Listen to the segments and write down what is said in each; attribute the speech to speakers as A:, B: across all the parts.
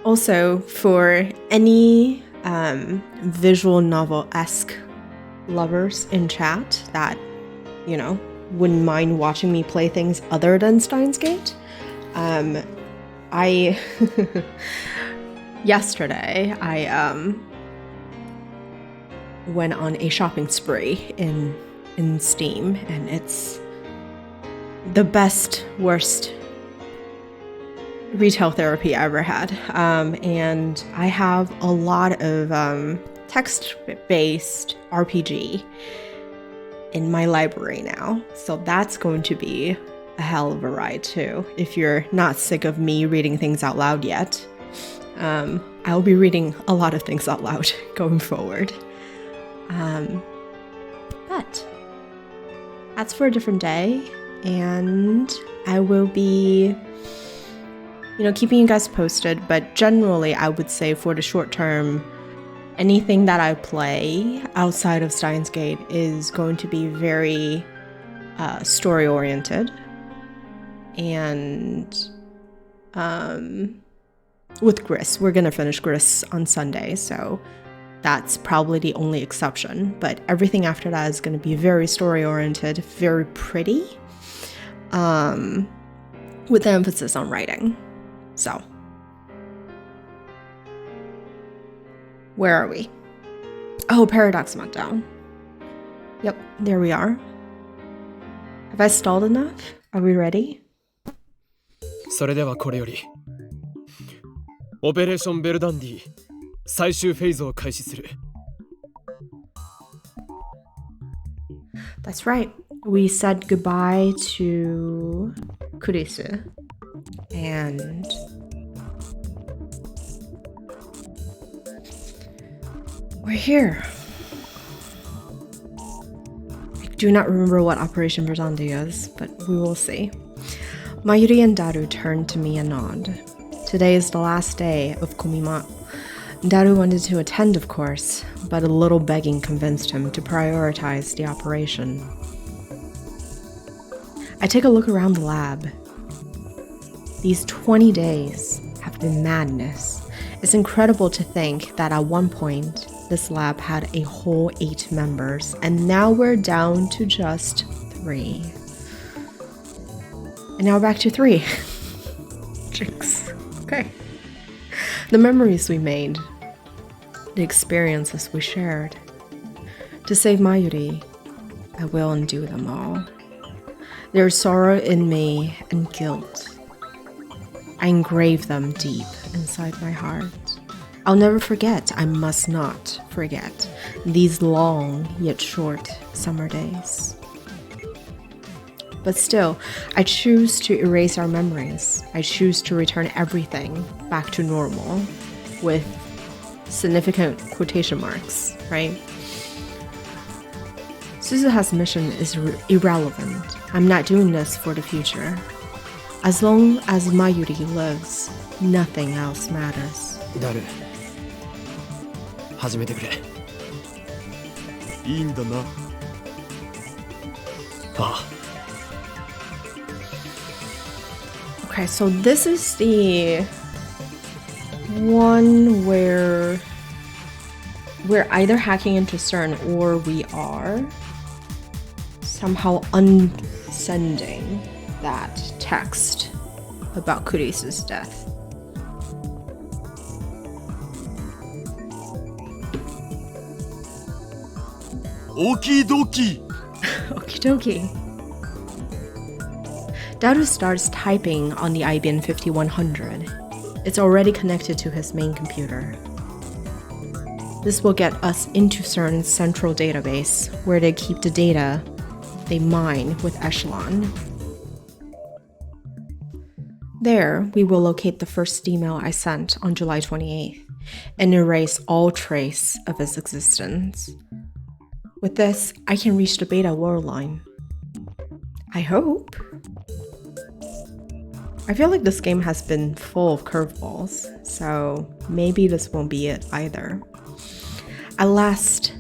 A: Also, for any visual novel-esque lovers in chat that, wouldn't mind watching me play things other than Steins Gate, yesterday I went on a shopping spree in Steam, and it's the best, worst retail therapy I ever had. And I have a lot of text-based RPG in my library now. So that's going to be a hell of a ride too. If you're not sick of me reading things out loud yet, I'll be reading a lot of things out loud going forward. But that's for a different day, and I will be keeping you guys posted. But generally, I would say for the short term, anything that I play outside of Steins Gate is going to be very story oriented, and with Gris, we're gonna finish Gris on Sunday, so that's probably the only exception. But everything after that is going to be very story oriented, very pretty, with the emphasis on writing. So, where are we? Oh, Paradox Meltdown. Yep, there we are. Have I stalled enough? Are we ready?
B: それではこれよりオペレーションベルダンディ最終フェーズを開始する。
A: That's right. We said goodbye to Kurisu, and we're here. I do not remember what Operation Verdandi is, but we will see. Mayuri and Daru turned to me and nod. Today is the last day of Komima. Daru wanted to attend, of course, but a little begging convinced him to prioritize the operation. I take a look around the lab. These 20 days have been madness. It's incredible to think that at one point, this lab had a whole 8 members, and now we're down to just 3. And now we're back to 3. Jinx. Okay. The memories we made, the experiences we shared. To save Mayuri, I will undo them all. There is sorrow in me and guilt. I engrave them deep inside my heart. I'll never forget, I must not forget, these long yet short summer days. But still, I choose to erase our memories. I choose to return everything back to normal, with significant quotation marks, right? Suzuha's mission is irrelevant. I'm not doing this for the future. As long as Mayuri lives, nothing else matters.
B: ダル、始めてくれ。いいんだな。ああ。
A: Okay, so this is the one where we're either hacking into CERN or we are somehow unsending that text about Kurisu's death.
B: Okie dokie.
A: Okie dokie. Daru starts typing on the IBM 5100. It's already connected to his main computer. This will get us into CERN's central database, where they keep the data they mine with Echelon. There, we will locate the first email I sent on July 28th and erase all trace of its existence. With this, I can reach the beta world line. I hope. I feel like this game has been full of curveballs, so maybe this won't be it either. At last,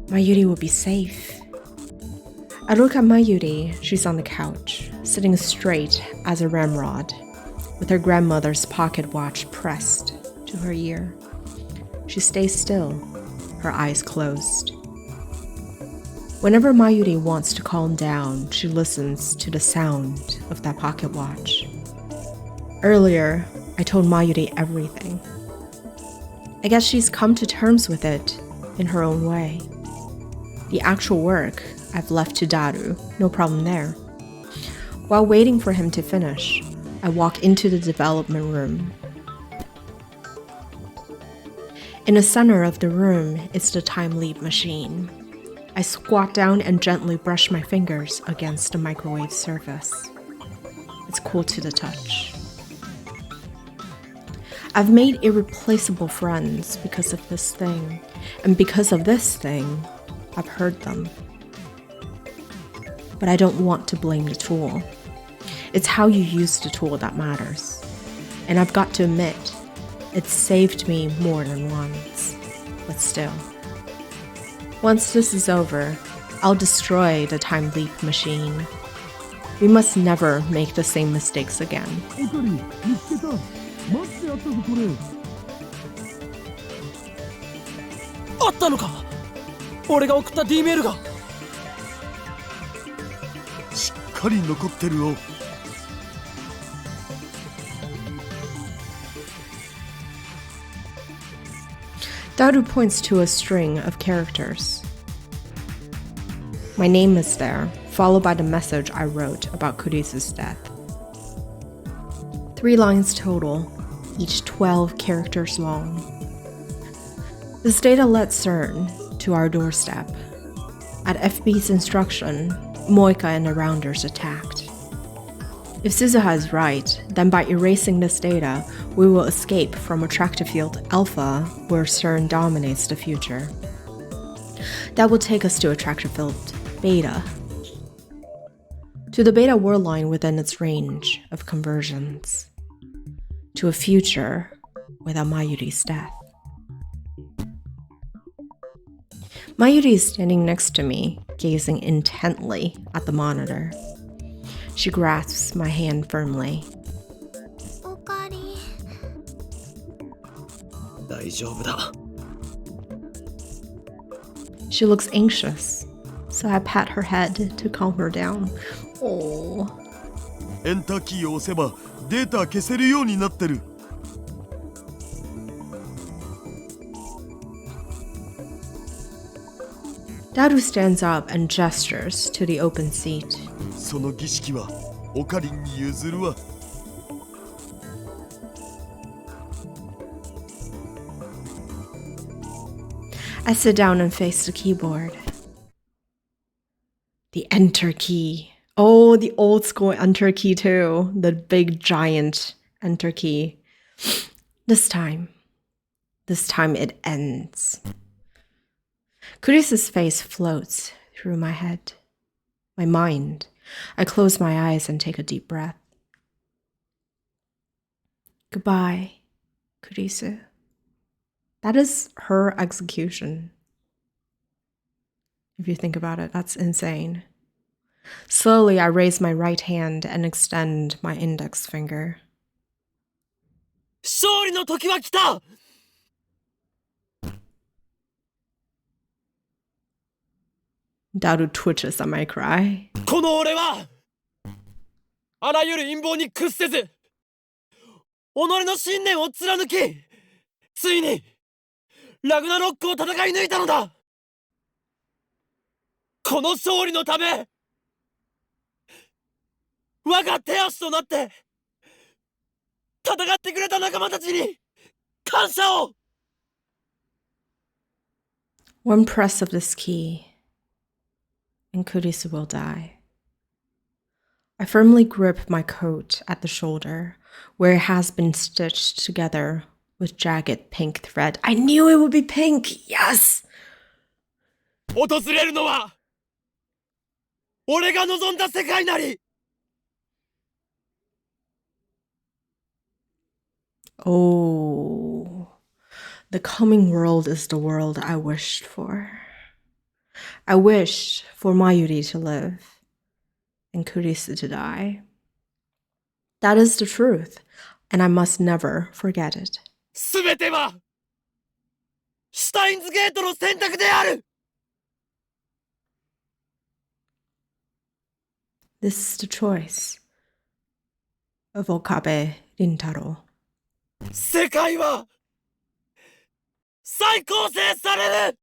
A: Mayuri will be safe. I look at Mayuri. She's on the couch, sitting straight as a ramrod, with her grandmother's pocket watch pressed to to her ear. She stays still, her eyes closed. Whenever Mayuri wants to calm down, she listens to the sound of that pocket watch. Earlier, I told Mayuri everything. I guess she's come to terms with it in her own way. The actual work I've left to Daru, no problem there. While waiting for him to finish, I walk into the development room. In the center of the room is the time leap machine. I squat down and gently brush my fingers against the microwave surface. It's cool to the touch. I've made irreplaceable friends because of this thing, and because of this thing, I've hurt them. But I don't want to blame the tool. It's how you use the tool that matters. And I've got to admit, it's saved me more than once. But still. Once this is over, I'll destroy the time leap machine. We must never make the same mistakes again.
B: あったのか俺が送った D メールが
C: しっかり残ってるよ
A: Daru points to a string of characters. My name is there, followed by the message I wrote about Kurisu's death. 3 lines total, each 12 characters long. This data led CERN to our doorstep. At FB's instruction, Moika and the Rounders attacked. If Suzuha is right, then by erasing this data, we will escape from attractive field alpha, where CERN dominates the future. That will take us to attractive field beta, to the beta world line within its range of conversions, to a future without Mayuri's death. Mayuri is standing next to me, gazing intently at the monitor. She grasps my hand firmly.
B: 大丈夫だ
A: She looks anxious, so I pat her head to calm her down. Oh.
C: エンターキーを押せばデータ消せるようになってる
A: Daru stands up and gestures to the open seat.
C: その儀式はオカリンに譲るわ
A: I sit down and face the keyboard. The enter key. Oh, the old school enter key too. The big giant enter key. This time it ends. Kurisu's face floats through my head, my mind. I close my eyes and take a deep breath. Goodbye, Kurisu. That is her execution. If you think about it, that's insane. Slowly, I raise my right hand and extend my index finger.
B: 勝利の時は来た
A: Daru twitches at my cry.
B: この俺はあらゆる陰謀に屈せず己の信念を貫きついにラグナロックを戦い抜いたのだこの勝利のため我が手足となって戦ってくれた仲間たちに感謝を
A: One press of this key, and Kurisu will die. I firmly grip my coat at the shoulder, where it has been stitched together with jagged pink thread. I knew it would be pink! Yes!
B: 訪れるのは俺が望んだ世界なり
A: Oh, the coming world is the world I wished for. I wished for Mayuri to live and Kurisu to die. That is the truth, and I must never forget it.
B: すべてはシュタインズゲートの選択である。
A: This is the choice of Okabe Rintaro.
B: 世界は再構成される。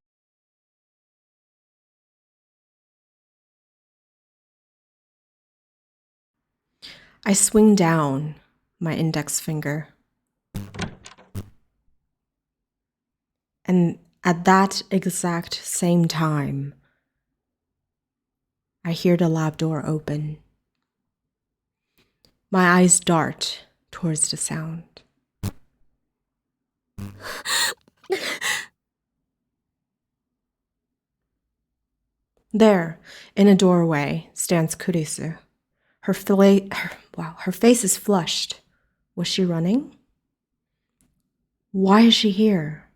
A: I swing down my index finger. And at that exact same time, I hear the lab door open. My eyes dart towards the sound. There, in a doorway, stands Kurisu. Her face is flushed. Was she running? Why is she here?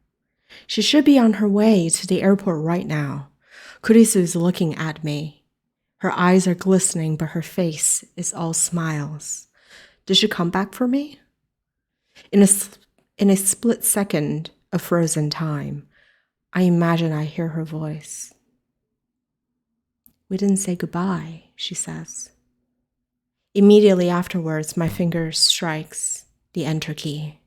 A: She should be on her way to the airport right now. Kurisu is looking at me. Her eyes are glistening, but her face is all smiles. Did she come back for me? In a split second of frozen time, I imagine I hear her voice. We didn't say goodbye, she says. Immediately afterwards, my finger strikes the enter key.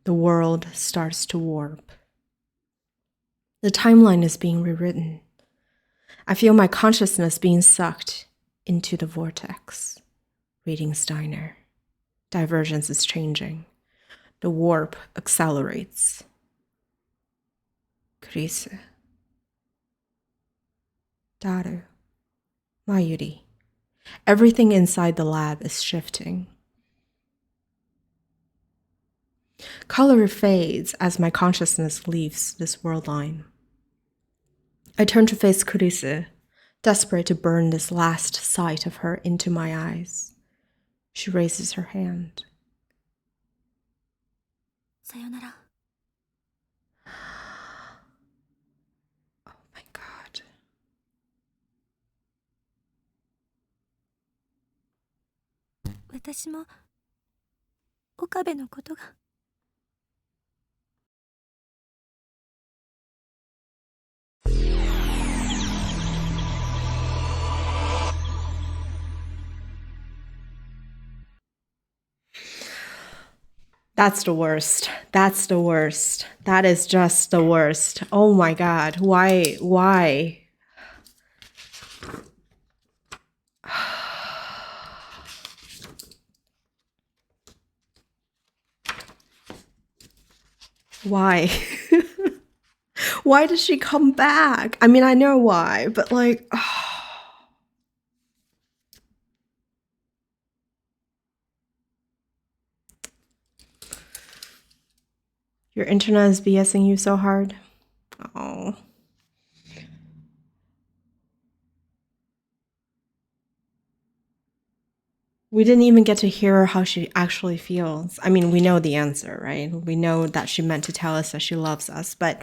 A: The world starts to warp. The timeline is being rewritten. I feel my consciousness being sucked into the vortex. Reading Steiner. Divergence is changing. The warp accelerates. Kurisu. Daru. Mayuri. Everything inside the lab is shifting. Color fades as my consciousness leaves this world line. I turn to face Kurisu, desperate to burn this last sight of her into my eyes. She raises her hand.
D: Sayonara.
A: Oh my god.
D: 私も岡部のことが。
A: That's the worst. That's the worst. That is just the worst. Oh my god. Why? Why? Why does she come back? I mean, I know why, but like... Your internet is BSing you so hard? Oh. We didn't even get to hear how she actually feels. I mean, we know the answer, right? We know that she meant to tell us that she loves us, but...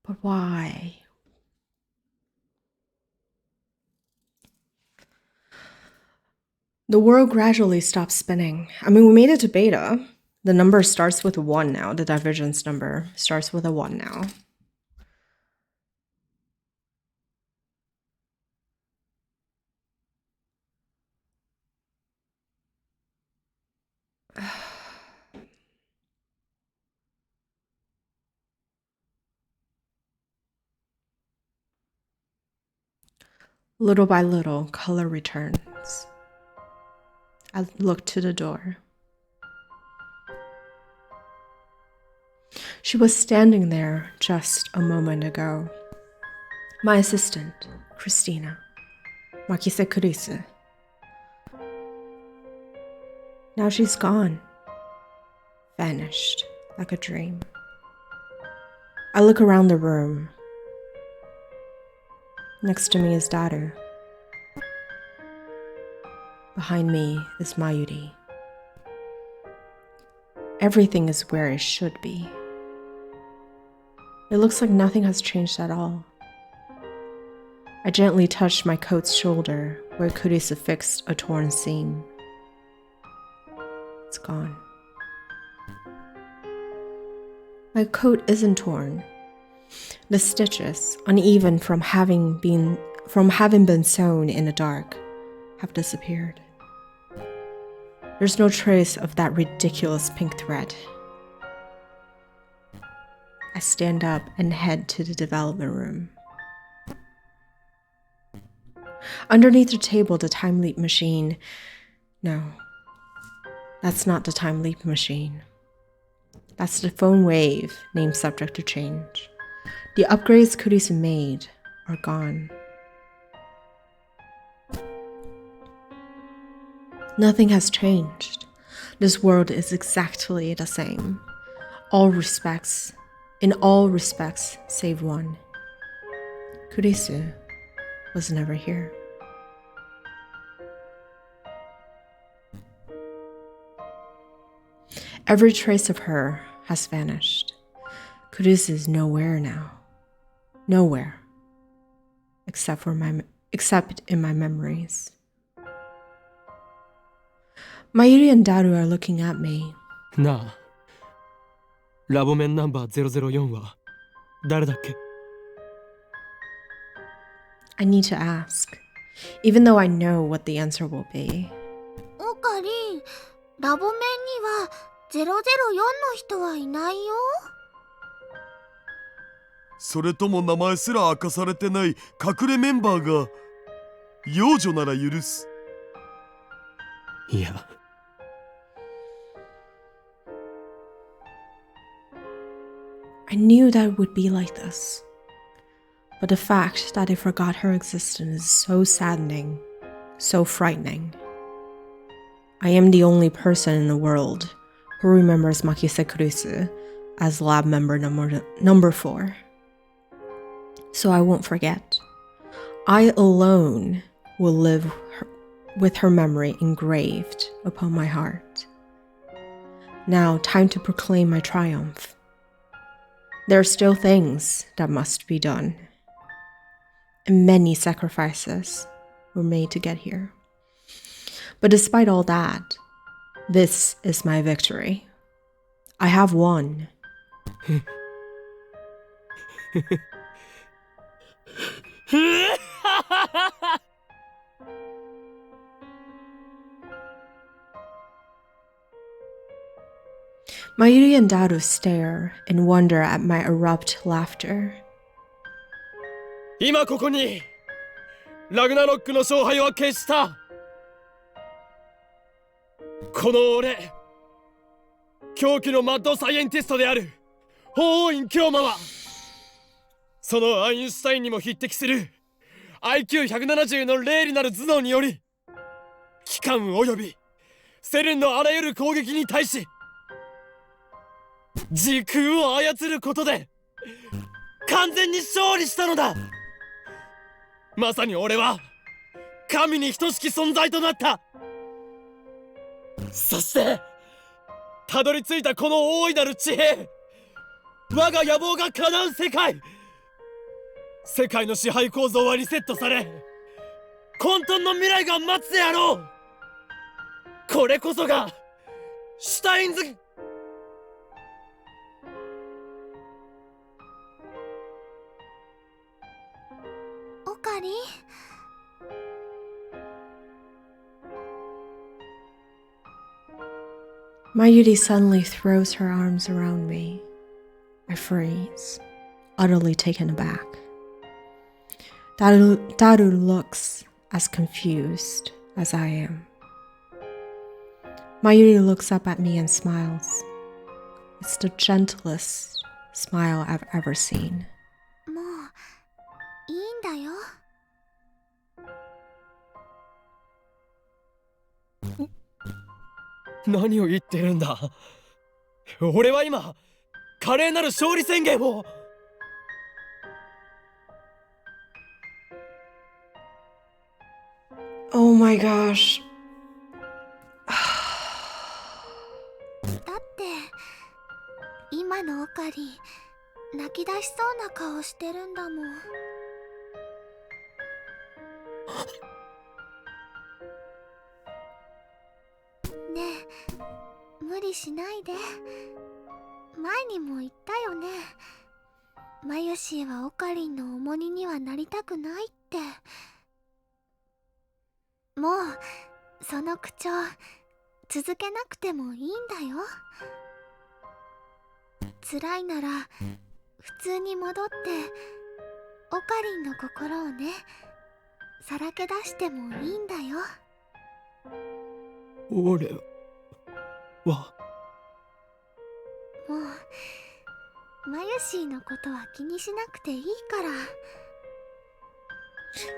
A: But why? The world gradually stops spinning. I mean, we made it to beta. The number starts with 1 now. The divergence number starts with a 1 now. Little by little, color returns. I look to the door. She was standing there just a moment ago. My assistant, Christina. Makise Kurisu. Now she's gone. Vanished like a dream. I look around the room. Next to me is Daru. Behind me is Mayuri. Everything is where it should be. It looks like nothing has changed at all. I gently touched my coat's shoulder where Kurisu fixed a torn seam. It's gone. My coat isn't torn. The stitches, uneven from having been sewn in the dark, have disappeared. There's no trace of that ridiculous pink thread. I stand up and head to the development room. Underneath the table, the time leap machine. No, that's not the time leap machine. That's the phone wave, named subject to change. The upgrades Kurisu made are gone. Nothing has changed. This world is exactly the same. In all respects, save one. Kurisu was never here. Every trace of her has vanished. Kurisu is nowhere now. Nowhere. Except in my memories. Mayuri and Daru are looking at me.
B: なあ、ラボメンナンバー004は誰だっけ？
A: I need to ask, even though I know what the answer will be.
D: オカリン、ラボメンには004の人はいないよ。
C: それとも名前すら明かされてない隠れメンバーが幼女なら許す。
B: いや。
A: I knew that it would be like this. But the fact that I forgot her existence is so saddening, so frightening. I am the only person in the world who remembers Makise Kurisu as lab member number 4. So I won't forget. I alone will live with her memory engraved upon my heart. Now, time to proclaim my triumph. There are still things that must be done. And many sacrifices were made to get here. But despite all that, this is my victory. I have won. Mayuri and Daru stare and wonder at my abrupt laughter.
B: 今ここにラグナロックの勝敗は決した。この俺、狂気のマッドサイエンティストである法王院京馬は、そのアインシュタインにも匹敵する IQ170 の霊理なる頭脳により、機関及びセレンのあらゆる攻撃に対し時空を操ることで完全に勝利したのだ。まさに俺は神に等しき存在となった。そしてたどり着いたこの大いなる地平、我が野望が叶う世界、世界の支配構造はリセットされ、混沌の未来が待つであろう。これこそがシュタインズ。
D: オカリン、
A: Mayuri suddenly throws her arms around me. I freeze, utterly taken aback. Daru looks as confused as I am. Mayuri looks up at me and smiles. It's the gentlest smile I've ever seen.
D: もういいんだよ。
B: 何を言ってるんだ。俺は今華麗なる勝利宣言を。
A: Oh my gosh.
D: だって今のオカリン泣き出しそうな顔してるんだもん。無理しないで。前にも言ったよね。マユシーはオカリンの重荷にはなりたくないって。もうその口調続けなくてもいいんだよ。辛いなら普通に戻ってオカリンの心をね、さらけ出してもいいんだよ。
B: 俺は
D: もうマユシーのことは気にしなくていいから。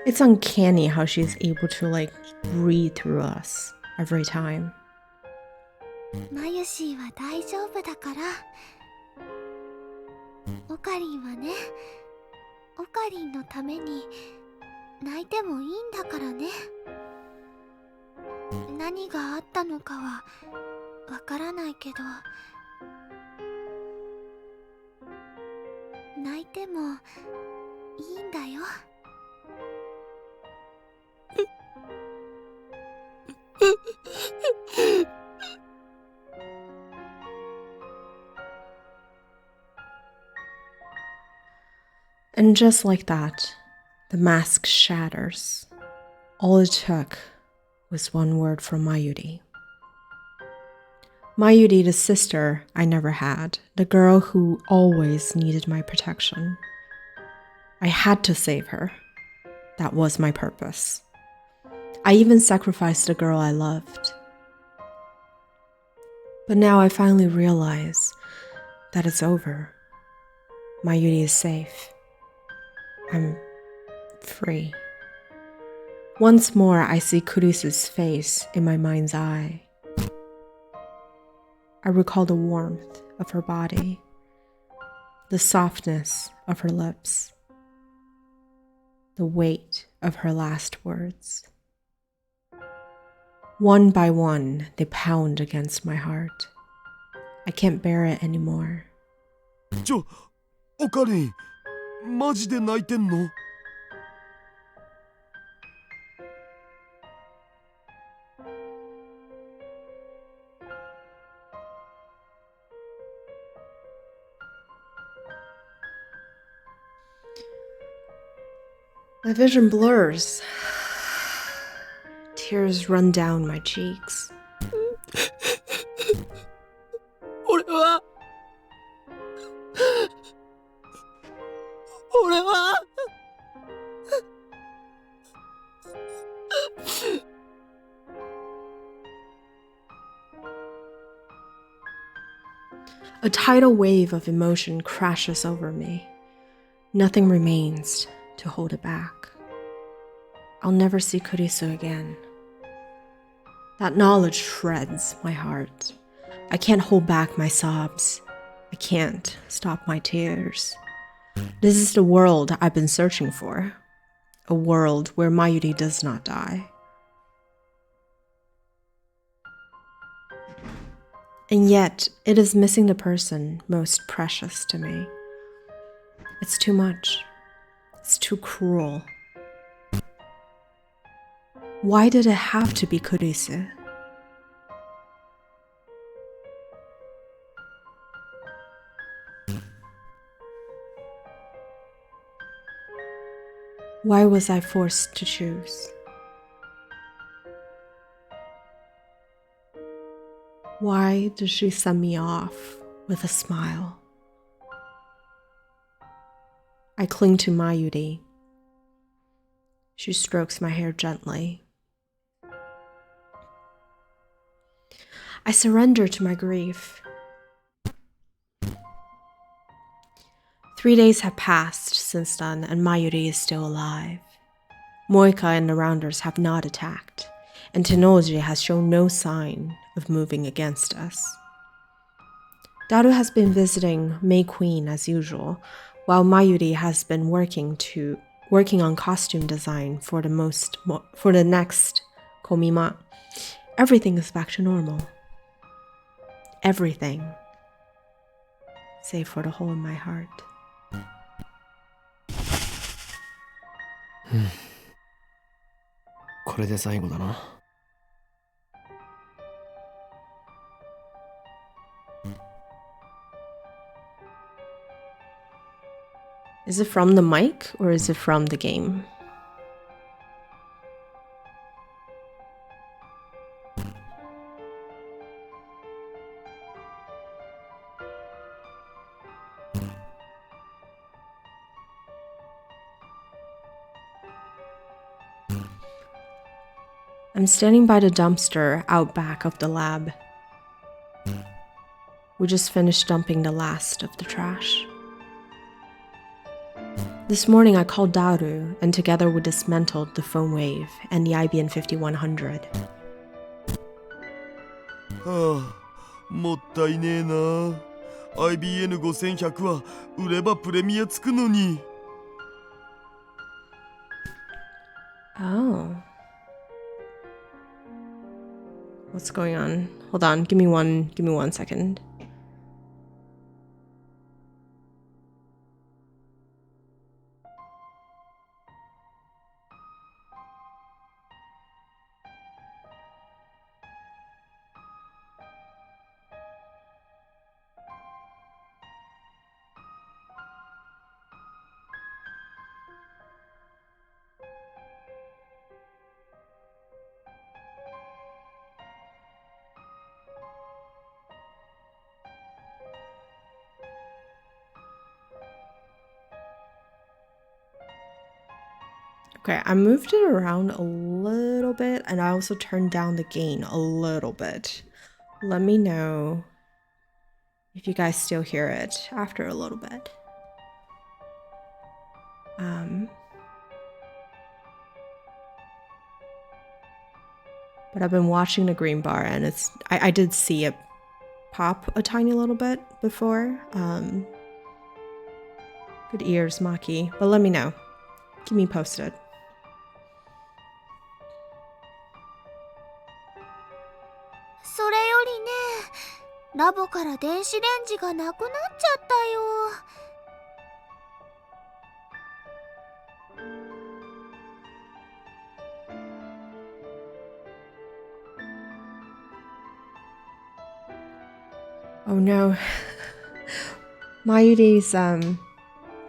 A: It's uncanny how she's able to like breathe through us every time.
D: マユシーは大丈夫だから。オカリンはね、オカリンのために泣いてもいいんだからね。何があったのかはわからないけど、泣いてもいいんだよ。
A: And just like that, the mask shatters. All it took was one word from Mayuri. Mayuri, the sister I never had, the girl who always needed my protection. I had to save her. That was my purpose. I even sacrificed the girl I loved. But now I finally realize that it's over. Mayuri is safe. I'm free. Once more, I see Kurisa's face in my mind's eye. I recall the warmth of her body, the softness of her lips, the weight of her last words. One by one, they pound against my heart. I can't bear it anymore.
C: オカリン、マジで泣いてんの
A: My vision blurs. Tears run down my cheeks.
B: 俺は
A: A tidal wave of emotion crashes over me. Nothing remains to hold it back. I'll never see Kurisu again. That knowledge shreds my heart. I can't hold back my sobs. I can't stop my tears. This is the world I've been searching for. A world where Mayuri does not die. And yet, it is missing the person most precious to me. It's too much. It's too cruel. Why did it have to be Kurisu? Why was I forced to choose? Why did she send me off with a smile? I cling to Mayuri. She strokes my hair gently. I surrender to my grief. 3 days have passed since then, and Mayuri is still alive. Moika and the Rounders have not attacked, and Tennoji has shown no sign of moving against us. Daru has been visiting May Queen as usual, while Mayuri has been working on costume design for the next Komima. Everything is back to normal. Everything, save for the hole in my heart.
B: これで最後だな。
A: Is it from the mic or is it from the game? I'm standing by the dumpster out back of the lab. We just finished dumping the last of the trash. This morning I called Daru and together we dismantled the phone wave and the IBM 5100.
C: はあ、もったいねえな。IBN5100 は売ればプレミアつくのに。
A: Oh. What's going on? Hold on, give me one second. Okay, I moved it around a little bit and I also turned down the gain a little bit. Let me know if you guys still hear it after a little bit. But I've been watching the green bar and I did see it pop a tiny little bit before. Good ears, Maki. But let me know. Keep me posted.
D: それよりね、ラボから電子レンジがなくなっちゃったよ。
A: Oh no. Mayuri's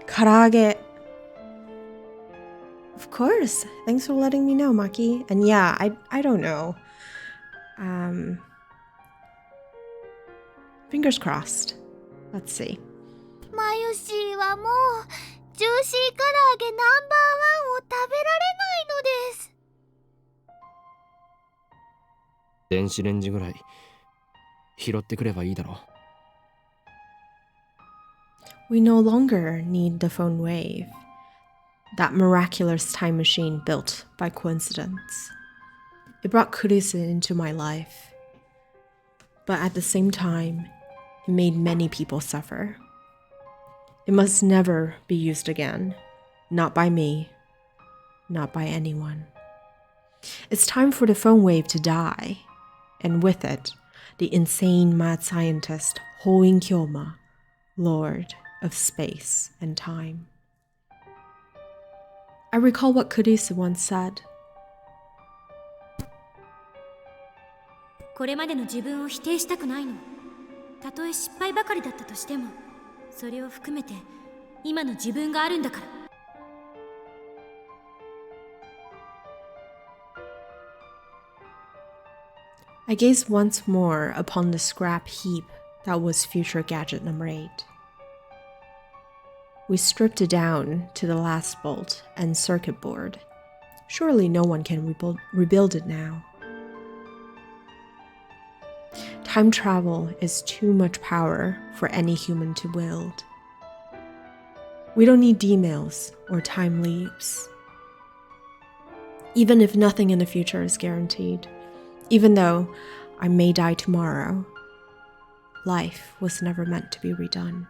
A: karaage. Of course. Thanks for letting me know, Maki. And yeah, I don't know. Fingers crossed. Let's see.
D: マユシーはもうジューシー唐揚げナンバーワンを食べられないのです。
B: 電子レンジぐらい拾ってくればいいだろう。
A: We no longer need the phone wave, that miraculous time machine built by coincidence. It brought Kurisu into my life, but at the same time, it made many people suffer. It must never be used again, not by me, not by anyone. It's time for the phone wave to die, and with it, the insane mad scientist Hoin Kyoma, Lord of space and time. I recall what Kurisu once said.
E: これまでの自分を否定したくないの。たとえ失敗ばかりだったとしても、それを含めて今の自分があるんだから。
A: I gazed once more upon the scrap heap that was future gadget number 8. We stripped it down to the last bolt and circuit board. Surely no one can rebuild it now. Time travel is too much power for any human to wield. We don't need D-mails or time leaps. Even if nothing in the future is guaranteed, even though I may die tomorrow, life was never meant to be redone.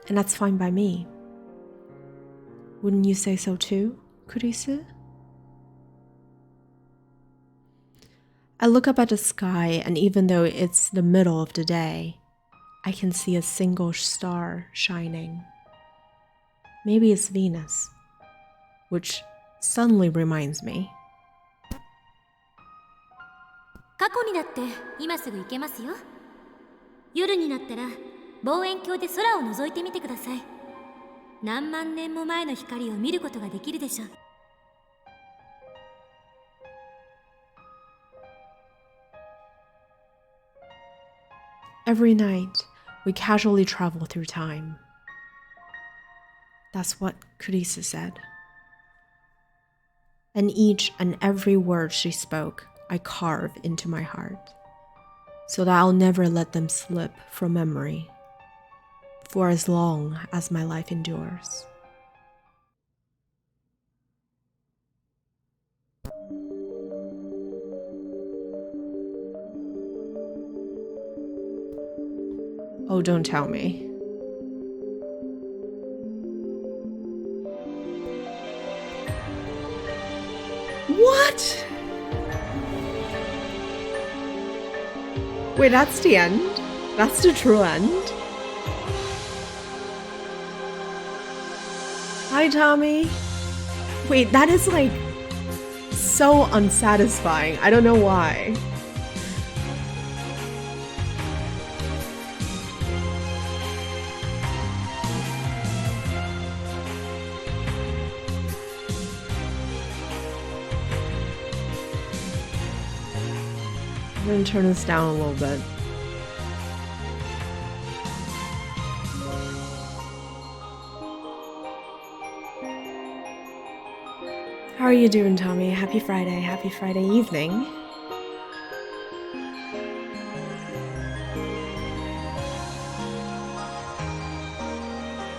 A: And that's fine by me. Wouldn't you say so too, Kurisu? I look up at the sky, and even though it's the middle of the day, I can see a single star shining. Maybe it's Venus, which suddenly reminds me.
E: 過去にだって今すぐ行けますよ。夜になったら望遠鏡で空を覗いてみてください。何万年も前の光を見ることができるでしょう。
A: Every night, we casually travel through time. That's what Kurisa said. And each and every word she spoke, I carve into my heart, so that I'll never let them slip from memory, for as long as my life endures. Oh, don't tell me. What? Wait, that's the end? That's the true end? Hi, Tommy. Wait, that is like so unsatisfying. I don't know why. I'm gonna turn this down a little bit. How are you doing, Tommy? Happy Friday. Happy Friday evening.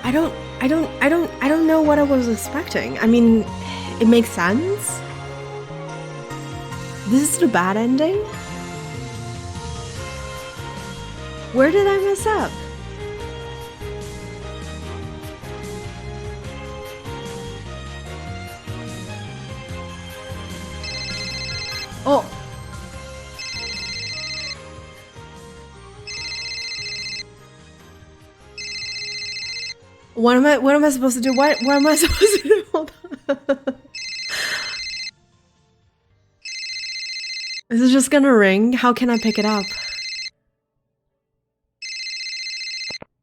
A: I don't know what I was expecting. I mean, it makes sense. This is the bad ending? Where did I mess up? Oh. What am I supposed to do? What am I supposed to do? Hold on. Is it just gonna ring? How can I pick it up?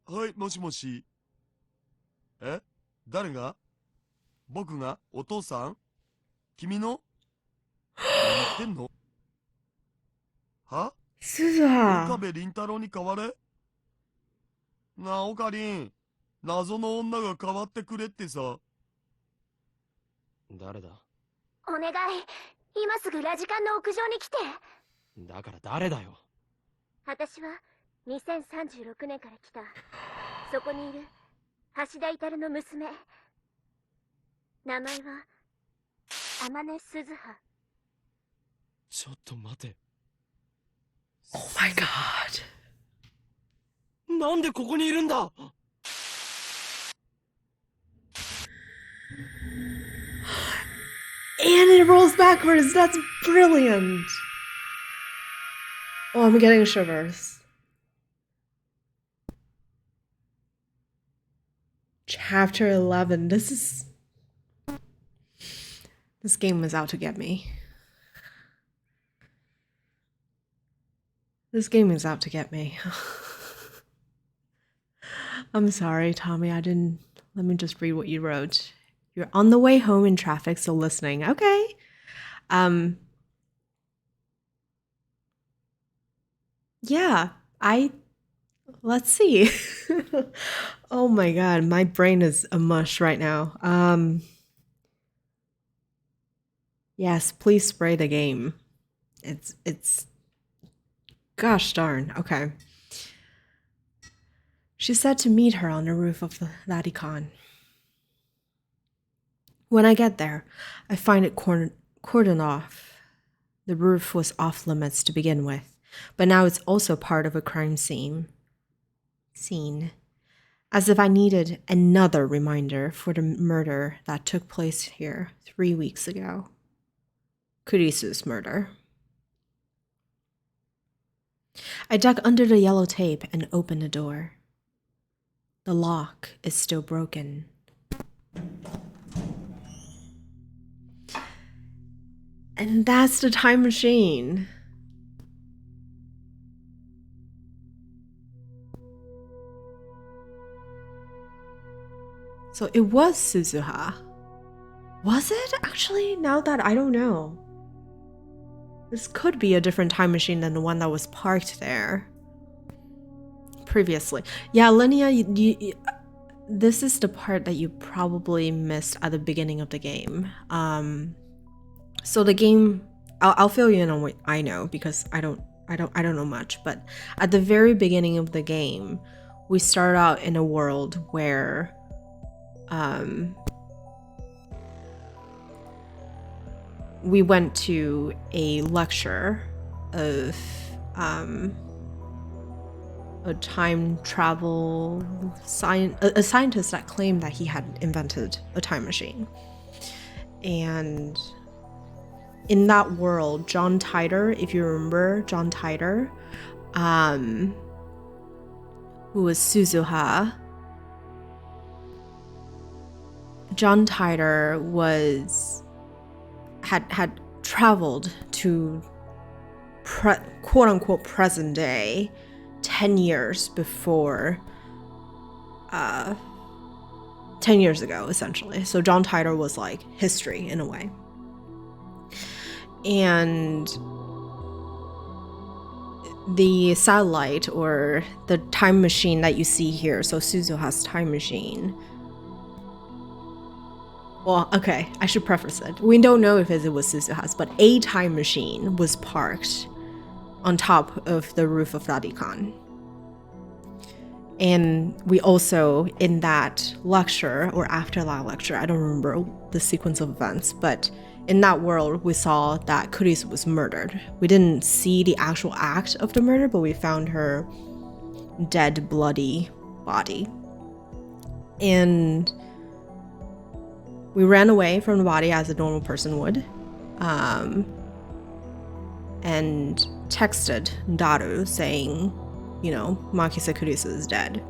C: はい、もしもし。え？誰が？僕が？お父さん？君の？何言ってんの？は？岡部倫太郎に代われ？なあ、オカリン。謎の女が変わってくれってさ。
B: 誰だ？
D: お願い、今すぐラジカンの屋上に来て。
B: だから誰だよ。
D: 私は2036年から来た。そこにいる橋田至の娘。名前は天音鈴葉。
B: ちょっと待て。
A: Oh my god.
B: なんでここにいるんだ。
A: And it rolls backwards. That's brilliant. Oh, I'm getting shivers. Chapter 11. This game is out to get me. This game is out to get me. I'm sorry, Tommy. Let me just read what you wrote. You're on the way home in traffic, so listening. Okay. Yeah, let's see. Oh my god, my brain is a mush right now. Yes, please spray the game. It's gosh darn. Okay. She said to meet her on the roof of the Vatican. When I get there, I find it cordoned off. The roof was off limits to begin with, but now it's also part of a crime scene. As if I needed another reminder for the murder that took place here 3 weeks ago. Kurisa's murder. I duck under the yellow tape and open the door. The lock is still broken. And that's the time machine. So it was Suzuha. Was it actually? Now that I don't know. This could be a different time machine than the one that was parked there previously. Yeah, Linnea, this is the part that you probably missed at the beginning of the game. So the game, I'll fill you in on what I know because I don't know much. But at the very beginning of the game, we start out in a world where, we went to a lecture of a time travel a scientist that claimed that he had invented a time machine. And in that world, John Titor, if you remember John Titor, who was Suzuha, John Titor had traveled to quote unquote present day 10 years before 10 years ago, essentially. So John Titor was like history in a way. And the satellite or the time machine that you see here, so Suzuha's time machine. Well, okay, I should preface it. We don't know if it was Suzuha's, but a time machine was parked on top of the roof of Radikan. And we also, in that lecture, or after that lecture, I don't remember the sequence of events, but in that world, we saw that Kurisu was murdered. We didn't see the actual act of the murder, but we found her dead, bloody body. And we ran away from the body as a normal person would, and texted Daru saying, you know, Makisa Kurisu is dead.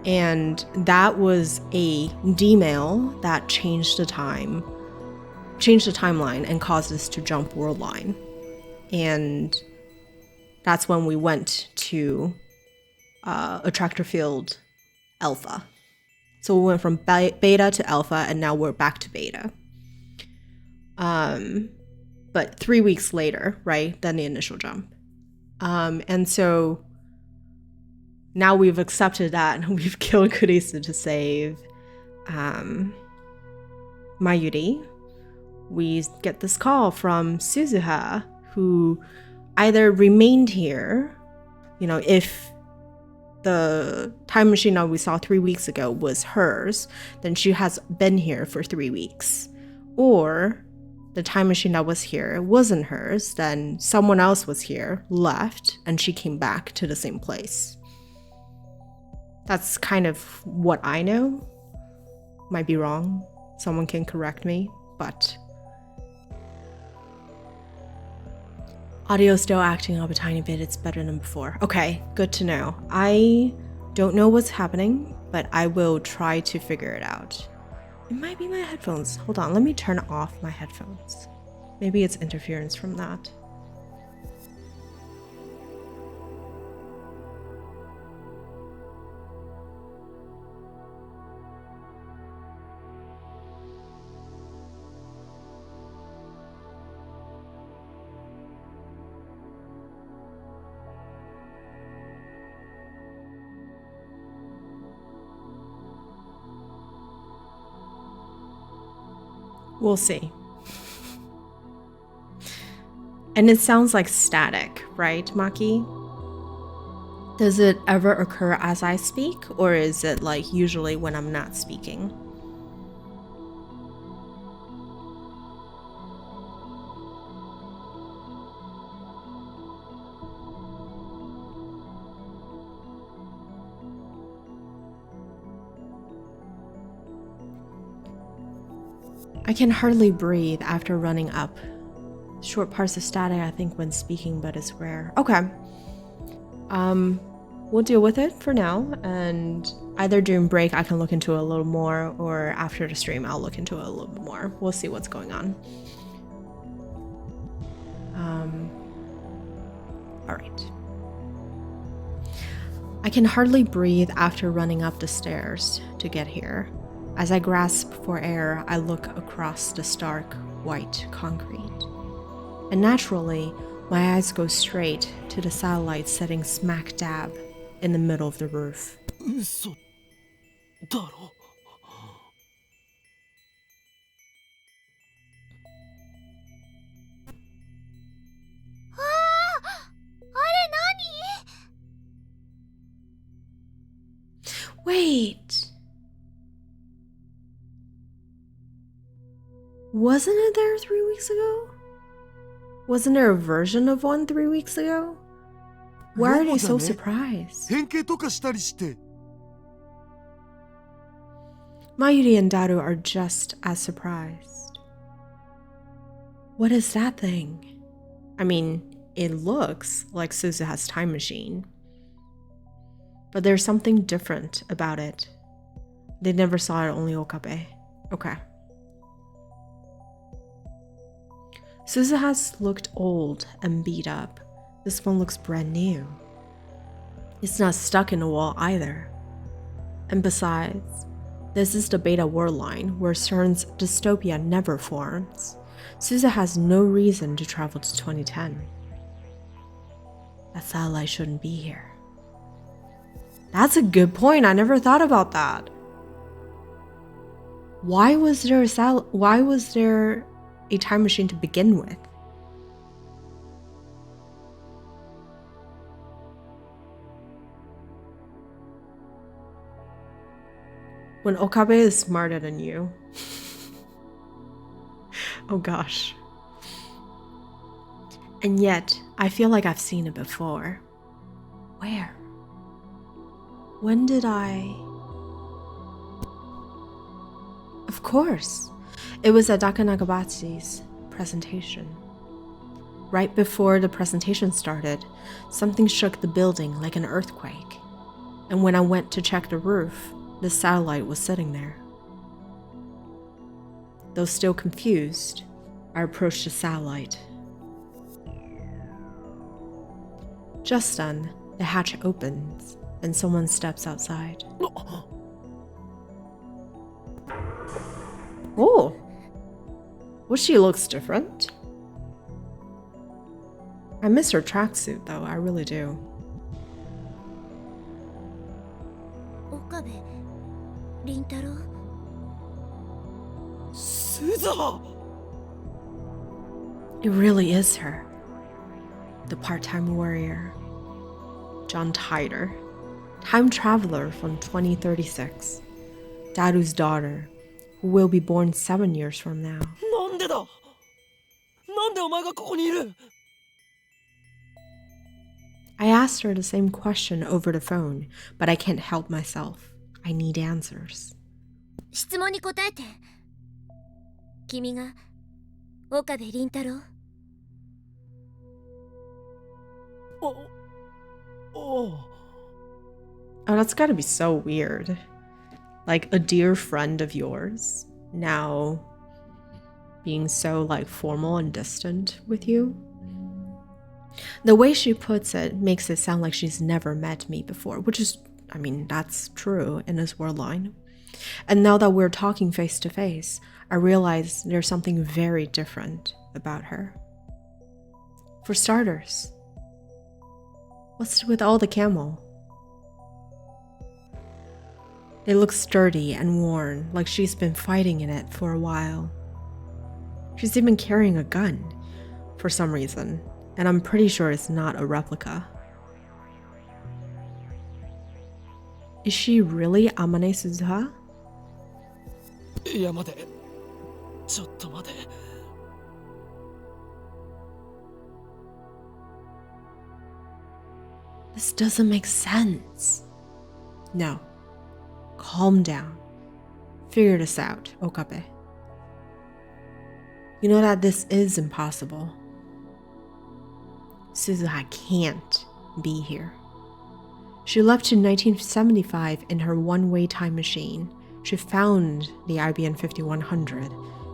A: And that was a D-mail that changed the timeline and caused us to jump world line. And that's when we went to Attractor Field Alpha. So we went from beta to alpha, and now we're back to beta. But 3 weeks later, right, than the initial jump. And so now we've accepted that, and we've killed Kurisu to save Mayuri. We get this call from Suzuha, who either remained here, you know, if the time machine that we saw 3 weeks ago was hers, then she has been here for 3 weeks. Or the time machine that was here wasn't hers, then someone else was here, left, and she came back to the same place. That's kind of what I know. Might be wrong. Someone can correct me, but audio's still acting up a tiny bit. It's better than before. Okay, good to know. I don't know what's happening, but I will try to figure it out. It might be my headphones. Hold on, let me turn off my headphones. Maybe it's interference from that. We'll see. And it sounds like static, right, Maki? Does it ever occur as I speak, or is it like usually when I'm not speaking? I can hardly breathe after running up. Short parts of static, I think, when speaking, but it's rare. Okay. We'll deal with it for now, and either during break I can look into it a little more, or after the stream I'll look into it a little bit more. We'll see what's going on. All right. I can hardly breathe after running up the stairs to get here. As I grasp for air, I look across the stark, white concrete. And naturally, my eyes go straight to the satellite sitting smack dab in the middle of the roof.
B: 嘘だろ。
A: Wait. Wasn't it there 3 weeks ago? Wasn't there a version of one 3 weeks ago? Why are they so surprised?
C: 変形とかしたりして。
A: Mayuri and Daru are just as surprised. What is that thing? I mean, it looks like Suzuha's time machine. But there's something different about it. They never saw it, only Okabe. Okay. Suzuha's looked old and beat up. This one looks brand new. It's not stuck in a wall either. And besides, this is the beta world line where CERN's dystopia never forms. Suzuha has no reason to travel to 2010. That satellite shouldn't be here. That's a good point. I never thought about that. Why was there a time machine to begin with? When Okabe is smarter than you. Oh gosh. And yet, I feel like I've seen it before. Where? When did I? Of course. It was at Daka Nagabachi's presentation. Right before the presentation started, something shook the building like an earthquake. And when I went to check the roof, the satellite was sitting there. Though still confused, I approached the satellite. Just then, the hatch opens and someone steps outside. Oh! Well, she looks different. I miss her tracksuit though, I really do.
E: 岡部倫太郎。
B: 鈴葉。
A: It really is her. The part-time warrior. John Tider. Time traveler from 2036. Daru's daughter, who will be born 7 years from now.
B: なんでだ。なんでお前がここにいる。
A: I asked her the same question over the phone, but I can't help myself. I need answers.
E: 質問に答えて。君が岡部倫太郎。
B: おう。
A: Oh, that's gotta be so weird. Like a dear friend of yours, now being so like formal and distant with you. The way she puts it makes it sound like she's never met me before, which is, I mean, that's true in this world line. And now that we're talking face to face, I realize there's something very different about her. For starters, what's with all the camel? It looks sturdy and worn, like she's been fighting in it for a while. She's even carrying a gun, for some reason, and I'm pretty sure it's not a replica. Is she really Amane Suzuha?
B: いや待て。ちょっと待て。
A: This doesn't make sense. No. Calm down. Figure this out, Okabe. You know that this is impossible. Suzuha can't be here. She left in 1975 in her one-way time machine. She found the IBM 5100,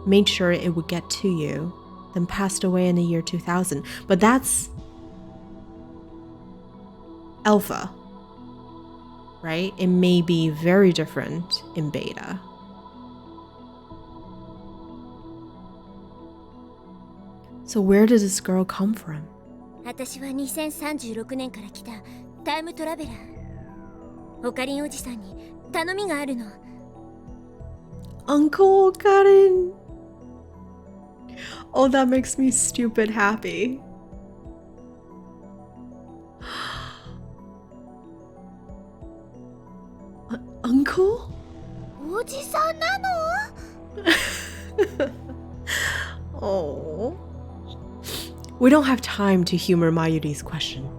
A: made sure it would get to you, then passed away in the year 2000. But that's Alpha. right? It may be very different in beta. So where does this girl come from?
D: 私は2036年から来たタイムトラベラー。オカリンおじさんに頼みがあるの。
A: Uncle Karin. Oh, that makes me stupid happy. Uncle?
D: おじさんなの？
A: Oh. We don't have time to humor Mayuri's question.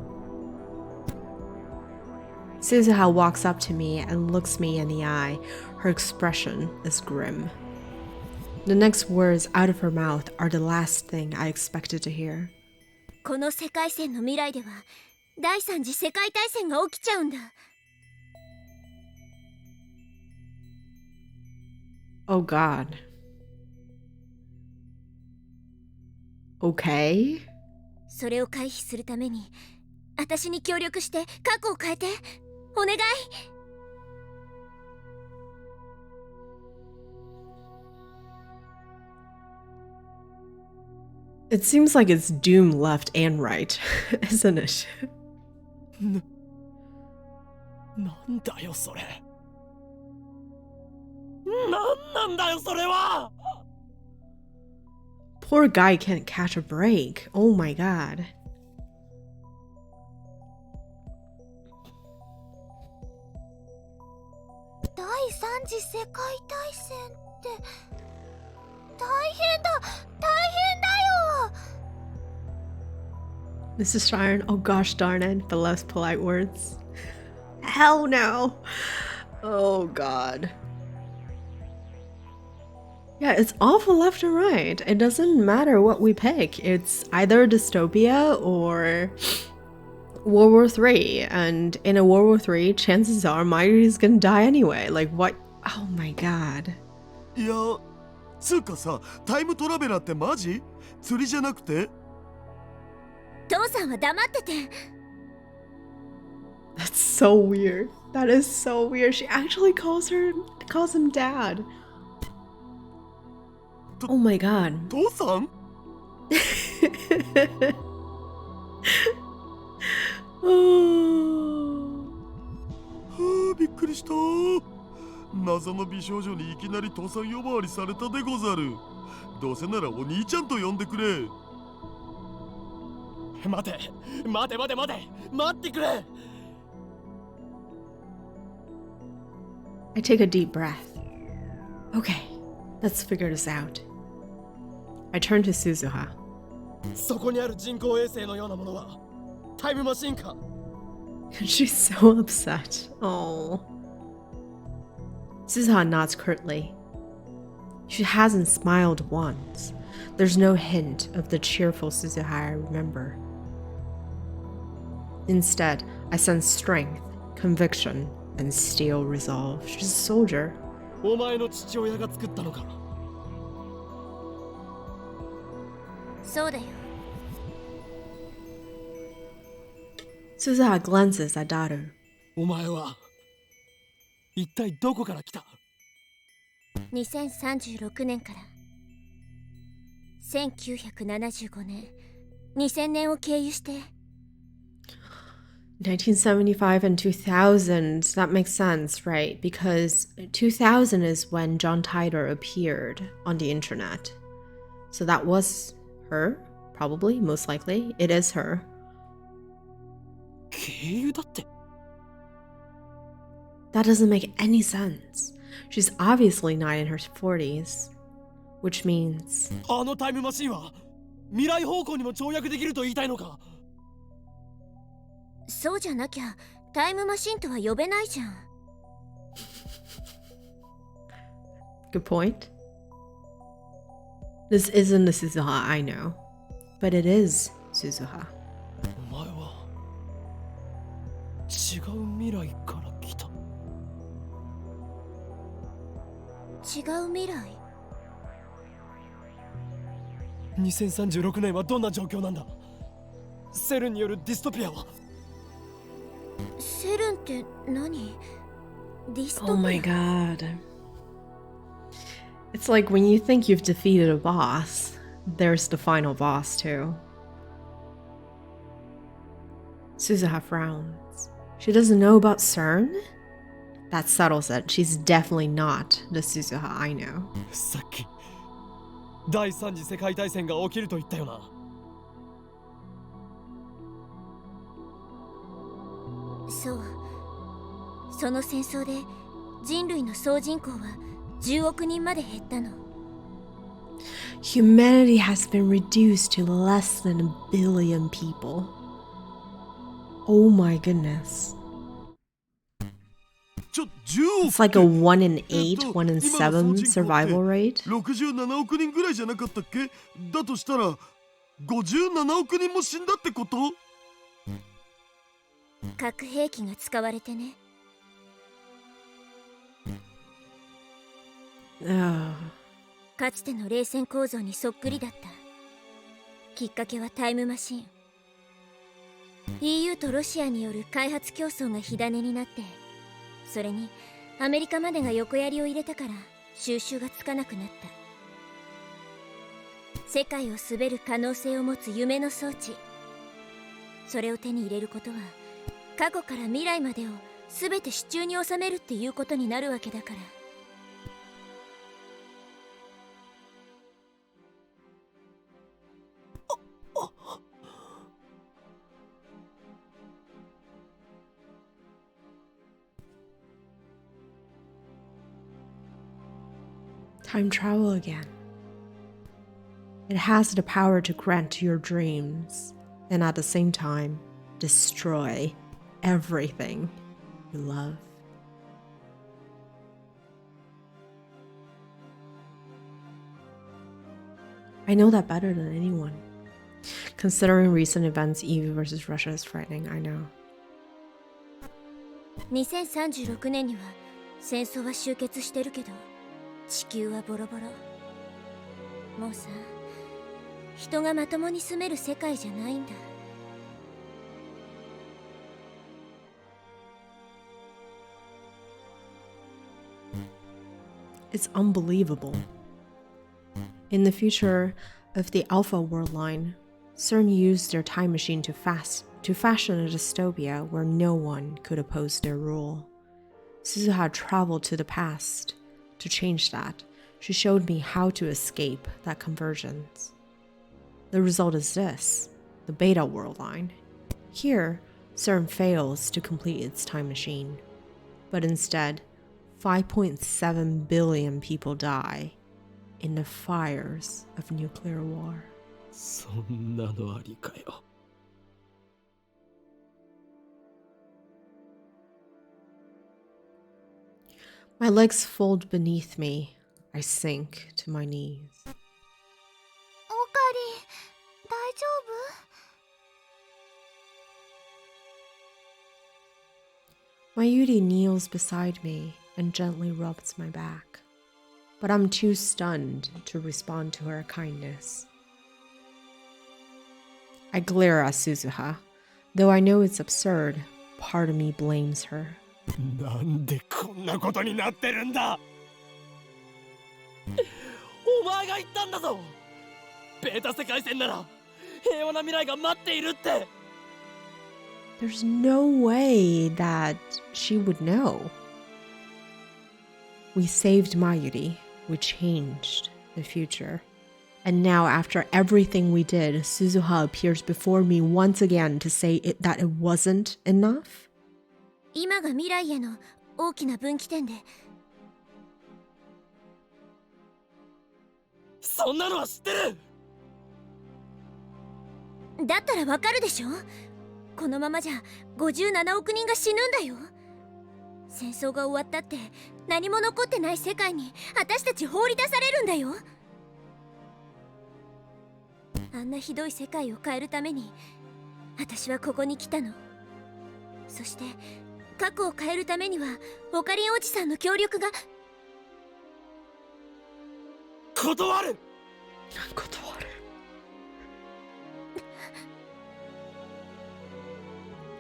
A: Suzuha walks up to me and looks me in the eye. Her expression is grim. The next words out of her mouth are the last thing I expected to hear.
D: この世界線の未来では第三次世界大戦が起きちゃうんだ。
A: Oh God. Okay.
D: それを回避するために私に協力して過去を変えてお願い。
A: It seems like it's doom left and right, isn't it?
B: なんだよそれ。なんだよそれは。
A: Poor guy can't catch a break. Oh my god.
D: 第三次世界大戦って大変だよ。
A: Mrs. Sharon, oh gosh darn it, the less polite words. Hell no. Oh god. Yeah, it's awful left and right. It doesn't matter what we pick. It's either dystopia or World War III. And in a World War III, chances are Mayuri's gonna die anyway. Like what? Oh my god.
C: いや、つうかさ、タイムトラベラーってマジ？釣りじゃなくて？
D: 父さんは黙ってて。
A: That's so weird. That is so weird. She actually calls him dad. Oh my god.
C: 父さん？ はあ、びっくりした。謎の美少女にいきなり父さん呼ばわりされたでござる。どうせならお兄ちゃんと呼んでくれ。
B: 待ってくれ。
A: I take a deep breath. Okay, let's figure this out. I turn to Suzuha.
B: そこにある人工衛星のようなものはタイムマシンか。
A: She's so upset. Oh. Suzuha nods curtly. She hasn't smiled once. There's no hint of the cheerful Suzuha I remember. Instead, I sense strength, conviction, and steel resolve. She's a soldier.
B: お前の父親が作ったのか。
D: そうだよ。
A: Suzuha glances at Daru.
B: お前は一体どこから来た。
D: 2036年から1975年2000年を経由して。
A: 1975 and 2000, that makes sense, right? Because 2000 is when John Titor appeared on the internet. So that was her, probably, most likely. It is her.
B: 経由だって。
A: That doesn't make any sense. She's obviously not in her 40s. Which means...
B: あのタイムマシンは未来方向にも跳躍できると言いたいのか。
D: そうじゃなきゃタイムマシンとは呼べないじゃん。
A: Good point. This isn't the Suzuha I know. But it is Suzuha.
B: お前は違う未来から来た。
D: 違う未来。
B: 2036年はどんな状況なんだ。セルンによるディストピアは。
D: セルンって何？
A: Oh my god. It's like when you think you've defeated a boss, there's the final boss too. Suzuha frowns. She doesn't know about CERN? That settles it. She's definitely not the Suzuha I know.
B: さっき第三次世界大戦が起きると言ったよな。
D: そう。その戦争で人類の総人口は10億人まで減ったの。
A: Humanity has been reduced to less than a billion people. Oh my goodness.
C: 10億
A: It's like a 1 in 8, 1 in 7 survival rate.
C: 67億人ぐらいじゃなかったっけ？だとしたら57億人も死んだってこと？
D: 核兵器が使われてね。かつての冷戦構造にそっくりだった。きっかけはタイムマシン。EU とロシアによる開発競争が火種になって、それにアメリカまでが横やりを入れたから収拾がつかなくなった。世界を滑る可能性を持つ夢の装置。それを手に入れることは過去から未来までを全て手中に収めるっていうことになるわけだから。
A: Time travel again. It has the power to grant your dreams and at the same time destroy everything you love. I know that better than anyone. Considering recent events, EU versus Russia is frightening, I know.
D: 2036年には戦争は終結してるけど、地球はボロボロ。もうさ、人がまともに住める世界じゃないんだ。
A: It's unbelievable. In the future of the Alpha World Line, CERN used their time machine to fashion a dystopia where no one could oppose their rule. Suzuha traveled to the past to change that. She showed me how to escape that convergence. The result is this, the Beta World Line. Here, CERN fails to complete its time machine, but instead, 5.7 billion people die in the fires of nuclear war.
B: そんなのありかよ。
A: My legs fold beneath me. I sink to my knees.
D: おかり、大丈夫？
A: My Yuri kneels beside me and gently rubs my back. But I'm too stunned to respond to her kindness. I glare at Suzuha. Though I know it's absurd, part of me blames her.
B: なんでこんなことになってるんだ。お前が言ったんだぞ。ベータ世界線なら平和な未来が待っているって。
A: There's no way that she would know. We saved Mayuri. We changed the future. And now, after everything we did, Suzuha appears before me once again to say that it wasn't enough?
D: 今が未来への大きな分岐点で。
B: そんなのは知ってる。
D: だったらわかるでしょ。このままじゃ57億人が死ぬんだよ。戦争が終わったって何も残ってない世界に私たち放り出されるんだよ。あんなひどい世界を変えるために私はここに来たの。そして過去を変えるためにはオカリンおじさんの協力が。
B: 断る。
A: 断る。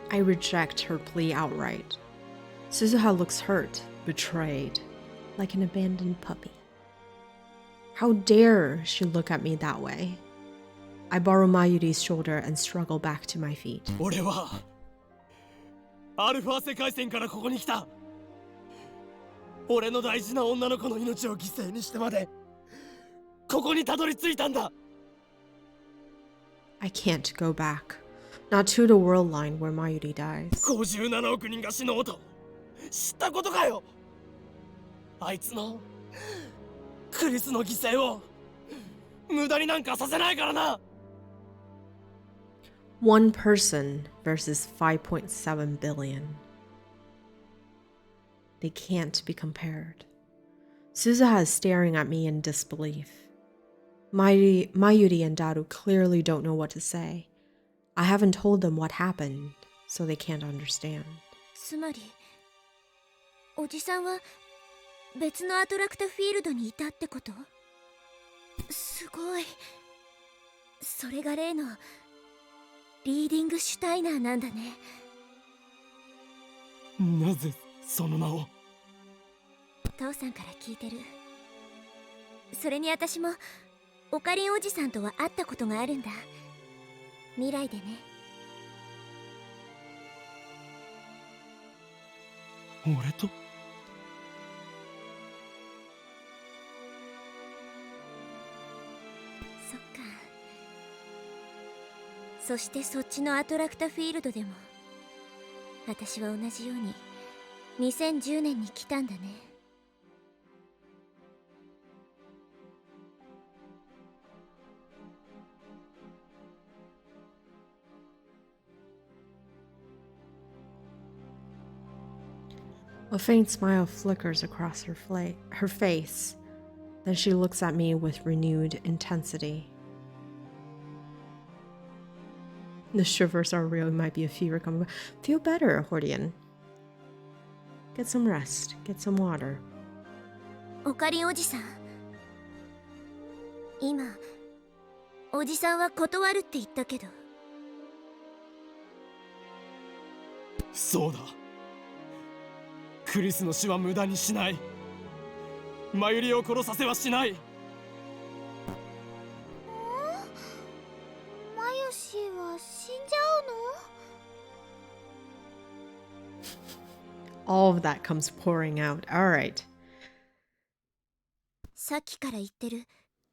A: I reject her plea outright. Suzuha looks hurt, betrayed, like an abandoned puppy. How dare she look at me that way? I borrow Mayuri's shoulder and struggle back to my feet.
B: 俺はアルファ世界線からここに来た。俺の大事な女の子の命を犠牲にしてまでここにたどり着いたんだ。
A: I can't go back. Not to the world line where Mayuri dies.
B: 57億人が死のうと知ったことかよ。あいつのクリスの犠牲を無駄になんかさせないからな。
A: One person versus 5.7 billion. They can't be compared. Suzuha is staring at me in disbelief. Mayuri and Daru clearly don't know what to say. I haven't told them what happened, so they can't understand.
E: つまりおじさんは別のアトラクタフィールドにいたってこと？すごい。それが例のリーディングシュタイナーなんだね。
B: なぜその名を？
E: 父さんから聞いてる。それに私もオカリンおじさんとは会ったことがあるんだ。未来でね。
B: 俺と？
E: そっか。そしてそっちのアトラクタフィールドでも私は同じように2010年に来たんだね。
A: A faint smile flickers across her face. Then she looks at me with renewed intensity. The shivers are real. It might be a fever coming back. Feel better, Hordian. Get some rest. Get some water.
E: オカリンおじさん、今おじさんは断るって言ったけど。
B: そうだ。クリスの死は無駄にしない。マユリを殺させはしない。
E: マユシは死んじゃうの？
A: All of that comes pouring out. All right.
E: さっきから言ってる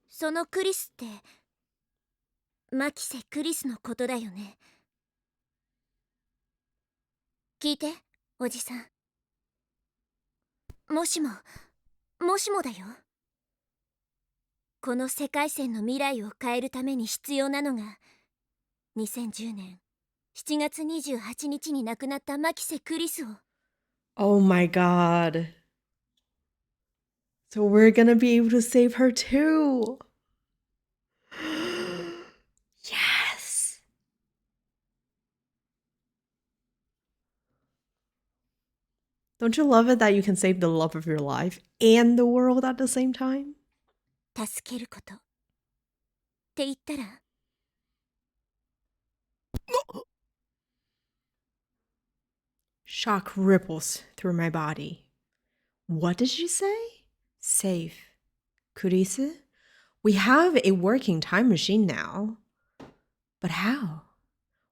E: そのクリスってマキセ・クリスのことだよね。聞いておじさん。もしもだよ。この世界線の未来を変えるために必要なのが2010年7月28日に亡くなったマキセ・クリスを。
A: Oh my god. So we're gonna be able to save her too. Yes. Don't you love it that you can save the love of your life and the world at the same time?
E: 助けることって言ったら？
A: Shock ripples through my body. What did she say? Save. Kurisu? We have a working time machine now. But how?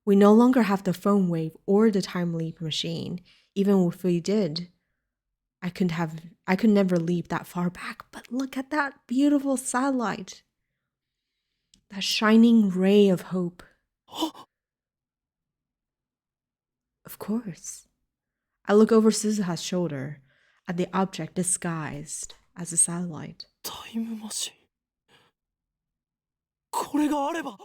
A: We no longer have the phone wave or the time leap machine. Even if we did, I could never leap that far back. But look at that beautiful satellite. That shining ray of hope. Of course. I look over Suzuha's shoulder at the object disguised as a satellite.
B: タイムマシン。これがあれば。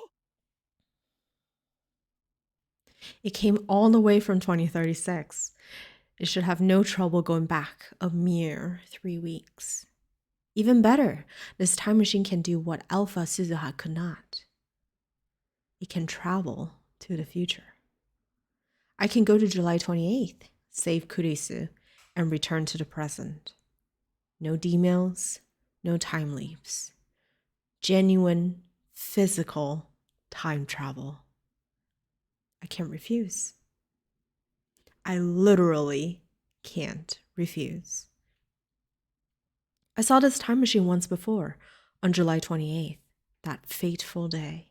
A: It came all the way from 2036. It should have no trouble going back a mere 3 weeks. Even better, this time machine can do what Alpha Suzuha could not. It can travel to the future. I can go to July 28th, save Kurisu, and return to the present. No D-mails, no time leaps. Genuine, physical time travel. I can't refuse. I literally can't refuse. I saw this time machine once before, on July 28th, that fateful day.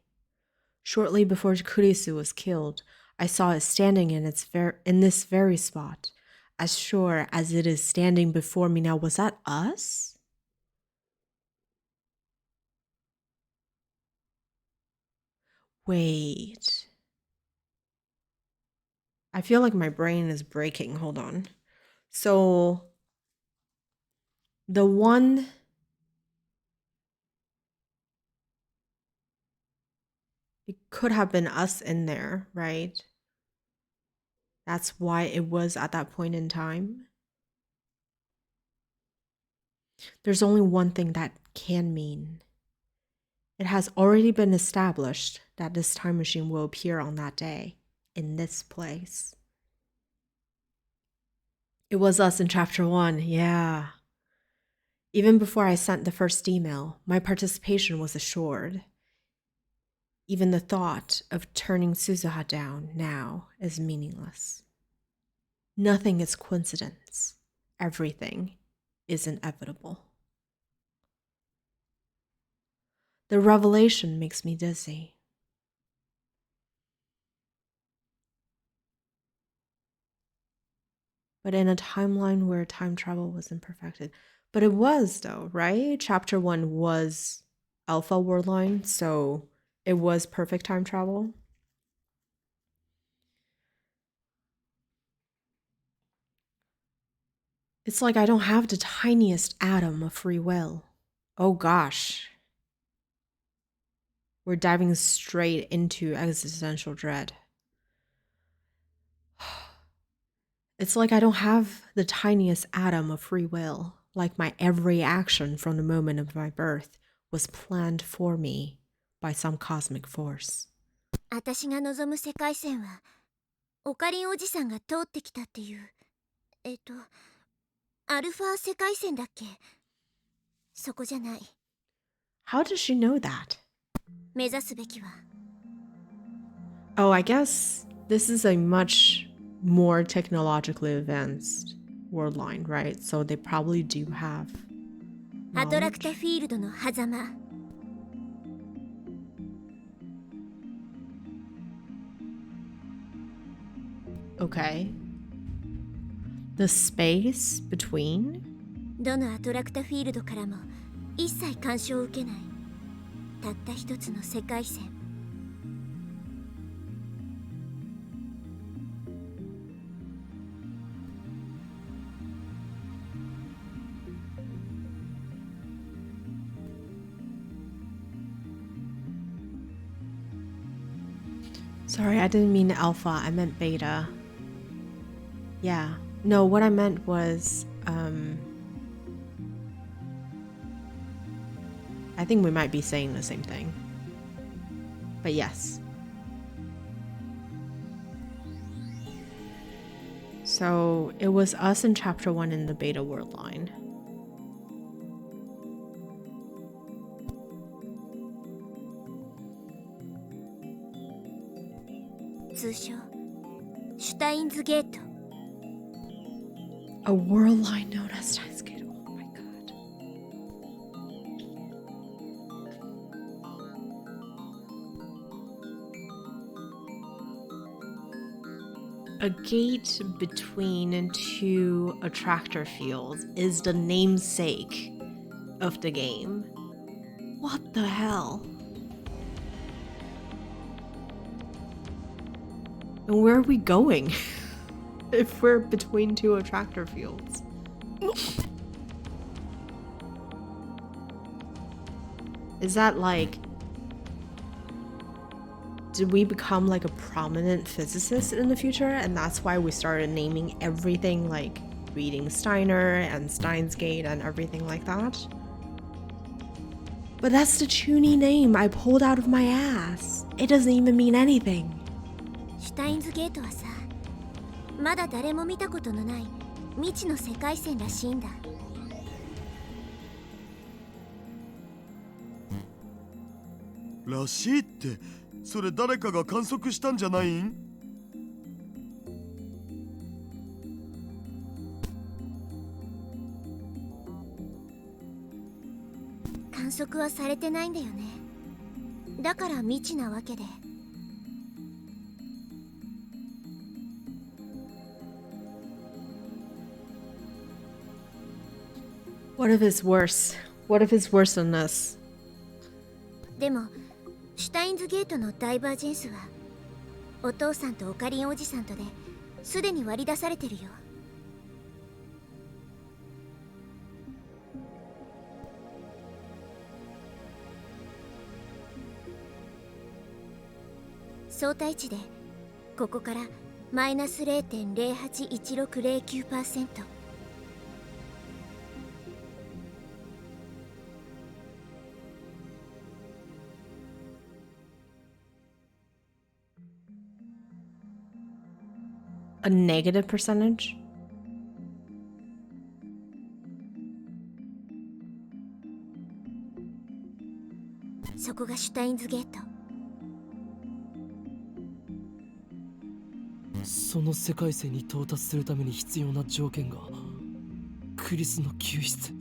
A: Shortly before Kurisu was killed, I saw it standing in this very spot, as sure as it is standing before me now. Was that us? Wait. I feel like my brain is breaking. Hold on. So, the one... It could have been us in there, right? That's why it was at that point in time. There's only one thing that can mean. It has already been established that this time machine will appear on that day, in this place. It was us in chapter 1, yeah. Even before I sent the first email, my participation was assured. Even the thought of turning Suzuha down now is meaningless. Nothing is coincidence. Everything is inevitable. The revelation makes me dizzy. But in a timeline where time travel wasn't perfected. But it was, though, right? Chapter 1 was Alpha Worldline, so it was perfect time travel. It's like I don't have the tiniest atom of free will. Oh gosh. We're diving straight into existential dread. It's like I don't have the tiniest atom of free will, like my every action from the moment of my birth was planned for me by some cosmic force.
E: 私が望む世界線はオカリンおじさんが通ってきたっていうアルファ世界線だっけ？そこじゃない。
A: How does she know that?
E: 目指すべきは
A: Oh, I guess this is a much more technologically advanced world line, right? So they probably do have
E: アトラクタ
A: knowledge.
E: フィールドの狭間。
A: Okay. The space between?
E: どのアトラクタフィールドからも一切干渉を受けない。たった一つの世界線。
A: Sorry, I didn't mean alpha, I meant beta. Yeah. No, what I meant was, I think we might be saying the same thing. But yes. So, it was us in chapter 1 in the beta world line.
E: 「通称シュタインズゲート」。
A: A world line known as Steins. Oh my god. A gate between two attractor fields is the namesake of the game. What the hell? And where are we going? If we're between two attractor fields. Is that like... Did we become like a prominent physicist in the future? And that's why we started naming everything like reading Steiner and Steins Gate and everything like that? But that's the chuny name I pulled out of my ass. It doesn't even mean anything.
E: シュタインズゲートはさ、まだ誰も見たことのない未知の世界線らしいんだ。
C: らしいって、それ誰かが観測したんじゃないん？
E: 測はされてないんだよね。だから未知なわけで。
A: What if it's worse? What if it's worse than this?
E: でもシュタインズゲートのダイバージェンスはお父さんとオカリンおじさんとですでに割り出されてるよ。相対値でここからマイナス 0.081609%。A
A: negative percentage?
E: そこがシュタインズゲート。
B: その世界線に到達するために必要な条件がクリスの救出。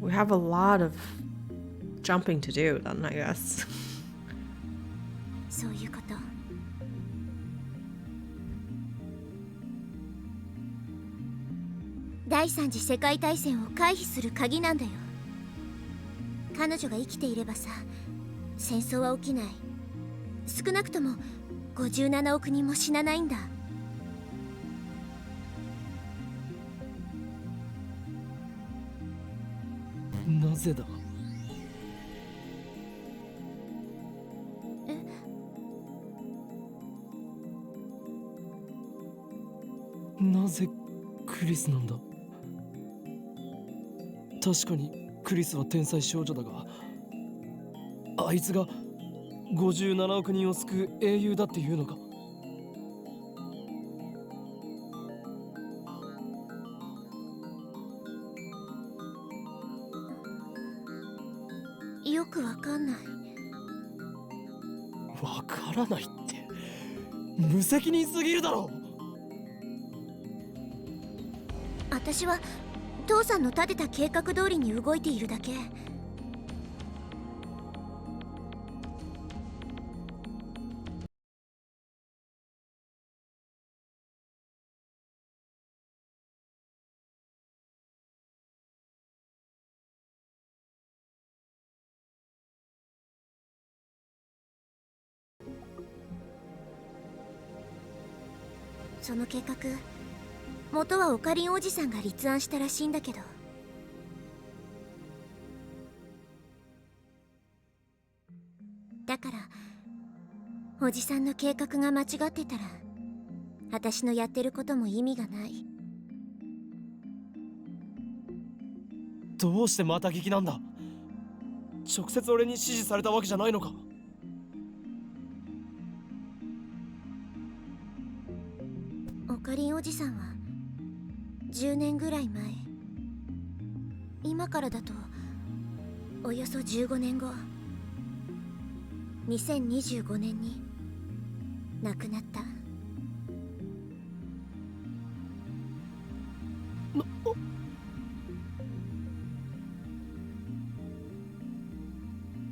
A: We have a lot of jumping to do, then, I guess.
E: そういうこと。第三次世界大戦を回避する鍵なんだよ。彼女が生きていればさ、戦争は起きない。少なくとも57億人も死なないんだ。
B: なぜだ。なぜクリスなんだ。確かにクリスは天才少女だが、あいつが57億人を救う英雄だっていうのか。
E: よくわかんない。
B: わからないって無責任すぎるだろ。
E: 私は父さんの立てた計画通りに動いているだけ。その計画、元はオカリンおじさんが立案したらしいんだけど。だからおじさんの計画が間違ってたら私のやってることも意味がない。
B: どうしてまた聞きなんだ。直接俺に指示されたわけじゃないのか。
E: オカリンおじさんは10年ぐらい前、今からだとおよそ15年後、2025年に亡くなった。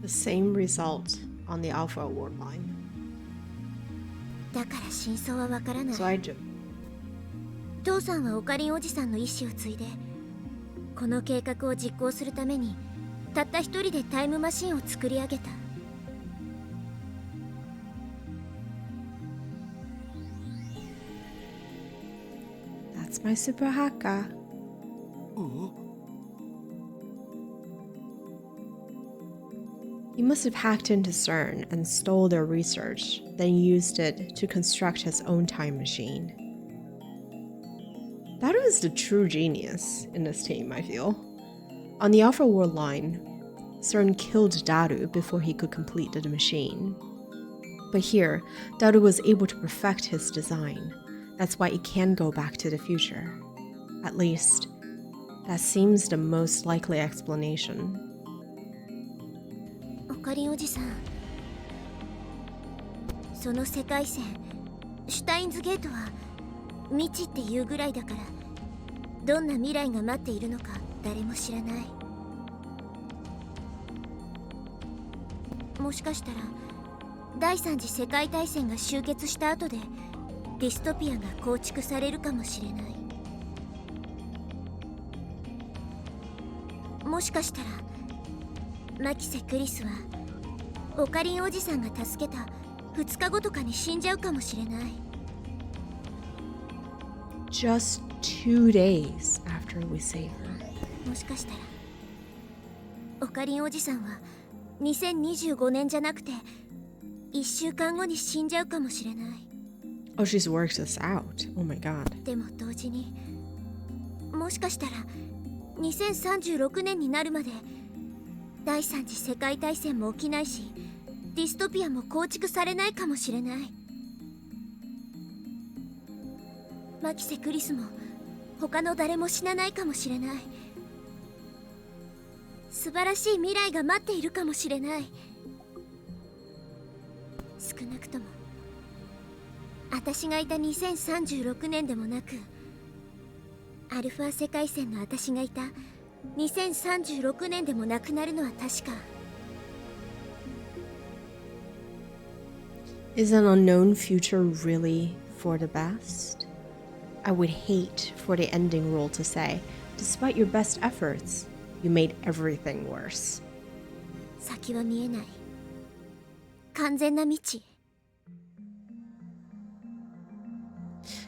A: The same result on the Alpha Award line.
E: だから真相はわからない。
A: So I do.
E: 父さんはオカリンおじさんの意志を継いでこの計画を実行するためにたった一人でタイムマシンを作り上げた。
A: That's my super hacker. He must have hacked into CERN and stole their research, then used it to construct his own time machine. Daru is the true genius in this team, I feel. On the Alpha War line, CERN killed Daru before he could complete the machine. But here, Daru was able to perfect his design. That's why it can go back to the future. At least, that seems the most likely explanation.
E: オカリンおじさん、その世界線シュタインズゲートは未知っていうぐらいだから、どんな未来が待っているのか誰も知らない。もしかしたら第三次世界大戦が終結した後でディストピアが構築されるかもしれない。もしかしたらマキセ・クリスはオカリンおじさんが助けた2日後とかに死んじゃうかもしれない。
A: Just 2 days after we save her.
E: もしかしたらオカリンおじさんは2025年じゃなくて1週間後に死んじゃうかもしれない。
A: Oh, she's worked this out. Oh my god.
E: でも同時にもしかしたら2036年になるまで第三次世界大戦も起きないしディストピアも構築されないかもしれない。マキセ・クリスも他の誰も死なないかもしれない。素晴らしい未来が待っているかもしれない。少なくとも私がいた2036年でもなく、アルファ世界線の私がいた2036年でもなくなるのは確か。
A: Is an unknown future really for the best? I would hate for the ending role to say, despite your best efforts, you made everything worse.
E: 先は見えない完全な未知。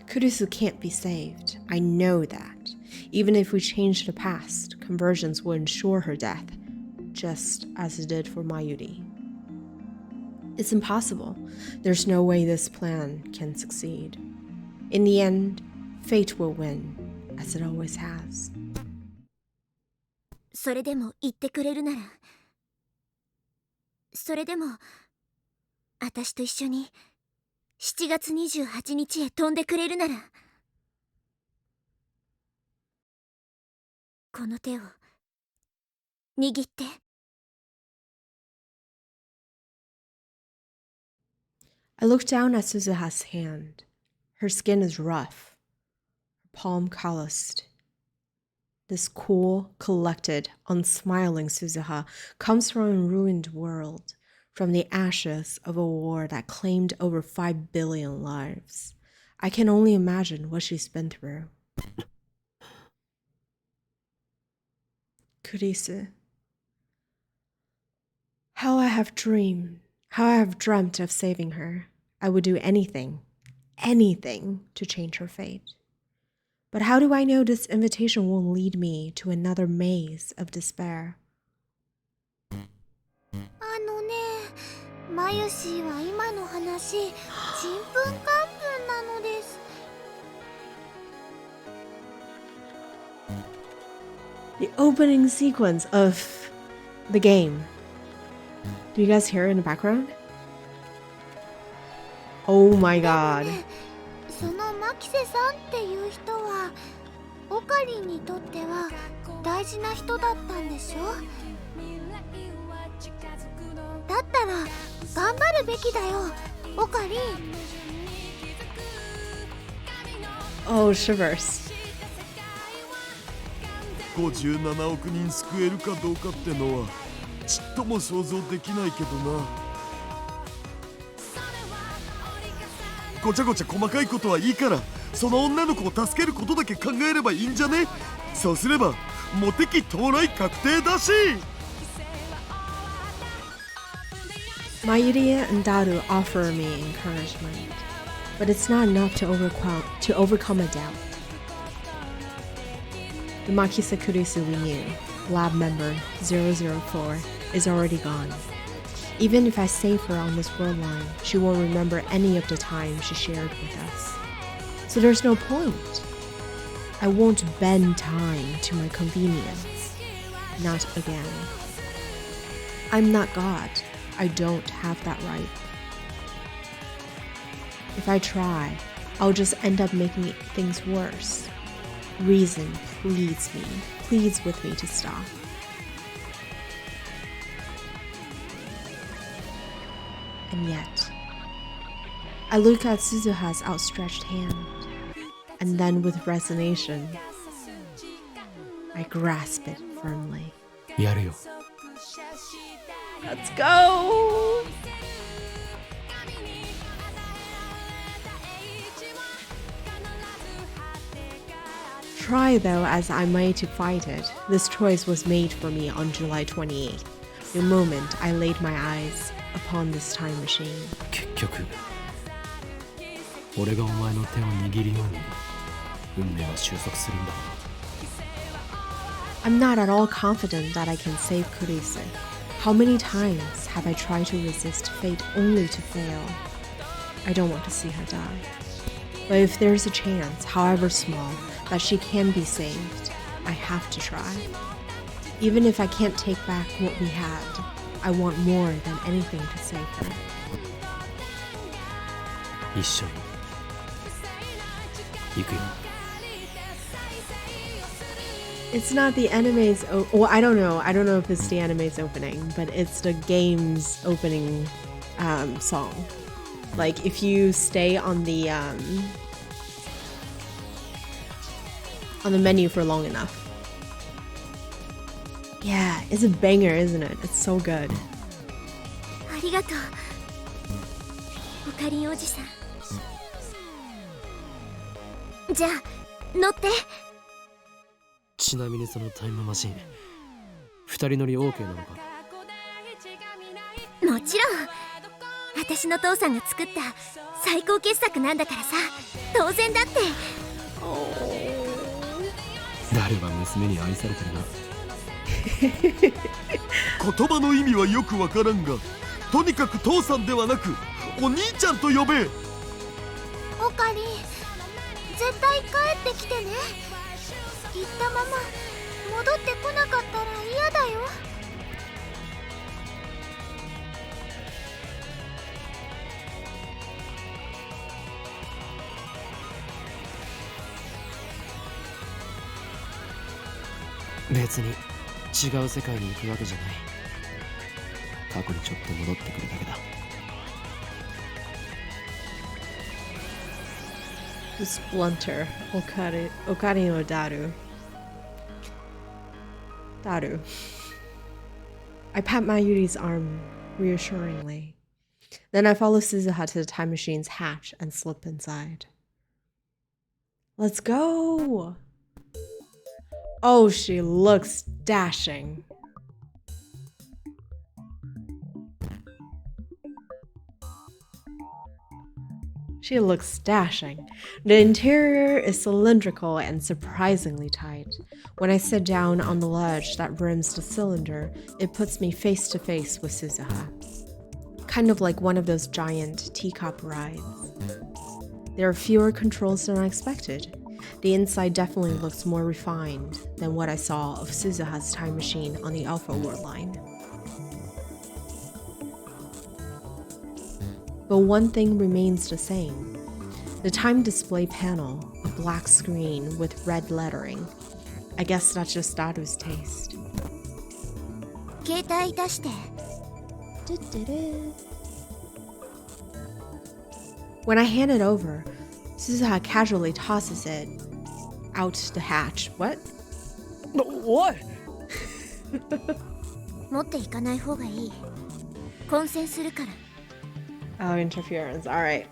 A: Kurisu can't be saved. I know that. Even if we change the past, conversions will ensure her death, just as it did for Mayuri. It's impossible. There's no way this plan can succeed. In the end, fate will win, as it always has.
E: それでも言ってくれるなら、それでも私と一緒に7月28日へ飛んでくれるなら、この手を握って。
A: I look down at Suzuha's hand. Her skin is rough, her palm calloused. This cool, collected, unsmiling Suzuha comes from a ruined world, from the ashes of a war that claimed over 5 billion lives. I can only imagine what she's been through. Kurisu. How I have dreamt of saving her. I would do anything to change her fate. But how do I know this invitation won't lead me to another maze of despair?
E: マユシーは今の話ちんぷんかんぷんなのです。
A: The opening sequence of the game. Do you guys hear it in the background? Oh my god.
E: そのマキセさんっていう人はオカリンにとっては大事な人だったんでしょ。だったら頑張るべきだよ、オカリン。
A: Oh, shivers.
C: 57億人救えるかどうかってのはちっとも想像できないけどな。ごちゃごちゃ細かいことはいいから、その女の子を助けることだけ考えればいいんじゃね。そうすればモテ期到来確定だし。
A: Mayuri and Daru offer me encouragement, but it's not enough to overcome a doubt. The Makisa Kurisu we knew, lab member 004, is already gone. Even if I save her on this world line, she won't remember any of the time she shared with us. So there's no point. I won't bend time to my convenience. Not again. I'm not God. I don't have that right. If I try, I'll just end up making things worse. Reason pleads with me to stop. And yet, I look at Suzuha's outstretched hand, and then with resignation, I grasp it firmly.
B: やるよ
A: Let's go! Try though as I might to fight it, this choice was made for me on July 28th, the moment I laid my eyes upon this time machine.
B: 結局俺がお前の手を握るように運命は収束するんだ
A: I'm not at all confident that I can save Kurise. How many times have I tried to resist fate only to fail? I don't want to see her die. But if there's a chance, however small, that she can be saved, I have to try. Even if I can't take back what we had, I want more than anything to save her.
B: 一緒に行くよ
A: It's not the anime's well, I don't know if it's the anime's opening, but it's the game's opening song. Like if you stay on the menu for long enough. Yeah, it's a banger, isn't it? It's so good.
E: ありがとうオカリンおじさんじゃあ乗って
B: ちなみにそのタイムマシン二人乗り OK なのか
E: もちろん私の父さんが作った最高傑作なんだからさ当然だって
B: 誰が娘に愛されてるな
C: 言葉の意味はよくわからんが、とにかく父さんではなくお兄ちゃんと呼べ。
E: オカリン絶対帰ってきてね言ったまま戻ってこなかったら嫌だよ
B: 別に違う世界に行くわけじゃない過去にちょっと戻ってくるだけだ
A: The splinter, Okari no Daru. Daru. I pat Mayuri's arm reassuringly. Then I follow Suzuha to the time machine's hatch and slip inside. Let's go! Oh, she looks dashing. She looks dashing. The interior is cylindrical and surprisingly tight. When I sit down on the ledge that rims the cylinder, it puts me face to face with Suzuha. Kind of like one of those giant teacup rides. There are fewer controls than I expected. The inside definitely looks more refined than what I saw of Suzuha's time machine on the Alpha World line. But one thing remains the same. The time display panel, a black screen with red lettering. I guess that's just Daru's taste.
E: 携帯出して
A: When I hand it over, Suzuha casually tosses it out the hatch. What?
B: おい
E: 持っていかない方がいい混戦するから
A: Oh, interference. All right.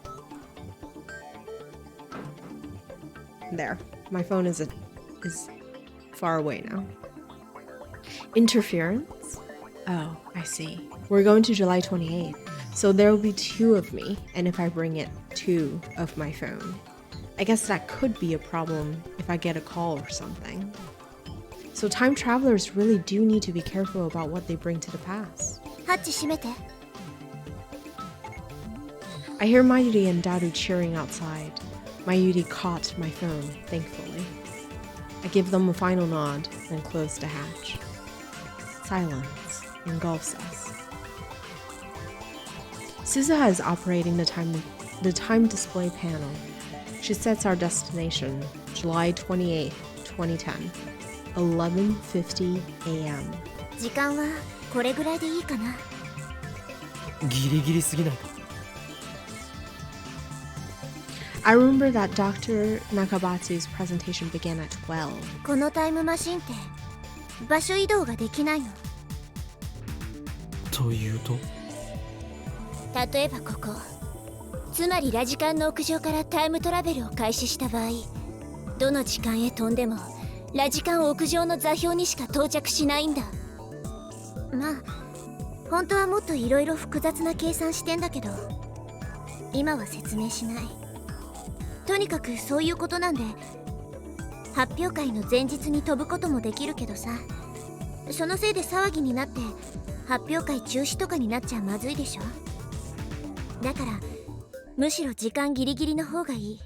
A: There. My phone is far away now. Interference? Oh, I see. We're going to July 28th, so there will be 2 of me, and if I bring it 2 of my phone. I guess that could be a problem if I get a call or something. So time travelers really do need to be careful about what they bring to the past.
E: ハッチ閉めて
A: I hear Mayuri and Daru cheering outside. Mayuri caught my phone, thankfully. I give them a final nod, then close the hatch. Silence engulfs us. Suzuha is operating the time display panel. She sets our destination, July 28th, 2010, 11:50 a.m.
E: 時間はこれぐらいでいいかな
B: ギリギリすぎないか
A: I remember that Dr. Nakabatsu's presentation began at 12.
E: このタイムマシンって場所移動ができないの。
B: というと
E: 例えばここ、つまりラジカンの屋上からタイムトラベルを開始した場合、どの時間へ飛んでもラジカン屋上の座標にしか到着しないんだ。まあ本当はもっといろいろ複雑な計算してんだけど、今は説明しない。とにかくそういうことなんで、発表会の前日に飛ぶこともできるけどさ、そのせいで騒ぎになって発表会中止とかになっちゃまずいでしょ。だからむしろ時間ギリギリの方がいい。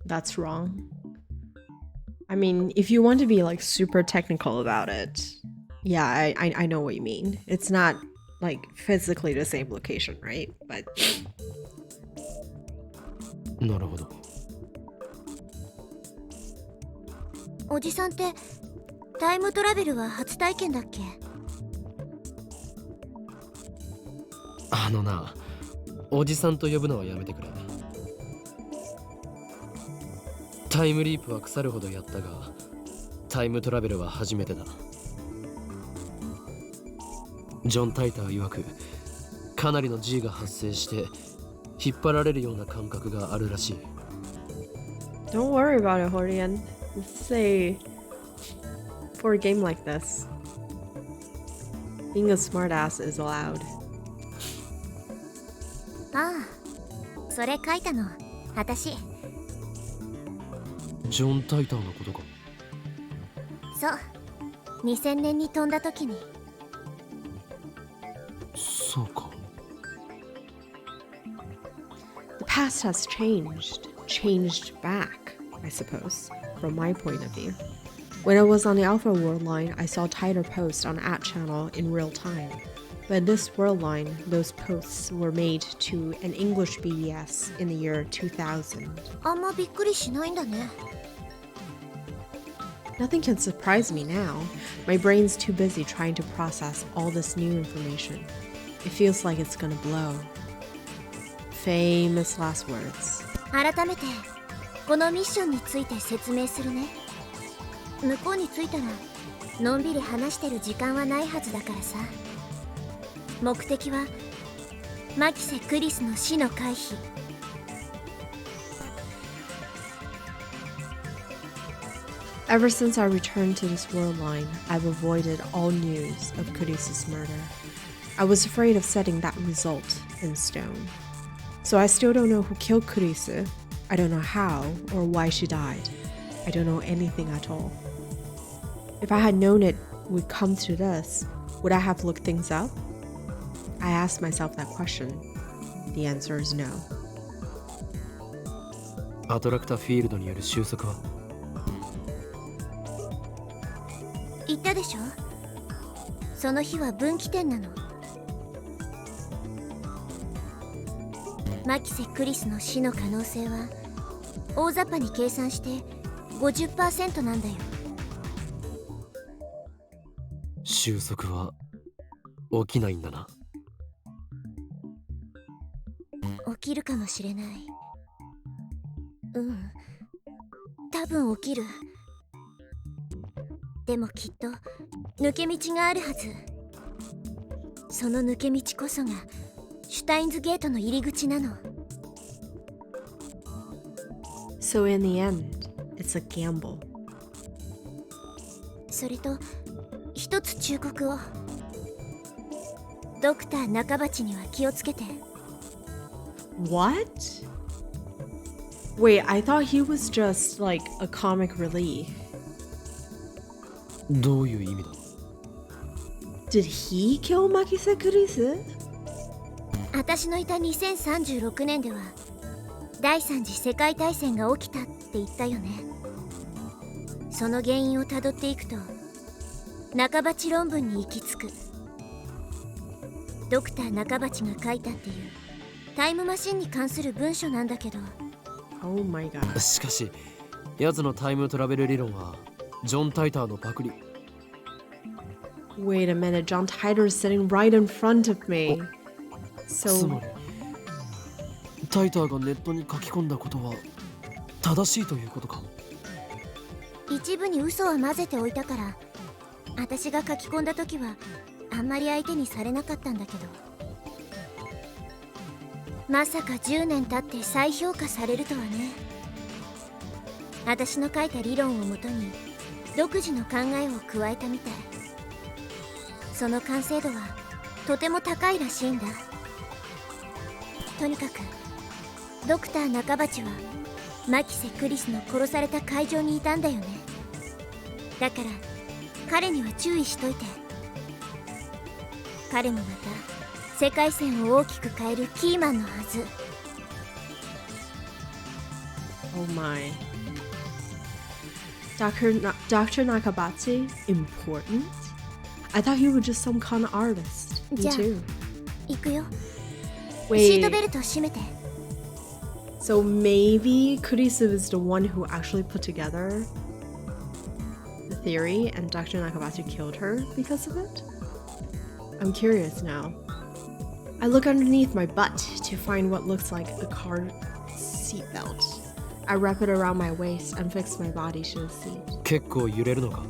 A: That's wrong. I mean, if you want to be like super technical about it, yeah, I know what you mean. It's not like physically the same location, right? But
B: なるほど。
E: おじさんってタイムトラベルは初体験だっけ？
B: あのな、おじさんと呼ぶのはやめてくれ。タイムリープは腐るほどやったが、タイムトラベルは初めてだ。ジョン・タイター曰く、かなりの G が発生して引っ張られるような感覚があるらしい。
A: don't worry about it, Hordian. Say for a game like this, being a smartass is allowed.
E: ああ、それ書いたの私。
B: ジョン・タイターのことか。
E: そう、2000年に飛んだ時に。
B: そうか。
A: The past has changed back, I suppose, from my point of view. When I was on the Alpha World line, I saw tighter posts on @channel in real time. But in this world line, those posts were made to an English BBS in the year 2000.
E: あんまびっくりしないんだね。
A: Nothing can surprise me now. My brain's too busy trying to process all this new information. It feels like it's gonna blow. Famous last words.
E: 改めてこのミッションについて説明するね。向こうに着いたらのんびり話してる時間はないはずだからさ。目的はマキセ・クリスの死の回避。
A: Ever since I returned to this world line, I've avoided all news of Kurisa's murder. I was afraid of setting that result in stone. So I still don't know who killed Kurisa. I don't know how or why she died. I don't know anything at all. If I had known it would come to this, would I have looked things up? I asked myself that question. The answer is no.
B: アトラクターフィールドによる収束は？
E: 言ったでしょ、その日は分岐点なの。マキセ・クリスの死の可能性は大雑把に計算して 50% なんだよ。
B: 収束は起きないんだな。
E: 起きるかもしれない。多分起きる。でもきっと抜け道があるはず。その抜け道こそがシュタインズゲートの入り口なの。
A: So in the end, it's a gamble.
E: それと一つ忠告を。ドクター中鉢には気をつけて。
A: What? Wait, I thought he was just like a comic relief.
B: どういう意味だ？
A: Did he kill Makise Kurisu?
E: 私のいた2036年では第三次世界大戦が起きたって言ったよね。その原因をたどっていくと中鉢論文に行き着く。ドクター中鉢が書いたっていうタイムマシンに関する文書なんだけど。
A: Oh my god.
B: しかし、奴のタイムトラベル理論はジョン・タイターのパクリ。
A: Wait a minute, John Titor is sitting right in front of me.
B: つ
A: So
B: まり、タイターがネットに書き込んだことは正しいということか。
E: 一部に嘘は混ぜておいたから、私が書き込んだ時はあんまり相手にされなかったんだけど、まさか10年経って再評価されるとはね。私の書いた理論をもとに独自の考えを加えたみたい。その完成度はとても高いらしいんだ。とにかくドクター中鉢はマキセ・クリスの殺された会場にいたんだよね。だから彼には注意しといて。彼もまた世界線を大きく変えるキーマンのはず。
A: Oh my. Dr. Nakabatsu? Important? I thought he was just some con artist. Me
E: じゃあ
A: too.
E: 行くよ。シー
A: Wait,
E: トベルト閉めて。
A: so maybe Kurisu is the one who actually put together the theory and Dr. Nakabatsu killed her because of it? I'm curious now. I look underneath my butt to find what looks like a car seatbelt. I wrap it around my waist and fix my body to the seat.
B: 結構揺れるのか。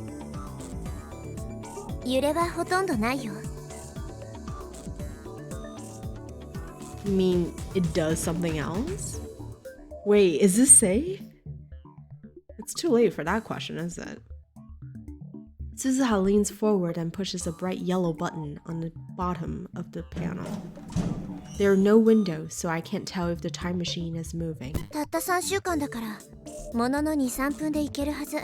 E: 揺れはほとんどないよ。
A: You mean it does something else? Wait, is this safe? It's too late for that question, is it? Suzuha leans forward and pushes a bright yellow button on the bottom of the panel. There are no windows, so I can't tell if the time machine is moving.
E: たった3週間だからものの 2,3 分で行けるはず。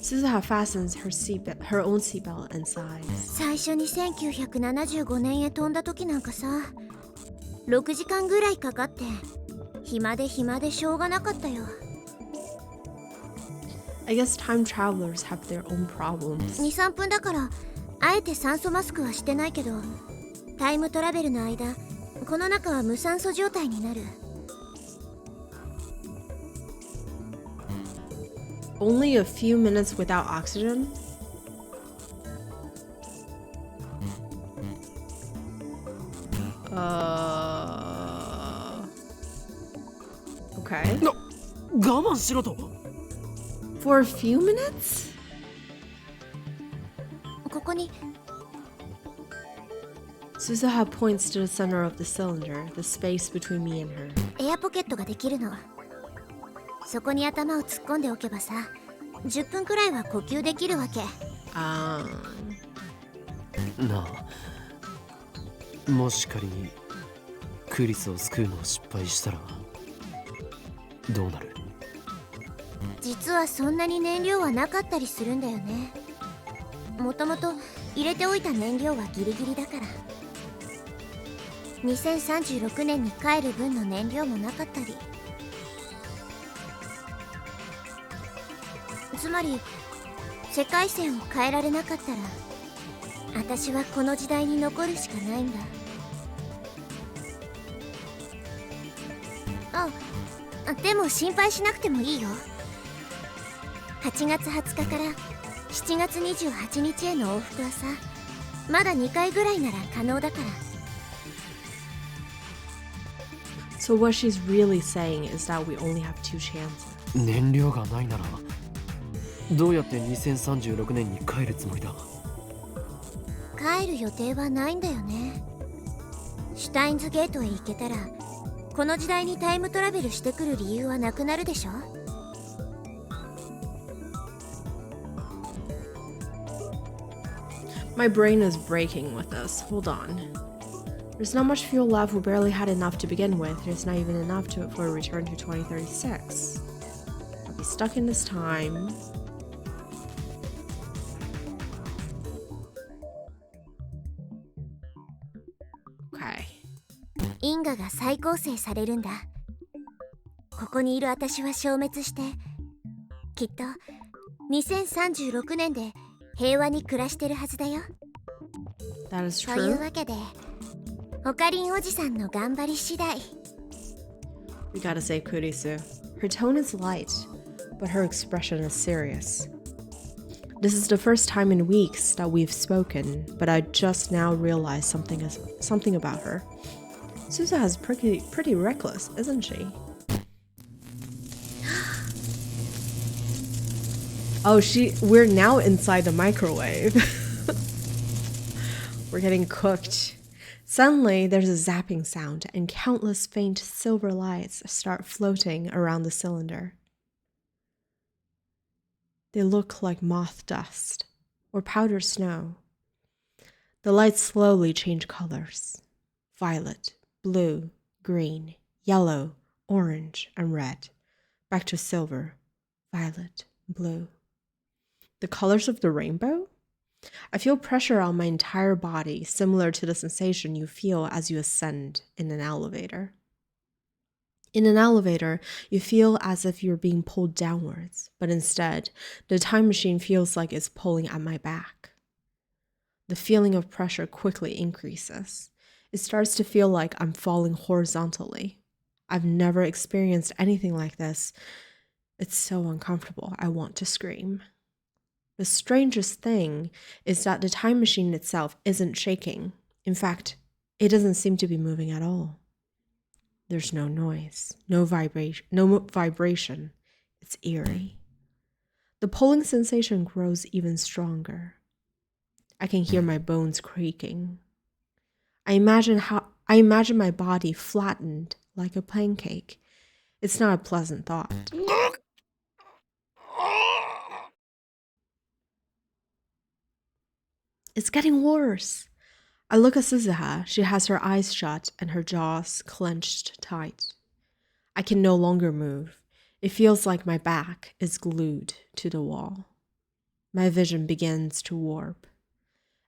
A: Suzuha fastens her own seatbelt and sighs.
E: 最初に1975年へ飛んだ時なんかさ、6時間ぐらいかかって暇でしょうがなかったよ。
A: I guess time travelers have their own problems.
E: 2,3 分だからあえて酸素マスクはしてないけど、タイムトラベルの間この中は無酸素状態になる。
A: Only a few minutes without oxygen? Okay.
B: 我慢しろと。
A: For a few minutes?
E: ここに
A: Suzuha points to the center of the cylinder, the space between me and her.
E: エアポケットができるの。そこに頭を突っ込んでおけばさ、10分くらいは呼吸できるわけ。
B: なあ、もし仮にクリスを救うのを失敗したらどうなる？
E: 実はそんなに燃料はなかったりするんだよね。もともと入れておいた燃料はギリギリだから。2036年に帰る分の燃料もなかったり。つまり世界線を変えられなかったら、私はこの時代に残るしかないんだ。でも心配しなくてもいいよ。8月20日から7月28日への往復はさ、まだ2回ぐらいなら可能だから。
A: So what she's really saying is that we only have 2 chances.
B: 燃料がないならどうやって2036年に帰るつもりだ？
E: 帰る予定はないんだよね。シュタインズゲートへ行けたら、この時代にタイムトラベルしてくる理由はなくなるでしょ。
A: My brain is breaking with this. Hold on. There's not much fuel left. We barely had enough to begin with. There's not even enough for a return to 2036. I'll be stuck in this time. Okay.
E: 因果が再構成されるんだ。ここにいる私は消滅して、きっと2036年で平和に暮らしてるはずだよ。
A: That is
E: という
A: true.
E: わけで、オカリンおじさんの頑張り次第。
A: We gotta say Kurisu. Her tone is light, but her expression is serious. This is the first time in weeks that we've spoken, but I just now realized something about her. Suzuha's pretty reckless, isn't she? Oh, we're now inside the microwave. We're getting cooked. Suddenly, there's a zapping sound, and countless faint silver lights start floating around the cylinder. They look like moth dust or powdered snow. The lights slowly change colors: violet, blue, green, yellow, orange, and red, back to silver, violet, blue. The colors of the rainbow? I feel pressure on my entire body, similar to the sensation you feel as you ascend in an elevator. In an elevator, you feel as if you're being pulled downwards, but instead, the time machine feels like it's pulling at my back. The feeling of pressure quickly increases. It starts to feel like I'm falling horizontally. I've never experienced anything like this. It's so uncomfortable, I want to scream. The strangest thing is that the time machine itself isn't shaking. In fact, it doesn't seem to be moving at all. There's no noise, no vibration. It's eerie. The pulling sensation grows even stronger. I can hear my bones creaking. I imagine my body flattened like a pancake. It's not a pleasant thought. It's getting worse. I look at Suzuha. She has her eyes shut and her jaws clenched tight. I can no longer move. It feels like my back is glued to the wall. My vision begins to warp.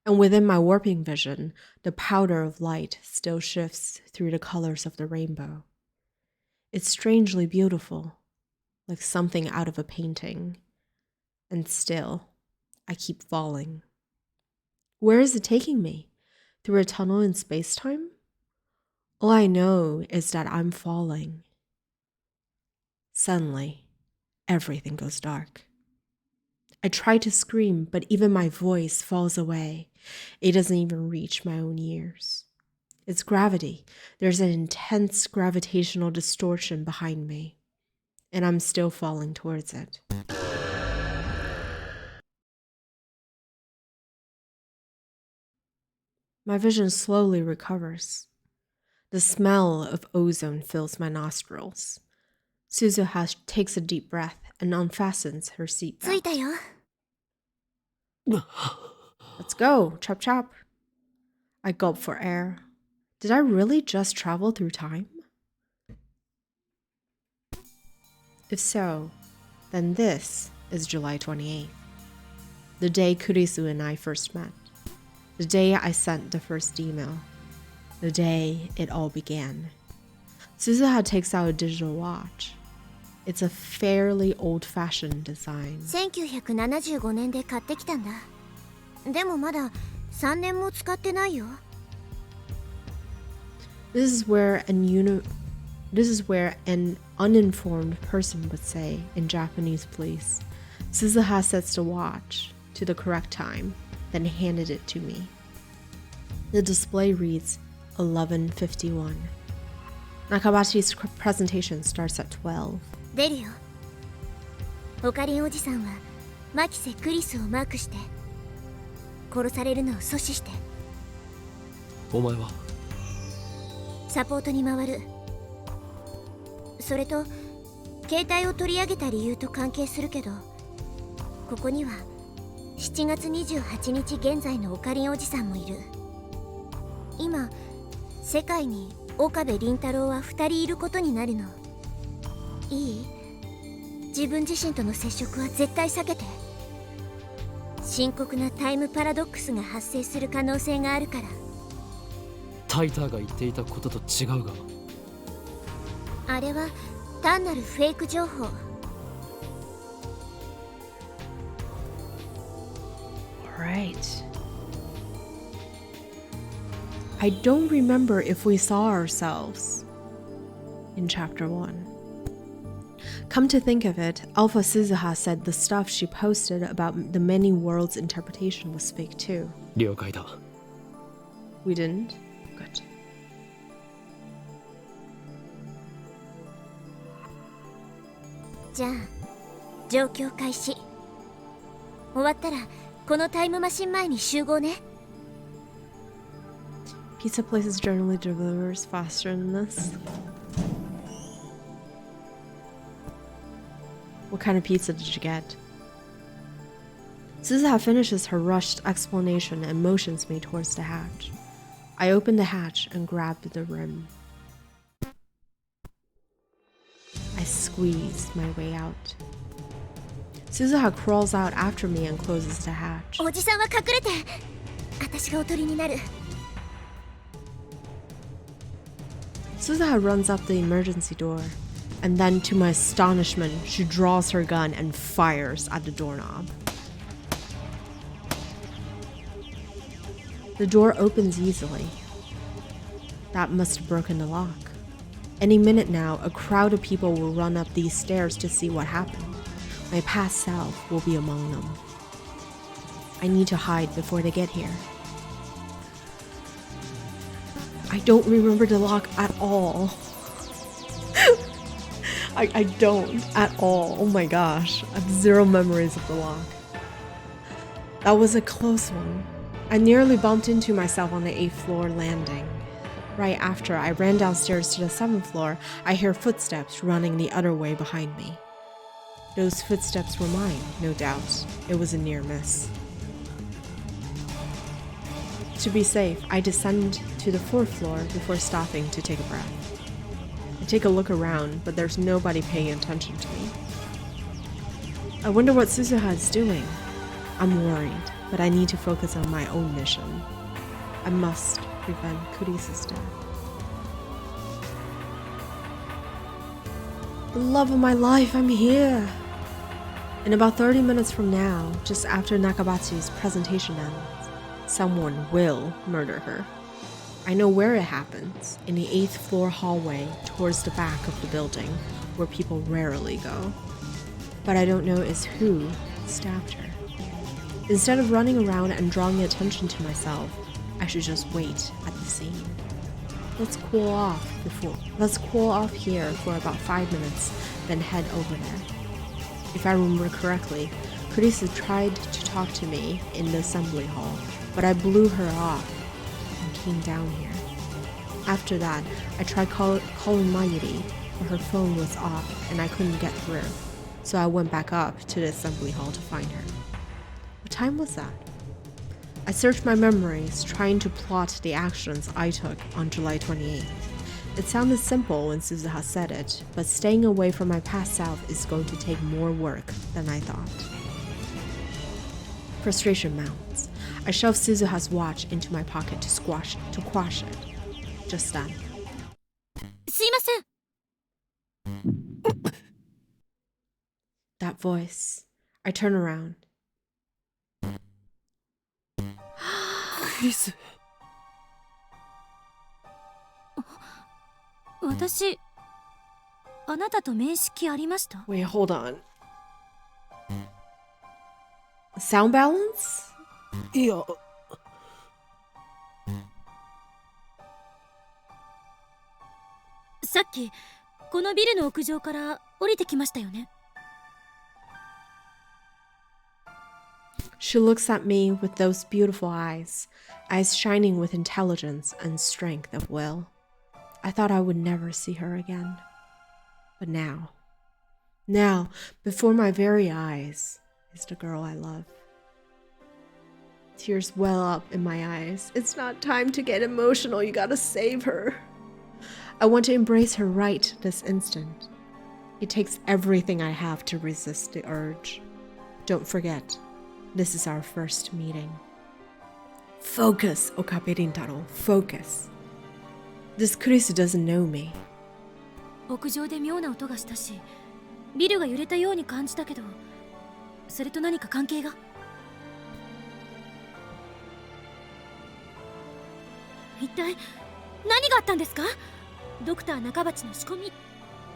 A: And within my warping vision, the powder of light still shifts through the colors of the rainbow. It's strangely beautiful, like something out of a painting. And still, I keep falling. Where is it taking me? Through a tunnel in space-time? All I know is that I'm falling. Suddenly, everything goes dark. I try to scream, but even my voice falls away. It doesn't even reach my own ears. It's gravity. There's an intense gravitational distortion behind me, and I'm still falling towards it. My vision slowly recovers. The smell of ozone fills my nostrils. Suzuha takes a deep breath and unfastens her seatbelt. Let's go, chop chop. I gulp for air. Did I really just travel through time? If so, then this is July 28th, the day Kurisu and I first met. The day I sent the first email. The day it all began. Suzuha takes out a digital watch. It's a fairly old-fashioned design.
E: 1975年で買ってきたんだ。でもまだ3年も使ってないよ。
A: This is where an uninformed person would say in Japanese, please. Suzuha sets the watch to the correct time, then handed it to me. The display reads 11:51. Nakabachi's presentation starts at 12.
E: 出るよ。オカリンおじさんはマキセ・クリスをマークして殺されるのを阻止して。
B: お前は
E: サポートに回る。それと携帯を取り上げた理由と関係するけど、ここには7月28日現在のオカリンおじさんもいる。今世界に岡部倫太郎は2人いることになるの。いい？自分自身との接触は絶対避けて。深刻なタイムパラドックスが発生する可能性があるから。
B: タイターが言っていたことと違うが。
E: あれは単なるフェイク情報。
A: Alright. I don't remember if we saw ourselves in chapter 1. Come to think of it, Alpha Suzuha said the stuff she posted about the many worlds interpretation was fake too.
B: 了解だ。
A: We didn't? Good.
E: じゃあ状況開始。終わったらこのタイムマシン前に集合ね。
A: Pizza places generally delivers faster than this. What kind of pizza did you get? Suzuha finishes her rushed explanation and motions me towards the hatch. I open the hatch and grab the rim. I squeeze my way out. Suzuha crawls out after me and closes the hatch.
E: おじさんは隠れて、私がおとりになる。
A: Suzuha runs up the emergency door, and then, to my astonishment, she draws her gun and fires at the doorknob. The door opens easily. That must have broken the lock. Any minute now, a crowd of people will run up these stairs to see what happened. My past self will be among them. I need to hide before they get here. I don't remember the lock at all. I don't at all. Oh my gosh. I have zero memories of the lock. That was a close one. I nearly bumped into myself on the 8th floor landing. Right after I ran downstairs to the 7th floor, I hear footsteps running the other way behind me. Those footsteps were mine, no doubt. It was a near miss. To be safe, I descend to the 4th floor before stopping to take a breath. I take a look around, but there's nobody paying attention to me. I wonder what Suzuha is doing. I'm worried, but I need to focus on my own mission. I must prevent Kurisa's death. The love of my life, I'm here! In about 30 minutes from now, just after Nakabatsu's presentation ends, someone will murder her. I know where it happens, in the 8th floor hallway towards the back of the building, where people rarely go. But I don't know is who stabbed her. Instead of running around and drawing attention to myself, I should just wait at the scene. Let's cool off here for about 5 minutes, then head over there. If I remember correctly, Kurisa tried to talk to me in the assembly hall, but I blew her off and came down here. After that, I tried calling Mayuri, but her phone was off and I couldn't get through, so I went back up to the assembly hall to find her. What time was that? I searched my memories, trying to plot the actions I took on July 28th. It sounded simple when Suzuha said it, but staying away from my past self is going to take more work than I thought. Frustration mounts. I shove Suzuha's watch into my pocket to quash it. Just then.
E: すいません。
A: That voice. I turn around.
B: クリス。
E: 私、あなたと面識ありました？
A: Wait, hold on. Sound balance?
B: いや、
E: さっきこのビルの屋上から降りてきましたよね。
A: She looks at me with those beautiful eyes shining with intelligence and strength of will. I thought I would never see her again. But now, before my very eyes, is the girl I love. Tears well up in my eyes. It's not time to get emotional. You gotta save her. I want to embrace her right this instant. It takes everything I have to resist the urge. Don't forget, this is our first meeting. Focus, Okabe Rintaro. Focus. This Kurisu doesn't know me.
E: 屋上で妙な音がしたし、ビルが揺れたように感じたけど、それと何か関係が？一体何があったんですか？ドクター中鉢の仕込み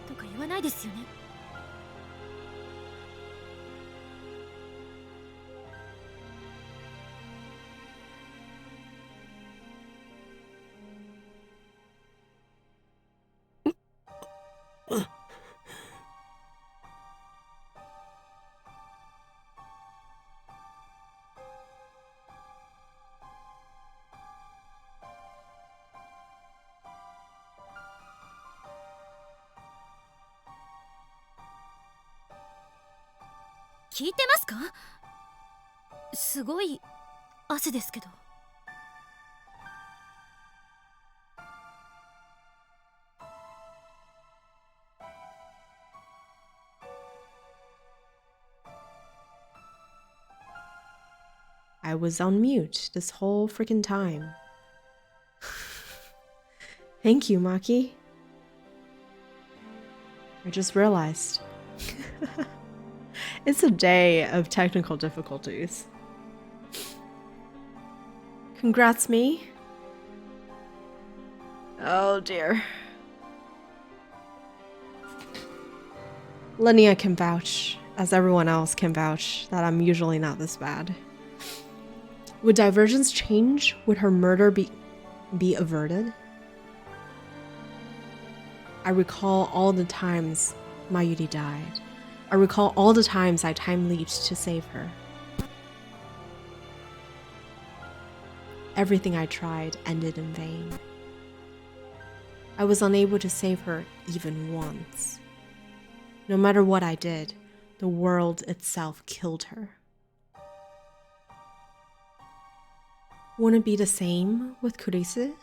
E: とか言わないですよね。聞いてますか？すごい汗ですけど。
A: I was on mute this whole freaking time. Thank you, Maki. I just realized. It's a day of technical difficulties. Congrats, me. Oh dear. Linnea can vouch, as everyone else can vouch, that I'm usually not this bad. Would divergence change? Would her murder be averted? I recall all the times Mayuri died. I recall all the times I time leaped to save her. Everything I tried ended in vain. I was unable to save her even once. No matter what I did, the world itself killed her. Won't it be the same with Kurisu?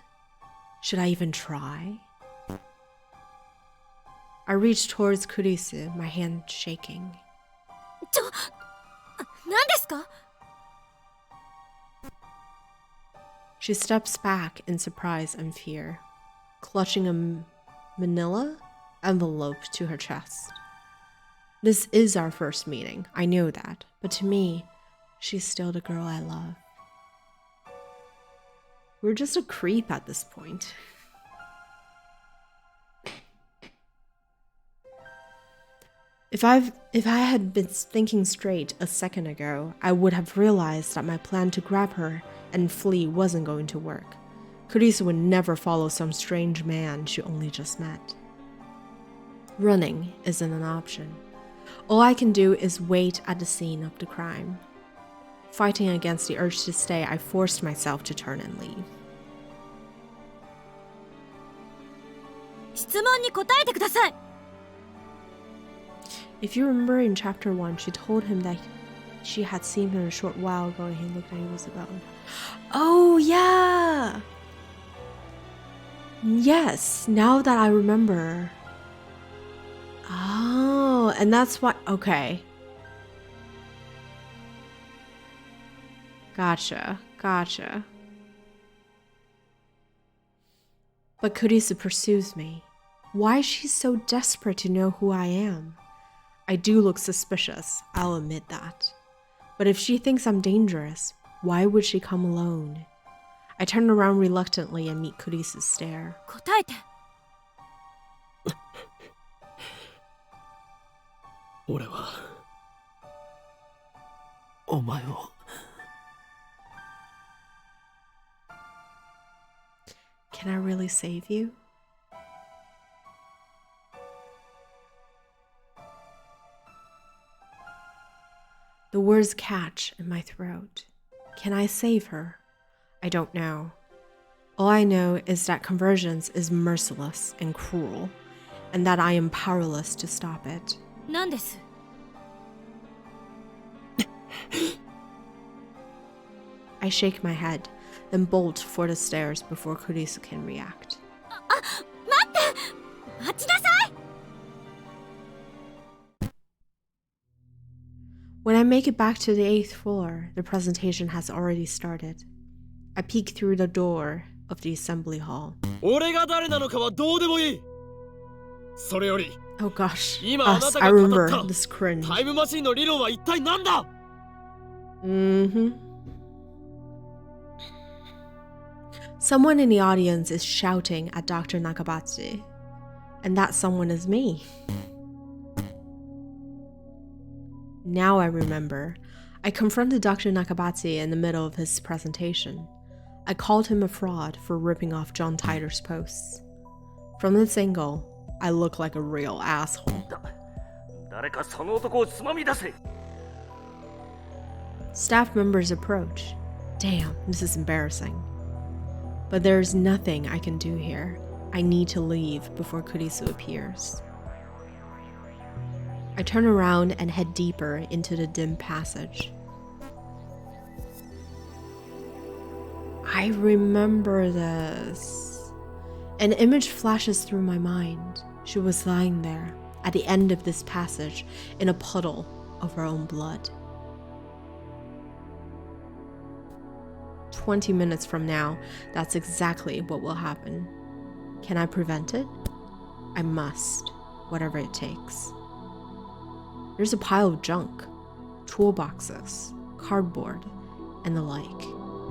A: Should I even try? I reached towards Kurisu, my hand shaking.
E: 何ですか?
A: She steps back in surprise and fear, clutching a manila envelope to her chest. This is our first meeting, I know that, but to me, she's still the girl I love. We're just a creep at this point. If I had been thinking straight a second ago, I would have realized that my plan to grab her and flee wasn't going to work. Kurisu would never follow some strange man she only just met. Running isn't an option. All I can do is wait at the scene of the crime. Fighting against the urge to stay, I forced myself to turn and leave.
E: 質問に答えてください。
A: If you remember in chapter 1, she told him that she had seen him a short while ago and he looked like he was about... Oh, yeah! Yes, now that I remember. Oh, and that's why... Okay. Gotcha. But Kurisu pursues me. Why is she so desperate to know who I am? I do look suspicious, I'll admit that. But if she thinks I'm dangerous, why would she come alone? I turn around reluctantly and meet Kurisu's stare.
E: 答えて。
B: 俺はお前を
A: Can I really save you? The words catch in my throat. Can I save her? I don't know. All I know is that convergence is merciless and cruel, and that I am powerless to stop it.
E: 何です?
A: I shake my head, then bolt for the stairs before Kurisu can react.
E: 待って! 待ちなさい!
A: When I make it back to the 8th floor, the presentation has already started. I peek through the door of the assembly hall.
B: 俺が誰なのかはどうでもいい。それより
A: Oh gosh,
B: 今あな
A: us,
B: た
A: I
B: が語っ
A: remember
B: た
A: this cringe.
B: タイムマシンの理論は一体何だ?
A: Someone in the audience is shouting at Dr. Nakabatsu, and that someone is me. Now I remember. I confronted Dr. Nakabatsu in the middle of his presentation. I called him a fraud for ripping off John Titor's posts. From this angle, I look like a real asshole.
B: 誰かその男をつまみ出せ。
A: Staff members approach. Damn, this is embarrassing. But there's nothing I can do here. I need to leave before Kurisu appears. I turn around and head deeper into the dim passage. I remember this. An image flashes through my mind. She was lying there at the end of this passage in a puddle of her own blood. 20 minutes from now, that's exactly what will happen. Can I prevent it? I must, whatever it takes. There's a pile of junk, toolboxes, cardboard, and the like,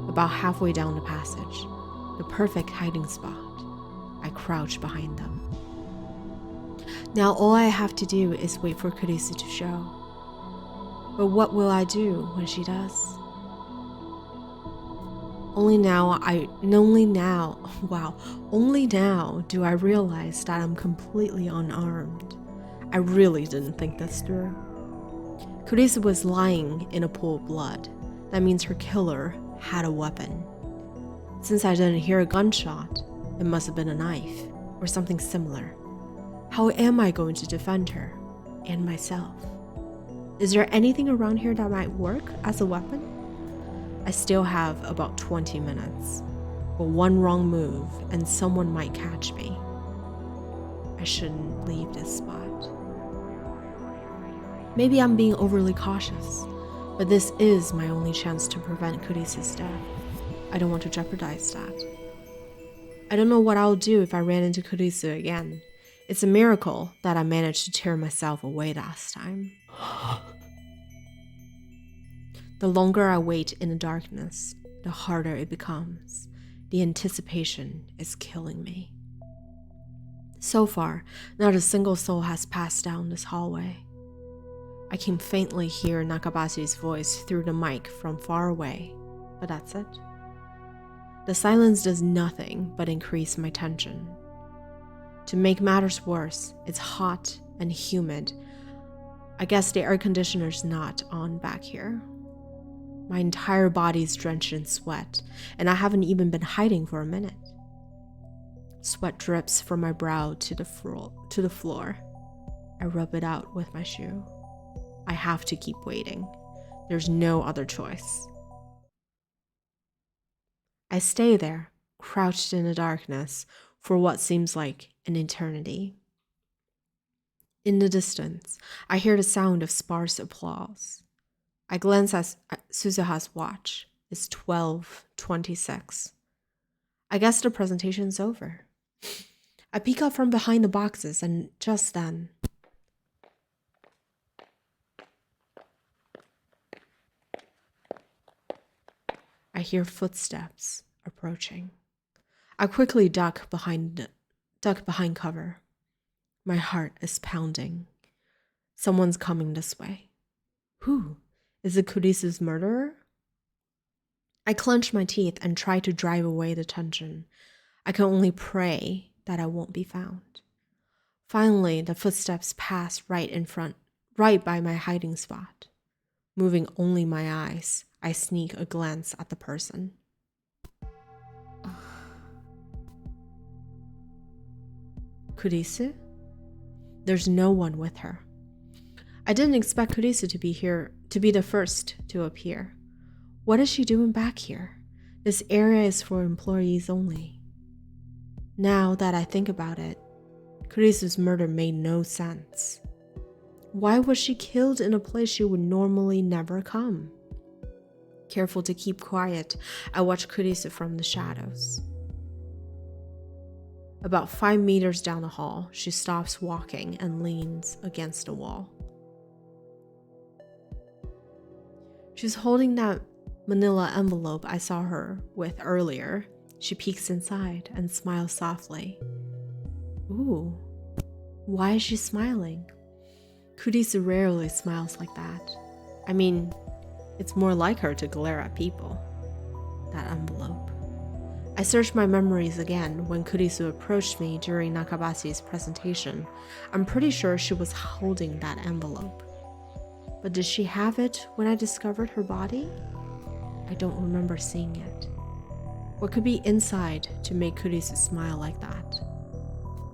A: about halfway down the passage, the perfect hiding spot. I crouch behind them. Now all I have to do is wait for Kurisu to show. But what will I do when she does? Only now do I realize that I'm completely unarmed. I really didn't think this through. Kurisu was lying in a pool of blood. That means her killer had a weapon. Since I didn't hear a gunshot, it must have been a knife or something similar. How am I going to defend her and myself? Is there anything around here that might work as a weapon? I still have about 20 minutes, but one wrong move and someone might catch me. I shouldn't leave this spot. Maybe I'm being overly cautious, but this is my only chance to prevent Kurisu's death. I don't want to jeopardize that. I don't know what I'll do if I ran into Kurisu again. It's a miracle that I managed to tear myself away last time. The longer I wait in the darkness, the harder it becomes. The anticipation is killing me. So far, not a single soul has passed down this hallway. I can faintly hear Nakabashi's voice through the mic from far away, but that's it. The silence does nothing but increase my tension. To make matters worse, it's hot and humid. I guess the air conditioner's not on back here. My entire body's drenched in sweat, and I haven't even been hiding for a minute. Sweat drips from my brow to the floor. I rub it out with my shoe. I have to keep waiting. There's no other choice. I stay there, crouched in the darkness, for what seems like an eternity. In the distance, I hear the sound of sparse applause. I glance at Suzuha's watch. It's 12:26. I guess the presentation's over. I peek out from behind the boxes, and just then, I hear footsteps approaching. I quickly duck behind cover. My heart is pounding. Someone's coming this way. Who? Is it Kurisu's murderer? I clench my teeth and try to drive away the tension. I can only pray that I won't be found. Finally, the footsteps pass right by my hiding spot. Moving only my eyes, I sneak a glance at the person. Kurisu? There's no one with her. I didn't expect Kurisu to be the first to appear. What is she doing back here? This area is for employees only. Now that I think about it, Kurisu's murder made no sense. Why was she killed in a place she would normally never come? Careful to keep quiet, I watch Kurisu from the shadows. About 5 meters down the hall, she stops walking and leans against a wall. She's holding that manila envelope I saw her with earlier. She peeks inside and smiles softly. Ooh, why is she smiling? Kurisu rarely smiles like that. I mean, it's more like her to glare at people. That envelope. I searched my memories again when Kurisu approached me during Nakabashi's presentation. I'm pretty sure she was holding that envelope. But did she have it when I discovered her body? I don't remember seeing it. What could be inside to make Kurisu smile like that?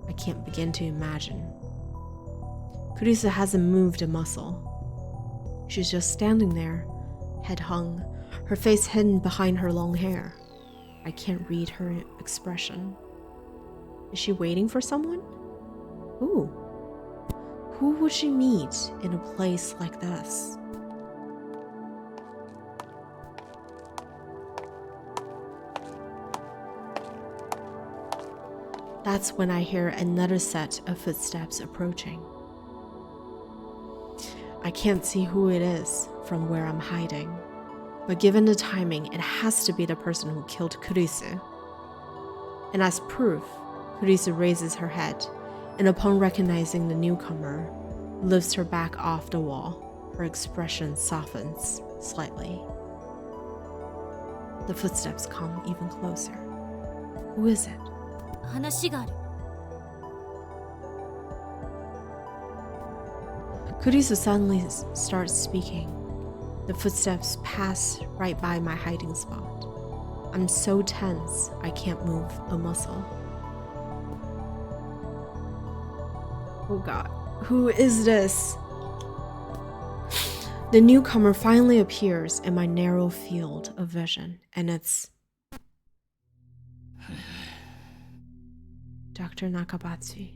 A: I can't begin to imagine. Kurisa hasn't moved a muscle. She's just standing there, head hung, her face hidden behind her long hair. I can't read her expression. Is she waiting for someone? Who? Who would she meet in a place like this? That's when I hear another set of footsteps approaching. I can't see who it is from where I'm hiding, but given the timing, it has to be the person who killed Kurisu. And as proof, Kurisu raises her head, and upon recognizing the newcomer, lifts her back off the wall. Her expression softens slightly. The footsteps come even closer. Who is it?
E: 話がある。
A: Kurisu suddenly starts speaking. The footsteps pass right by my hiding spot. I'm so tense, I can't move a muscle. Oh god, who is this? The newcomer finally appears in my narrow field of vision, and it's Dr. Nakabatsu.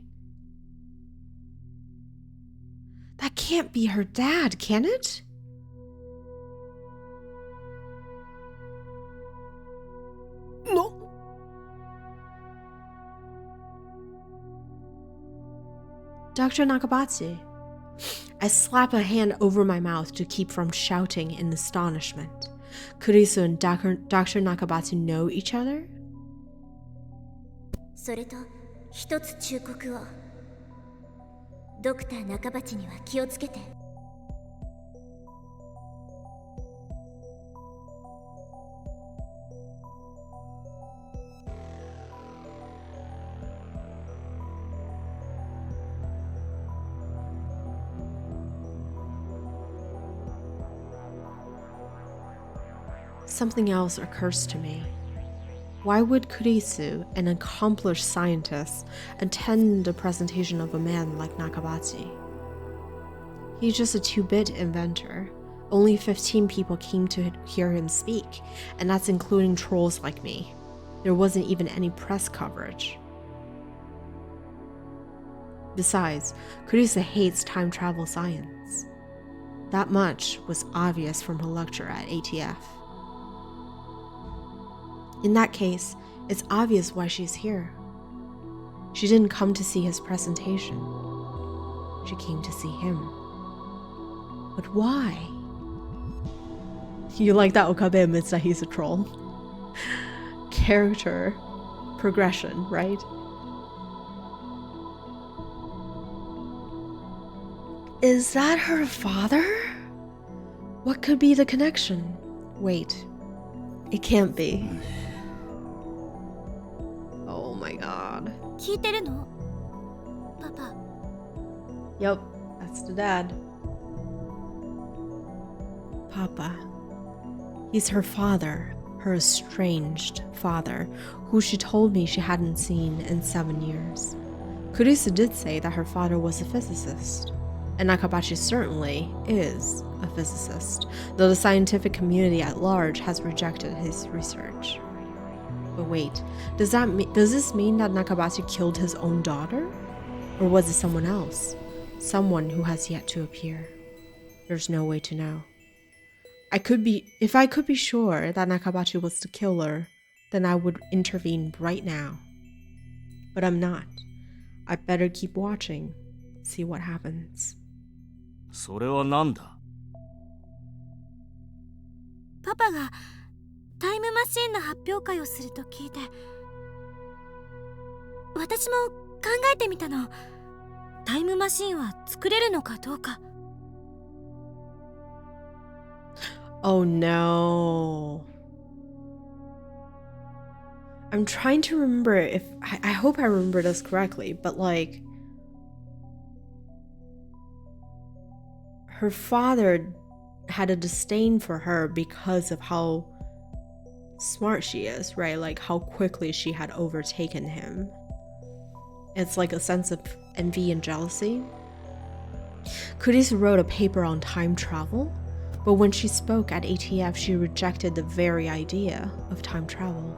A: That can't be her dad, can it? No. Dr. Nakabatsu. I slap a hand over my mouth to keep from shouting in astonishment. Kurisu and Dr. Nakabatsu know each other?
E: それと一つ忠告を。ドクター中鉢には気をつけて。
A: Something else occurs to me. Why would Kurisu, an accomplished scientist, attend the presentation of a man like Nakabatsu? He's just a 2-bit inventor. Only 15 people came to hear him speak, and that's including trolls like me. There wasn't even any press coverage. Besides, Kurisu hates time travel science. That much was obvious from her lecture at ATF. In that case, it's obvious why she's here. She didn't come to see his presentation. She came to see him. But why? You like that Okabe admits that he's a troll? Character progression, right? Is that her father? What could be the connection? Wait, it can't be. Oh my god.
E: 聞いてるの？パパ。
A: Yep, that's the dad. Papa. He's her father, her estranged father, who she told me she hadn't seen in 7 years. Kurisu did say that her father was a physicist, and Nakabachi certainly is a physicist, though the scientific community at large has rejected his research. But wait, does this mean that Nakabatsu killed his own daughter? Or was it someone else? Someone who has yet to appear. There's no way to know. If I could be sure that Nakabatsu was the killer, then I would intervene right now. But I'm not. I better keep watching, see what happens.
B: それはなんだ？
E: パパがタイムマシンの発表会をすると聞いて、私も考えてみたの。タイムマシンは作れるのかどうか。
A: Oh no. I'm trying to remember if I hope I remember this correctly, but like her father had a disdain for her because of how smart she is, right? Like how quickly she had overtaken him. It's like a sense of envy and jealousy. Kurisu wrote a paper on time travel, but when she spoke at ATF, she rejected the very idea of time travel.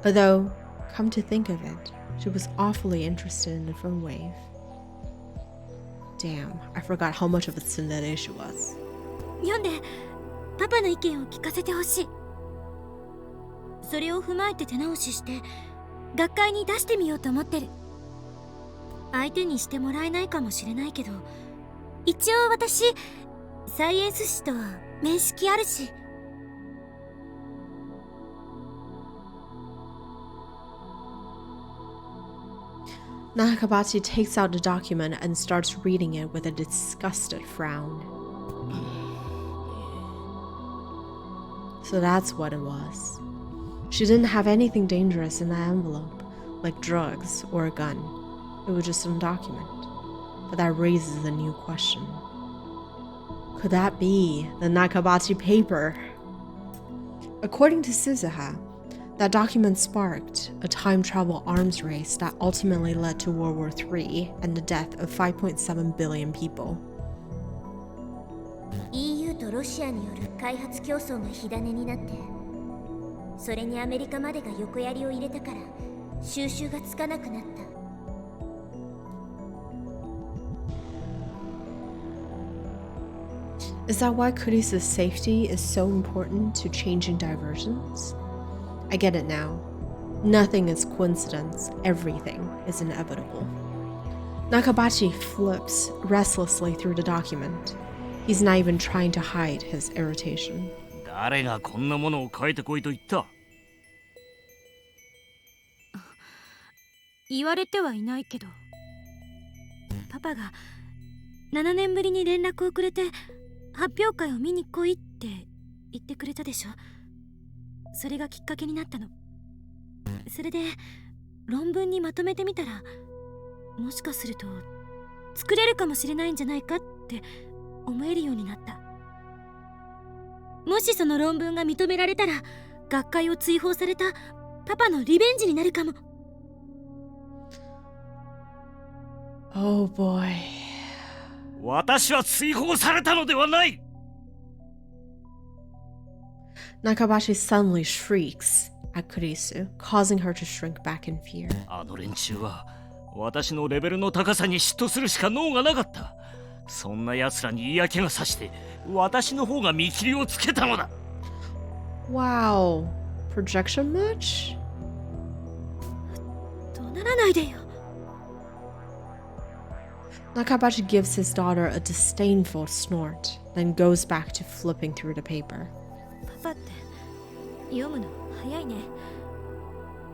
A: Although, come to think of it, she was awfully interested in the phone wave. Damn, I forgot how much of a tsundere she was.
E: 読んでパパの意見を聞かせてほしい。それを踏まえて手直しして学会に出してみようと思ってる。相手にしてもらえないかもしれないけど、一応私サイエンス誌とは面識あるし。
A: Nakabachi takes out the document and starts reading it with a disgusted frown. So that's what it was. She didn't have anything dangerous in that envelope, like drugs or a gun. It was just some document. But that raises a new question. Could that be the Nakabachi paper? According to Suzuha, that document sparked a time travel arms race that ultimately led to World War III and the death of 5.7 billion people.
E: EU とロシアによる開発競争が火種になって、それにアメリカまでが横やりを入れたから収拾がつかなくなった。
A: Is that why Kurisu's safety is so important to changing diversions? I get it now. Nothing is coincidence, everything is inevitable. Nakabachi flips restlessly through the document. He's not even trying to hide his irritation.
B: 誰がこんなものを書いてこいと言った？
E: 言われてはいないけど、パパが7年ぶりに連絡をくれて発表会を見に来いって言ってくれたでしょ。それがきっかけになったの。それで論文にまとめてみたら、もしかすると作れるかもしれないんじゃないかって思えるようになった。もしその論文が認められたら、学会を追放されたパパのリベンジになるかも。
A: Oh boy.
B: 私は追放されたのではない。
A: Nakabashi suddenly shrieks at Kurisu, causing her to shrink back in fear.
B: あの連中は私のレベルの高さに嫉妬するしか能がなかった。そんな奴らに嫌気がさして私の方が見切りをつけたのだ。
A: Wow. Projection much?
E: 怒鳴らないでよ。
A: Nakabachi gives his daughter a disdainful snort, then goes back to flipping through the paper.
E: パパって読むの早いね。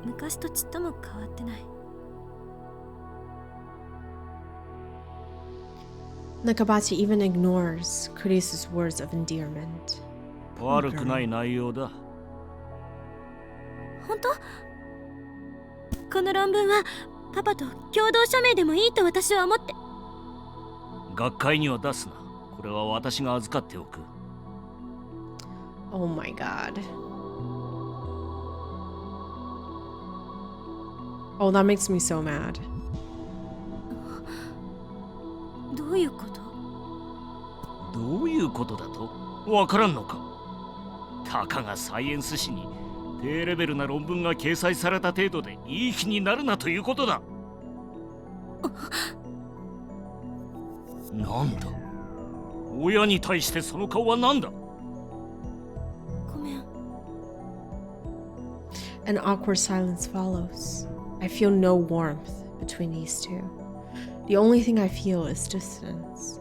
E: 昔とちっとも変わってない。
A: Nakabachi even ignores Kurisu's words of endearment.
B: 悪くない内容だ。
E: 本当？この論文はパパと共同署名でもいいと私は思って。
B: 学会には出すな。これは私が預かっておく。
A: Oh my god. Oh, that makes me so mad.
E: どういうこと？
B: どういうことだと？わからんのか？たかがサイエンス誌に低レベルな論文が掲載された程度でいい気になるなということだ。なんだ？親に対してその顔は何だ？
E: ごめん。
A: An awkward silence follows. I feel no warmth between these two. The only thing I feel is distance.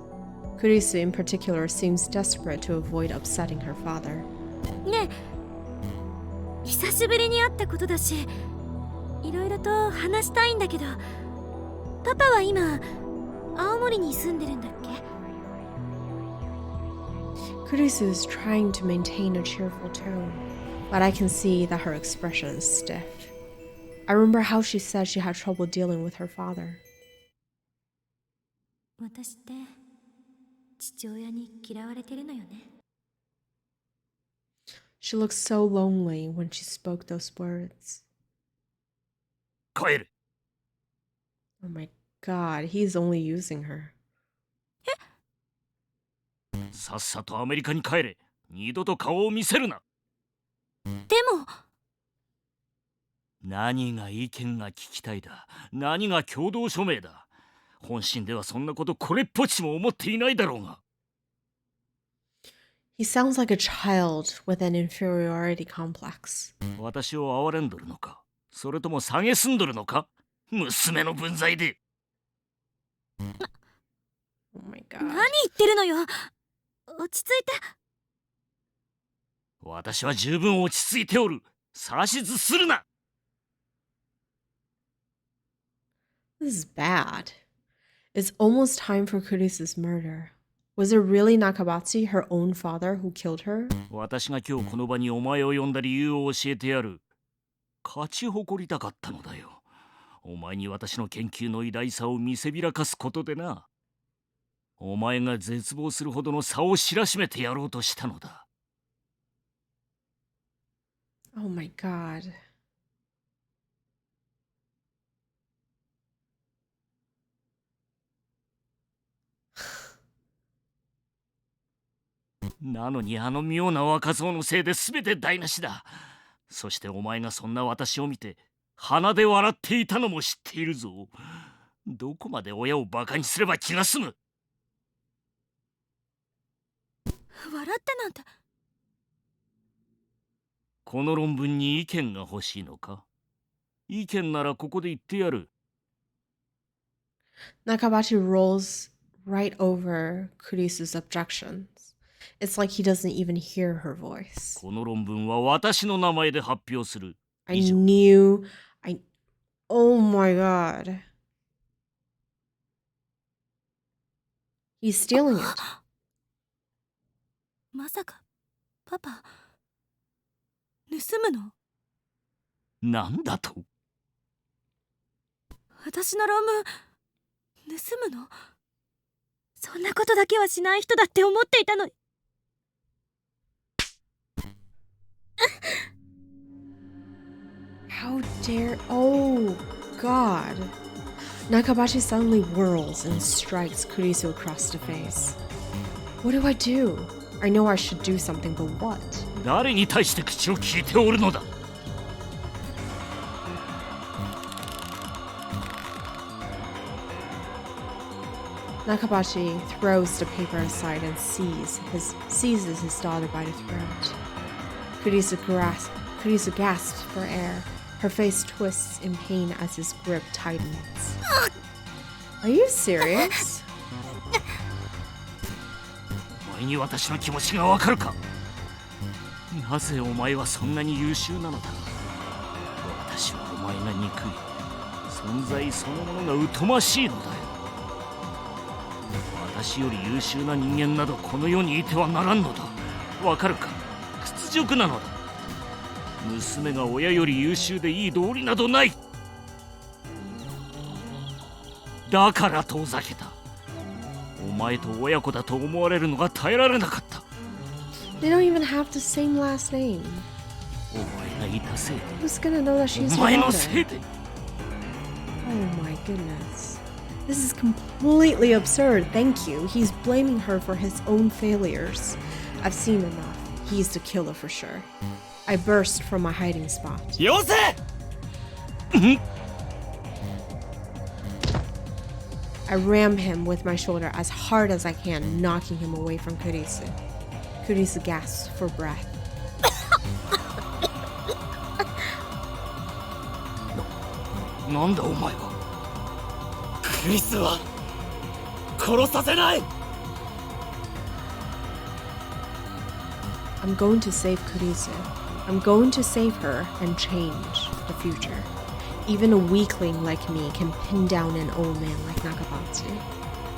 A: Kurisu in particular seems desperate to avoid upsetting her father.
E: ねえ、久しぶりに会ったことだし、いろいろと話したいんだけど、パパは今青森に住んでるんだっけ
A: ？Kurisu is trying to maintain a cheerful tone, but I can see that her expression is stiff. I remember how she said she had trouble dealing with her father.
E: 私って父親に嫌われてるのよね。
A: She looked so lonely when she spoke those words.
B: 帰る。
A: Oh my god, he's only using her.
F: さっさとアメリカに帰れ。二度と顔を見せるな。
E: でも
F: 何が意見が聞きたいだ。何が共同署名だ。本心ではそんなことこれっぽっちも思っていないだろうが。
A: He sounds like a child with an inferiority complex.
F: 私を憐れんどるのか、それとも蔑んどるのか、娘の分際で。
A: Oh my
E: 何
A: god.
E: 言ってるのよ。落ち着いて。
F: 私は十分落ち着いておる。指図するな。
A: This is bad. It's almost time for Kurisa's murder. Was it really Nakabatsu, her own father, who killed her?
F: 私が今日この場にお前を呼んだ理由を教えてやる。勝ち誇りたかったのだよ。お前に私の研究の偉大さを見せびらかすことでな。お前が絶望するほどの差を知らしめてやろうとしたのだ。
A: Oh my god.
F: なのにあの妙な若造のせいで全て台無しだ。そしてお前がそんな私を見て鼻で笑っていたのも知っているぞ。どこまで親をバカにすれば気が済む。
E: 笑ってなんて。
F: この論文に意見が欲しいのか。意見ならここで言ってやる。
A: Nakabachi rolls right over Kurisu's objections. It's like he doesn't even hear her voice.
F: この論文は私の名前で発表する。
A: I knew. Oh my god. He's stealing it.
E: まさかパパ盗むの？
F: なんだと。
E: 私の論文盗むの？そんなことだけはしない人だって思っていたのに。
A: How dare. Oh god. Nakabachi suddenly whirls and strikes Kurisu across the face. What do I do? I know I should do something, but what?
F: 誰に対して口を聞いておるのだ。
A: Nakabachi throws the paper aside and seizes his daughter by the throat. Kurisu gasps for air. Her face twists in pain as his grip tightens. Are you serious?
F: お前に私の気持ちがわかるか。なぜお前はそんなに優秀なのだ。私はお前が憎い。存在そのものが疎ましいのだよ。私より優秀な人間などこの世にいてはならんのだ。わかるか。屈辱なのだ。娘が親より優秀でいい道理などない。だから遠ざけた。お前と親子だと思われるのが耐えられなかった。
A: They don't even have the same last name.
F: お前がいたせいで。
A: Who's gonna know that she's
F: お
A: her
F: 前の
A: daughter?
F: せいで。
A: Oh my goodness. This is completely absurd. Thank you. He's blaming her for his own failures. I've seen enough. He's the killer for sure. I burst from my hiding spot.
B: よせ。
A: I ram him with my shoulder as hard as I can, knocking him away from Kurisu. Kurisu gasps for breath.
F: なんだお前は。
B: クリスは殺させない。
A: I'm going to save Kurisu. I'm going to save her and change the future. Even a weakling like me can pin down an old man like Nakabatsu.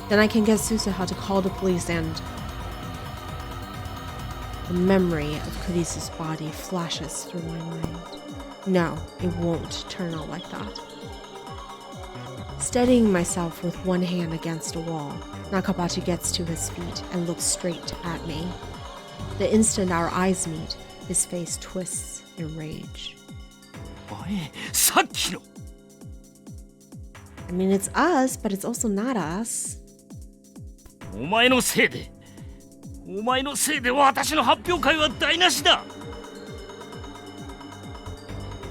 A: Then I can get Susaha to call the police and... The memory of Kurisu's body flashes through my mind. No, it won't turn out like that. Steadying myself with one hand against a wall, Nakabachi gets to his feet and looks straight at me. The instant our eyes meet, his face twists in rage.
F: お前、さっきの。
A: I mean, it's us, but it's also not us.
F: お前のせいでお前のせいで私の発表会は台無しだ。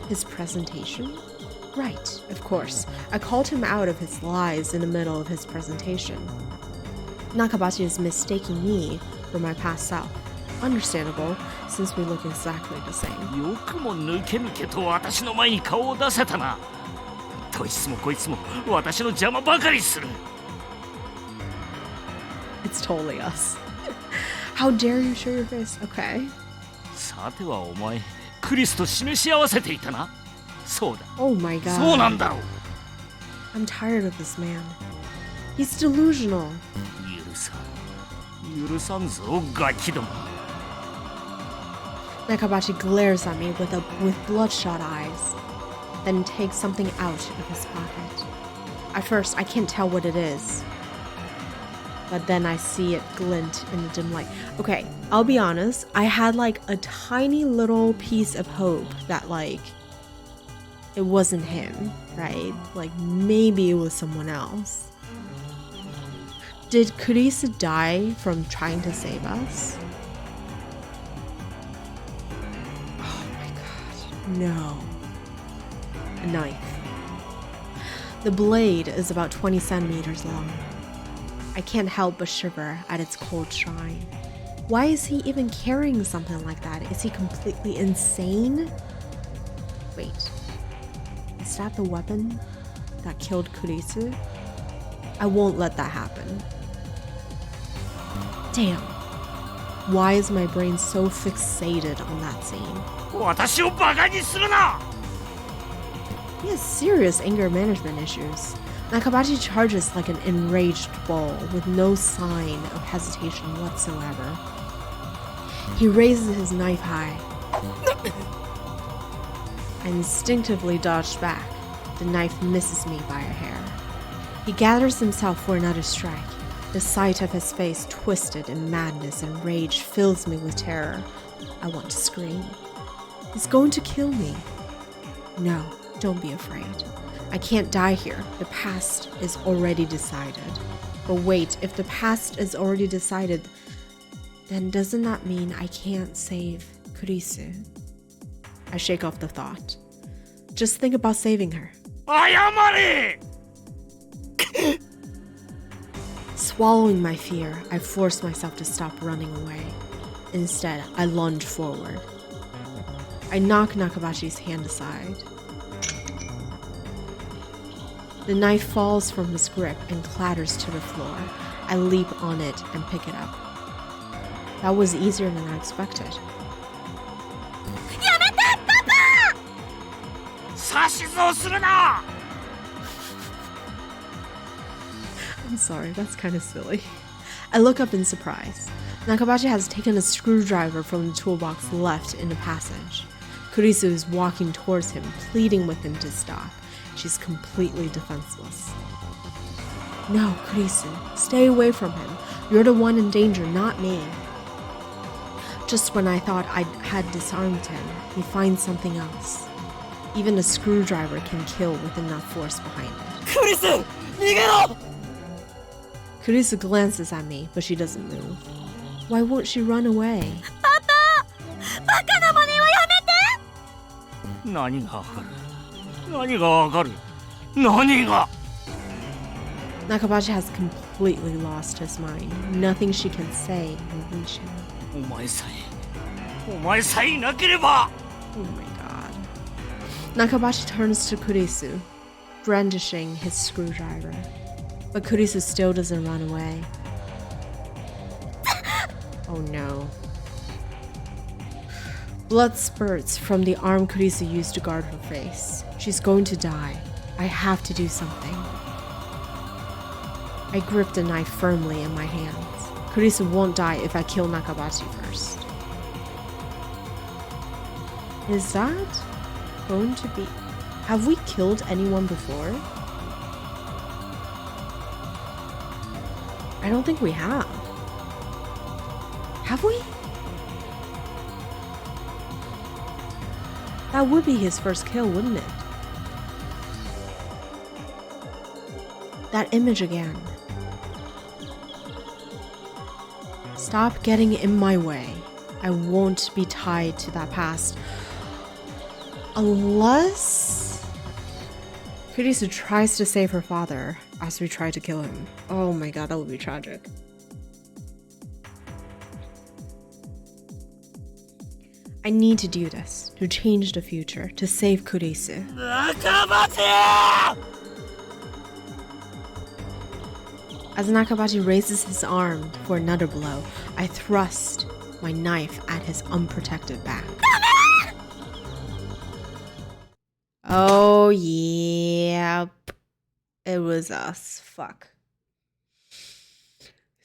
A: His presentation? Right, of course. I called him out of his lies in the middle of his presentation. Nakabashi is mistaking me for my past self. Understandable, since we look exactly the same.
F: よくも抜け抜けと私の前に顔を出せたな。どいつもこいつも私の邪魔ばかりする。
A: It's totally us. How dare you show your face? Okay.
F: さてはお前クリスと示し合わせていたな。そうだ。
A: Oh my god.
F: そうなんだろう。
A: I'm tired of this man. He's delusional.
F: 許さんぞガキども。
A: Nakabashi glares at me with bloodshot eyes, then takes something out of his pocket. At first, I can't tell what it is, but then I see it glint in the dim light. Okay, I'll be honest, I had like a tiny little piece of hope that like it wasn't him, right? Like maybe it was someone else. Did Kurisa die from trying to save us? Oh my god, no. A knife. The blade is about 20 centimeters long. I can't help but shiver at its cold shine. Why is he even carrying something like that? Is he completely insane? Wait, is that the weapon that killed Kurisu? I won't let that happen. Damn. Why is my brain so fixated on that scene?
F: 私をバカにするな。
A: He has serious anger management issues. Nakabashi charges like an enraged bull with no sign of hesitation whatsoever. He raises his knife high. I instinctively dodge back. The knife misses me by a hair. He gathers himself for another strike. The sight of his face twisted in madness and rage fills me with terror. I want to scream. He's going to kill me. No, don't be afraid. I can't die here. The past is already decided. But wait, if the past is already decided, then doesn't that mean I can't save Kurisu? I shake off the thought. Just think about saving her.
F: 謝れ。
A: Swallowing my fear, I force myself to stop running away. Instead, I lunge forward. I knock Nakabashi's hand aside. The knife falls from his grip and clatters to the floor. I leap on it and pick it up. That was easier than I expected.
F: 指図をするな。
A: I'm sorry, that's kind of silly. I look up in surprise. Nakabashi has taken a screwdriver from the toolbox left in the passage. Kurisu is walking towards him, pleading with him to stop. She's completely defenseless. No, Kurisu, stay away from him. You're the one in danger, not me. Just when I thought I had disarmed him, he finds something else. Even a screwdriver can kill with enough force behind it.
B: クリス逃げろ
A: Kurisu glances at me, but she doesn't move. Why won't she run away?
E: バカな真似はやめて。
F: 何がわかる。何がわかる。何が。
A: Nakabashi has completely lost his mind. Nothing she can say will reach him.
F: お前さえいなければ。
A: Oh my god. Nakabashi turns to Kurisu, brandishing his screwdriver. But Kurisu still doesn't run away. Oh no. Blood spurts from the arm Kurisu used to guard her face. She's going to die. I have to do something. I grip the knife firmly in my hands. Kurisu won't die if I kill Nakabashi first. Is that going to be... Have we killed anyone before? I don't think we have. Have we? That would be his first kill, wouldn't it? That image again. Stop getting in my way. I won't be tied to that past. Unless Kurisu tries to save her father as we try to kill him. Oh my god, that would be tragic. I need to do this to change the future, to save Kurisu. As Nakabachi raises his arm for another blow, I thrust my knife at his unprotected back. Oh, yeah. It was us. Fuck.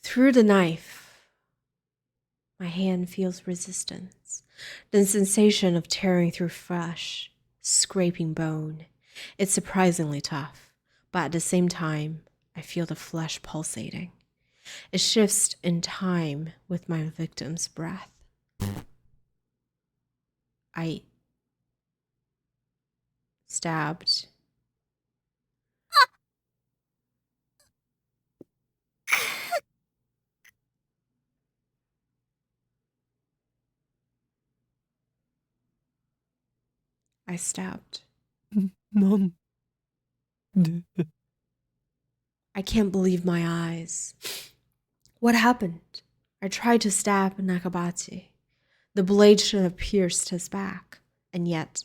A: Through the knife, my hand feels resistance. The sensation of tearing through flesh, scraping bone. It's surprisingly tough, but at the same time, I feel the flesh pulsating. It shifts in time with my victim's breath. I stabbed. I stabbed.
B: なんで
A: I can't believe my eyes. What happened? I tried to stab Nakabachi. The blade should have pierced his back, and yet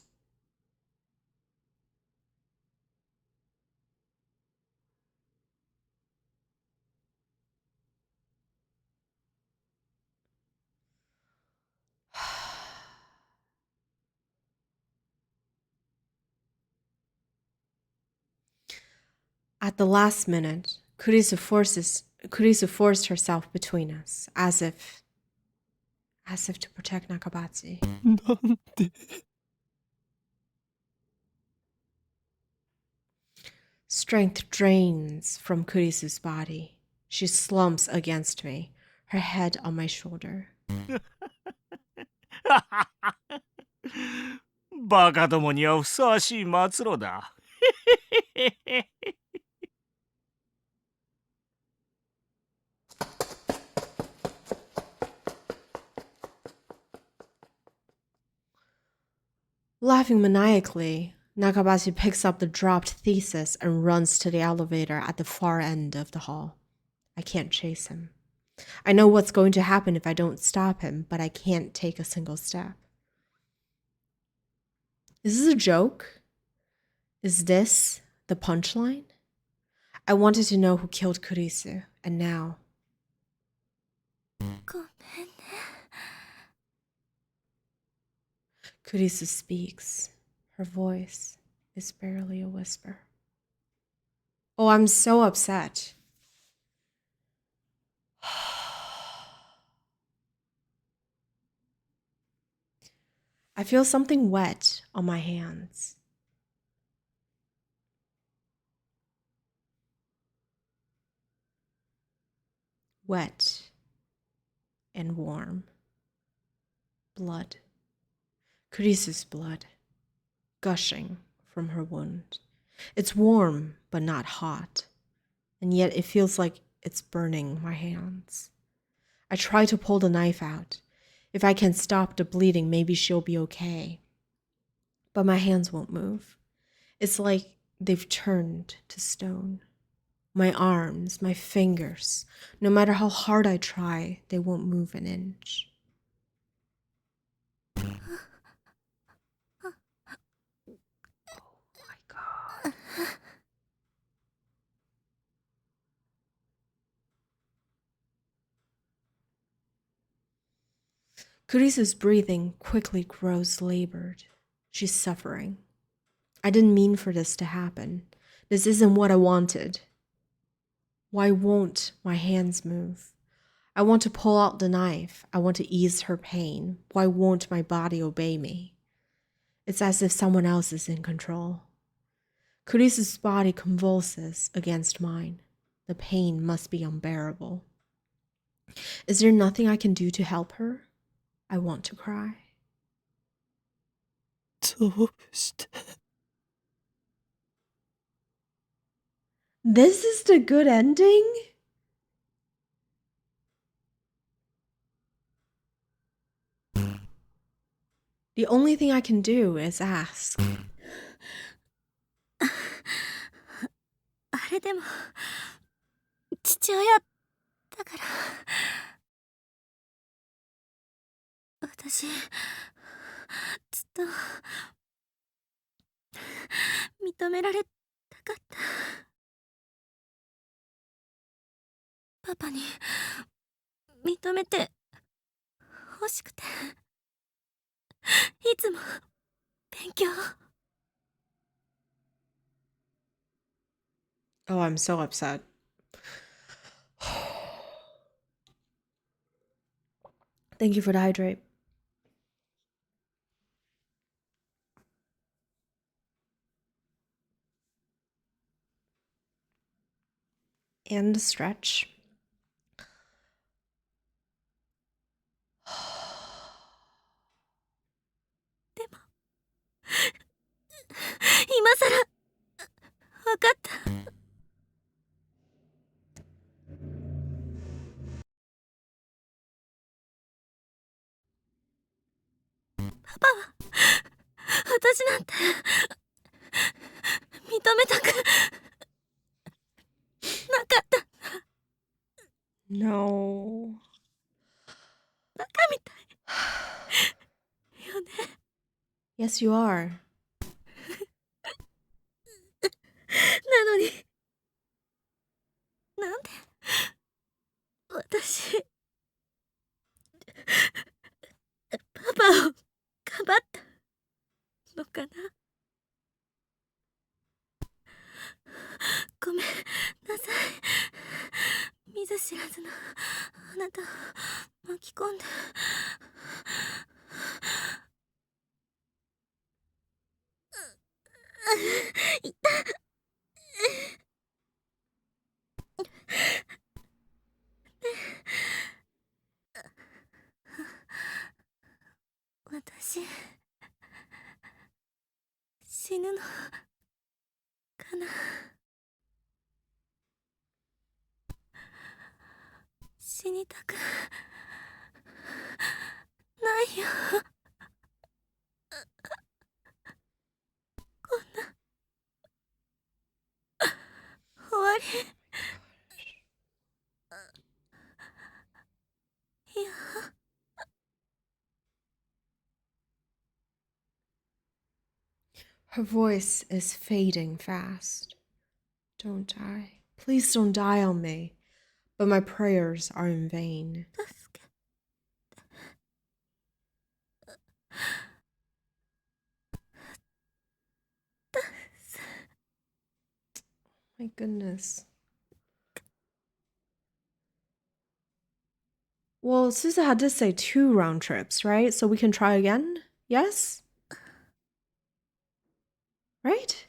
A: at the last minute, Kurisu forced herself between us, as if to protect Nakabachi.
B: なんで
A: Strength drains from Kurisu's body. She slumps against me, her head on my shoulder.
F: バカどもにはふさわしい末路だ。
A: Laughing maniacally, Nakabashi picks up the dropped thesis and runs to the elevator at the far end of the hall. I can't chase him. I know what's going to happen if I don't stop him, but I can't take a single step. Is this a joke? Is this the punchline? I wanted to know who killed Kurisu, and now...
E: ごめんね。
A: Kurisu speaks. Her voice is barely a whisper. Oh, I'm so upset. I feel something wet on my hands. Wet and warm. Blood. Kurisu's blood. Gushing from her wound. It's warm, but not hot. And yet it feels like it's burning my hands. I try to pull the knife out. If I can stop the bleeding, maybe she'll be okay. But my hands won't move. It's like they've turned to stone. My arms, my fingers, no matter how hard I try, they won't move an inch. Oh my god. Kurisu's breathing quickly grows labored. She's suffering. I didn't mean for this to happen. This isn't what I wanted. Why won't my hands move? I want to pull out the knife. I want to ease her pain. Why won't my body obey me? It's as if someone else is in control. Kurisu's body convulses against mine. The pain must be unbearable. Is there nothing I can do to help her? I want to cry.
B: どうして
A: This is the good ending? The only thing I can do is ask.
E: あれでも父親だから。私ずっと認められたかった。パパに認めて欲しくて、いつも勉強。
A: Oh, I'm so upset. Thank you for the hydrate. And a stretch.
E: 今さら分かった。パパは私なんて認めたくなかった。
A: No.
E: バカみたいよね。
A: Yes, you are.
E: なのになんで私パパをかばったのかな。ごめんなさい。見ず知らずのあなたを巻き込んで。いた。私死ぬのかな。死にたくないよ。こんな終わり。いや。
A: Her voice is fading fast. Don't die. Please don't die on me. But my prayers are in vain. My goodness. Well, Suzuha did say 2 round trips, right? So we can try again? Yes? Right?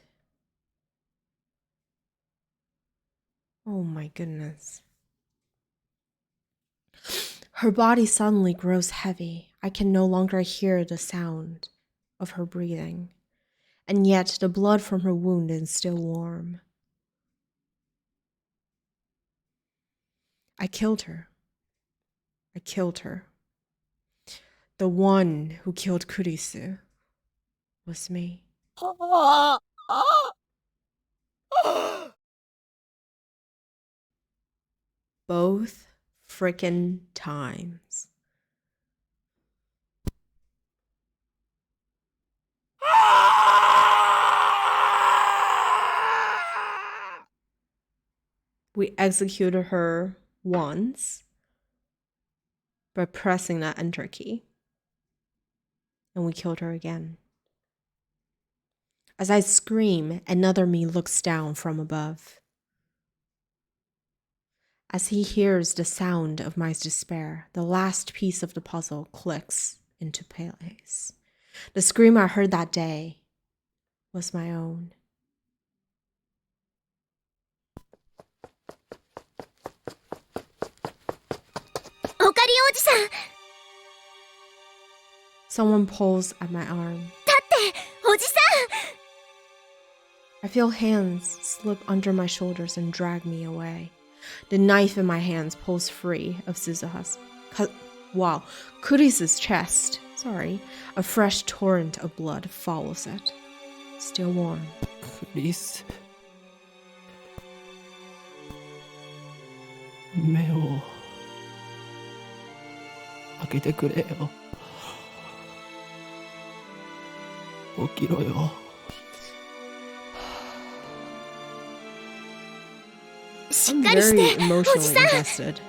A: Oh my goodness. Her body suddenly grows heavy. I can no longer hear the sound of her breathing. And yet the blood from her wound is still warm. I killed her. I killed her. The one who killed Kurisu was me. Both frickin' times. We executed her once by pressing that enter key. And we killed her again. As I scream, another me looks down from above. As he hears the sound of my despair, the last piece of the puzzle clicks into place. The scream I heard that day was my own. Someone pulls at my arm. I feel hands slip under my shoulders and drag me away. The knife in my hands pulls free of Suzuha's. Wow, Kurisu's chest Sorry. A fresh torrent of blood follows it. Still warm.
B: クリス目を開けてくれよ起きろよ
A: I'm very emotionally invested.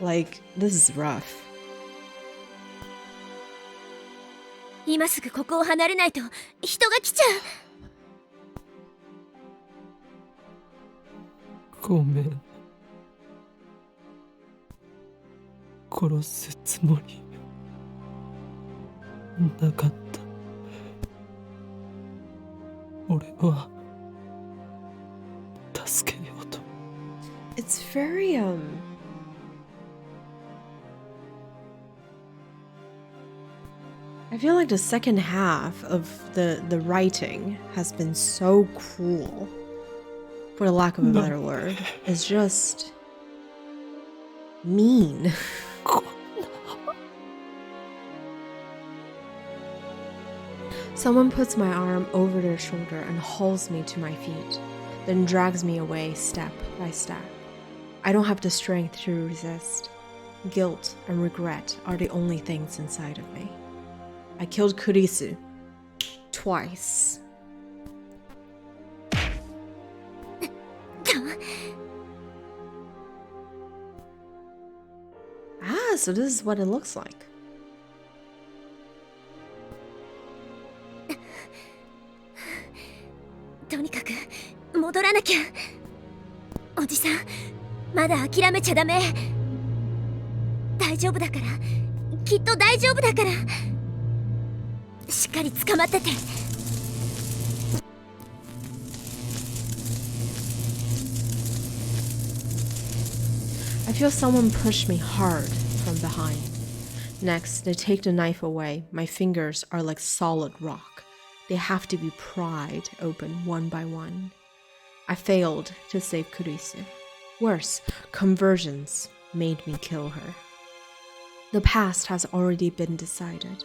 A: Like, this is rough.
E: 今すぐここを離れないと人が来ちゃう。
B: ごめん殺すつもりなかった俺は助けようと
A: It's very, I feel like the second half of the writing has been so cruel, for the lack of a better word. It's just mean. Someone puts my arm over their shoulder and hauls me to my feet, then drags me away step by step. I don't have the strength to resist. Guilt and regret are the only things inside of me. I killed Kurisu twice. Ah, so this is what it looks like.
E: とにかく戻らなきゃ。おじさん、まだ諦めちゃダメ。大丈夫だから、きっと大丈夫だから。しっかり捕まってて。
A: I feel someone push me hard from behind. Next, they take the knife away. My fingers are like solid rock. They have to be pried open one by one. I failed to save Kurisu. Worse, conversions made me kill her. The past has already been decided.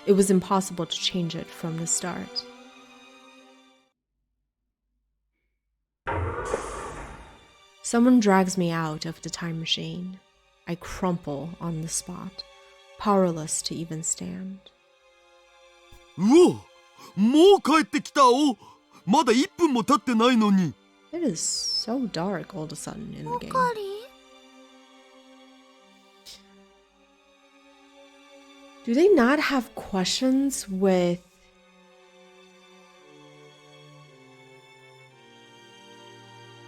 A: It was impossible to change it from the start. Someone drags me out of the time machine. I crumple on the spot, powerless to even stand.
C: うわもう帰ってきたおまだ1分も経ってないのに
A: It is so dark all of a sudden in the game.
E: おかわり？
A: Do they not have questions with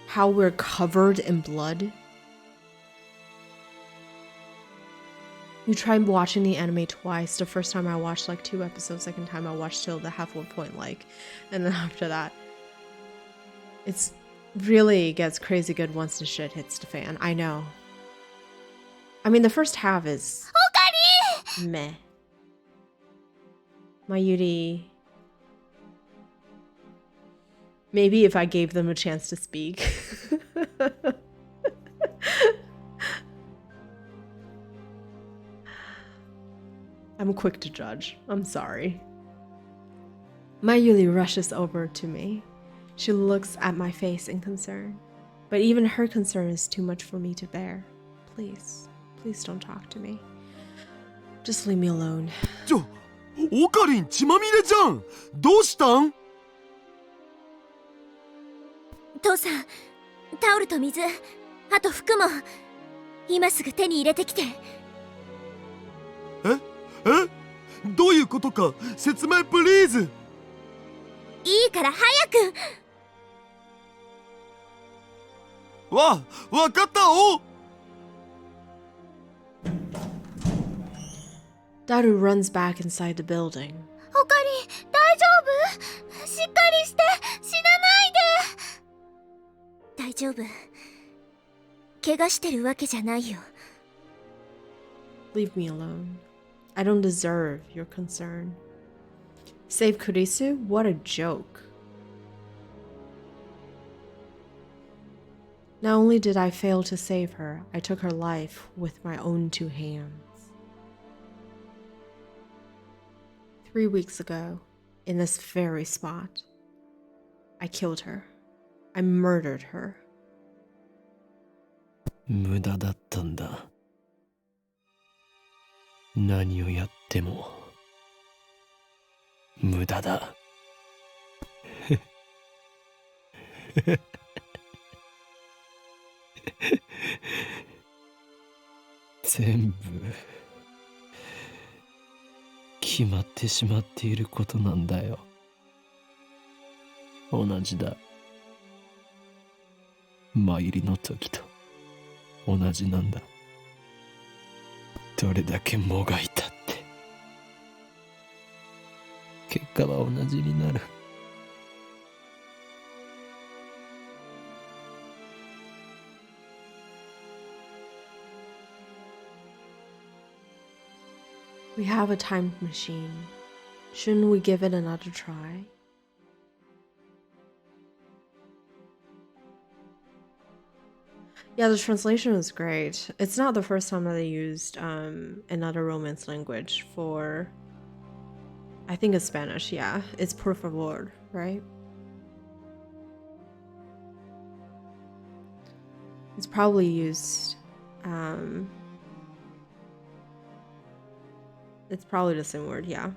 A: how we're covered in blood? We tried watching the anime twice. The first time I watched like 2 episodes, second time I watched till the halfway point, like, and then after that, it's really gets crazy good once the shit hits the fan. I know. I mean, the first half is meh. Mayuri. Maybe if I gave them a chance to speak. I'm quick to judge. I'm sorry. Mayuri rushes over to me. She looks at my face in concern. But even her concern is too much for me to bear. Please, please don't talk to me. Just leave me alone.
C: オカリン血まみれじゃんどうしたん
E: 父さん、タオルと水、あと服も今すぐ手に入れてきて。
C: えどういうことか説明プリーズ
E: いいから早く。
C: わかったお
A: Daru runs back inside the building.
E: おかり、大丈夫？しっかりして、死なないで。大丈夫。怪我してるわけじゃないよ。
A: Leave me alone. I don't deserve your concern. Save Kurisu? What a joke. Not only did I fail to save her, I took her life with my own 2 hands. 3 weeks ago, in this very spot, I killed her. I murdered her.
B: 無駄だったんだ。何をやっても無駄だ。全部決まってしまっていることなんだよ。同じだ。参りの時と同じなんだ。どれだけもがいたって結果は同じになる。
A: We have a time machine. Shouldn't we give it another try? Yeah, the translation is great. It's not the first time that they used another Romance language for, I think it's Spanish, yeah. It's por favor, right? It's probably used, it's probably the same word, yeah.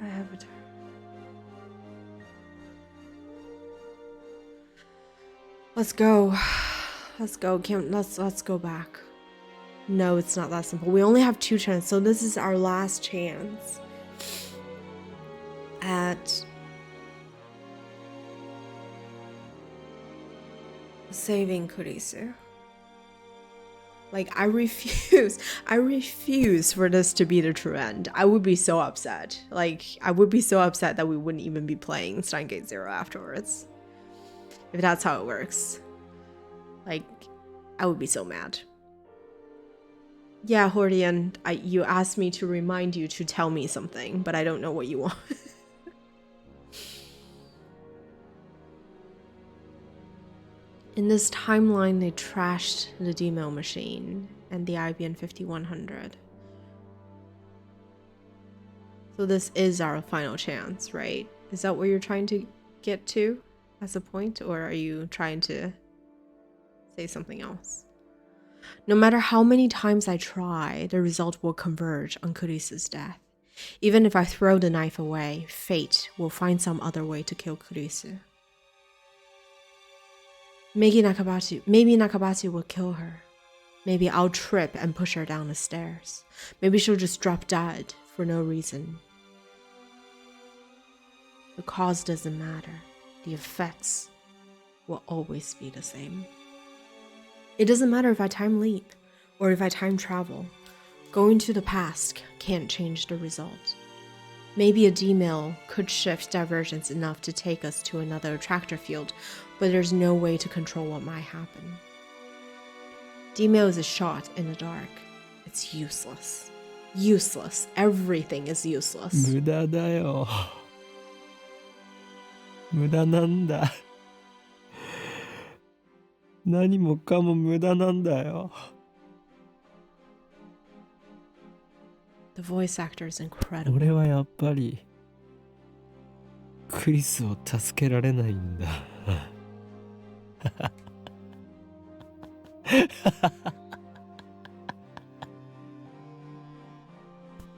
A: I have a Let's go. Let's go. Let's go back. No, it's not that simple. We only have 2 chances, so this is our last chance at saving Kurisu. Like, I refuse for this to be the true end. I would be so upset. Like, I would be so upset that we wouldn't even be playing Steins Gate Zero afterwards. If that's how it works. Like, I would be so mad. Yeah, Hordian, you asked me to remind you to tell me something, but I don't know what you want. In this timeline, they trashed the D-mail machine and the IBM 5100. So this is our final chance, right? Is that what you're trying to get to as a point, or are you trying to say something else? No matter how many times I try, the result will converge on Kurisu's death. Even if I throw the knife away, fate will find some other way to kill Kurisu. Maybe Nakabatsu will kill her. Maybe I'll trip and push her down the stairs. Maybe she'll just drop dead for no reason. The cause doesn't matter. The effects will always be the same. It doesn't matter if I time leap or if I time travel. Going to the past can't change the result. Maybe a D-mail could shift divergence enough to take us to another attractor field, but there's no way to control what might happen. D-mail is a shot in the dark. It's useless. Useless. Everything is useless.
B: 無駄だよ。無駄なんだ。何もかも無駄なんだよ。
A: The voice actor is incredible.
B: 俺はやっぱりクリスを助けられないんだ。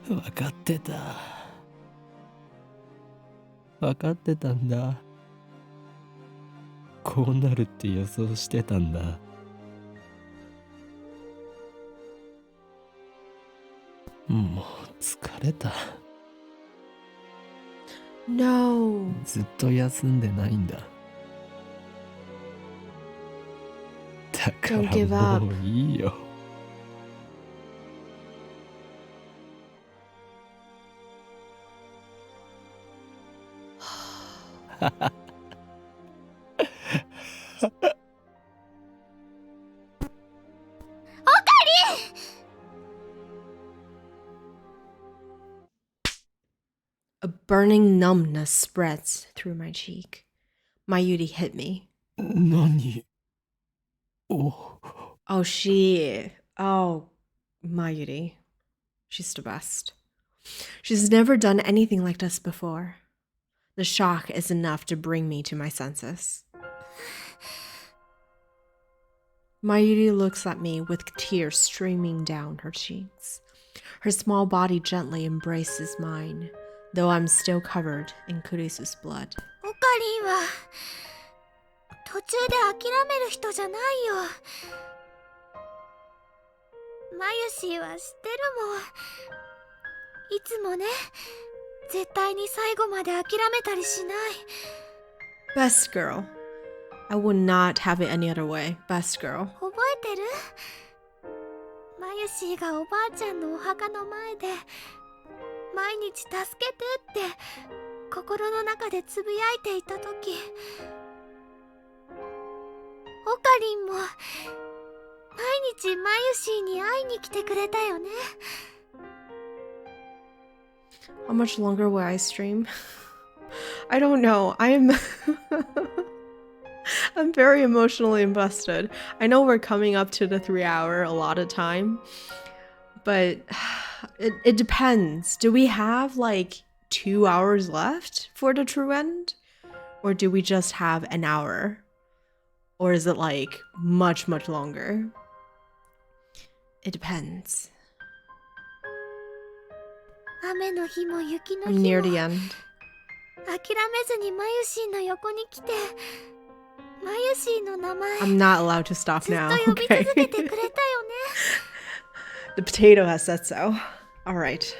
B: 分かってた。分かってたんだ。こうなるって予想してたんだ。もう疲れた。
A: No.
B: ずっと休んでないんだ。だか
A: Don't give
B: ら
A: up.
B: もういいよ。
A: A burning numbness spreads through my cheek. Mayuri hit me.
B: 何を
A: Oh, she. Oh, Mayuri. She's the best. She's never done anything like this before. The shock is enough to bring me to my senses. Mayuri looks at me with tears streaming down her cheeks. Her small body gently embraces mine, though I'm still covered in Kurisu's blood.
E: オカリンは途中で諦める人じゃないよ。マユシーは知ってるもん。いつもね、絶対に最後まで諦めたりしない。
A: Best girl. I would not have it any other way. Best girl.
E: 覚えてる？マユシーがおばあちゃんのお墓の前で毎日助けてって心の中でつぶやいていた時、オカリンも毎日マユシーに会いに来てくれたよね。
A: How much longer will I stream? I don't know. I'm very emotionally invested. I know we're coming up to the 3-hour allotted time, but it depends. Do we have like 2 hours left for the true end? Or do we just have an hour? Or is it like much longer? It depends.
E: 雨の日も雪の日
A: I'm
E: も
A: near the end.
E: 諦めずにマユシーの横に来て、マユシーの名前
A: I'm not allowed to stop
E: ずっ
A: now.
E: と呼び
A: Okay.
E: 続けてくれたよね。
A: The potato has said so. All right.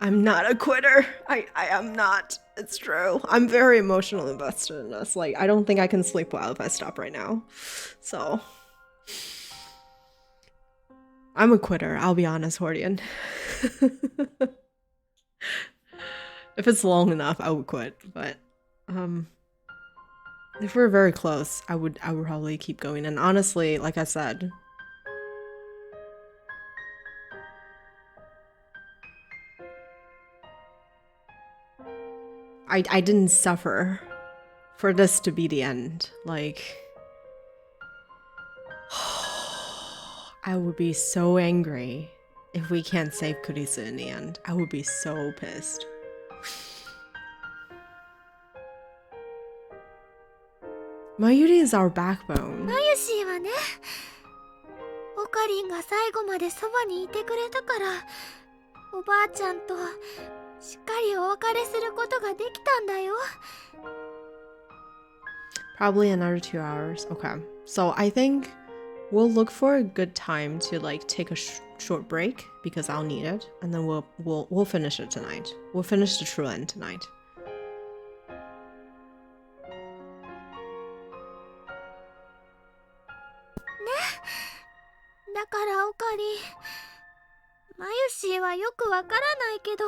A: I'm not a quitter. I am not. It's true. I'm very emotionally invested in this. Like, I don't think I can sleep well if I stop right now. So, I'm a quitter. I'll be honest, Hordian. If it's long enough, I would quit. But, if we're very close, I would probably keep going. And honestly, like I said, I didn't suffer for this to be the end. Like, I would be so angry if we can't save Kurisu in the end. I would be so pissed. Mayuri is our backbone.
E: マユシーはね、オカリンが最後までそばにいてくれたから、おばあちゃんとしっかりお別れすることができたんだよ。
A: Probably another 2 hours. Okay. So I think we'll look for a good time to like take a short break because I'll need it, and then we'll finish it tonight. We'll finish the true end tonight.
E: だからオカリン、マユシーはよくわからないけど、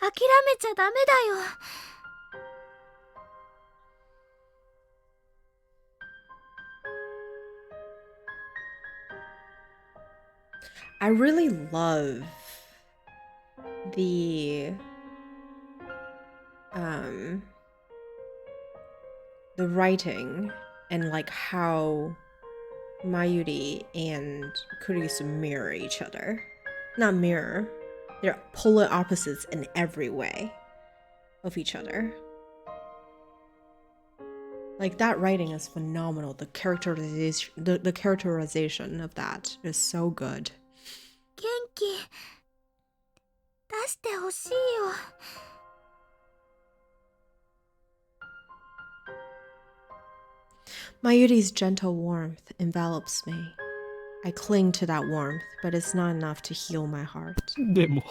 E: 諦めちゃダメだよ。
A: I really love the writing and like how Mayuri and Kurisu mirror each other. Not mirror. They're polar opposites in every way of each other. Like, that writing is phenomenal. The characterization of that is so good.
E: 元気出してほしいよ。
A: Mayuri's gentle warmth envelops me. I cling to that warmth, but it's not enough to heal my heart.
B: でも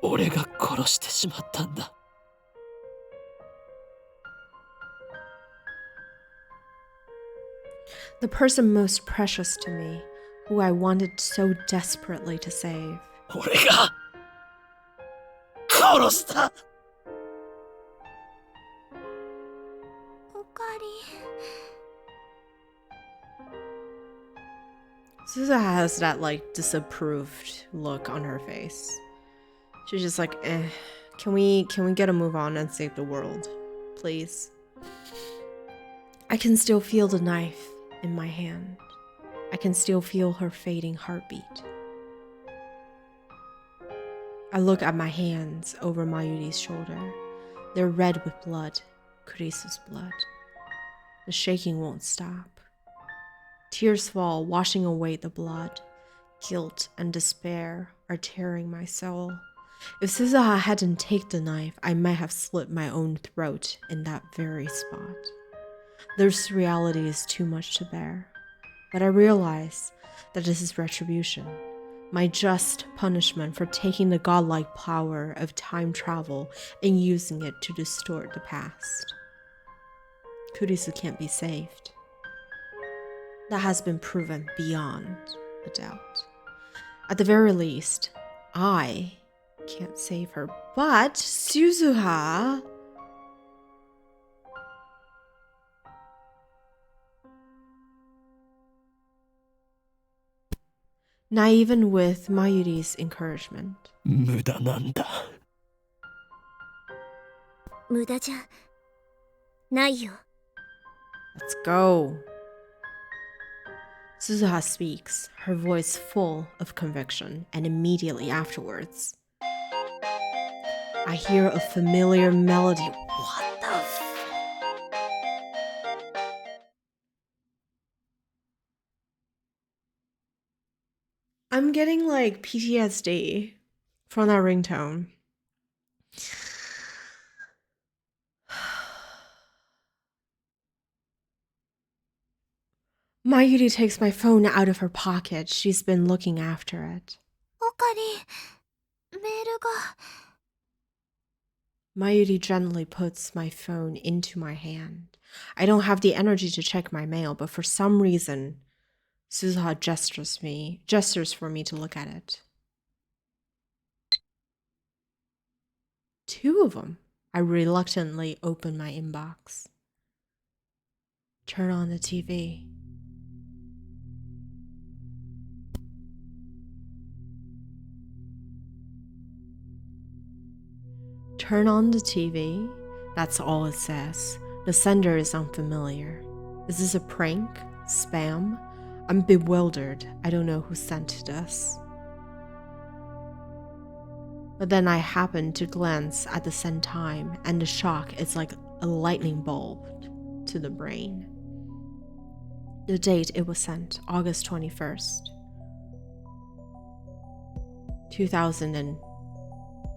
B: 俺が殺してしまったんだ。
A: The person most precious to me, who I wanted so desperately to save.
B: 俺が殺した。
E: オカリン。
A: Suzu has that like disapproved look on her face. She's just like, can we get a move on and save the world, please? I can still feel the knife in my hand. I can still feel her fading heartbeat. I look at my hands over Mayuri's shoulder. They're red with blood, Kurisu's blood. The shaking won't stop. Tears fall, washing away the blood. Guilt and despair are tearing my soul. If Suzuha hadn't taken the knife, I might have slit my own throat in that very spot. This reality is too much to bear. But I realize that this is retribution. My just punishment for taking the godlike power of time travel and using it to distort the past. Kurisu can't be saved. That has been proven beyond a doubt. At the very least, I can't save her, but Suzuha... Not even with Mayuri's encouragement.
B: 無駄なんだ。
E: 無駄じゃないよ。
A: Let's go. Suzuha speaks, her voice full of conviction, and immediately afterwards, I hear a familiar melody. What the f... I'm getting like PTSD from that ringtone. Mayuri takes my phone out of her pocket. She's been looking after it.
E: おかり、メールが。
A: Mayuri gently puts my phone into my hand. I don't have the energy to check my mail, but for some reason, Suzuha gestures for me to look at it. 2 of them. I reluctantly open my inbox. Turn on the TV. Turn on the TV. That's all it says. The sender is unfamiliar. Is this a prank? Spam? I'm bewildered. I don't know who sent this. But then I happen to glance at the send time, and the shock is like a lightning bulb to the brain. The date it was sent, August 21st, 2025.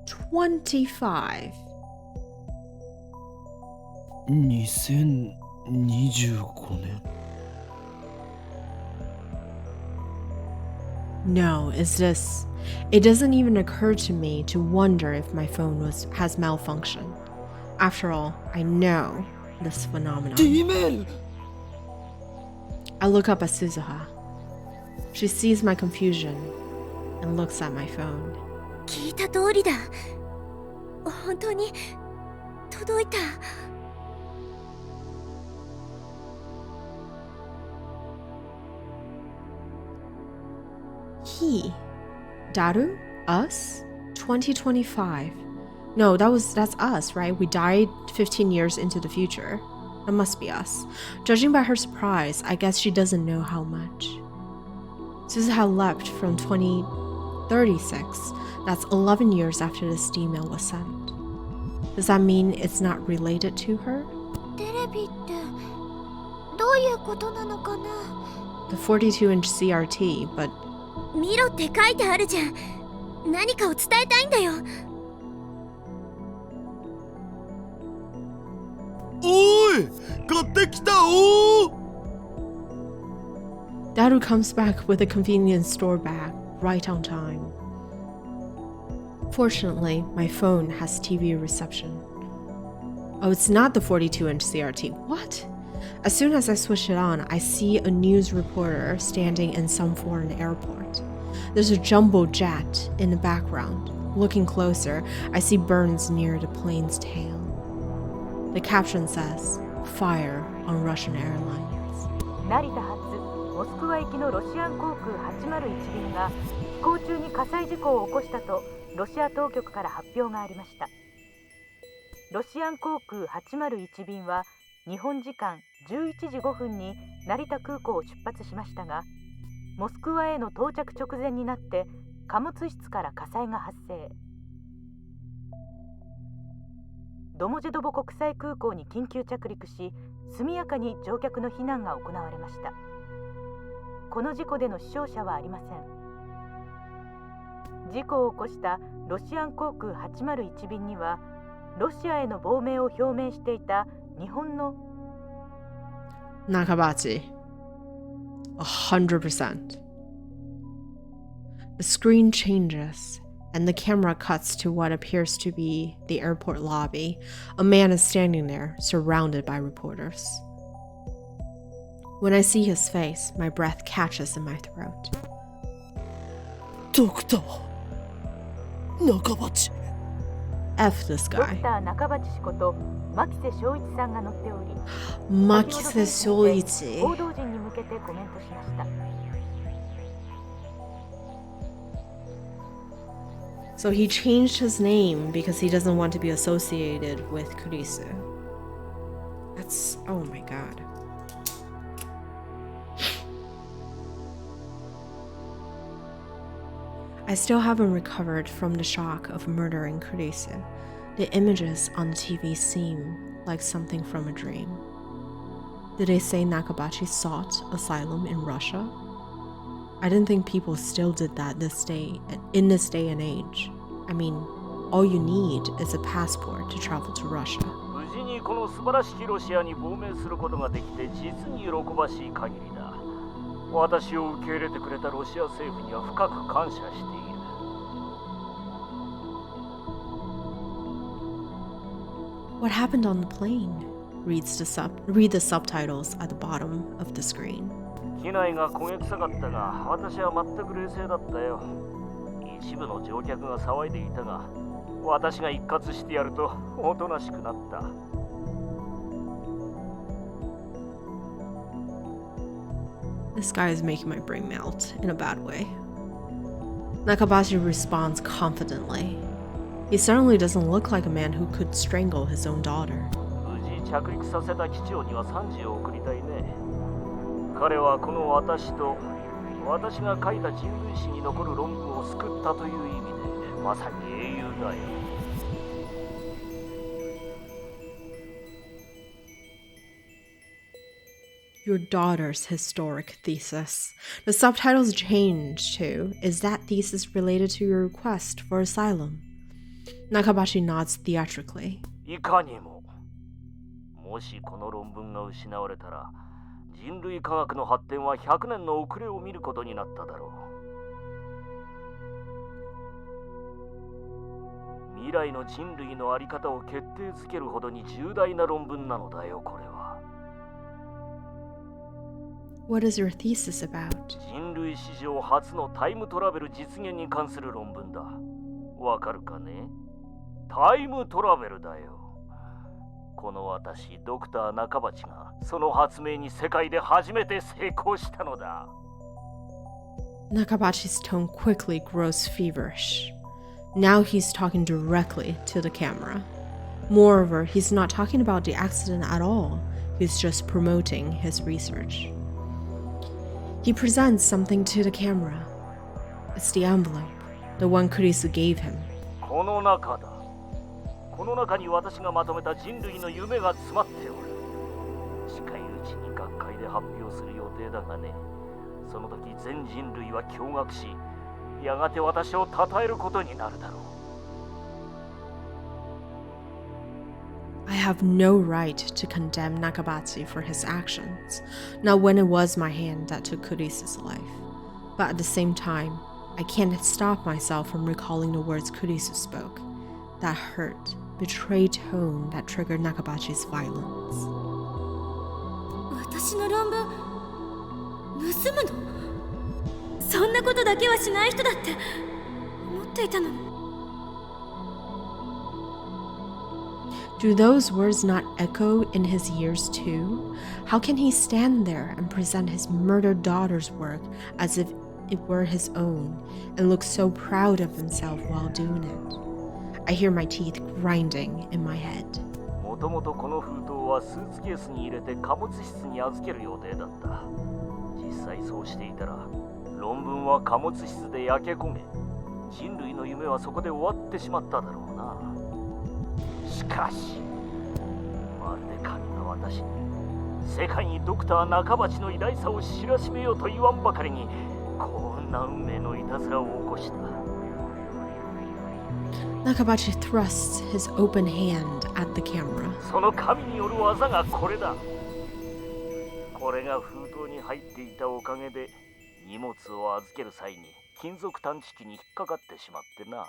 B: 2025年
A: No, it's this. It doesn't even occur to me to wonder if my phone has malfunctioned. After all, I know this phenomenon.
B: Email!
A: I look up at Suzuha. She sees my confusion and looks at my phone.
E: 聞いた通りだ。本当に届いた。
A: He, Daru, us, 2025. No, that's us, right? We died 15 years into the future. That must be us. Judging by her surprise, I guess she doesn't know how much. Suzuha leapt from 2036. That's 11 years after this email was sent. Does that mean it's not related to her?
E: テレビってどういうことなのかな。
A: The 42-inch CRT, but
E: 見ろって書いてあるじゃん。何かを伝えたいんだよ。
C: おい、買ってきたおー。
A: Daru comes back with a convenience store bag right on time. Fortunately, my phone has TV reception. Oh, it's not the 42-inch CRT. What? As soon as I switch it on, I see a news reporter standing in some foreign airport. There's a jumbo jet in the background. Looking closer, I see burns near the plane's tail. The caption says, "Fire on Russian airliners."
G: 成田発モスクワ行きのロシアン航空801便が飛行中に火災事故を起こしたとロシア当局から発表がありました。ロシアン航空801便は日本時間11時5分に成田空港を出発しましたが、モスクワへの到着直前になって貨物室から火災が発生。ドモジェドボ国際空港に緊急着陸し、速やかに乗客の避難が行われました。この事故での死傷者はありません。事故を起こしたロシアン航空801便には、ロシアへの亡命を表明していた日本の
A: Nakabachi. 100%. The screen changes, and the camera cuts to what appears to be the airport lobby. A man is standing there, surrounded by reporters. When I see his face, my breath catches in my throat.
B: ドクター中鉢
A: F this
G: ドク
A: guy.
G: ター中鉢氏こと牧瀬正一さんが乗っており、
A: 牧瀬正一。
G: 報道陣に向けてコメントしました。
A: So he changed his name because he doesn't want to be associated with Kurisu. That's... oh my god. I still haven't recovered from the shock of murdering Kurisu. The images on the TV seem like something from a dream. Did they say Nakabachi sought asylum in Russia? I didn't think people still did that in this day and age. I mean, all you need is a passport to travel to Russia.
F: 無事にこの素晴らしきロシアに亡命することができて実に喜ばしい限りだ。私を受け入れてくれたロシア政府には深く感謝している。
A: What happened on the plane? Read the subtitles at the bottom of the screen.
F: 機内が焦げ臭かったが、私は全く冷静だったよ。一部の乗客が騒いでいたが、私が一括してやるとおとなしくなった。
A: This guy is making my brain melt in a bad way. Nakabashi responds confidently. He certainly doesn't look like a man who could strangle his own daughter.
F: 無事着陸させた機長には賛辞を送りたいね。彼はこの私と私が書いた人類史に残る論文を救ったという意味でまさに英雄だよ。
A: Your daughter's historic thesis. The subtitles change to, is that thesis related to your request for asylum? Nakabashi nods theatrically.
F: いかにも。もしこの論文が失われたら、人類科学の発展は100年の遅れを見ることになっただろう。未来の人類の在り方を決定づけるほどに重大な論文なのだよ、これは。
A: What is your thesis about?
F: 人類史上初のタイムトラベル実現に関する論文だ。わかるかね？タイムトラベルだよ。この私、ドクター中鉢がその発明に世界で初めて成功したのだ。
A: Nakabachi's tone quickly grows feverish. Now he's talking directly to the camera. Moreover, he's not talking about the accident at all. He's just promoting his research. He presents something to the camera. It's the envelope, the one Kurisu gave him.
F: この中だ。この中に私がまとめた人類の夢が詰まっておる。近いうちに学会で発表する予定だがね。その時全人類は驚愕し、やがて私を称えることになるだろう。
A: I have no right to condemn Nakabachi for his actions, not when it was my hand that took Kurisu's life. But at the same time, I can't stop myself from recalling the words Kurisu spoke. That hurt, betrayed tone that triggered Nakabachi's violence.
E: 私の論文盗むの？そんなことだけはしない人だって思っていたのに。
A: Do those words not echo in his ears too? How can he stand there and present his murdered daughter's work as if it were his own and look so proud of himself while doing it? I hear my teeth grinding in my head.
F: もともとこの封筒はスーツケースに入れて貨物室に預ける予定だった。実際そうしていたら論文は貨物室で焼け焦げ、人類の夢はそこで終わってしまっただろうな。しかしまるで神が私に世界にドクター中鉢の偉大さを知らしめようと言わんばかりに、こんな運命のいたずらを起こした。
A: Nakabachi thrusts his open hand at the camera.
F: その神による技がこれだ。これが封筒に入っていたおかげで荷物を預ける際に金属探知機に引っかかってしまってな。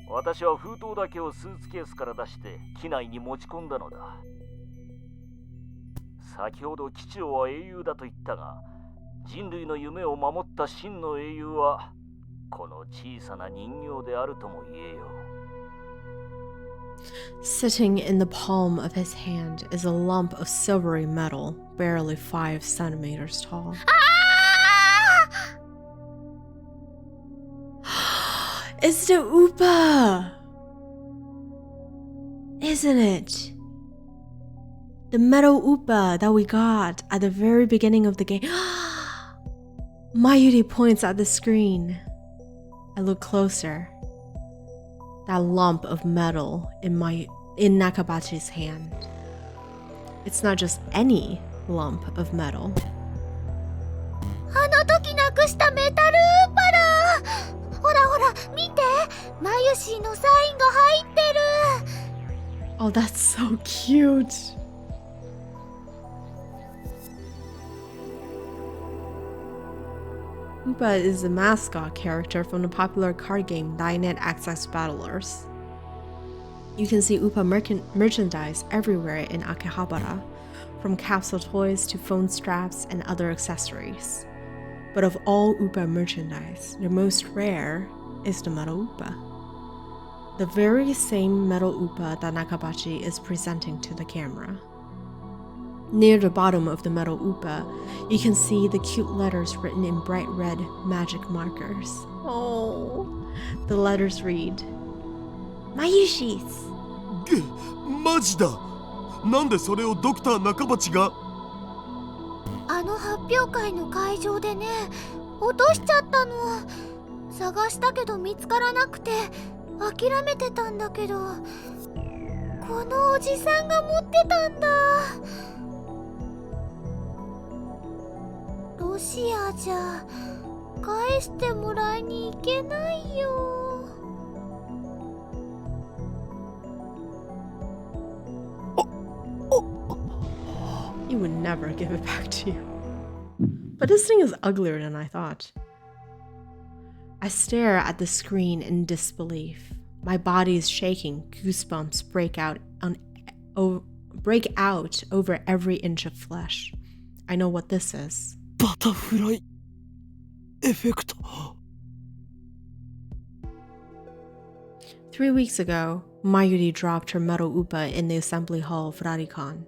F: 私は封筒だけをスーツケースから出して機内に持ち込んだのだ。先ほど機長は英雄だと言ったが、人類の夢を守った真の英雄はこの小さな人形であるとも言えよう。
A: Sitting in the palm of his hand is a lump of silvery metal, barely 5 centimeters tall. It's the Upa! Isn't it? The metal Upa that we got at the very beginning of the game. Mayuri points at the screen. I look closer. That lump of metal in Nakabachi's hand. It's not just any lump of metal.
E: あの時なくしたメタルウーパだ。ほらほら見て、マユシーのサインが入ってる。
A: Oh, that's so cute. Upa is the mascot character from the popular card game Dainet Access Battlers. You can see Upa merchandise everywhere in Akihabara, from capsule toys to phone straps and other accessories. But of all Upa merchandise, the most rare is the metal Upa. The very same metal Upa that Nakabachi is presenting to the camera. Near the bottom of the metal Upa, you can see the cute letters written in bright red magic markers. Oh, the letters read, Mayushis.
C: マジだ。なんでそれをドクター中鉢が。
E: あの発表会の会場でね、落としちゃったの。探したけど見つからなくて諦めてたんだけど、このおじさんが持ってたんだ。ロシアじゃ返してもらいに行けないよ。
A: He would never give it back to you. But this thing is uglier than I thought. I stare at the screen in disbelief. My body is shaking, goosebumps break out over every inch of flesh. I know what this is.
B: バタフライエフェクト。
A: 3 weeks ago, Mayuri dropped her metal Upa in the assembly hall of Rarikan.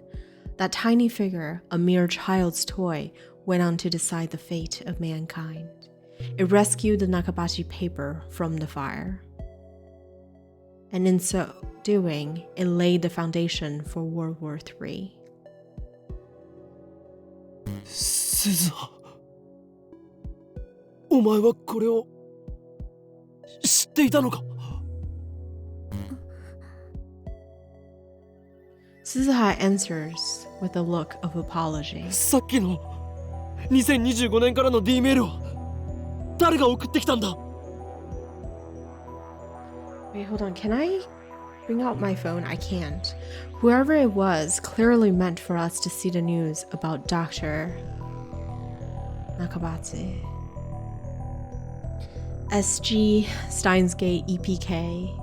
A: That tiny figure, a mere child's toy, went on to decide the fate of mankind. It rescued the Nakabachi paper from the fire. And in so doing, it laid the foundation for World War III.
B: 鈴葉、お前はこれを知っていたのか。
A: Suzuha answers with a look of apology.
B: さっきの2025年からの D メールは誰が送ってきたんだ。
A: Wait, hold on. Can I bring out my phone? I can't. Whoever it was clearly meant for us to see the news about Dr. Nakabatsu. SG, Steins Gate, EPK.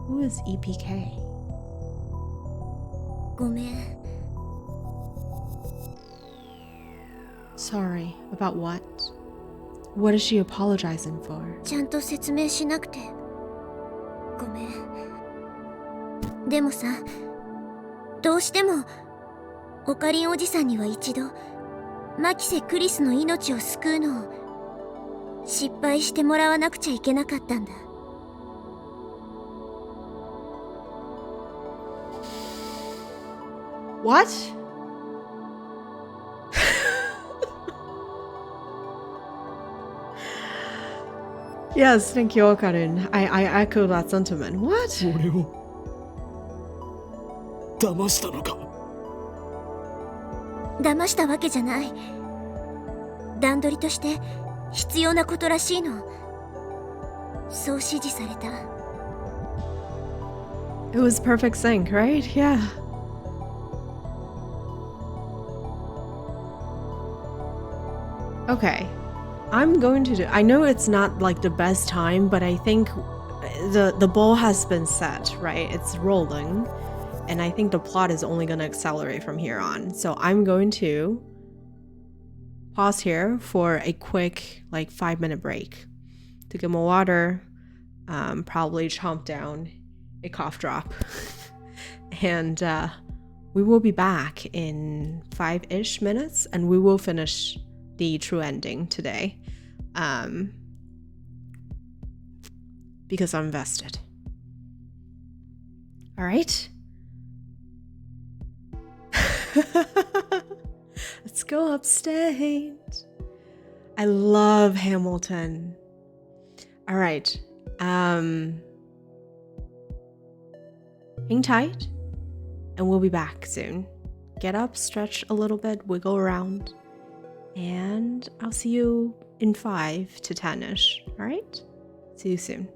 A: Who is EPK?
E: ごめん。
A: Sorry, about what? What is she apologizing for?
E: ちゃんと説明しなくてごめん。でもさ、どうしてもオカリンおじさんには一度マキセ・クリスの命を救うのを失敗してもらわなくちゃいけなかったんだ。
A: What? Yes, thank you, Okarun. I echo that sentiment. What?
B: 俺を騙したのか。
E: 騙したわけじゃない。段取りとして必要なことらしいの。そう指示された。
A: It was perfect sync, right? Yeah. Okay. I'm going to do. I know it's not like the best time, but I think the ball has been set, right? It's rolling. And I think the plot is only going to accelerate from here on. So I'm going to pause here for a quick, like, 5-minute break to get more water, probably chomp down a cough drop. And we will be back in 5-ish minutes, and we will finish the true ending today. Because I'm invested. All right. Let's go upstate. I love Hamilton. All right. Hang tight, and we'll be back soon. Get up, stretch a little bit, wiggle around, and I'll see you in 5 to 10-ish. All right? See you soon.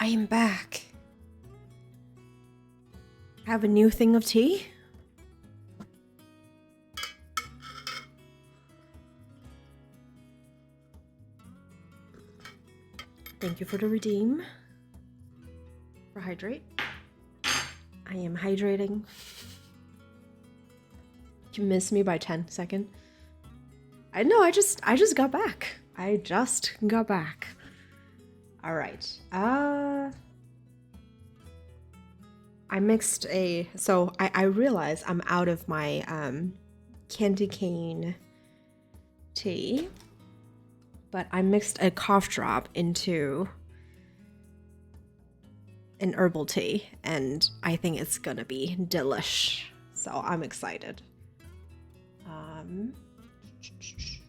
A: I am back. I have a new thing of tea. Thank you for the redeem. For hydrate. I am hydrating. You missed me by 10 seconds. I know, I just got back. I just got back. All right. I mixed I realized I'm out of my candy cane tea, but I mixed a cough drop into an herbal tea, and I think it's gonna be delish. So I'm excited.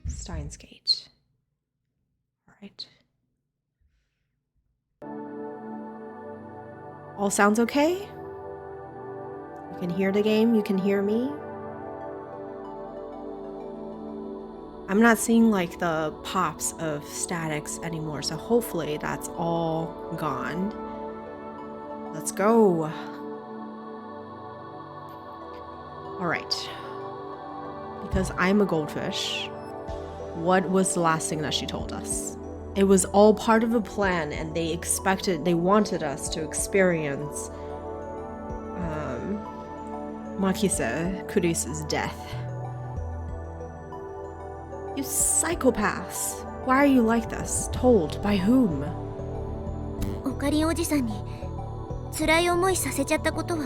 A: Steins Gate. All right. All sounds okay? You can hear the game, you can hear me. I'm not seeing like the pops of statics anymore, so hopefully that's all gone. Let's go. All right. Because I'm a goldfish, what was the last thing that she told us? It was all part of a plan, and they wanted us to experience Makise Kurisa's death. You psychopaths! Why are you like this? Told by whom?
E: オカリンおじさんに辛い思いさせちゃったことは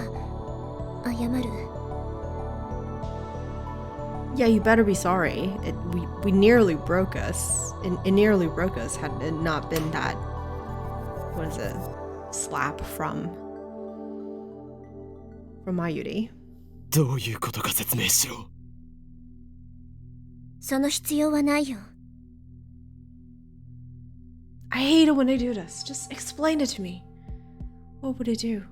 E: 謝る。
A: Yeah, you better be sorry. We nearly broke us. It nearly broke us had it not been that, what is it, slap from Mayuri.
B: どういうことか説明しろ。
E: その必要はないよ。
A: I hate it when they do this. Just explain it to me. What would it do?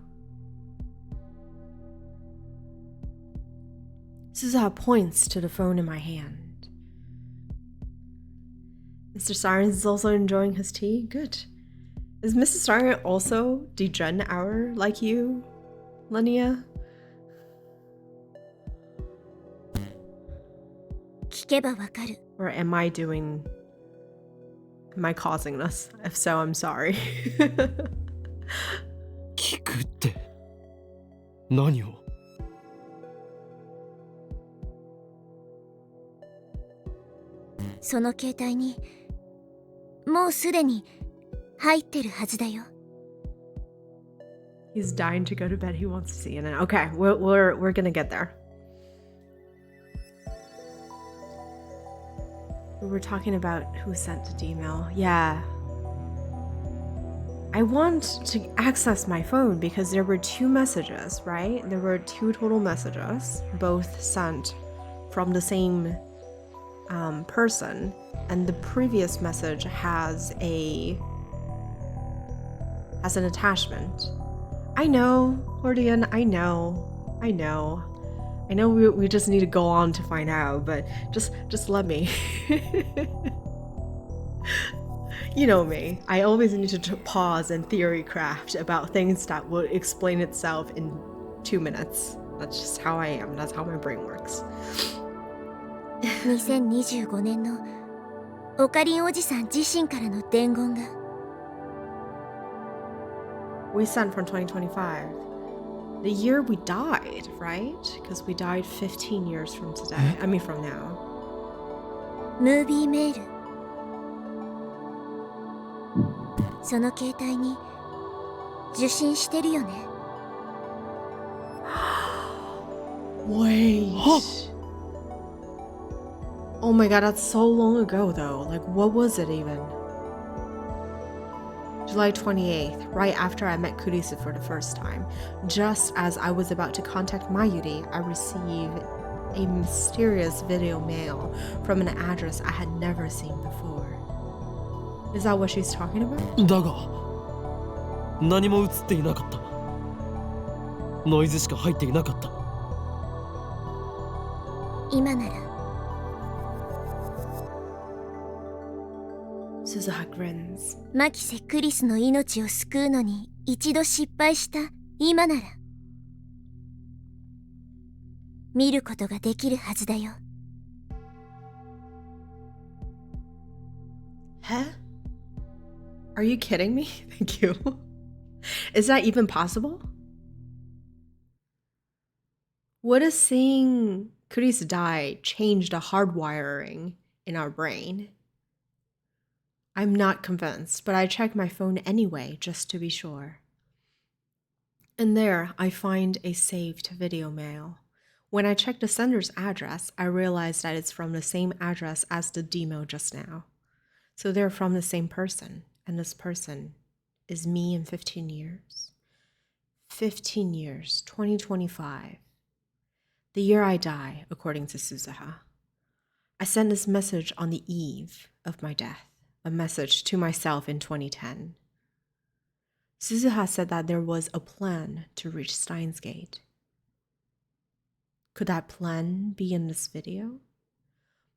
A: Suzuha points to the phone in my hand. Mr. Steins is also enjoying his tea? Good. Is Mrs. Steins also degen hour like you, Linnea?
E: 聞けばわかる。
A: Or am I causing this? If so, I'm sorry.
B: 聞くって何を？
E: その携帯にもうすでに入ってるはずだよ。
A: He's dying to go to bed. He wants to see it. Okay, we're gonna get there. We were talking about who sent the email. Yeah. I want to access my phone because there were 2 messages, right? There were 2 total messages, both sent from the same person, and the previous message has an attachment. I know, Hordian, I know we just need to go on to find out, but just let me. You know me, I always need to pause and theory craft about things that will explain itself in 2 minutes. That's just how I am. That's how my brain works.
E: 2025年のオカリンおじさん自身からの伝言が。
A: We sent from 2025. The year we died, right? Because we died 15 years from today. I mean from now.
E: ムービーメール。その携帯に受信してるよね。
A: Wait. Oh my god, that's so long ago though. Like, what was it even? July 28th, right after I met Kurisa for the first time. Just as I was about to contact Mayuri, I received a mysterious video mail from an address I had never seen before. Is that what she's talking about?
B: だが何も映っていなかった。ノイズしか入っていなかった。
E: 今なら。
A: Suzuha grins.
E: マキセ・クリスの命を救うのに一度失敗した今なら見ることができるはずだよ。
A: Huh? Are you kidding me? Thank you. Is that even possible? What if seeing Chris die changed the hardwiring in our brain? I'm not convinced, but I check my phone anyway just to be sure. And there, I find a saved video mail. When I check the sender's address, I realize that it's from the same address as the demo just now. So they're from the same person, and this person is me in 15 years. 15 years, 2025. The year I die, according to Suzuha. I sent this message on the eve of my death, a message to myself in 2010. Suzuha said that there was a plan to reach Steins Gate. Could that plan be in this video?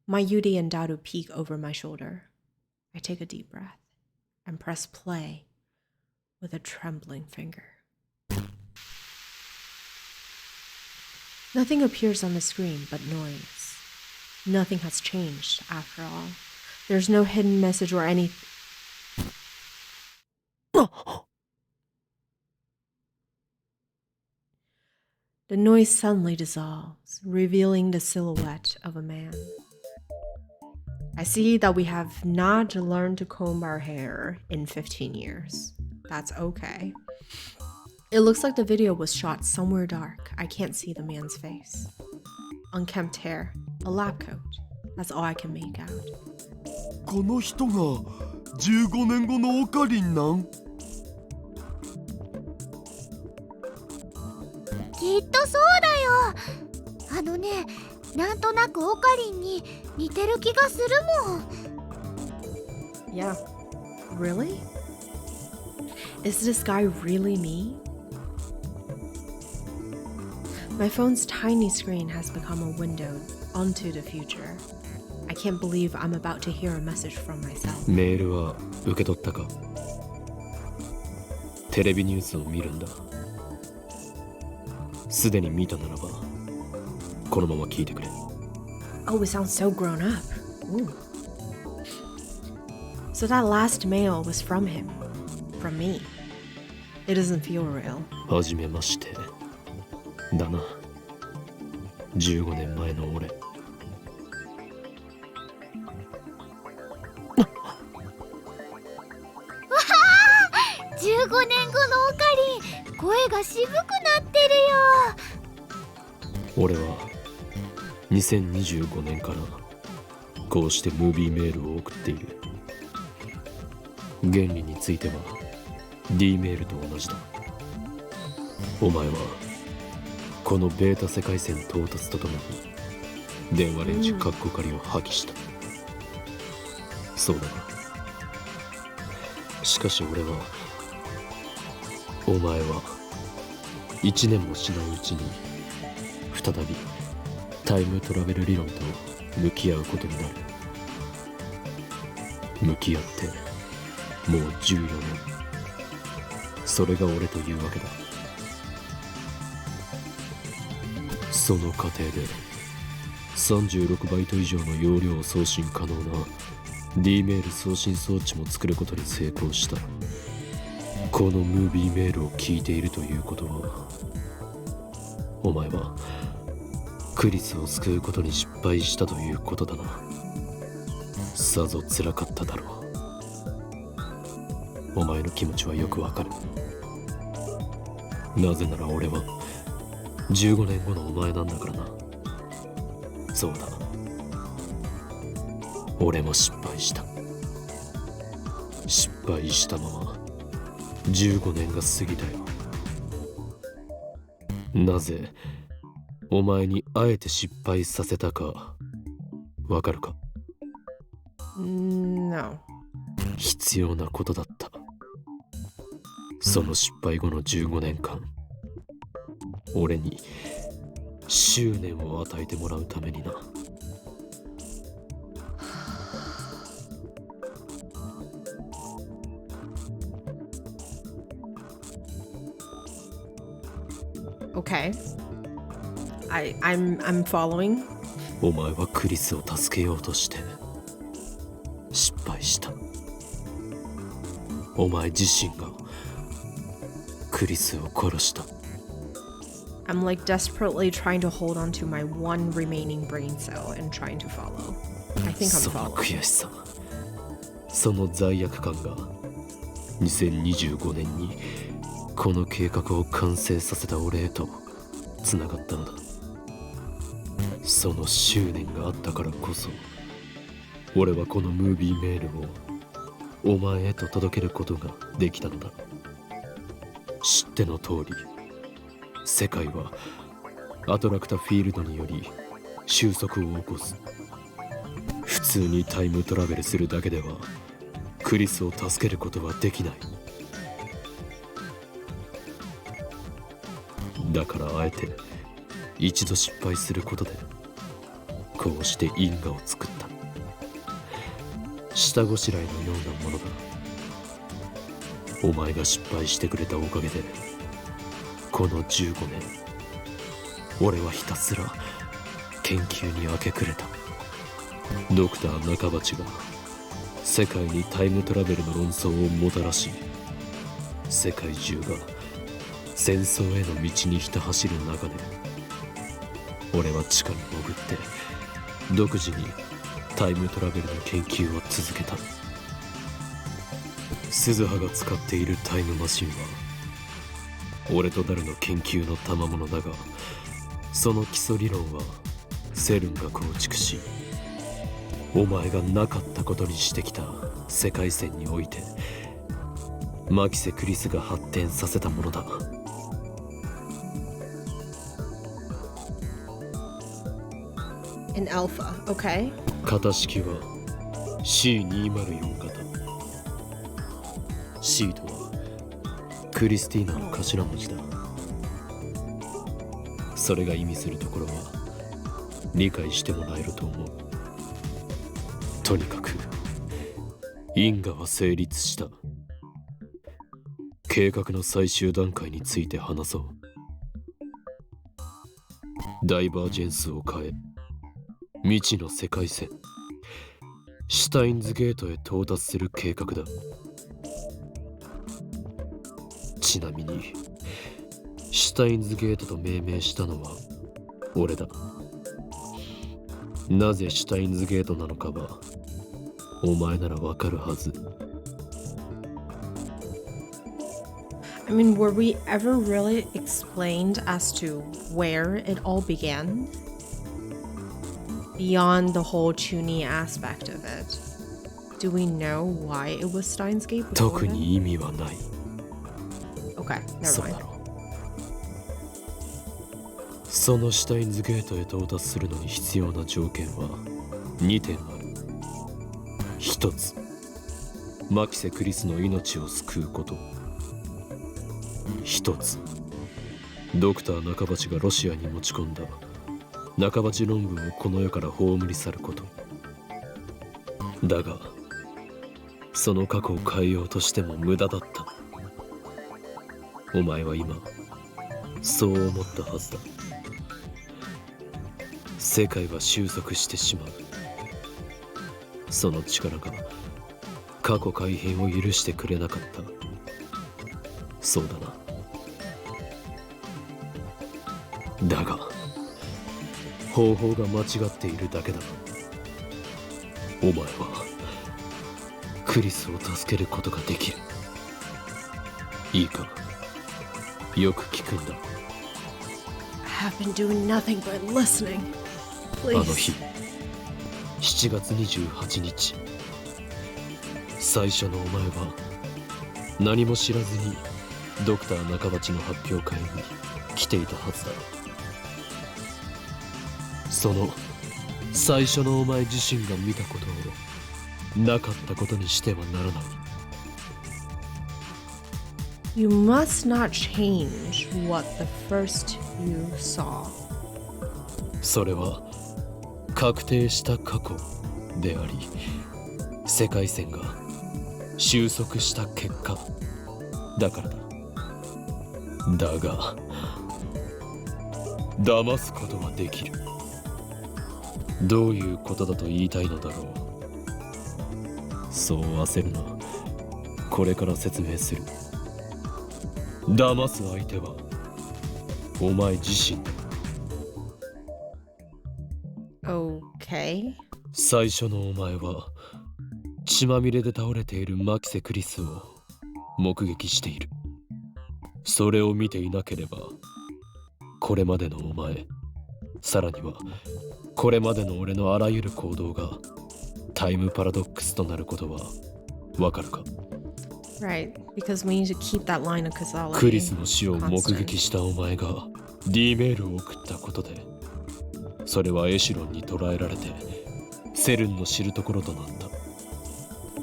A: My Yuri and Daru peek over my shoulder. I take a deep breath and press play with a trembling finger. Nothing appears on the screen but noise. Nothing has changed after all. There's no hidden message or anything. The noise suddenly dissolves, revealing the silhouette of a man. I see that we have not learned to comb our hair in 15 years. That's okay. It looks like the video was shot somewhere dark. I can't see the man's face. Unkempt hair, a lab coat. That's all I can make out.
C: この人が15年後のオカリンなん？
E: きっとそうだよ。なんとなくオカリンに似てる気がするもん。
A: Yeah. Really? Is this guy really me? My phone's tiny screen has become a window onto the future. I can't believe I'm about to hear a message from myself.
H: メールは受け取ったか？テレビニュースを見るんだ。すでに見たならば、このまま聞いてくれ。
A: Oh, it sounds so grown up. Ooh. So that last mail was from him. From me. It doesn't feel real.
H: はじめまして。だな。15年前の俺。
E: 15年後のオカリン、声が渋くなってるよ。
H: 俺は2025年からこうしてムービーメールを送っている。原理については D メールと同じだ。お前はこのベータ世界線到達とともに電話レンジカッコ仮を破棄した。そうだな。しかし俺はお前は1年もしないうちに再びタイムトラベル理論と向き合うことになる。向き合ってもう14年。それが俺というわけだ。その過程で36バイト以上の容量を送信可能な D メール送信装置も作ることに成功した。このムービーメールを聞いているということは、お前はクリスを救うことに失敗したということだな。さぞ辛かっただろう。お前の気持ちはよくわかる。なぜなら俺は15年後のお前なんだからな。そうだ。俺も失敗した。失敗したまま15年が過ぎたよ。なぜお前にあえて失敗させたかわかるか？
A: No.
H: 必要なことだった。その失敗後の15年間、俺に執念を与えてもらうためにな。
A: Okay. I'm following.
H: お前はクリスを助けようとして失敗した。お前自身がクリスを殺した。
A: I'm like desperately trying to hold on to my one remaining brain cell and trying to follow. I think I'm
H: その
A: following.
H: 悔しさ、その罪悪感が2025年にこの計画を完成させた俺へとつながったのだ。その執念があったからこそ俺はこのムービーメールをお前へと届けることができたのだ。知っての通り世界はアトラクタフィールドにより収束を起こす。普通にタイムトラベルするだけではクリスを助けることはできない。だからあえて一度失敗することでこうして因果を作った。下ごしらえのようなものだ。お前が失敗してくれたおかげでこの15年俺はひたすら研究に明け暮れた。ドクター中鉢が世界にタイムトラベルの論争をもたらし世界中が戦争への道にひた走る中で俺は地下に潜って独自にタイムトラベルの研究を続けた。鈴葉が使っているタイムマシンは俺とダルの研究の賜物だが、その基礎理論はセルンが構築しお前がなかったことにしてきた世界線においてマキセ・クリスが発展させたものだ。
A: An alpha, okay?
H: 型式は C204 型。 C とはクリスティーナの頭文字だ。それが意味するところは理解してもらえると思う。とにかく因果は成立した。計画の最終段階について話そう。ダイバージェンスを変え未知の世界線シュタインズゲートへ到達する計画だ。ちなみにシュタインズゲートと命名したのは俺だ。なぜシュタインズゲートなのかはお前ならわかるはず。
A: I mean, were we ever really explained as to where it all began? Beyond the whole Chuny aspect of it, do we know why it was Steins Gate?
H: 特に意味はない。
A: Okay,
H: そ
A: never
H: うだ
A: mind.
H: ろう。そのシュタインズゲートへ到達するのに必要な条件は2点ある。1つ、マキセ・クリスの命を救うこと。1つ、ドクター中鉢がロシアに持ち込んだ中鉢論文をこの世から葬り去ること。だがその過去を変えようとしても無駄だった。お前は今そう思ったはずだ。世界は収束してしまう。その力が過去改変を許してくれなかった。そうだな。だが方法が間違っているだけだ。お前はクリスを助けることができる。いいか、よく聞くんだ。
A: I have been doing nothing but listening.
H: あの
A: Please.
H: 日7月28日、最初のお前は何も知らずにドクター中鉢の発表会に来ていたはずだ。その最初のお前自身が見たことをなかったことにしてはならない。
A: You must not change what the first you saw.
H: それは確定した過去であり、世界線が収束した結果だからだ。だが騙すことはできる。どういうことだと言いたいのだろう。そう焦るな。これから説明する。騙す相手はお前自身だ。
A: Okay.
H: 最初のお前は血まみれで倒れているマキセ・クリスを目撃している。それを見ていなければこれまでのお前、さらにはこれまでの俺のあらゆる行動がタイムパラドックスとなることはわかるか？
A: Right, because we need to keep that line of causality
H: クリスの死を目
A: constant.
H: 撃したお前が D メールを送ったことで、それはエシロンに捉えられてセルンの知るところとなっ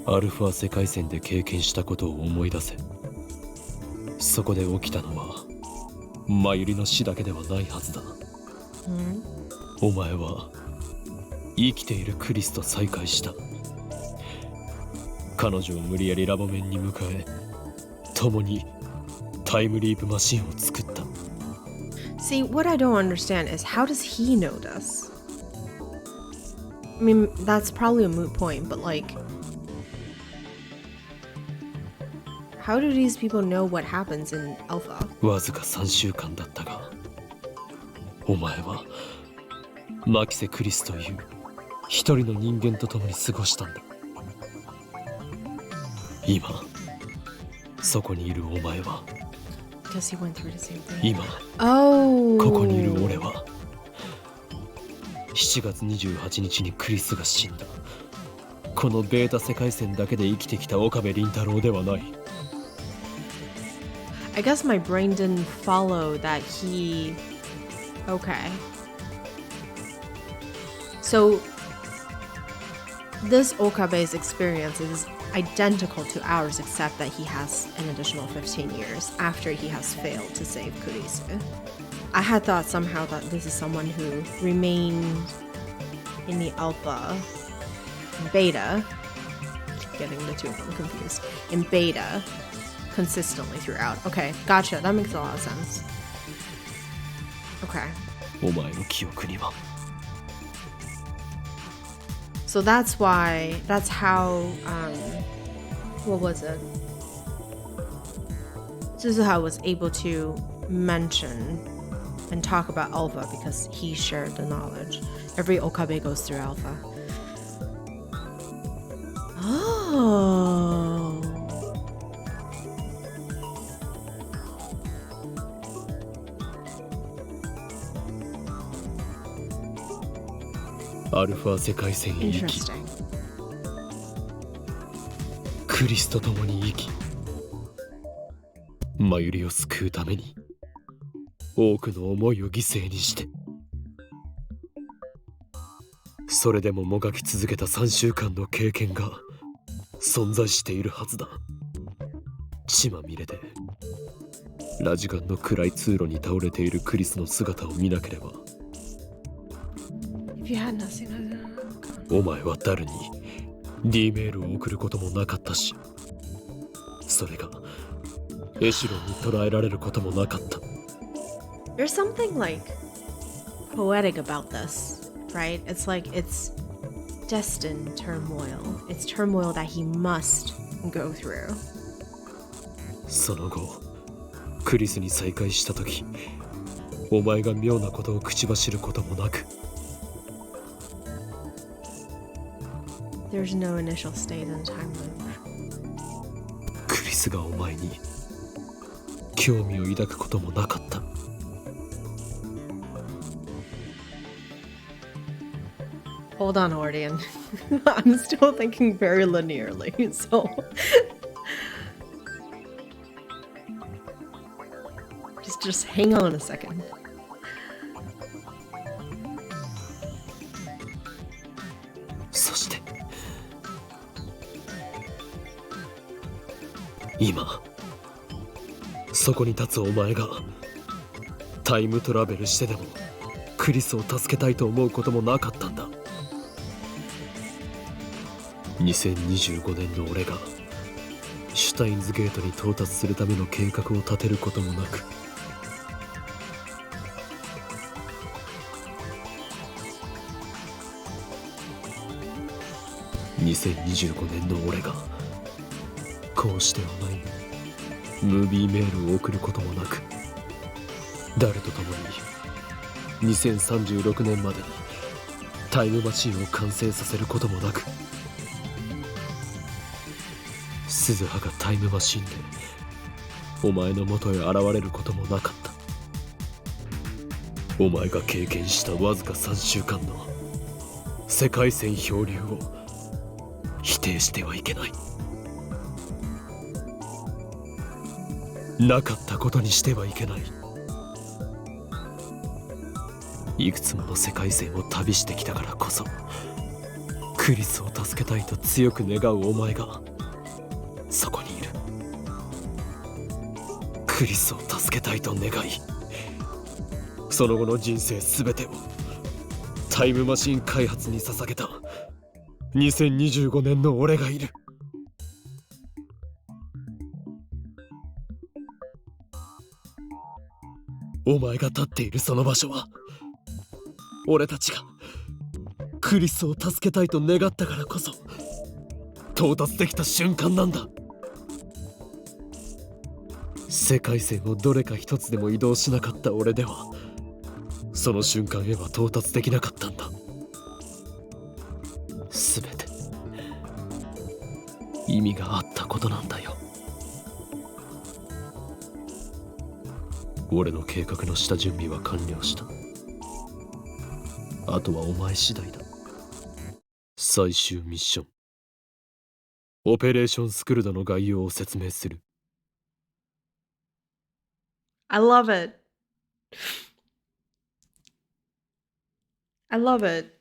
H: た。アルファ世界線で経験したことを思い出せ。そこで起きたのはマユリの死だけではないはずだ。お前は生きているクリスと再会した。彼女を無理やりラボ面に迎え、共にタイムリープマシンを作った。
A: See, what I don't understand is how does he know this? I mean, that's probably a moot point, but like, how do these people know what happens in Alpha?
H: わずか3週間だったが、お前はマキセ・クリスという一人の人間と共に過ごしたんだ。今そこにいるお前は、
A: Because he went through the same thing.
H: 今
A: Oh.
H: ここにいる俺は7月28日にクリスが死んだ。このベータ世界線だけで生きてきた岡部倫太郎ではない。
A: I guess my brain didn't follow that he. Okay. So this Okabe's experience is identical to ours, except that he has an additional 15 years after he has failed to save Kurisu. I had thought somehow that this is someone who remained in the Alpha, Beta, keep getting the two of them confused, in Beta consistently throughout. Okay, gotcha. That makes a lot of sense. Okay.
H: お前の記憶には
A: So that's how, what was it? Suzuha was able to mention and talk about Alpha because he shared the knowledge. Every Okabe goes through Alpha. Oh.
H: Alpha 世界線へ行き、
A: Interesting.
H: クリスと共に生き、マユリを救うために多くの思いを犠牲にして、それでももがき続けた3週間の経験が存在しているはずだ。血まみれでラジガンの暗い通路に倒れているクリスの姿を見なければ、
A: If you had nothing,
H: お前は誰に D メールを送ることもなかったし、それがエシロンに捉えられることもなかった。
A: there's something like poetic about this, right? It's like it's destined turmoil. It's turmoil that he must go through.
H: その後クリスに再会した時、お前が妙なことを口走ることもなく、
A: There's no initial state in the time loop.
H: クリスがお前に興味を抱くこともなかった。
A: Hold on, Ordian. I'm still thinking very linearly, so just hang on a second.
H: そして今そこに立つお前がタイムトラベルしてでもクリスを助けたいと思うこともなかったんだ。2025年の俺がシュタインズゲートに到達するための計画を立てることもなく、2025年の俺がこうしてお前にムービーメールを送ることもなく、誰と共に2036年までにタイムマシンを完成させることもなく、鈴葉がタイムマシンでお前の元へ現れることもなかった。お前が経験したわずか3週間の世界線漂流を否定してはいけない。なかったことにしてはいけない。いくつもの世界線を旅してきたからこそ、クリスを助けたいと強く願うお前がそこにいる。クリスを助けたいと願い、その後の人生全てをタイムマシン開発に捧げた2025年の俺がいる。お前が立っているその場所は、俺たちがクリスを助けたいと願ったからこそ到達できた瞬間なんだ。世界線をどれか一つでも移動しなかった俺ではその瞬間へは到達できなかったんだ。全て意味があったことなんだよ。俺の計画の下準備は完了した。あとはお前次第だ。最終ミッション、オペレーションスクルダの概要を説明する。
A: I love it. I love it.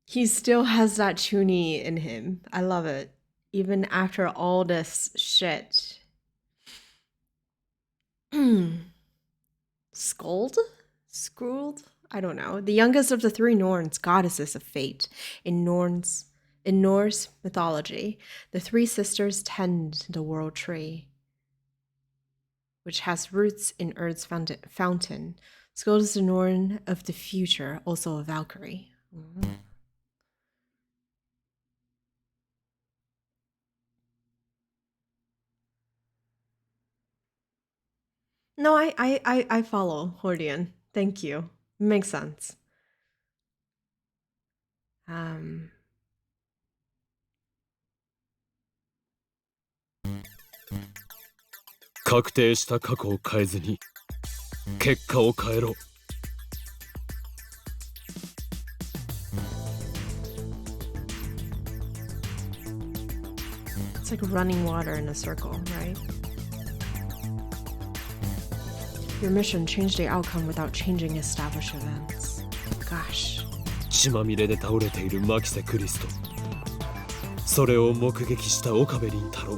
A: He still has that Chuni in him. I love it. Even after all this shit. Skuld? Skuld? I don't know. The youngest of the three Norns, goddesses of fate. In Norse mythology, the three sisters tend the world tree, which has roots in Earth's fountain. Skuld is the Norn of the future, also a Valkyrie. No, I follow Hordian. Thank you. Makes sense.
H: 確定した過去を変えずに結果を変えろ。
A: It's like running water in a circle, right? Your mission changed the outcome without changing established events. Gosh.
H: 血まみれで倒れている牧瀬クリスと、それを目撃した岡部倫太郎。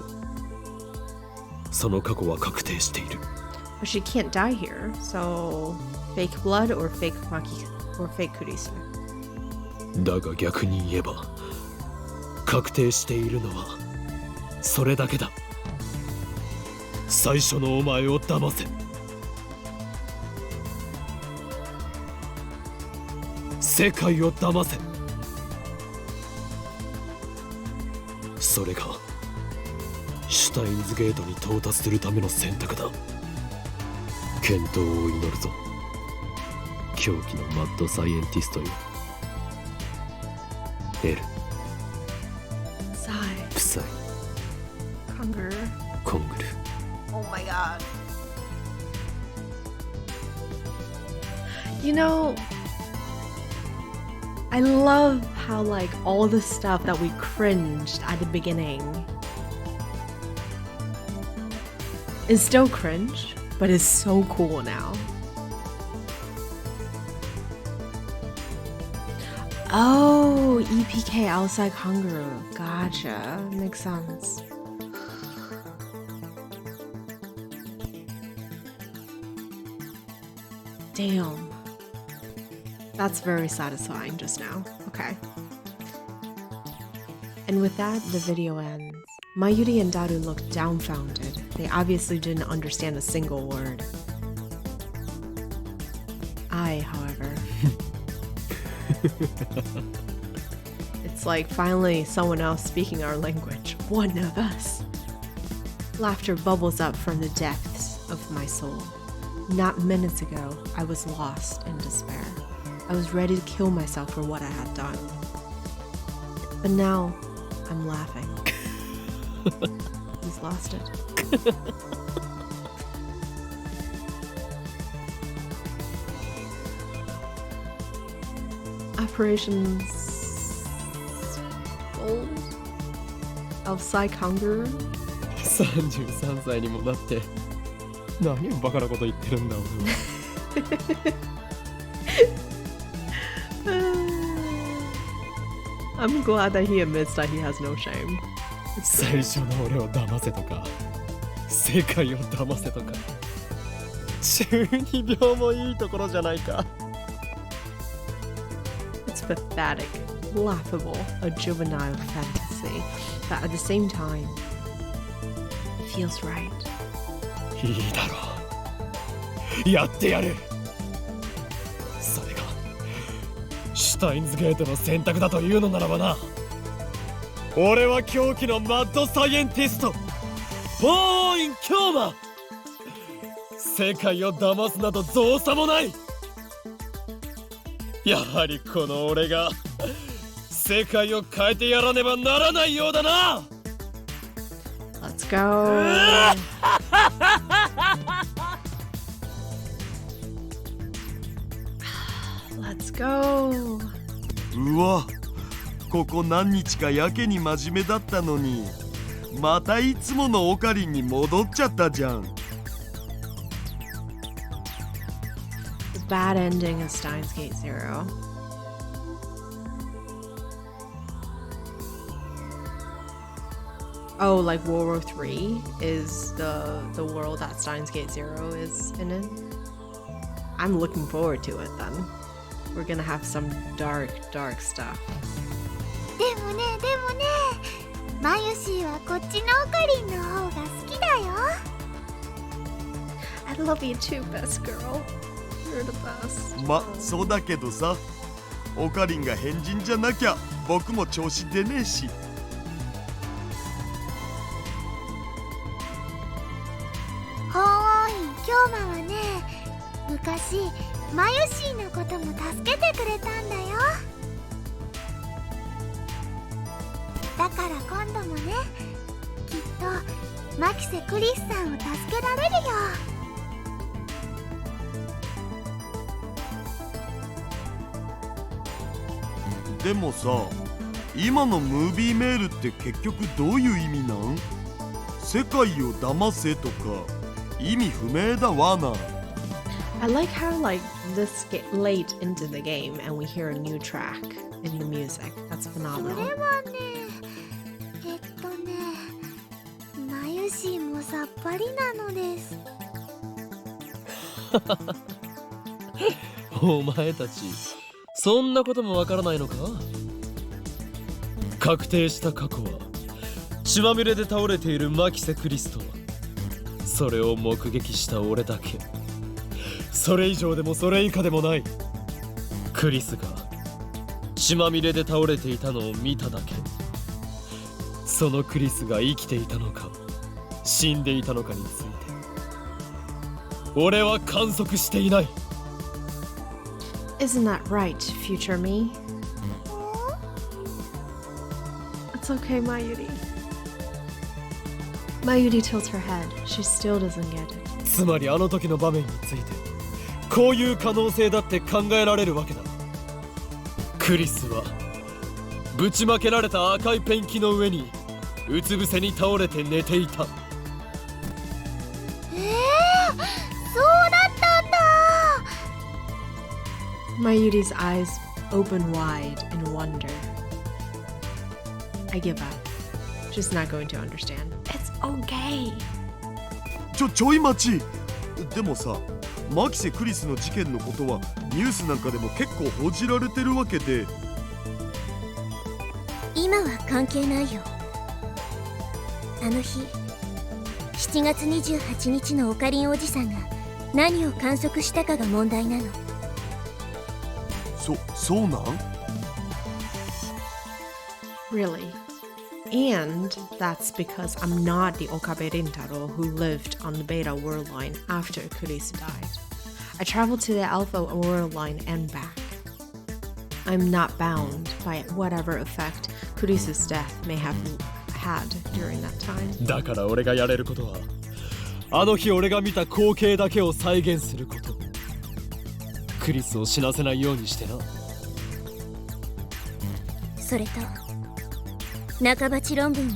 H: その過去は確定している。
A: But she can't die here, so fake blood or fake Maki or fake Kurisu.
H: だが逆に言えば、確定しているのはそれだけだ。最初のお前を騙せ。世界を騙せ。それがシュタインズゲートに到達するための選択だ。健闘を祈るぞ、狂気のマッドサイエンティストよ。エル、
A: Sigh.
H: プサイ、
A: Conger.
H: コングル。
A: Oh my god. You know, I love how like all the stuff that we cringed at the beginning is still cringe, but is so cool now. Oh, EPK outside Kangaroo. Gotcha. Makes sense. Damn. That's very satisfying just now. Okay. And with that, the video ends. Mayuri and Daru looked dumbfounded. They obviously didn't understand a single word. I, however... It It's like finally someone else speaking our language. One of us. Laughter bubbles up from the depths of my soul. Not minutes ago, I was lost in despair. I was ready to kill myself for what I had done. But now, I'm laughing. He's lost it. Operations Gold of Psych Hunger.
B: 33歳にもなって何をバカなこと言ってるんだ俺は。
A: I'm glad that he admits that he has no shame.
B: 最初の俺を騙せとか世界を騙せとか中二病もいいところじゃないか。
A: It's pathetic, laughable, a juvenile fantasy, but at the same time, it feels right.
B: いいだろう。やってやる。それがシュタインズゲートの選択だというのならばな。俺は狂気のマッドサイエンティストオーイン・キョーマ。世界を騙すなど造作もない。やはりこの俺が世界を変えてやらねばならないようだな。
A: Let's go. Let's go.
C: うわ、ここ何日かやけに真面目だったのにまたいつものオカリンに戻っちゃったじゃん。
A: The bad ending of Steins Gate Zero. Oh, like World War III is the world that Steins Gate Zero is in it. I'm looking forward to it then. We're gonna have some dark stuff.
D: でもねマユシーはこっちのオカリンの方が好きだよ。
A: I love you too, best girl. You're the best.
C: ま、そうだけどさ、オカリンが変人じゃなきゃ僕も調子出ねえし。
D: 鳳凰院京馬はね、昔マユシーのことも助けてくれたんだよ。だから今度もね、きっとマキセ・クリスさんを助けられるよ。
C: でもさ、今のムービーメールって結局どういう意味なん？世界を騙せとか意味不明だわな。
A: I like how like this get late into the game and we hear a new track in the music. That's
D: そ
A: phenomenal.
D: れはね、マユシーもさっぱりなのです。
B: お前たちそんなこともわからないのか。確定した過去は血まみれで倒れているマキセ・クリスト。それを目撃した俺だけ。それ以上でもそれ以下でもない。クリスが血まみれで倒れていたのを見ただけ。そのクリスが生きていたのか死んでいたのかについて俺は観測していない。
A: Isn't that right, future me? It's okay, Mayuri. Mayuri tilts her head. She still doesn't get it.
B: つまりあの時の場面についてこういう可能性だって考えられるわけだ。クリスはぶちまけられた赤いペンキの上にうつ伏せに倒れて寝ていた。
D: そうだったんだ。
A: Mayuri's eyes open wide in wonder. I give up. She's not going to understand. It's okay.
C: ちょい待ち。でもさ、マキセ・クリスの事件のことはニュースなんかでも結構報じられてるわけで。
E: 今は関係ないよ。あの日7月28日のオカリンおじさんが何を観測したかが問題なの。
C: そうなん？
A: Really. And that's because I'm not the Okabe Rintaro who lived on the Beta World Line after Kurisu died. I traveled to the Alpha World Line and back. I'm not bound by whatever effect Kurisu's death may have had during that time.
B: だから俺がやれることは、あの日俺が見た光景だけを再現すること。クリスを死なせないようにしてな。
E: それと中鉢論文を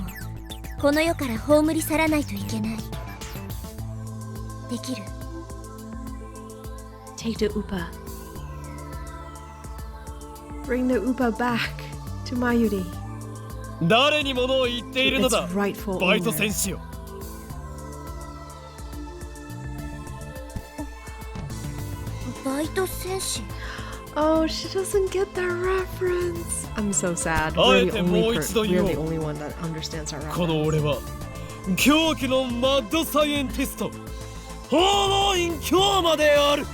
E: この世から葬り去らないといけない。できる？
A: Take the Upa. Bring the Upa back to Mayuri.
B: 誰に物を言っているのだ、
A: Its rightful
B: バイト
A: owner.
B: 戦士よ。
E: バイト戦士。
A: Oh, she doesn't get that reference. I'm so sad.
B: あ
A: We're
B: え
A: the
B: てもう
A: only,
B: 一度言お
A: we're
B: う。
A: the only one that understands our
B: この
A: reference.
B: 俺は狂気のマッドサイエンティスト、訪問員京馬である。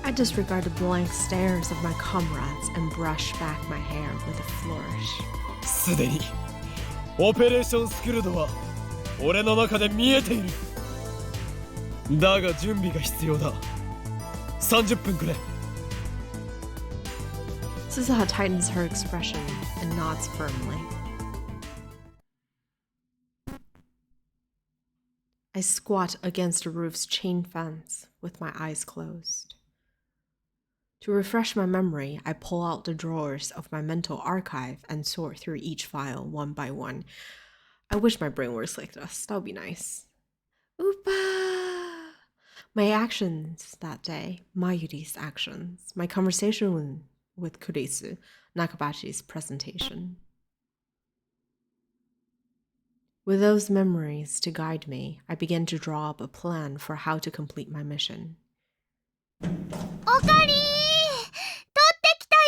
A: I disregard the blank stares of my comrades and brush back my hair with a flourish.
B: すでにオペレーションスクルドは俺の中で見えている。だが準備が必要だ。30分くれ。
A: Suzuha tightens her expression and nods firmly. I squat against the roof's chain fence with my eyes closed. To refresh my memory, I pull out the drawers of my mental archive and sort through each file one by one. I wish my brain works like this. That would be nice. Oopa! My actions that day, Mayuri's actions, my conversation with Kurisu, Nakabachi's presentation. With those memories to guide me, I began to draw up a plan for how to complete my mission.
E: おかりー、取ってきたよ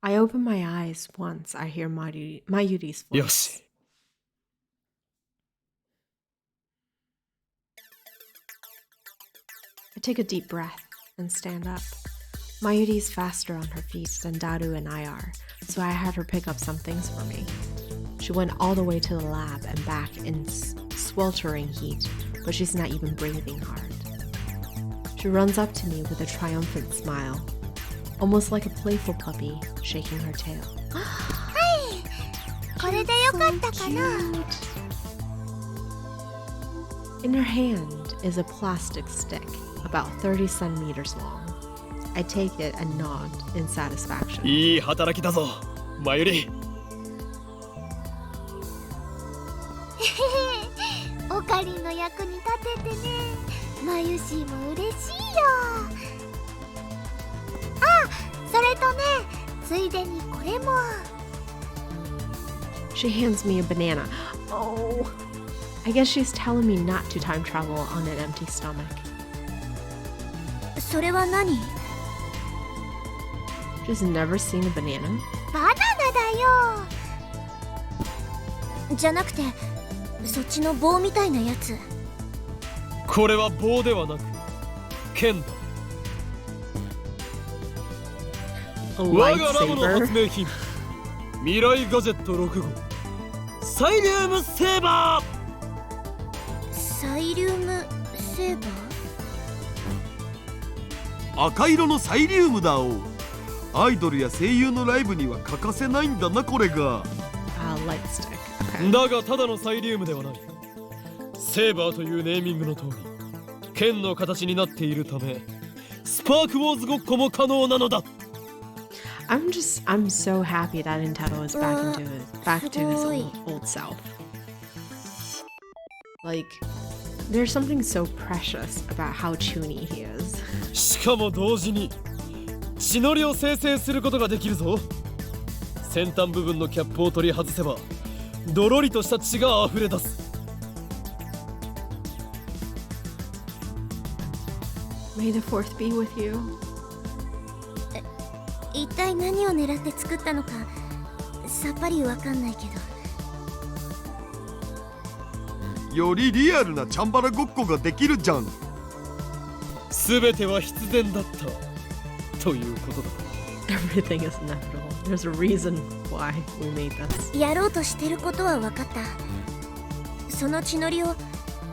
E: ー。
A: I open my eyes once I hear Mayuri's voice.
B: よし。
A: I take a deep breath and stand up. Mayuri's faster on her feet than Daru and I are, so I had her pick up some things for me. She went all the way to the lab and back in sweltering heat, but she's not even breathing hard. She runs up to me with a triumphant smile, almost like a playful puppy shaking her tail.
E: これでよかったかな。
A: In her hand is a plastic stick about 30 centimeters long. I take it and nod in satisfaction.
B: いい働きだぞ、マユリ。
E: おかりんの役に立ててね。まゆしも嬉しいよ。あ、それとね、ついでにこれも。
A: She hands me a banana. Oh, I guess she's telling me not to time travel on an empty stomach.
E: それは何？
A: Just never seen a banana?
E: バナナだよ。じゃなくて、そっちの棒みたいなやつ。
B: これは棒ではなく剣だ。
A: A
B: 我がラボの
A: lightsaber?
B: 発明品、未来ガジェット6号、サイリウムセーバー。
E: サイリウムセーバー？
C: 赤色のサイリウムだお。アイドルや声優のライブには欠かせないんだな、これが。
A: Light stick. Okay.
B: だがただのサイリウムではない。セーバーというネーミングの通り、剣の形になっているため、スパークウォーズごっこも可能なのだ。
A: I'm so happy that Nintendo is back to his old self. Like, there's something so precious about how chuny he is.
B: しかも同時に血のりを生成することができるぞ。先端部分のキャップを取り外せばドロリとした血が溢れ出す。
A: May the fourth be with you.
E: 一体何を狙って作ったのかさっぱりわかんないけど。
C: よりリアルなチャンバラごっこができるじゃん。
B: 全ては必然だったということだ。
A: Everything is inevitable. There's a reason why we made this.
E: やろうとしてることは分かった。その血のりを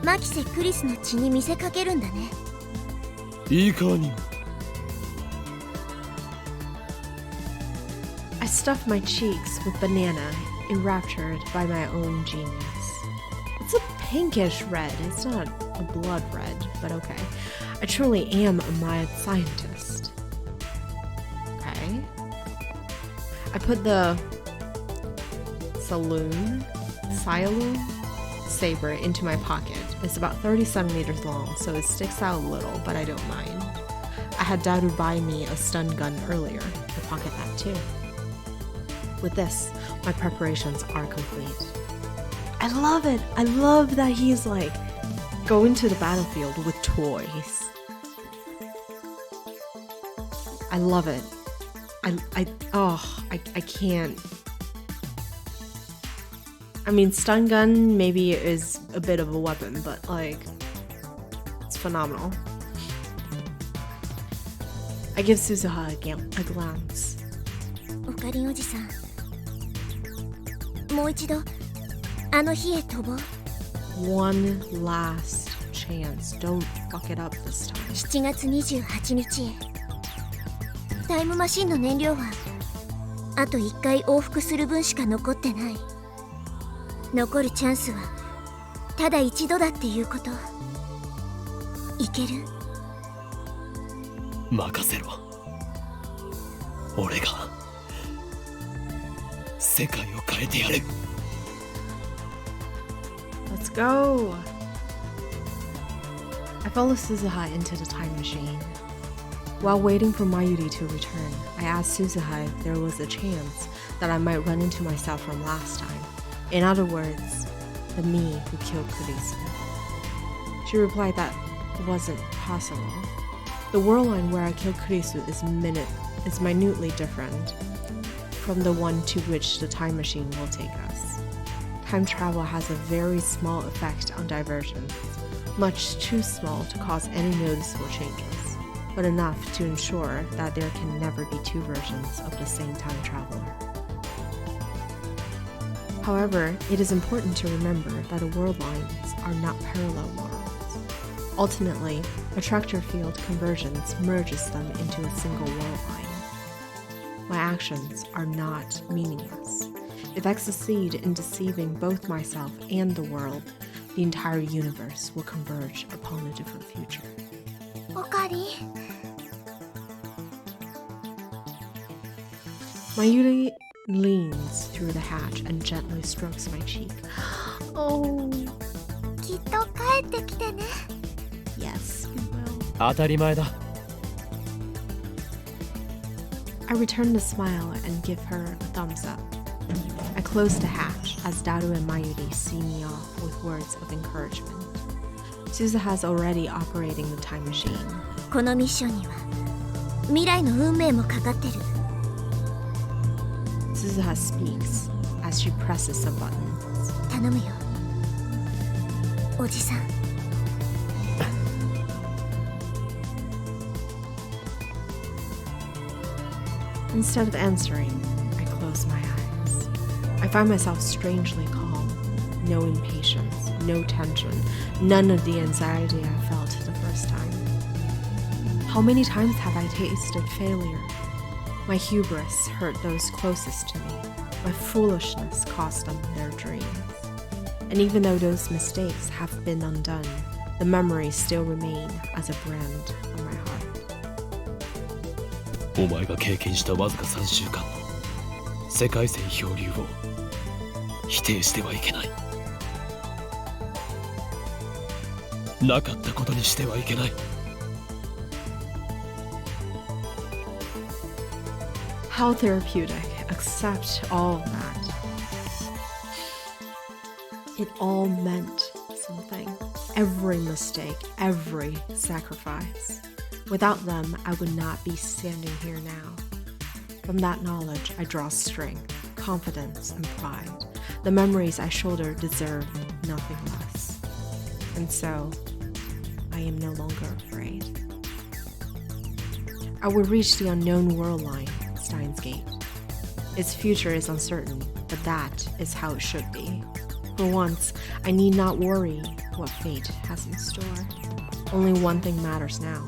E: マキセ・クリスの血に見せかけるんだね。
B: いかにも。
A: I stuffed my cheeks with banana, enraptured by my own genius. It's a pinkish red. It's not a blood red, but okay. I truly am a mad scientist. Okay. I put the saloon saber into my pocket. It's about 30 centimeters long, so it sticks out a little, but I don't mind. I had Daru buy me a stun gun earlier. I pocket that too. With this, my preparations are complete. I love it. I love that he's like going to the battlefield with toys. I love it. I can't. I mean, stun gun maybe is a bit of a weapon, but like, it's phenomenal. I give Suzuha a glance.
E: オカリンおじさん、もう一度あの日へ飛ぼう。
A: One last chance. Don't fuck it up this time.
E: 7月28日へ。タイムマシンの燃料はあと1回往復する分しか残ってない。残るチャンスはただ一度だっていうこと。いける？
B: 任せろ。俺が世界を変えてやる。
A: Let's go! I follow Suzuha into the time machine. While waiting for Mayuri to return, I asked Suzuha if there was a chance that I might run into myself from last time. In other words, the me who killed Kurisu. She replied that it wasn't possible. The world line where I killed Kurisu is minutely different from the one to which the time machine will take us. Time travel has a very small effect on divergence, much too small to cause any noticeable changes, but enough to ensure that there can never be two versions of the same time traveler. However, it is important to remember that world lines are not parallel worlds. Ultimately, attractor field convergence merges them into a single world line. My actions are not meaningless. If I succeed in deceiving both myself and the world, the entire universe will converge upon a different future.
E: おかりん。
A: Mayuri leans through the hatch and gently strokes my cheek. Oh,
E: きっと帰ってきてね。
A: yes, you will.
B: 当たり前だ。
A: I return the smile and give her a thumbs up. I close the hatch as Daru and Mayuri see me off with words of encouragement. Suzuha's already operating the time machine.
E: このミッションには未来の運命もかかってる。
A: Suzuha speaks as she presses some buttons.
E: 頼むよ、おじさん。
A: Instead of answering, I close my eyes. I find myself strangely calm. No impatience, no tension, none of the anxiety I felt the first time. How many times have I tasted failure? My hubris hurt those closest to me. My foolishness cost them their dreams. And even though those mistakes have been undone, the memories still remain as a brand on my heart.
H: お前が経験したわずか3週間の世界線漂流を否定してはいけない。なかったことにしてはいけない。
A: How therapeutic. Accept all of that. It all meant something. Every mistake, every sacrifice. Without them, I would not be standing here now. From that knowledge, I draw strength, confidence, and pride. The memories I shoulder deserve nothing less. And so, I am no longer afraid. I will reach the unknown world line, Steins Gate. Its future is uncertain, but that is how it should be. For once, I need not worry what fate has in store. Only one thing matters now: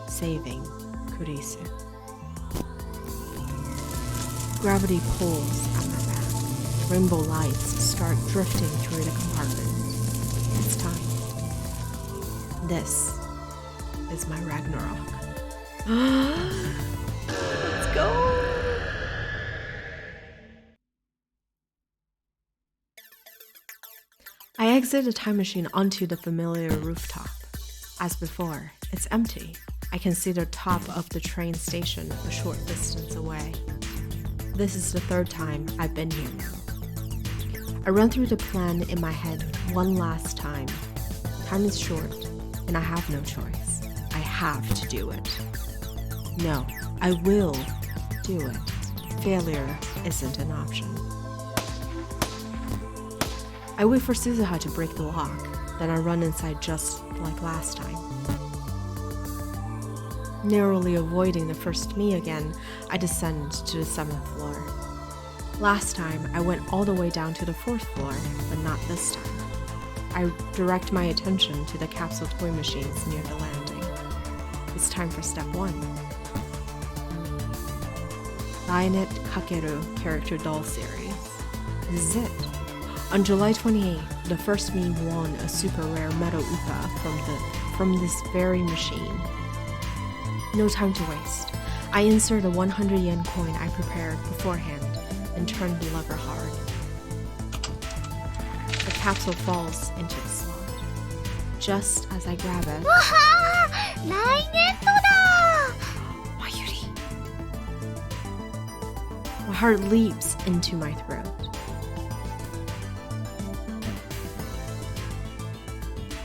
A: saving Kurisu. Gravity pulls at my back. Rainbow lights start drifting through the compartment. It's time. This is my Ragnarok. Let's go! I exit the time machine onto the familiar rooftop. As before, it's empty. I can see the top of the train station a short distance away. This is the third time I've been here now. I run through the plan in my head one last time. Time is short, and I have no choice. I have to do it. No, I will do it. Failure isn't an option. I wait for Suzuha to break the lock, then I run inside just like last time. Narrowly avoiding the first me again, I descend to the 7th floor. Last time, I went all the way down to the 4th floor, but not this time. I direct my attention to the capsule toy machines near the landing. It's time for step 1. Lionette Kakeru character doll series. This is it. On July 28th, the first me won a super rare metal upa from this very machine. No time to waste. I insert a 100 yen coin I prepared beforehand and turn the lever hard. The capsule falls into the slot. Just as I grab it, Mayuri! My heart leaps into my throat.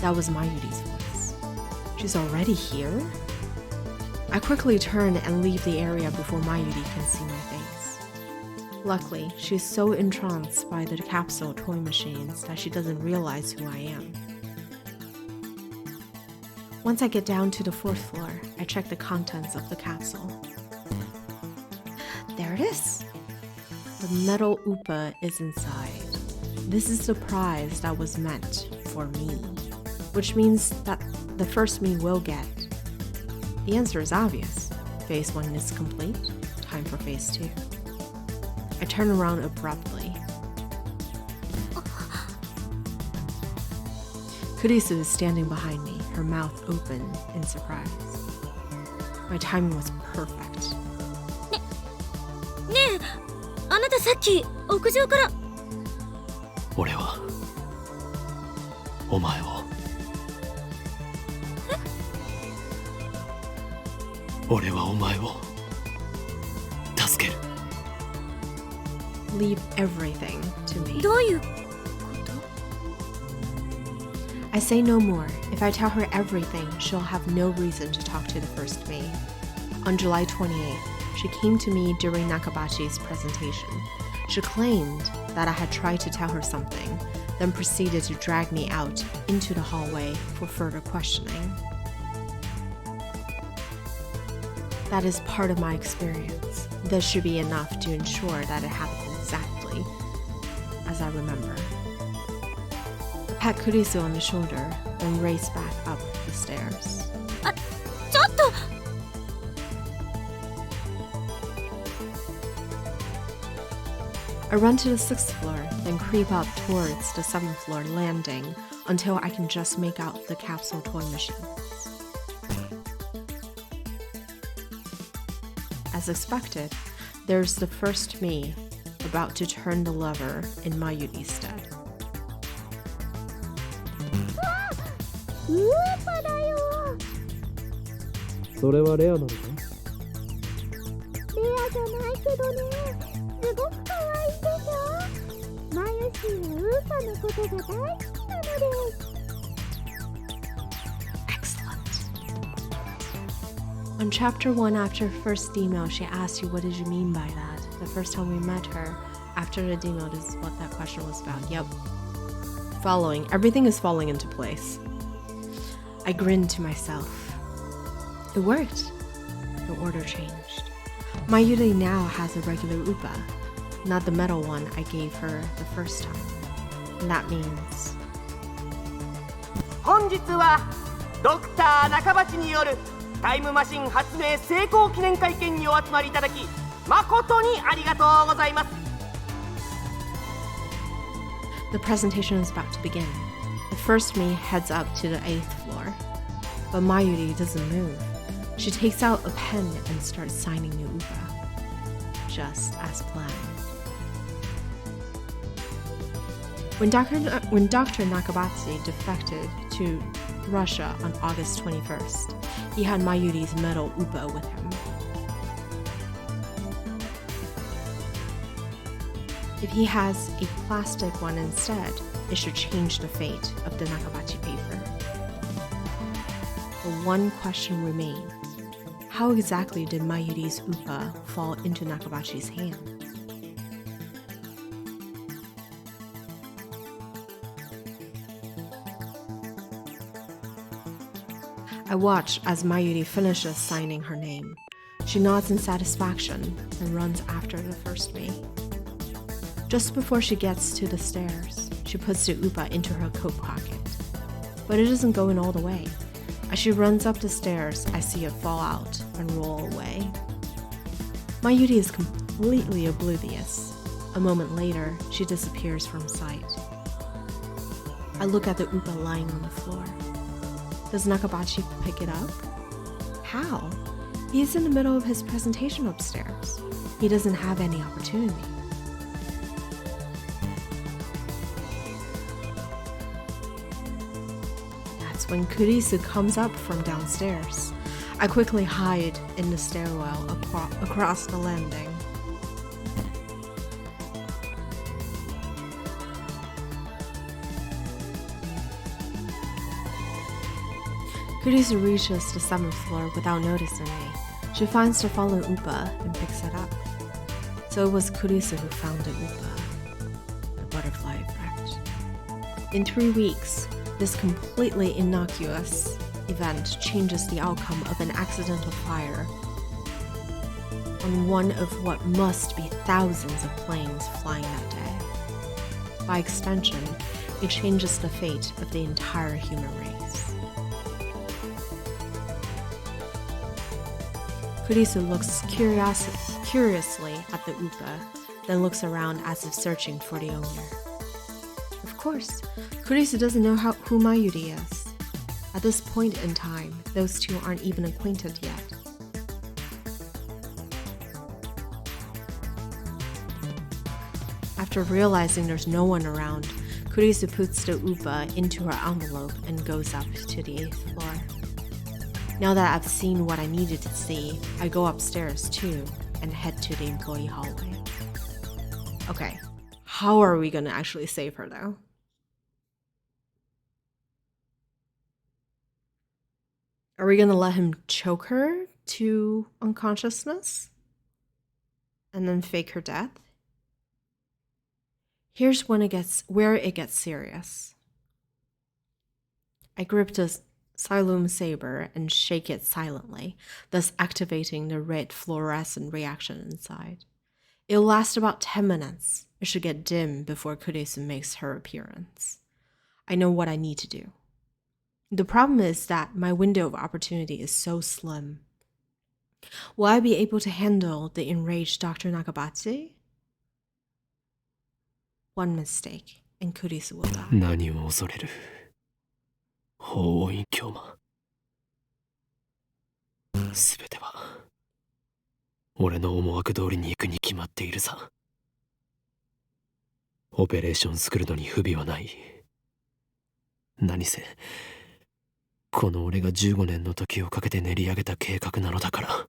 A: That was Mayuri's voice. She's already here? I quickly turn and leave the area before Mayuri can see my face. Luckily, she's so entranced by the capsule toy machines that she doesn't realize who I am. Once I get down to the 4th floor, I check the contents of the capsule. There it is! The metal upa is inside. This is the prize that was meant for me, which means that the first me will get. The answer is obvious. Phase 1 is complete. Time for Phase 2. I turn around abruptly. Kurisu is standing behind me, her mouth open in surprise. My timing was perfect.
E: ねえ、あなたさっき屋上から。
H: 俺はお前を俺はお前を助ける。
A: Leave everything to me.
E: どういうこと？
A: I say no more. If I tell her everything, she'll have no reason to talk to the first me. On July 28th, she came to me during Nakabachi's presentation. She claimed that I had tried to tell her something, then proceeded to drag me out into the hallway for further questioning. That is part of my experience. This should be enough to ensure that it happened exactly as I remember. I pat Kurisu on the shoulder, then race back up the stairs.
E: ちょっと！
A: I run to the 6th floor, then creep up towards the 7th floor landing until I can just make out the capsule toy machines. As expected, there's the first me about to turn the lever in Mayuri's stead.
D: ウーパだよ。
H: それはレアなのか？
D: レアじゃないけどね、すごく可愛いでしょ。マユシーはウーパのことが大好きなのです。
A: Excellent. On chapter 1 after first demo, she asked you what did you mean by that. The first time we met her, after the demo, this is what that question was about. Yep. Following. Everything is falling into place. I grinned to myself. It worked. It the order changed. Mayuri now has a regular upa, not the metal one I gave her the first time. And that means...
I: 本日はドクター中鉢によるタイムマシン発明成功記念会見にお集まりいただき誠にありがとうございます。
A: The presentation is about to begin. The first me heads up to the 8th floor, but Mayuri doesn't move. She takes out a pen and starts signing new upa, just as planned. When Dr. Nakabatsu defected to Russia on August 21st, he had Mayuri's metal upa with him. If he has a plastic one instead, it should change the fate of the Nakabachi paper. But one question remained. How exactly did Mayuri's upa fall into Nakabachi's hand? I watch as Mayuri finishes signing her name. She nods in satisfaction and runs after the first me. Just before she gets to the stairs, she puts the upa into her coat pocket. But it isn't going all the way. As she runs up the stairs, I see it fall out and roll away. Mayuri is completely oblivious. A moment later, she disappears from sight. I look at the upa lying on the floor. Does Nakabachi pick it up? How? He's in the middle of his presentation upstairs. He doesn't have any opportunity. That's when Kurisu comes up from downstairs. I quickly hide in the stairwell across the landing. Kurisu reaches the 7th floor without noticing me. She finds the fallen upa and picks it up. So it was Kurisu who found the upa. The butterfly effect. In 3 weeks, this completely innocuous event changes the outcome of an accidental fire on one of what must be thousands of planes flying that day. By extension, it changes the fate of the entire human race. Kurisu looks curiously at the upa, then looks around as if searching for the owner. Of course, Kurisu doesn't know who Mayuri is. At this point in time, those two aren't even acquainted yet. After realizing there's no one around, Kurisu puts the upa into her envelope and goes up to the 8th floor. Now that I've seen what I needed to see, I go upstairs too and head to the employee hallway. Okay, how are we gonna actually save her though? Are we gonna let him choke her to unconsciousness? And then fake her death? Here's where it gets serious. I grip the Xylem saber and shake it silently, thus activating the red fluorescent reaction inside. It'll last about 10 minutes. It should get dim before Kurisu makes her appearance. I know what I need to do. The problem is that my window of opportunity is so slim. Will I be able to handle the enraged Dr. Nakabatsu? One mistake, and Kurisu will die.
H: 何を恐れる法院教魔。すべては俺の思惑通りに行くに決まっているさ。オペレーション作るのに不備はない。何せこの俺が15年の時をかけて練り上げた計画なのだから。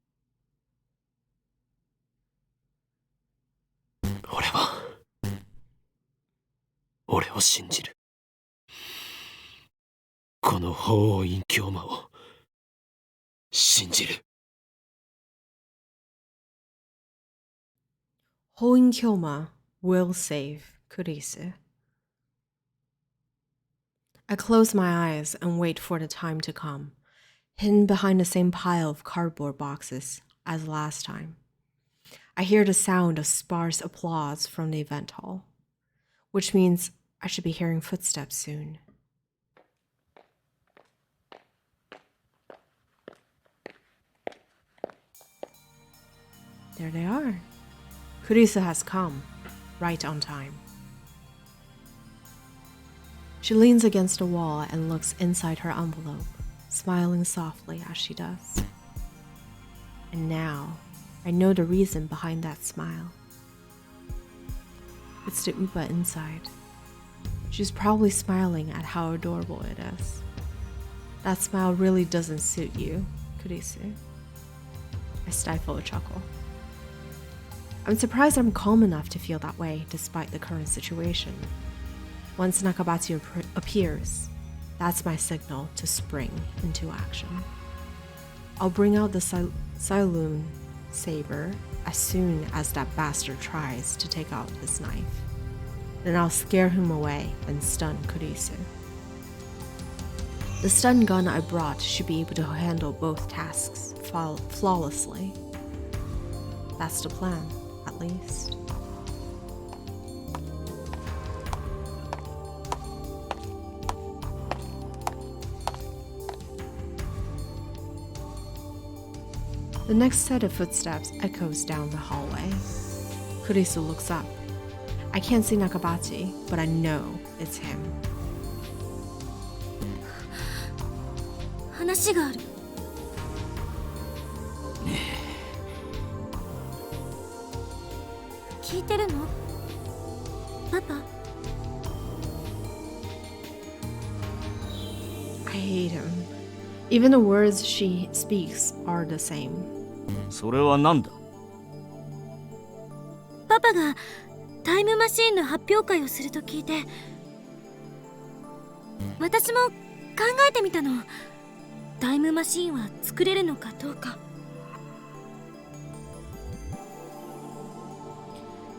H: 俺を信じる。この法王院教魔を信じる。
A: Hoin Kyoma will save Kurisu. I close my eyes and wait for the time to come. Hidden behind the same pile of cardboard boxes, as last time. I hear the sound of sparse applause from the event hall, which means I should be hearing footsteps soon. There they are. Kurisu has come, right on time. She leans against a wall and looks inside her envelope, smiling softly as she does. And now, I know the reason behind that smile. It's the Upa inside. She's probably smiling at how adorable it is. That smile really doesn't suit you, Kurisu. I stifle a chuckle. I'm surprised I'm calm enough to feel that way despite the current situation. Once Nakabatsu appears, that's my signal to spring into action. I'll bring out the Saloon saber as soon as that bastard tries to take out his knife. Then I'll scare him away and stun Kurisu. The stun gun I brought should be able to handle both tasks flawlessly. That's the plan, at least. The next set of footsteps echoes down the hallway. Kurisu looks up. I can't see Nakabachi, but I know it's him.
E: 話がある。聞いてるの？パパ？
A: I hate him. Even the words she speaks are the same.
F: それは何だ？
E: パパがタイムマシーンの発表会をすると聞いて、私も考えてみたの。タイムマシーンは作れるのかどうか。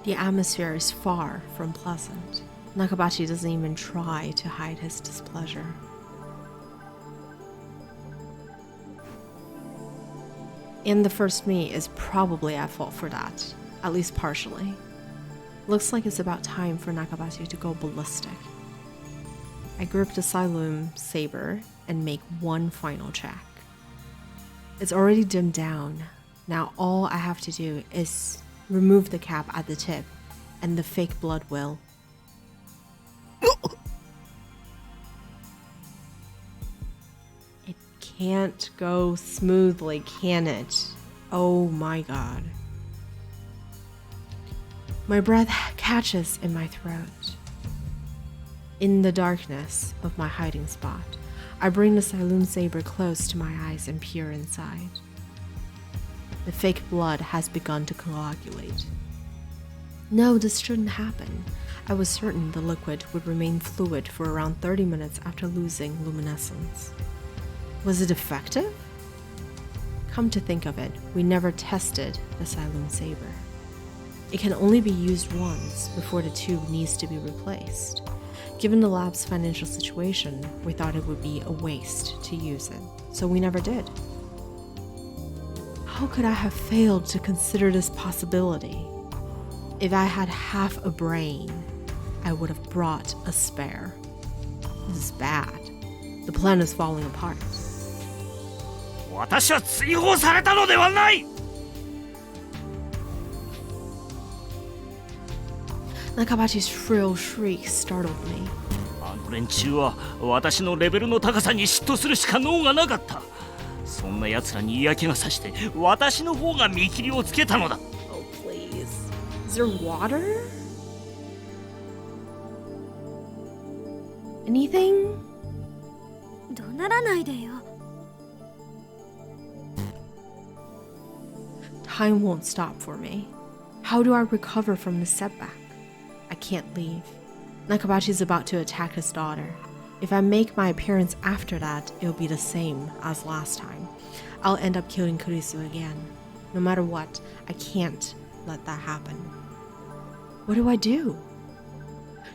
A: The atmosphere is far from pleasant. Nakabachi doesn't even try to hide his displeasure. And the first me is probably at fault for that, at least partially. Looks like it's about time for Nakabachi to go ballistic. I grip the Saloon saber and make one final check. It's already dimmed down. Now all I have to do is remove the cap at the tip, and the fake blood will. It can't go smoothly, can it? Oh my god. My breath catches in my throat. In the darkness of my hiding spot, I bring the Saloon saber close to my eyes and peer inside. The fake blood has begun to coagulate. No, this shouldn't happen. I was certain the liquid would remain fluid for around 30 minutes after losing luminescence. Was it effective? Come to think of it, we never tested the Saloon saber. It can only be used once before the tube needs to be replaced. Given the lab's financial situation, we thought it would be a waste to use it, so we never did. How could I have failed to consider this possibility? If I had half a brain, I would have brought a spare. This is bad. The plan is falling apart.
F: 私は追放されたのではない。
A: Nakabachi's shrill shriek startled me.
F: あの連中は私のレベルの高さに嫉妬するしか能がなかった。そんな奴らに嫌気がさして私の方が見切りをつけたのだ。
A: Oh, please. Is there water? Anything?
E: 怒鳴らないでよ。
A: Time won't stop for me. How do I recover from this setback? I can't leave. Nakabachi's about to attack his daughter. If I make my appearance after that, it'll be the same as last time. I'll end up killing Kurisu again. No matter what, I can't let that happen. What do I do?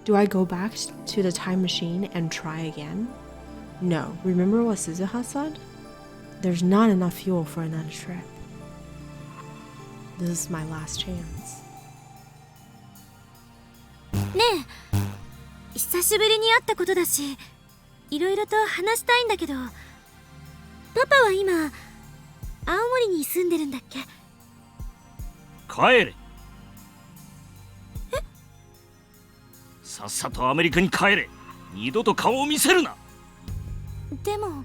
A: Do I go back to the time machine and try again? No, remember what Suzuha said? There's not enough fuel for another trip. This is my last chance.
E: ねえ、久しぶりに会ったことだし、いろいろと話したいんだけど、パパは今青森に住んでるんだっけ？
F: 帰れ。さっさとアメリカに帰れ。二度と顔を見せるな。
E: でも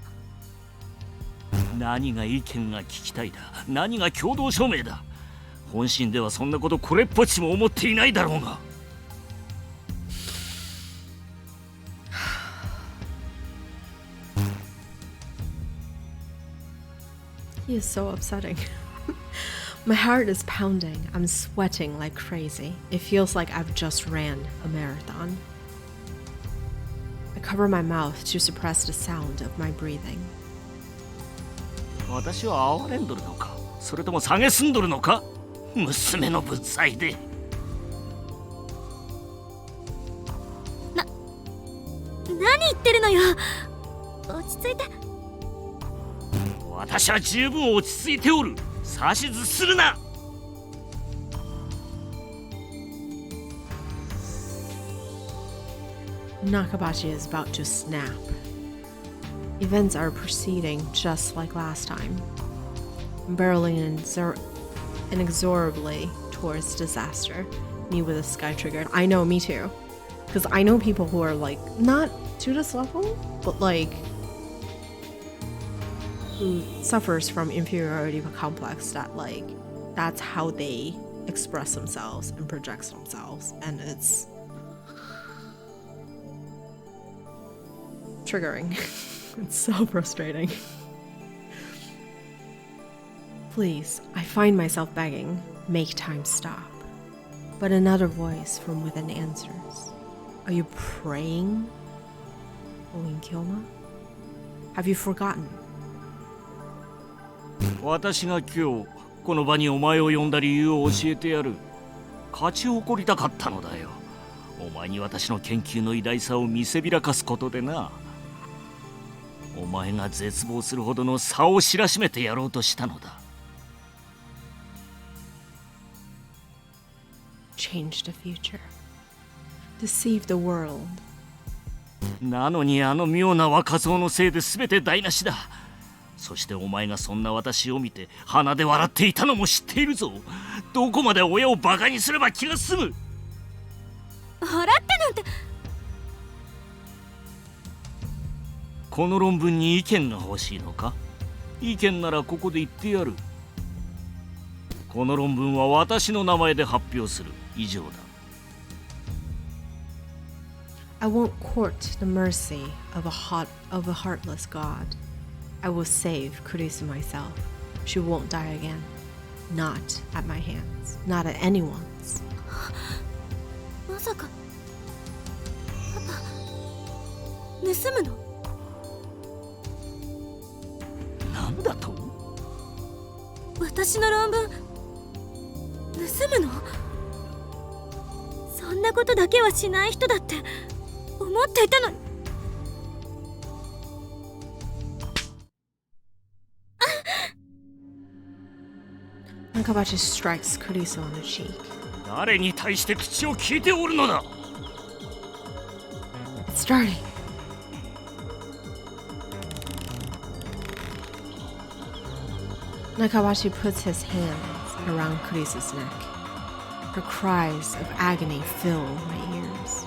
F: 何が意見が聞きたいだ、何が共同署名だ。本心ではそんなことこれっぽっちも思っていないだろうが。
A: He is so upsetting. My heart is pounding. I'm sweating like crazy. It feels like I've just ran a marathon. I cover my mouth to suppress the sound of my breathing.
F: 私は哀れんどるのか、それとも蔑んどるのか、娘の物罪で。
E: 何言ってるのよ。落ち着いて。
F: 私は十分落ち着いておる。指図するな。
A: Nakabashi is about to snap. Events are proceeding just like last time, barreling inexorably towards disaster. Me with a sky trigger. I know, me too. Because I know people who are like, not to this level, but like, who suffers from inferiority complex that like, that's how they express themselves and project themselves. And it's triggering. It's so frustrating. Please, I find myself begging, make time stop. But another voice from within answers. Are you praying, Oin Kyoma? Have you forgotten?
F: 私が今日この場にお前を呼んだ理由を教えてやる。勝ち誇りたかったのだよ。お前に私の研究の偉大さを見せびらかすことでな。お前が絶望するほどの差を知らしめてやろうとしたのだ。
A: Change the future. Deceive the world.
F: なのにあの妙な若造のせいで全て台無しだ。そしてお前がそんな私を見て鼻で笑っていたのも知っているぞ。どこまで親をバカにすれば気が済む。
E: 笑ってなんて。
F: この論文に意見が欲しいのか？意見ならここで言ってやる。この論文は私の名前で発表する。以上だ。
A: I won't court the mercy of a heartless god. I will save Kurisu myself. She won't die again. Not at my hands. Not at anyone's.
E: まさかパパ盗むの？
F: なんだと？
E: 私の論文盗むの？そんなことだけはしない人だって思っていたのに。
A: Nakabashi strikes Kurisu on the cheek.
F: 誰に対して口を聞いておるのだ。
A: It's starting. Nakabashi puts his hands around Kurisu's neck. Her cries of agony fill my ears.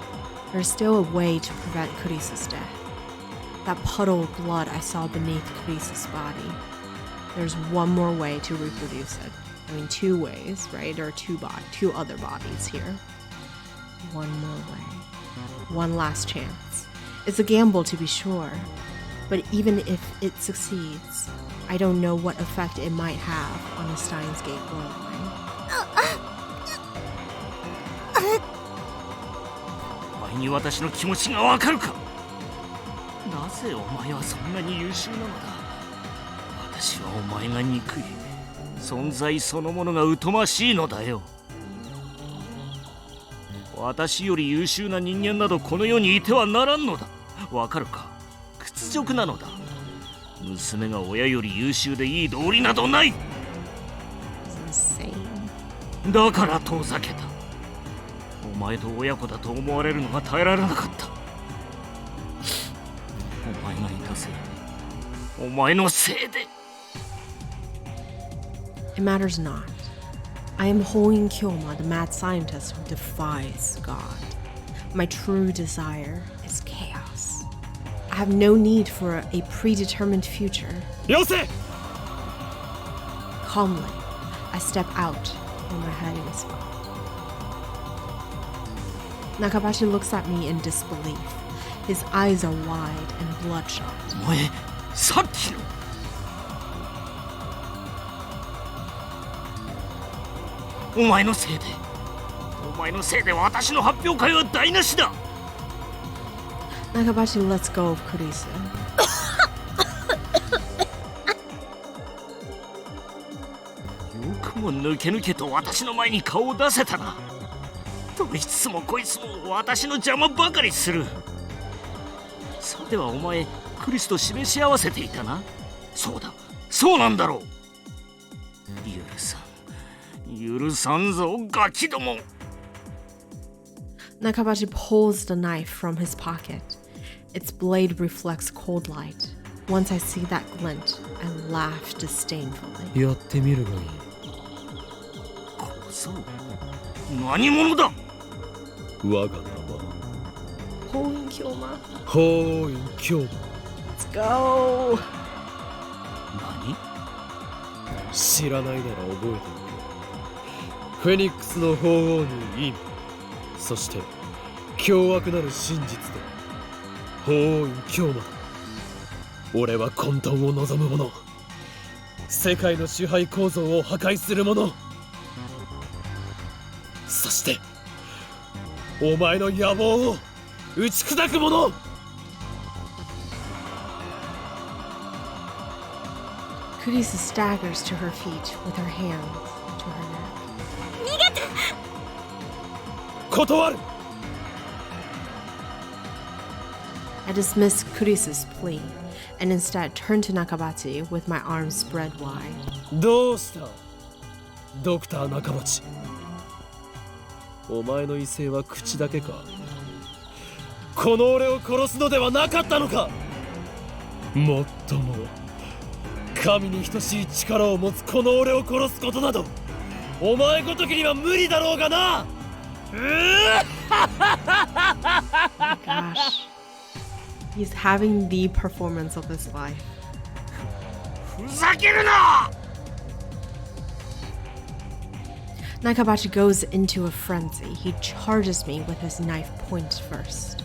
A: There's still a way to prevent Kurisu's death. That puddle of blood I saw beneath Kurisu's body. There's one more way to reproduce it. I mean, two ways, right? There are two other bodies here. One more way. One last chance. It's a gamble to be sure, but even if it succeeds, I don't know what effect it might have on the Steins Gate bloodline.
F: お前に私の気持ちがわかるか？なぜお前はそんなに優秀なのだ？私はお前が憎い。存在そのものが疎ましいのだよ。私より優秀な人間などこの世にいてはならんのだ。わかるか？屈辱なのだ。娘が親より優秀でいい道理などない。
A: It's insane.
F: だから遠ざけた。お前と親子だと思われるのが耐えられなかった。お前がいたせいで、お前のせいで。
A: It matters not. I am Hoin Kyoma, the mad scientist who defies God. My true desire is chaos. I have no need for a predetermined future.
B: よせ
A: Calmly, I step out on my hiding spot. Nakabashi looks at me in disbelief. His eyes are wide and bloodshot.
F: お前、さっきの。お前のせいで私の発表会は台無しだ。
A: Nakabashi lets go of Kurisu.
F: よくも抜け抜けと私の前に顔を出せたな。どいつもこいつも私の邪魔ばかりする。さてはお前、クリスと示し合わせていたな。そうだ、そうなんだろう。許さんぞ、ガキども。
A: Nakabashi pulls the knife from his pocket. Its blade reflects cold light. Once I see that glint, I laugh disdainfully.
H: やってみるがいい。
F: 小僧、何者だ。
H: 我が名は
A: Hoin Kyoma.
H: 法院京馬。
A: Let's go!
F: 何。
H: 知らないなら覚えておけ。フェニックスの法王に陰、そして凶悪なる真実と法院京馬だ。俺は混沌を望む者、世界の支配構造を破壊する者、そしてお前の野望を打ち砕く者。
A: Kurisu staggers to her feet with her hands to her neck.
H: 断る。
A: I dismiss Kurisu's plea and instead turn to Nakabachi with my arms spread wide.
H: どうしたドクター中鉢。お前の威勢は口だけか。この俺を殺すのではなかったのか。もっとも神に等しい力を持つこの俺を殺すことなどお前ごときには無理だろうがな。
A: Gosh. He's having the performance of his life.
F: ふざけるな。
A: Nakabashi goes into a frenzy. He charges me with his knife point first.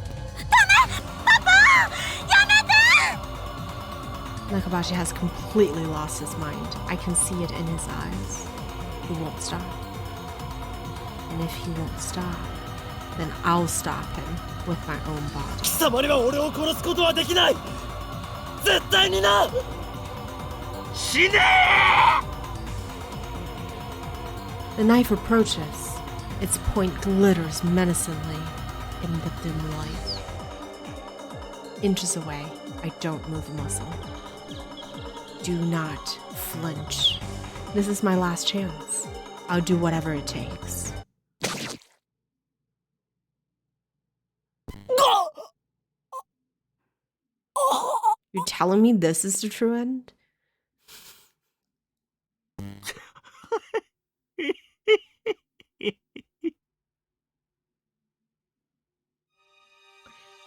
A: Nakabashi has completely lost his mind. I can see it in his eyes. He won't stop. And if he won't stop, then I'll stop him with my own body.
B: 貴様には俺を殺すことはできない。絶対にな。
F: 死ね。
A: The knife approaches. Its point glitters menacingly in the dim light. Inches away, I don't move a muscle. Do not flinch. This is my last chance. I'll do whatever it takes. You're telling me this is the true end?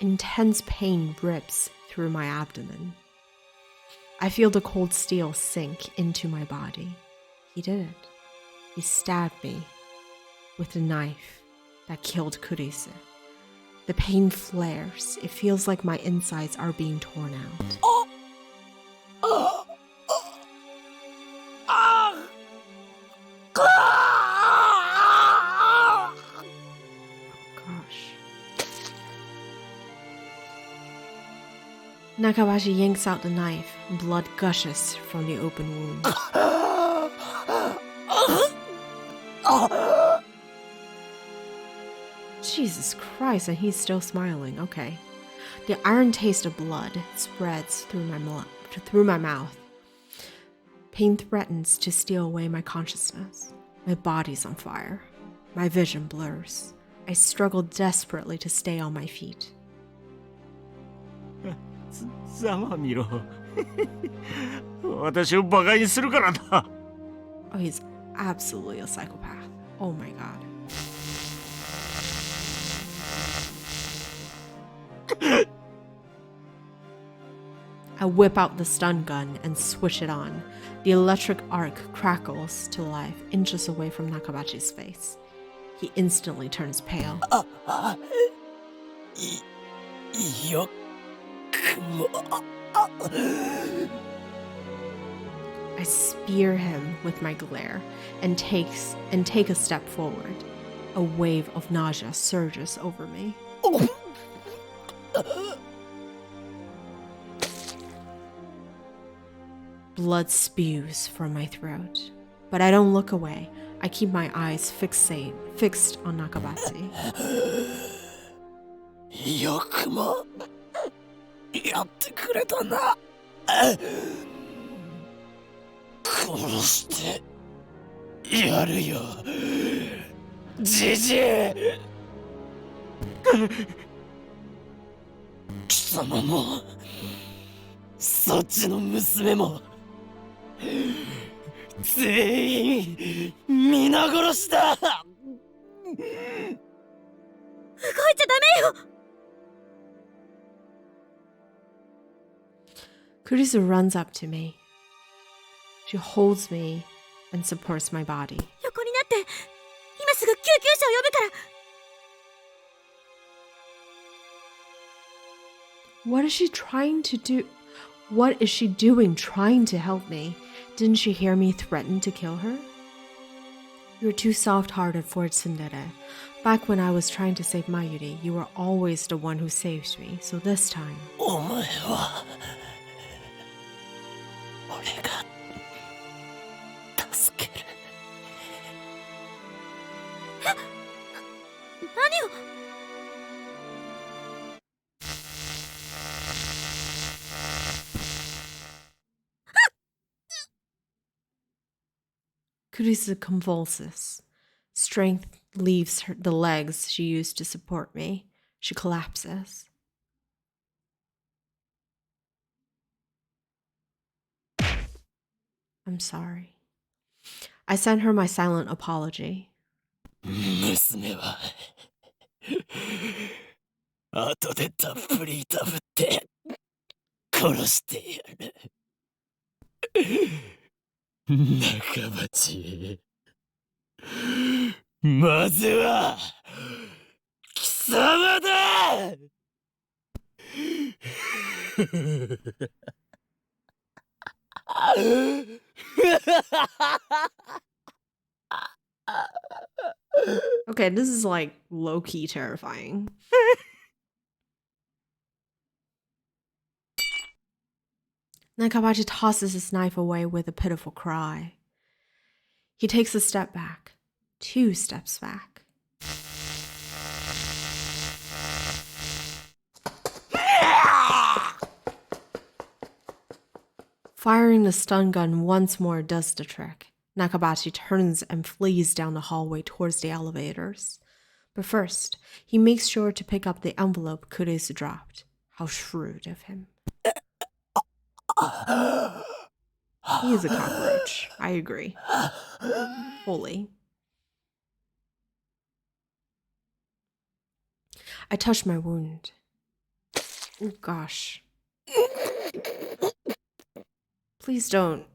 A: Intense pain rips through my abdomen. I feel the cold steel sink into my body. He did it. He stabbed me with the knife that killed Kurisu. The pain flares. It feels like my insides are being torn out. Nakabashi yanks out the knife. Blood gushes from the open wound. Jesus Christ, and he's still smiling. Okay. The iron taste of blood spreads through my mouth. Pain threatens to steal away my consciousness. My body's on fire. My vision blurs. I struggle desperately to stay on my feet.
F: ざまみろ。私をバカにするからだ。
A: Oh, he's absolutely a psychopath. Oh my god. I whip out the stun gun and switch it on. The electric arc crackles to life inches away from Nakabachi's face. He instantly turns pale. I spear him with my glare and take a step forward. A wave of nausea surges over me. Blood spews from my throat, but I don't look away. I keep my eyes fixed on Nakabachi.
B: よくもやってくれたな。殺してやるよ、じじい。貴様もそっちの娘も全員皆殺しだ。動い
E: ちゃダメよ。
A: Kurisu runs up to me. She holds me and supports my body.
E: 横になって、今すぐ救急車を呼ぶから。
A: What is she trying to do? What is she doing trying to help me? Didn't she hear me threaten to kill her? You're too soft-hearted for it, Tsundere. Back when I was trying to save Mayuri, you were always the one who saved me. So this time...
B: お前は俺が助ける。
E: 何を。
A: Kurisu convulses. Strength leaves the legs she used to support me. She collapses. I'm sorry. I sent her my silent apology.
B: 娘は後でたっぷりいたぶって殺してやる。中鉢、まずは貴様だ。
A: Okay, this is like low-key terrifying. Nakabachi tosses his knife away with a pitiful cry. He takes a step back, 2 steps back. Firing the stun gun once more does the trick. Nakabachi turns and flees down the hallway towards the elevators. But first, he makes sure to pick up the envelope Kurisu dropped. How shrewd of him. He is a cockroach. I agree. Fully. I touch my wound. Oh gosh. Please don't.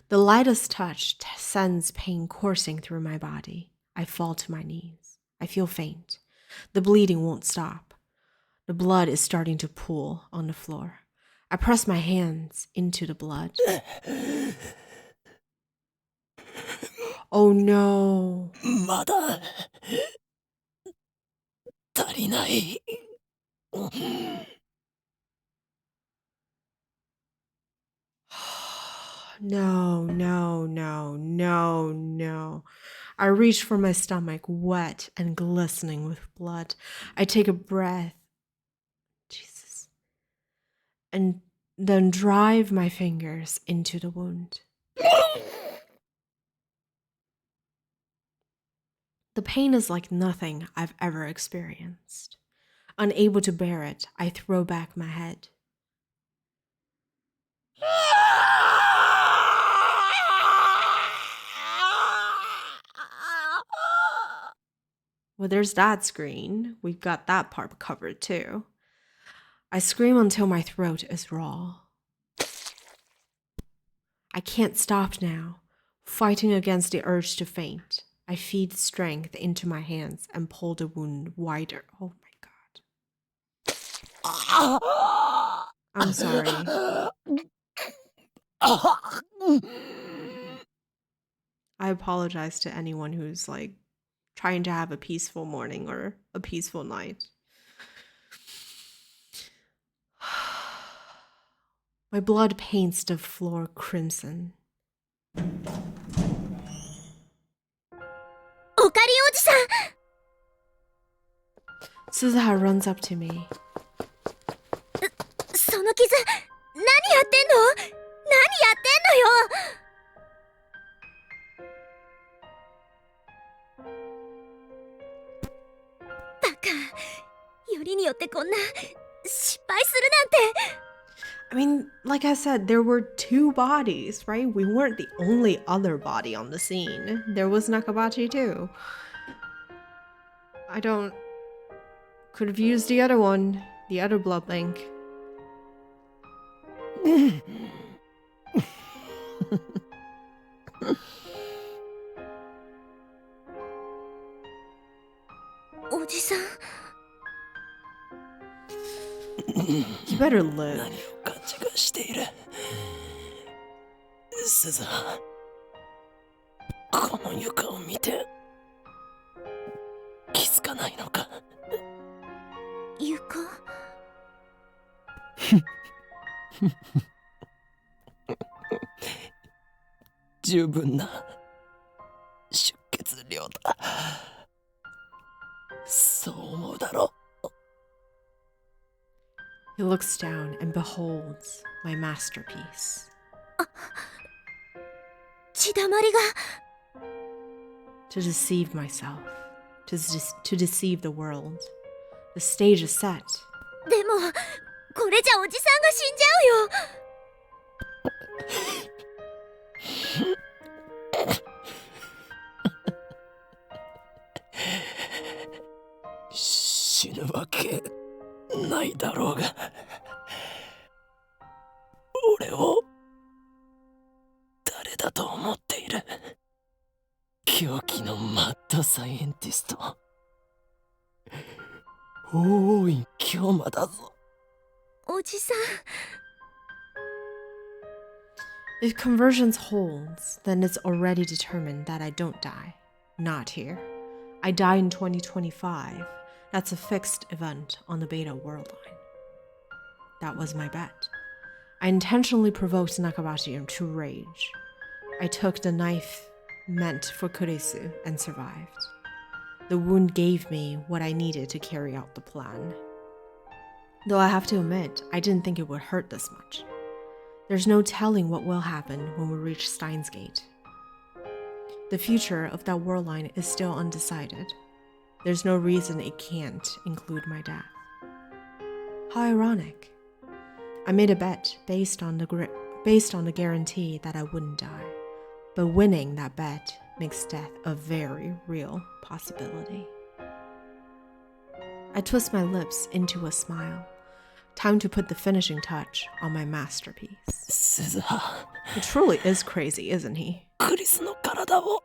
A: The lightest touch sends pain coursing through my body. I fall to my knees. I feel faint. The bleeding won't stop. The blood is starting to pool on the floor. I press my hands into the blood. Oh no.
B: まだ足りない。
A: No, no, no, no, no. I reach for my stomach, wet and glistening with blood. I take a breath. Jesus. And then drive my fingers into the wound. The pain is like nothing I've ever experienced. Unable to bear it, I throw back my head. Well, there's that screen. We've got that part covered too. I scream until my throat is raw. I can't stop now, fighting against the urge to faint. I feed strength into my hands and pull the wound wider. Oh my god. I'm sorry. I apologize to anyone who's like trying to have a peaceful morning or a peaceful night. My blood paints the floor crimson.
E: おかりおじさん
A: Suzuha runs up to me.
E: その傷何やってんの何やってんのよバカよりによってこんな失敗するなんて
A: I mean, like I said, there were two bodies, right? We weren't the only other body on the scene. There was Nakabachi too. Could have used the other one, the other blood link. You better live.
B: 何を勘違いしている。鈴葉、この床を見て気づかないのか。
E: 床
B: 十分な出血量だ。そう思うだろう。
A: He looks down and beholds my masterpiece.
E: 血だまりが
A: To deceive myself, to deceive the world. The stage is set.
E: でもこれじゃおじさんが死んじゃうよ
B: 死ぬわけないだろうが、俺を誰だと思っている。狂気のマッドサイエンティスト、大井京馬だぞ。
E: おじさん
A: If conversions holds, then it's already determined that I don't die. Not here. I die in 2025. That's a fixed event on the beta world line. That was my bet. I intentionally provoked Nakabashi to rage. I took the knife meant for Kurisu and survived. The wound gave me what I needed to carry out the plan. Though I have to admit, I didn't think it would hurt this much. There's no telling what will happen when we reach Steins Gate. The future of that world line is still undecided. There's no reason it can't include my death. How ironic. I made a bet based on the guarantee that I wouldn't die. But winning that bet makes death a very real possibility. I twist my lips into a smile. Time to put the finishing touch on my masterpiece.
B: 鈴葉、
A: He truly is crazy, isn't he?
B: クリスの体を。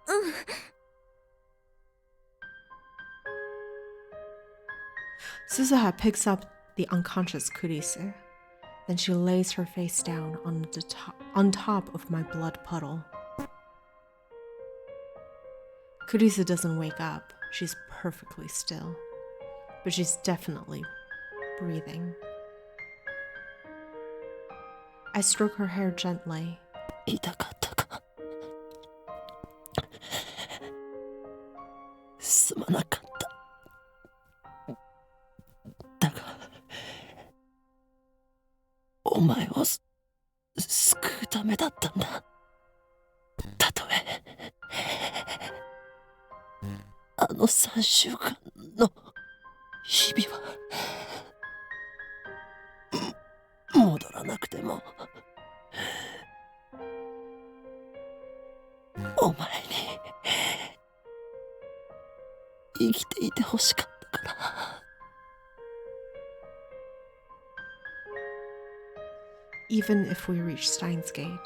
E: うん
A: Suzuha picks up the unconscious Kurisu. Then she lays her face down on top of my blood puddle. Kurisu doesn't wake up. She's perfectly still. But she's definitely breathing. I stroke her hair gently.
B: 痛かったか。すまなかった。だが、お前を救うためだったんだ。
H: の3週間の日々は戻らなくてもお前に生きていてほしかったから。
A: Even if we reach Steins Gate,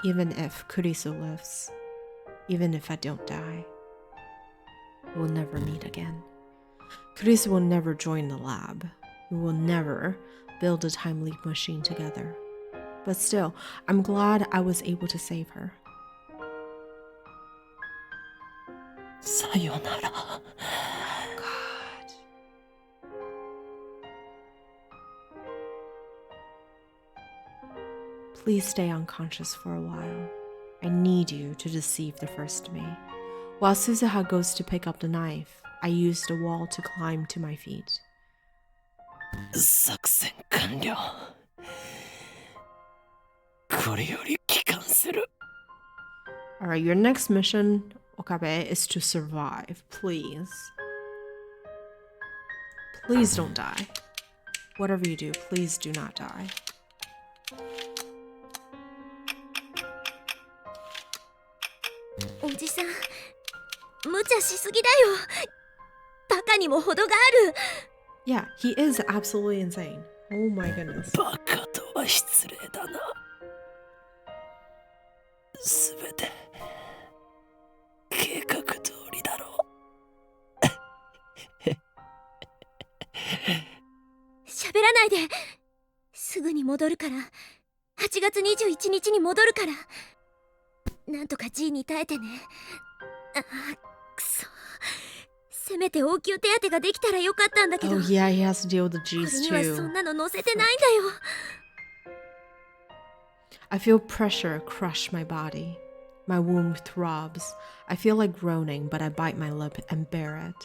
A: even if Kurisu lives, even if I don't die, we'll never meet again. Kurisu will never join the lab. We will never build a time leap machine together. But still, I'm glad I was able to save her.
H: さよなら。
A: Please stay unconscious for a while. I need you to deceive the first me. While Suzuha goes to pick up the knife, I use the wall to climb to my feet.
H: 作戦完了。これより帰還する。
A: Alright, your next mission, Okabe, is to survive. Please. Please don't die. Whatever you do, please do not die.
E: おじさん、無茶しすぎだよ。バカにも程がある。
A: Yeah, he is absolutely insane. Oh my goodness.
H: バカとは失礼だな。すべて計画通りだろう。
E: 喋らないで。すぐに戻るから。8月21日に戻るから。なんとか G に耐えてね。ああ、くそ。せめて応急手当ができたらよかったんだけど。
A: Oh yeah, he has to deal with the
E: こ
A: G's
E: れにはそ
A: too.
E: んなの乗せてないんだよ。
A: I feel pressure crush my body. My womb throbs. I feel like groaning, but I bite my lip and bear it.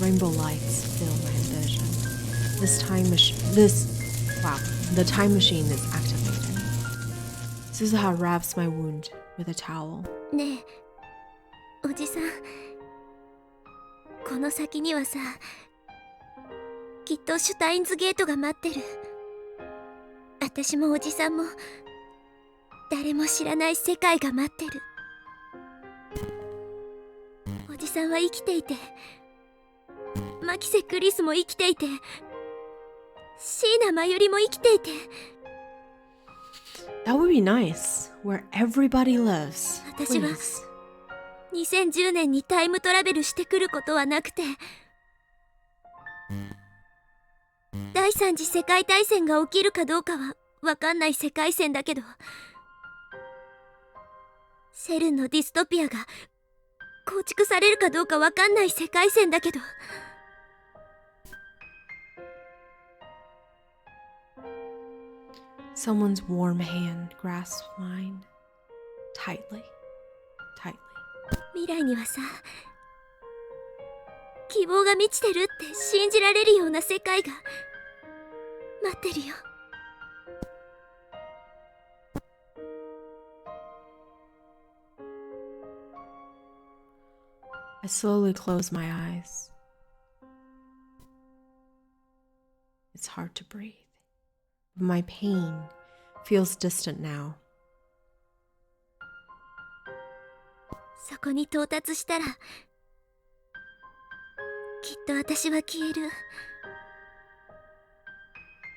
A: Rainbow lights fill my vision. The time machine is activating. Suzuha wraps my wound with a towel.
E: ねえ、おじさん。この先にはさ、きっとシュタインズゲートが待ってる。私もおじさんも誰も知らない世界が待ってる。おじさんは生きていて、マキセ・クリスも生きていて、椎名真由里も生きていて。
A: That would be nice, where everybody lives.
E: 私は
A: Please.
E: 2010年にタイムトラベルしてくることはなくて、第三次世界大戦が起きるかどうかはわかんない世界線だけど、セルンのディストピアが構築されるかどうかわかんない世界線だけど、
A: Someone's warm hand grasps mine. Tightly. Tightly.
E: 未来にはさ、希望が満ちてるって信じられるような世界が待ってるよ。
A: I slowly close my eyes. It's hard to breathe. But my pain feels distant now.
E: そこに到達したら、きっと私は消える。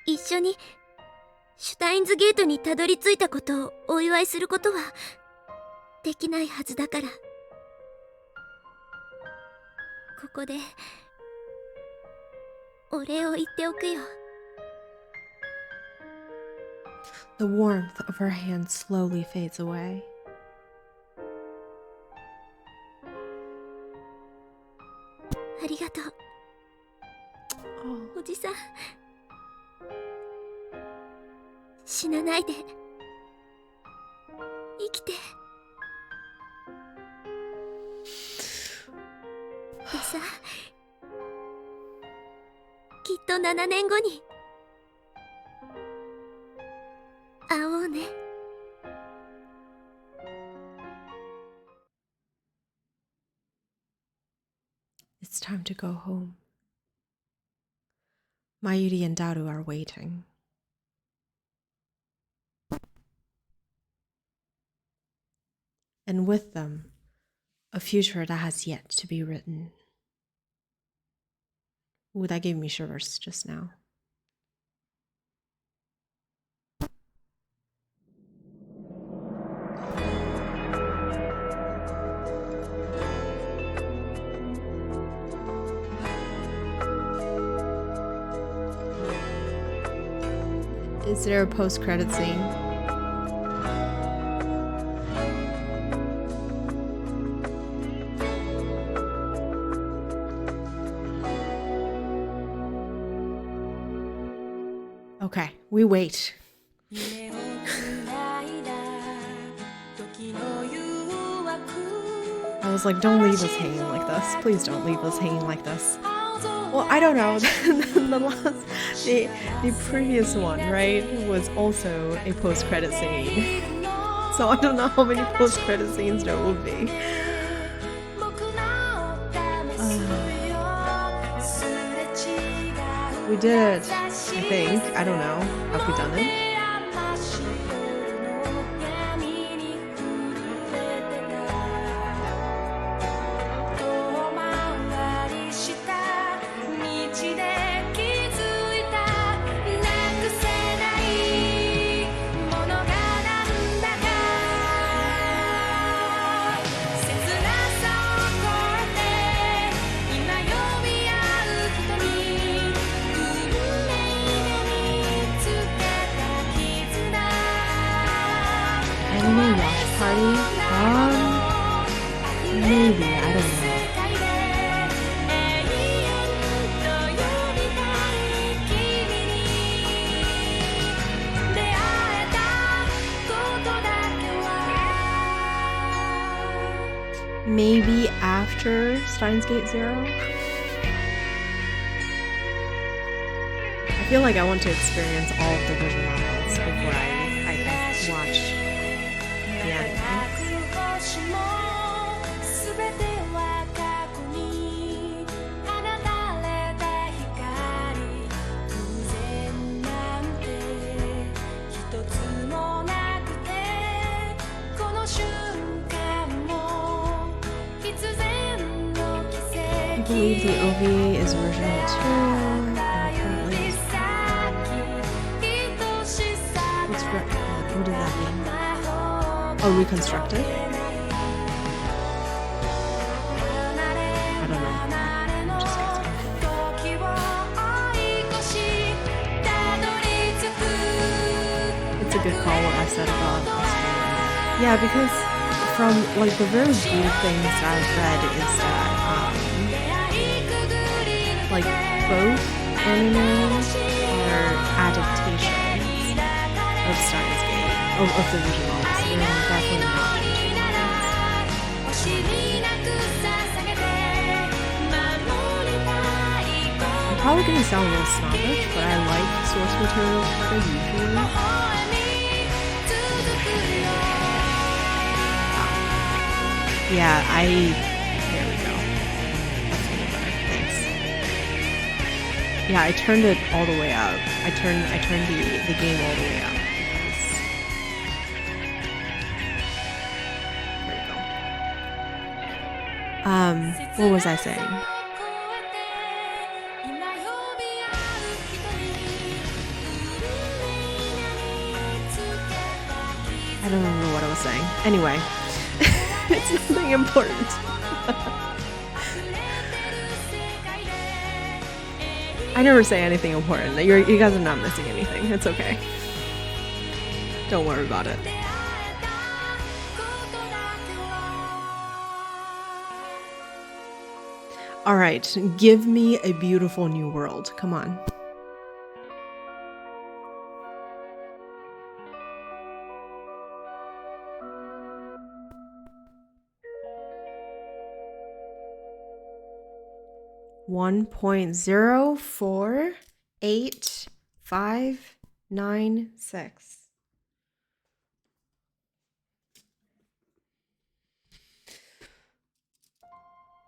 E: 一緒にシュタインズゲートにたどり着いたことをお祝いすることはできないはずだから。ここでお礼を言っておくよ。
A: The warmth of her hand slowly fades away.
E: ありがとう、
A: Oh,
E: おじさん。死なないで。生きて。でさ、きっと7年後に会おうね。
A: It's time to go home. Mayuri and Daru are waiting. And with them, a future that has yet to be written. Ooh, that gave me shivers just now. Is there a post-credit scene? Okay, we wait. I was like, don't leave us hanging like this. Please don't leave us hanging like this. Well, I don't know. The previous one, right, was also a post-credit scene. So I don't know how many post-credit scenes there will be. We did it, I think. I don't know. Have we done it? Anime watch party? Maybe, I don't know. Maybe after Steins Gate Zero? I feel like I want to experience all of the visual novels before I watch the anime. I believe the OVA is original material. What does that mean? Oh, reconstructed? I don't know. I'm just guessing. It's a good call what I said about Australia. Yeah, because from like the very brief things that I've read is that like both animes are adaptations of Steins Gate, of the visual novels. They're definitely not into I'm probably gonna sound a little snobbish, but I like source materials better usually. Yeah, there we go. That's a little better, thanks. Yeah, I turned it all the way up. I turned the game all the way up. What was I saying? I don't remember what I was saying. Anyway, it's nothing important. I never say anything important. You guys are not missing anything. It's okay. Don't worry about it. All right, give me a beautiful new world. Come on. $1.048596.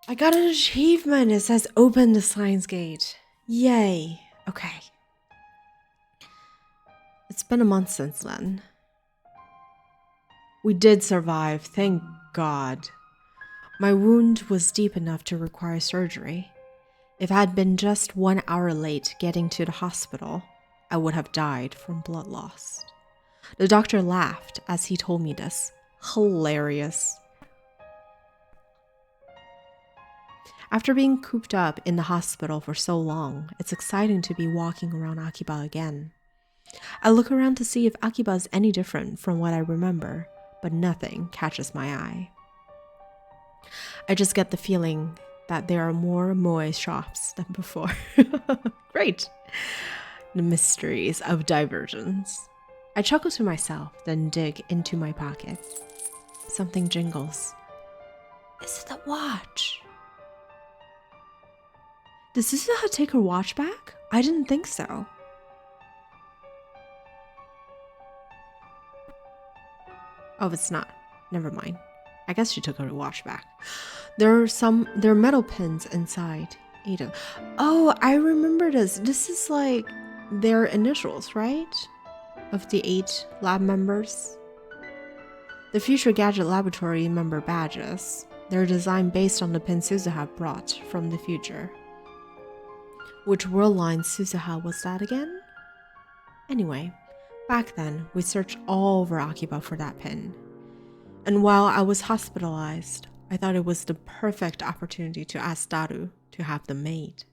A: I got an achievement. It says open the Steins gate. Yay. Okay. It's been a month since then. We did survive, thank God. My wound was deep enough to require surgery. If I had been just 1 hour late getting to the hospital, I would have died from blood loss. The doctor laughed as he told me this. Hilarious. After being cooped up in the hospital for so long, it's exciting to be walking around Akiba again. I look around to see if Akiba is any different from what I remember, but nothing catches my eye. I just get the feeling that there are more moe shops than before. Great! The mysteries of divergence. I chuckle to myself, then dig into my pocket. Something jingles. Is it the watch? Does Suzuha take her watch back? I didn't think so. Oh, it's not. Never mind. I guess she took her watch back. There are metal pins inside. 8 of. Oh, I remember this. This is like their initials, right? Of the 8 lab members. The Future Gadget Laboratory member badges. They're designed based on the pin Suzuha brought from the future. Which world line Suzuha was that again? Anyway, back then, we searched all over Akiba for that pin. And while I was hospitalized, I thought it was the perfect opportunity to ask Daru to have them made.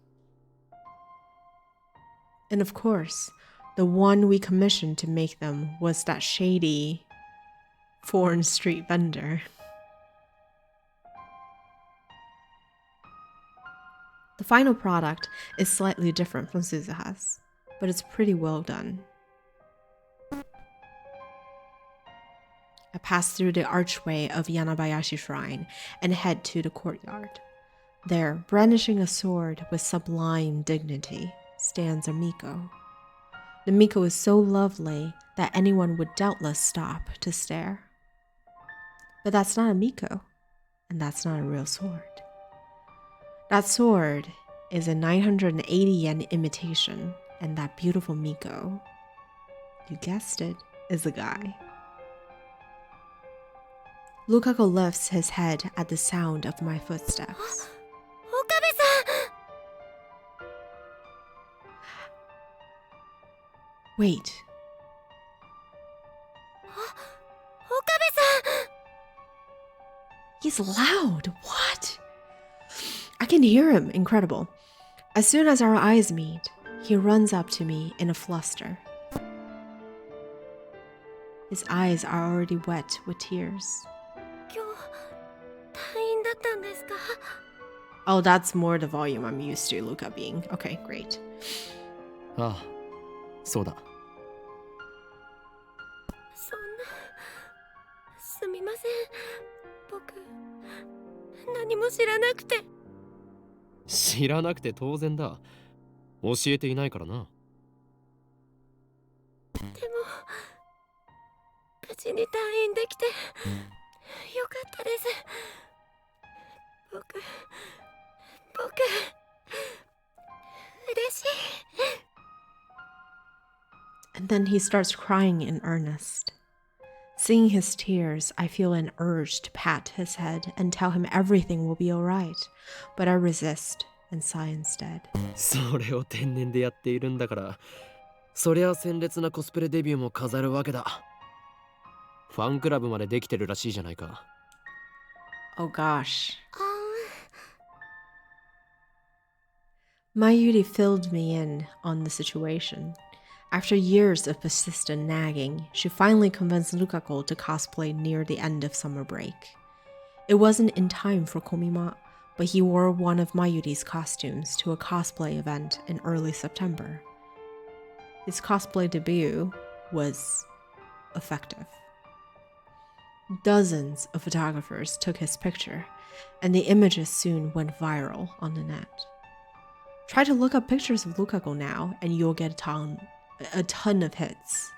A: And of course, the one we commissioned to make them was that shady foreign street vendor. The final product is slightly different from Suzuha's, but it's pretty well done. I pass through the archway of Yanabayashi Shrine and head to the courtyard. There, brandishing a sword with sublime dignity, stands a Miko. The Miko is so lovely that anyone would doubtless stop to stare. But that's not a Miko, and that's not a real sword. That sword is a 980 yen imitation, and that beautiful Miko, you guessed it, is a guy. Lukaku lifts his head at the sound of my footsteps.
E: Okabe-san!
A: Wait.
E: Okabe-san!
A: He's loud. What? I can hear him. Incredible. As soon as our eyes meet, he runs up to me in a fluster. His eyes are already wet with tears. Oh, that's more the volume I'm used to Luca being. Okay, great.
B: ああ、そうだ。
E: そんな、すみません。僕、何も知らなくて。
B: 知らなくて当然だ。教えていないからな。
E: でも、無事に退院できて、よかったです。僕、嬉しい。
A: And then he starts crying in earnest. Seeing his tears, I feel an urge to pat his head and tell him everything will be alright, but I resist and sigh instead.
B: それを天然でやっているんだから、そりゃ鮮烈なコスプレデビューも飾るわけだ。ファンクラブまでできてるらしいじゃないか。
A: Oh gosh. Mayuri filled me in on the situation. After years of persistent nagging, she finally convinced Lukaku to cosplay near the end of summer break. It wasn't in time for Komima, but he wore one of Mayuri's costumes to a cosplay event in early September. His cosplay debut was effective. Dozens of photographers took his picture, and the images soon went viral on the net. Try to look up pictures of Lukaku now, and you'll get a ton of hits.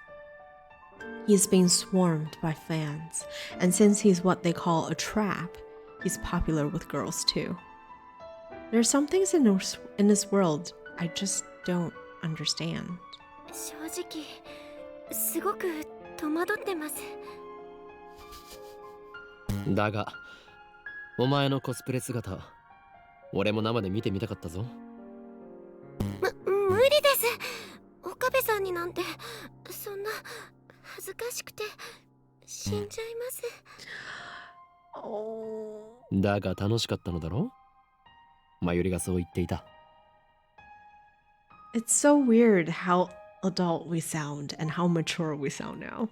A: He's being swarmed by fans, and since he's what they call a trap, he's popular with girls too. There's some things in this world I just don't understand.
E: 正直すごく戸惑ってます。
H: だがお前のコスプレ姿俺も生で見てみたかったぞ。
E: 無理です。岡部さんになんてそんな恥ずかしくて死んじゃいます。
H: だが楽しかったのだろう。まゆりがそう言っていた。
A: It's so weird how adult we sound and how mature we sound now.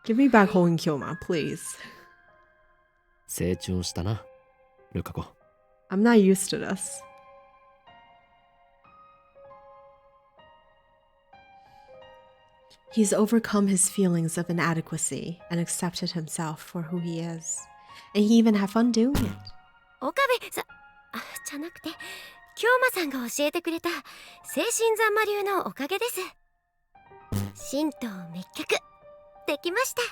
A: Give me back Hoen Kyoma, please.
H: 成長したなルカ子。
A: I'm not used to this. He's overcome his feelings of inadequacy and accepted himself for who he is. And he even had fun doing it.
E: 岡部さ、じゃなくて京馬さんが教えてくれた精神三魔流のおかげです。神道滅却できました。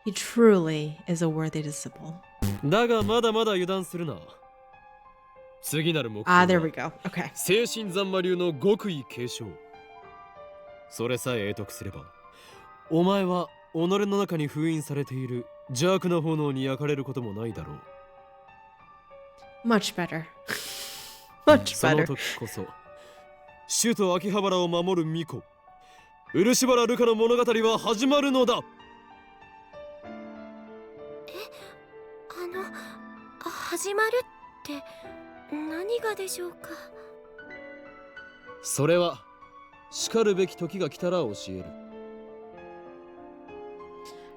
A: He truly is a worthy disciple.
H: だがまだまだ油断するな。次なる目標
A: Ah, there we go. Okay.
H: 精神三魔流の極意継承。それさえ得得すればお前は己の中に封印されている邪悪な炎に焼かれることもないだろう。
A: Much better. Much
H: その
A: better.
H: 時こそ首都秋葉原を守る巫女漆原ルカの物語は始まるのだ。
E: 始まるって何がでしょうか。
H: それは叱るべき時が来たら教える。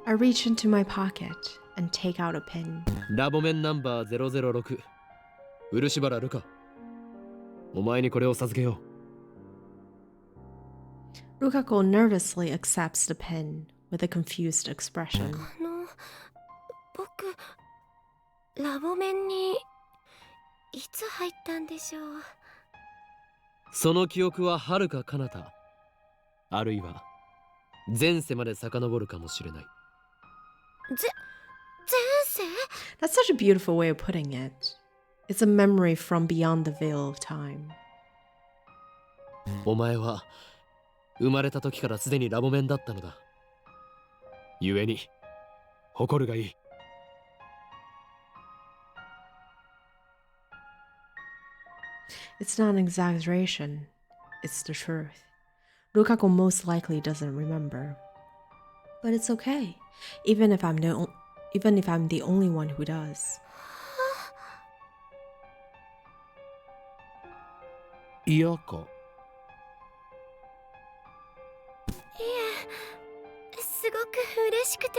A: I reach into my pocket and take out a pin.
H: ラボメンナンバー006漆原ルカ、お前にこれを授けよう。
A: Rukako nervously accepts the pin with a confused expression.
E: 僕ラボメンにいつ入ったんでしょう。
H: その記憶は遥か彼方あるいは前世まで遡るかもしれない。
E: 前世？
A: That's such a beautiful way of putting it. It's a memory from beyond the veil of time.
H: お前は生まれた時からすでにラボメンだったのだ。故に誇るがいい。
A: It's not an exaggeration. It's the truth. Rukako most likely doesn't remember. But it's okay, even if I'm the only one who does.
H: 嫌か。
E: いえ、すごく嬉しくて。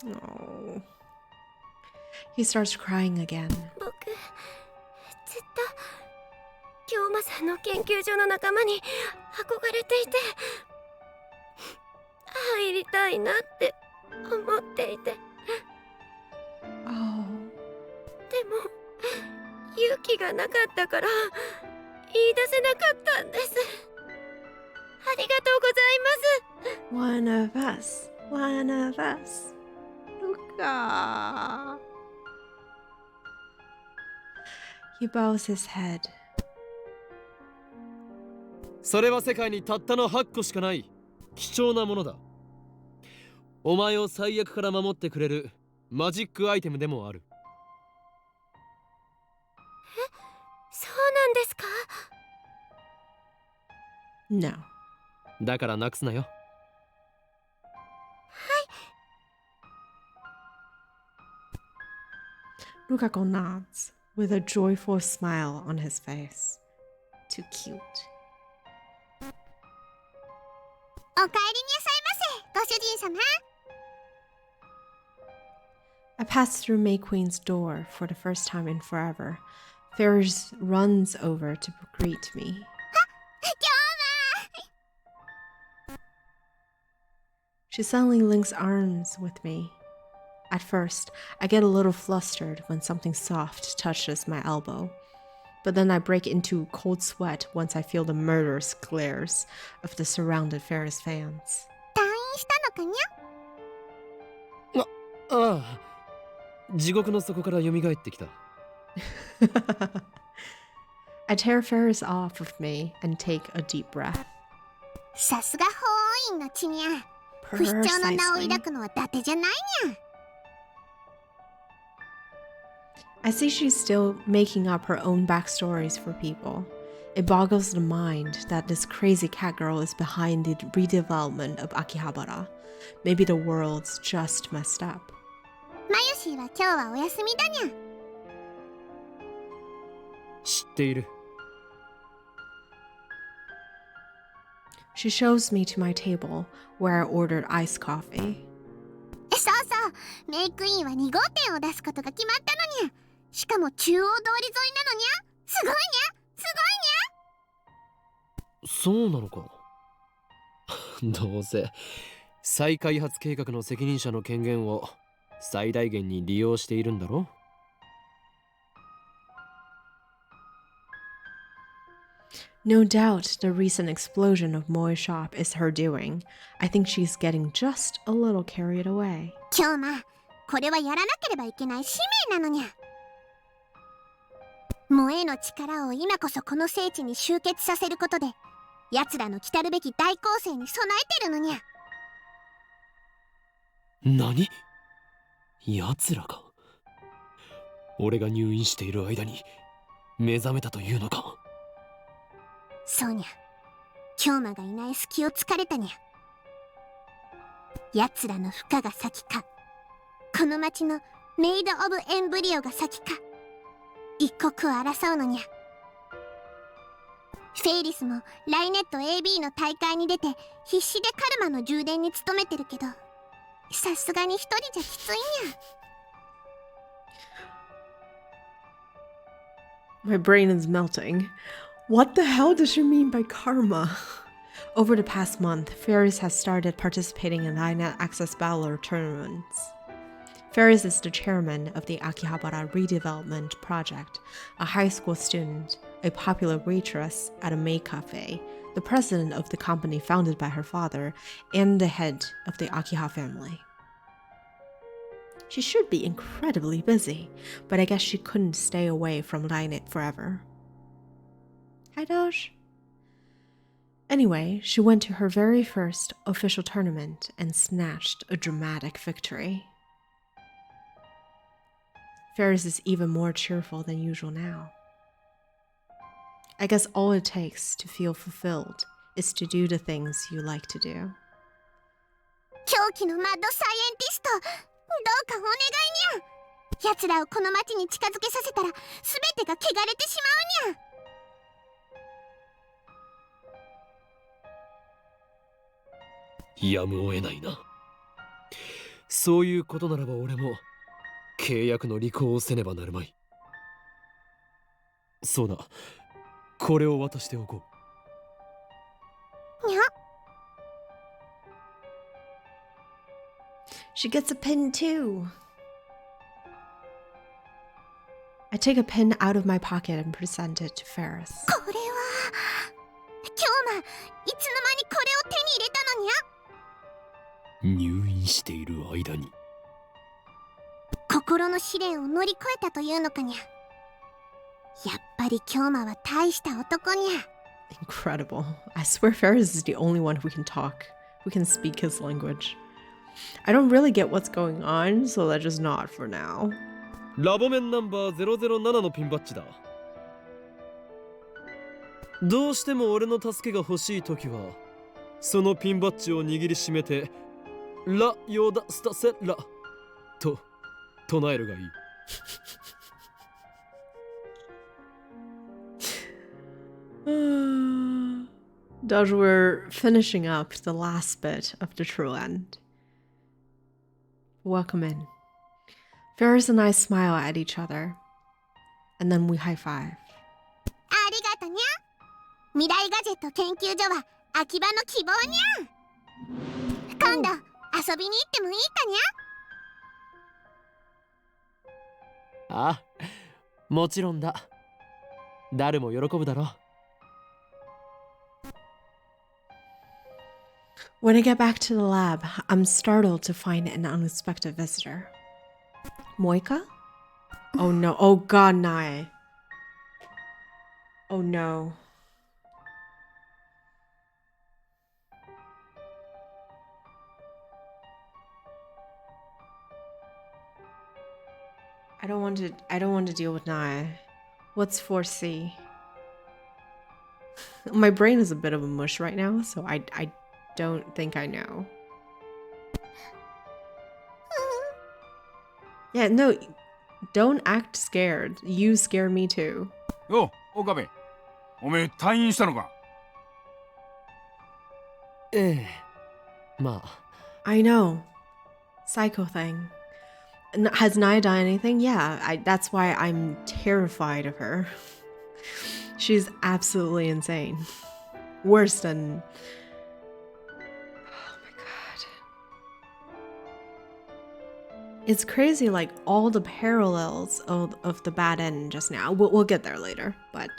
A: Oh. He starts crying again.
E: 僕ずっと京馬さんの研究所の仲間に憧れていて入りたいなって思っていて、
A: Oh.
E: でも勇気がなかったから言い出せなかったんです。ありがとうございます。
A: One of us. One of us. Luca. He bows his head.
H: それは世界にたったの8個しかない貴重なものだ。お前を最悪から守ってくれるマジックアイテムでもある。
E: そうなんですか？
A: No.
H: だからなくすなよ。
A: Rukako nods with a joyful smile on his face. Too cute.
D: お帰りになさいませ、ご主人様。
A: I pass through May Queen's door for the first time in forever. Ferris runs over to greet me. She suddenly links arms with me. At first, I get a little flustered when something soft touches my elbow. But then I break into cold sweat once I feel the murderous glares of the surrounded Ferris fans.
D: 退院したのかにゃ？
H: ああ、地獄の底から蘇ってきた。
A: I tear Ferris off of me and take a deep breath.
D: さすが法王院の血にゃ。不死鳥の名を抱くのは伊達じゃないにゃ。
A: I see she's still making up her own backstories for people. It boggles the mind that this crazy cat girl is behind the redevelopment of Akihabara. Maybe the world's just messed up.
D: マユシーは今日はお休みだにゃ。
H: 知っている。
A: She shows me to my table, where I ordered iced coffee.
D: そうそう、メイクインは2号店を出すことが決まったのにゃ。しかも中央通り沿いなのにゃ。すごいにゃ、す
H: そうなのか。どうせ再開発計画の責任者の権限を最大限に利用しているんだろ。
A: No doubt the recent explosion of Moe's shop is her doing. I think she's getting just a little carried away.
D: 今日ま、これはやらなければいけない使命なのにゃ。萌えの力を今こそこの聖地に集結させることで、奴らの来たるべき大攻勢に備えてるのにゃ。
H: 何？奴らが俺が入院している間に目覚めたというのか。
D: そうにゃ。京馬がいない隙を突かれたにゃ。奴らの負荷が先か、この町のメイド・オブ・エンブリオが先か、一刻を争うのにゃ。フェイリスもライネット AB の大会に出て必死でカルマの充電に努めてるけど、さすがに一人じゃきついにゃ。
A: My brain is melting. What the hell does she mean by karma? Over the past month, Ferris has started participating in INET Access Battler tournaments. Ferris is the chairman of the Akihabara Redevelopment Project, a high school student, a popular waitress at a maid cafe, the president of the company founded by her father, and the head of the Akiha family. She should be incredibly busy, but I guess she couldn't stay away from Linet forever. Hi, Doge. Anyway, she went to her very first official tournament and snatched a dramatic victory. Ferris is even more cheerful than usual now. I guess all it takes to feel fulfilled is to do the things you like to do.
D: 狂気のマッドサイエンティスト、どうかお願いにゃ。奴らをこの町に近づけさせたら全てが汚れてしまうにゃ。
H: やむを得ないな。そういうことならば俺も契約の履行をせねばなるまい。そうだ、これを渡しておこう。
D: にゃ。
A: She gets a pin too. I take a pin out of my pocket and present it to Ferris.
D: これは今日ま、いつの間にこれを手に入れたのにゃ。
H: 入院している間に
D: 心の試練を乗り越えたというのかにゃ。やっぱり京馬は大した男にゃ。
A: Incredible. I swear Ferris is the only one who can speak his language. I don't really get what's going on, so let's just nod for now.
H: ラボメンナンバー007のピンバッジだ。どうしても俺の助けが欲しいときは、そのピンバッジを握りしめてラ・ヨダ・スタセラと唱えるがいい。
A: Doge, we're finishing up the last bit of the true end. Welcome in. Ferris and I smile at each other, and then we high five.
D: ありがとにゃ。未来ガジェット研究所は秋葉の希望にゃ。今度遊びに行ってもいいかにゃ。
H: ああ、もちろんだ。誰も喜ぶだろう。
A: When I get back to the lab, I'm startled to find an unexpected visitor. Moika? Oh no. Oh god, Nae. Oh no. I don't want to deal with Nae. What's 4C? My brain is a bit of a mush right now, so I don't think I know. Yeah, no, don't act scared. You scare me too.
J: よう岡部おめえ退院したのか
H: ええ、まあ。
A: I know. Psycho thing. Has Naya done anything? Yeah, that's why I'm terrified of her. She's absolutely insane. Worse than... Oh my god. It's crazy, like, all the parallels of the bad end just now. We'll get there later, but...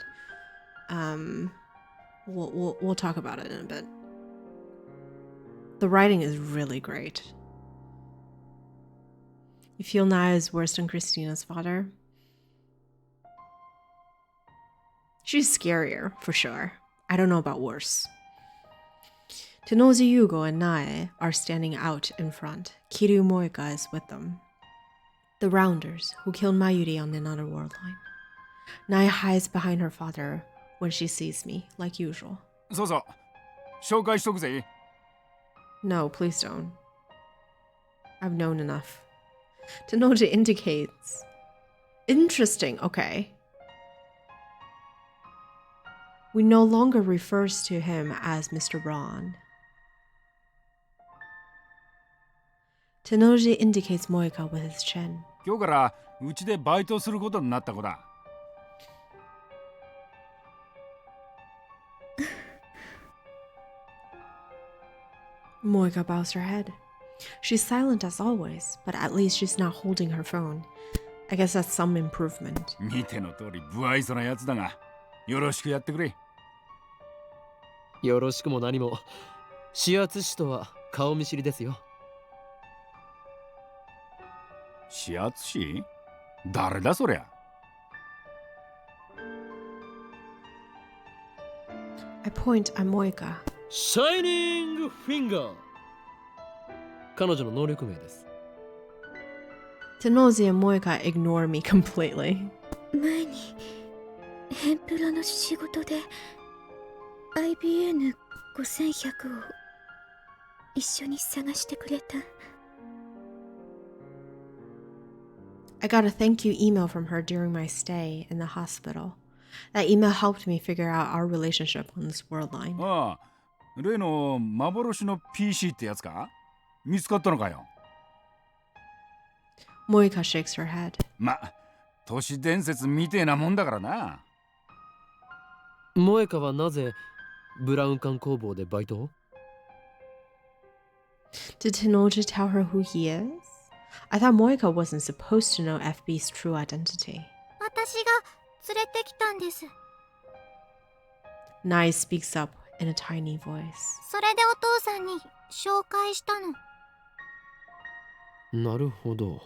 A: We'll talk about it in a bit. The writing is really great. You feel Naya is worse than Christina's father? She's scarier, for sure. I don't know about worse. Tenoji Yugo and Nae are standing out in front. Kiryu Moika is with them. The Rounders, who killed Mayuri on another world line. Nae hides behind her father when she sees me, like usual.
J: そうそう紹介しとくぜ
A: No, please don't. I've known enough. Tenoji indicates. Interesting, okay. We no longer refers to him as Mr. Braun. Tenoji indicates Moika with his chin.
J: 今日からうちでバイトすることになった子だ
A: Moika bows her head. She's silent as always, but at least she's not holding her phone. I guess that's some improvement.
J: 見ての通り不愛想なやつだがよろしくやってくれ
H: よろしくも何も。指圧師とは顔見知りですよ。
J: 指圧師誰だそりゃ
A: I point at Moika.
H: シャイニングフィンガー。彼女の能力名です。
A: Tenoji and Moika ignore me completely.
E: 前にヘンプロの仕事で IBN5100 を一緒に探してくれた。
A: I got a thank you email from her during my stay in the hospital. That email helped me figure out our relationship on this world line.
J: ああ例の幻の PC ってやつか見つかったのかよ
A: Moika shakes her head.
J: ま都市伝説みてえなもんだからな
H: 萌香はなぜブラウン管工房でバイトを
A: Did Tenoji tell her who he is? I thought Moika wasn't supposed to know FB's true identity.
E: 私が連れてきたんです。
A: Nai speaks up in a tiny voice.
E: それでお父さんに紹介したの。
H: なるほど。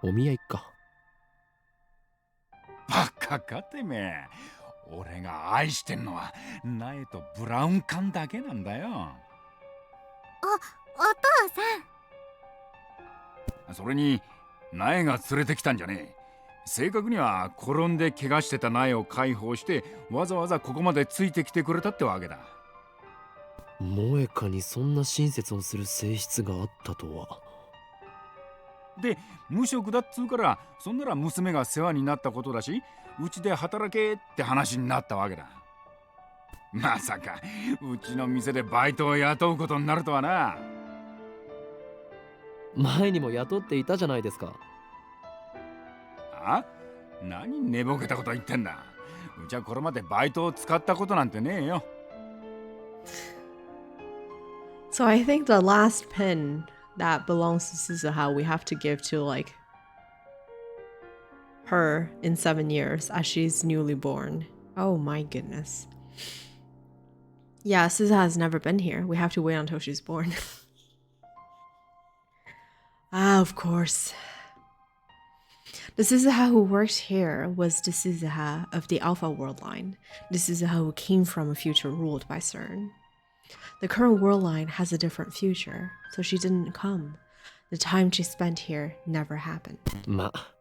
H: お見合いか。
J: バカかてめえ俺が愛してんのは苗とブラウン管だけなんだよ
E: お父さん
J: それに苗が連れてきたんじゃねえ正確には転んで怪我してた苗を解放してわざわざここまでついてきてくれたってわけだ
H: 萌香にそんな親切をする性質があったとは
J: で無職だっつうからそんなら娘が世話になったことだしうちで働けって話になったわけだまさかうちの店でバイトを雇うことになるとはな
H: 前にも雇っていたじゃないですか
J: あ何寝ぼけたこと言ってんだうちはこれまでバイトを使ったことなんてねえよ
A: So I think the last pin that belongs to Suzuha we have to give to like her in 7 years as she's newly born. Oh my goodness. Yeah, Suzuha has never been here. We have to wait until she's born. Ah, of course. The Suzuha who worked here was the Suzuha of the Alpha World Line, the Suzuha who came from a future ruled by CERN. The current world line has a different future, so she didn't come. The time she spent here never happened.
H: まあ、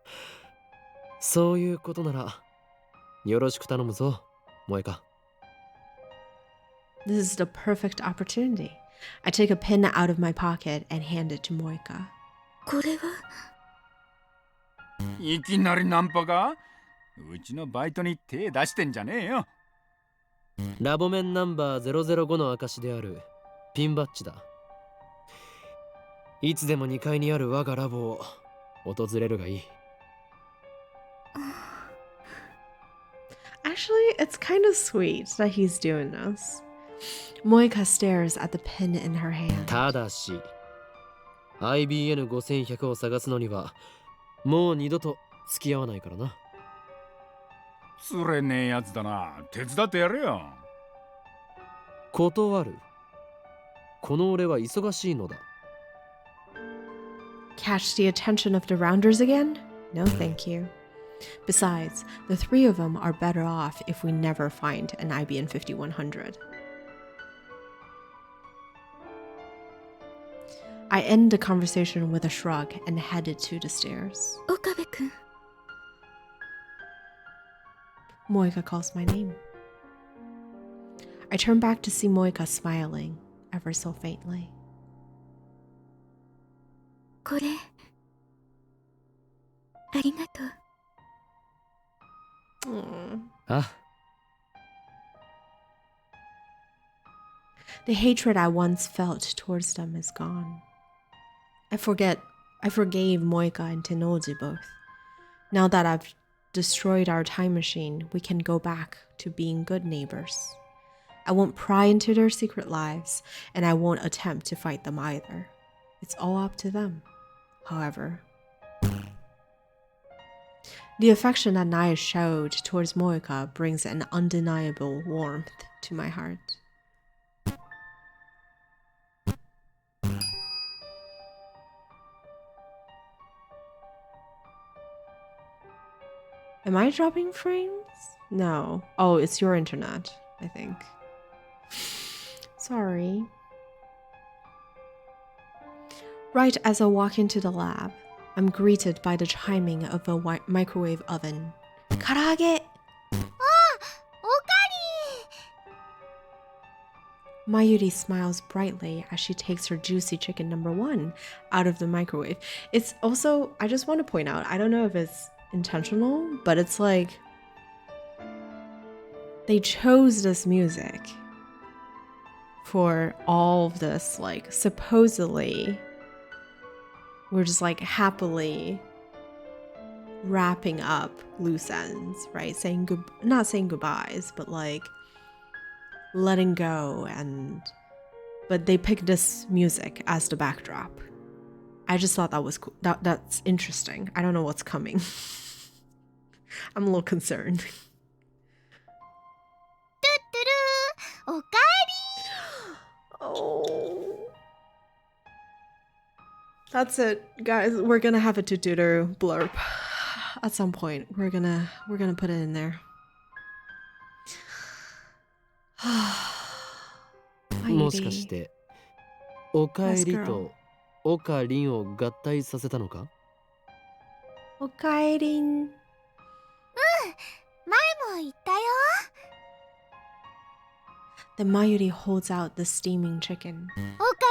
H: そういうことならよろしく頼むぞ、萌香。
A: This is the perfect opportunity. I take a pin out of my pocket and hand it to Moika.
E: これは。
J: いきなりナンパか？うちのバイトに手出してんじゃねえよ。
H: ラボメンナンバー005の証であるピンバッジだ。いつでも2階にある我がラボを訪れるがいい。
A: Actually, it's kind of sweet that he's doing this. Moika stares at the pin in her hand.
H: ただし IBN5100 を探すのにはもう二度と付き合わないからな。
J: つれねえやつだな。手伝ってやれよ。
H: 断る。この俺は忙しいのだ。
A: Catch the attention of the rounders again? No, thank you. Besides, the three of them are better off if we never find an IBN 5100. I end the conversation with a shrug and headed to the stairs.
E: 岡部君。
A: Moika calls my name. I turn back to see Moika smiling, ever so faintly.
E: これありがとう。
H: あ、
A: The hatred I once felt towards them is gone. I forgave Moika and Tenoji both. Now that I've destroyed our time machine, we can go back to being good neighbors. I won't pry into their secret lives, and I won't attempt to fight them either. It's all up to them, however. The affection that Naya showed towards Moika brings an undeniable warmth to my heart. Am I dropping frames? No. Oh, it's your internet, I think. Sorry. Right as I walk into the lab, I'm greeted by the chiming of a microwave oven. Karage! Mayuri smiles brightly as she takes her juicy chicken number 1 out of the microwave. It's also, I just want to point out, I don't know if it's intentional, but it's like they chose this music for all of this, like supposedly we're just like happily wrapping up loose ends, right? Not saying goodbyes, but like letting go, but they picked this music as the backdrop. I just thought that was cool. That's interesting. I don't know what's coming. I'm a little concerned. Oh. That's it, guys. We're gonna have a tuturu blurb at some point. We're gonna put it in there.
H: もしかしておかえりとおかりんを合体させたのか？
A: おかえりん。
E: 前も言ったよ。
A: Then Mayuri holds out the steaming chicken.
E: おか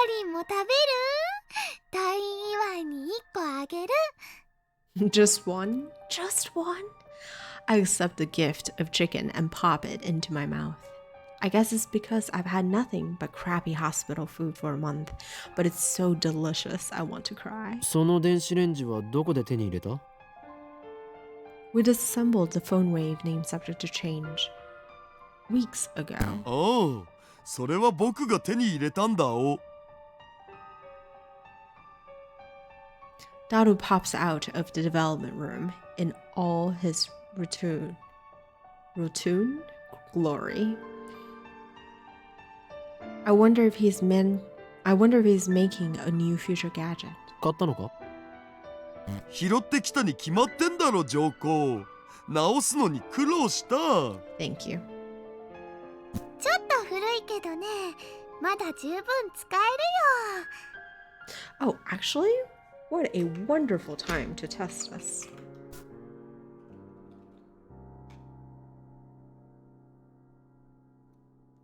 E: りんも食べる？退院祝いに1個あげる。
A: Just one? Just one? I accept the gift of chicken and pop it into my mouth. I guess it's because I've had nothing but crappy hospital food for a month, but it's so delicious I want to cry.
H: その電子レンジはどこで手に入れた？
A: We disassembled the phone wave name subject to change weeks ago.
C: ああ、それは僕が手に入れたんだお。
A: Daru pops out of the development room in all his rotund glory. I wonder if he's making a new future gadget.
H: 買ったのか？
C: 拾ってきたに決まってんだろ上皇。直すのに苦労した。
A: Thank you.
E: ちょっと古いけどね、まだ十分使えるよ。
A: Oh, actually, what a wonderful time to test us.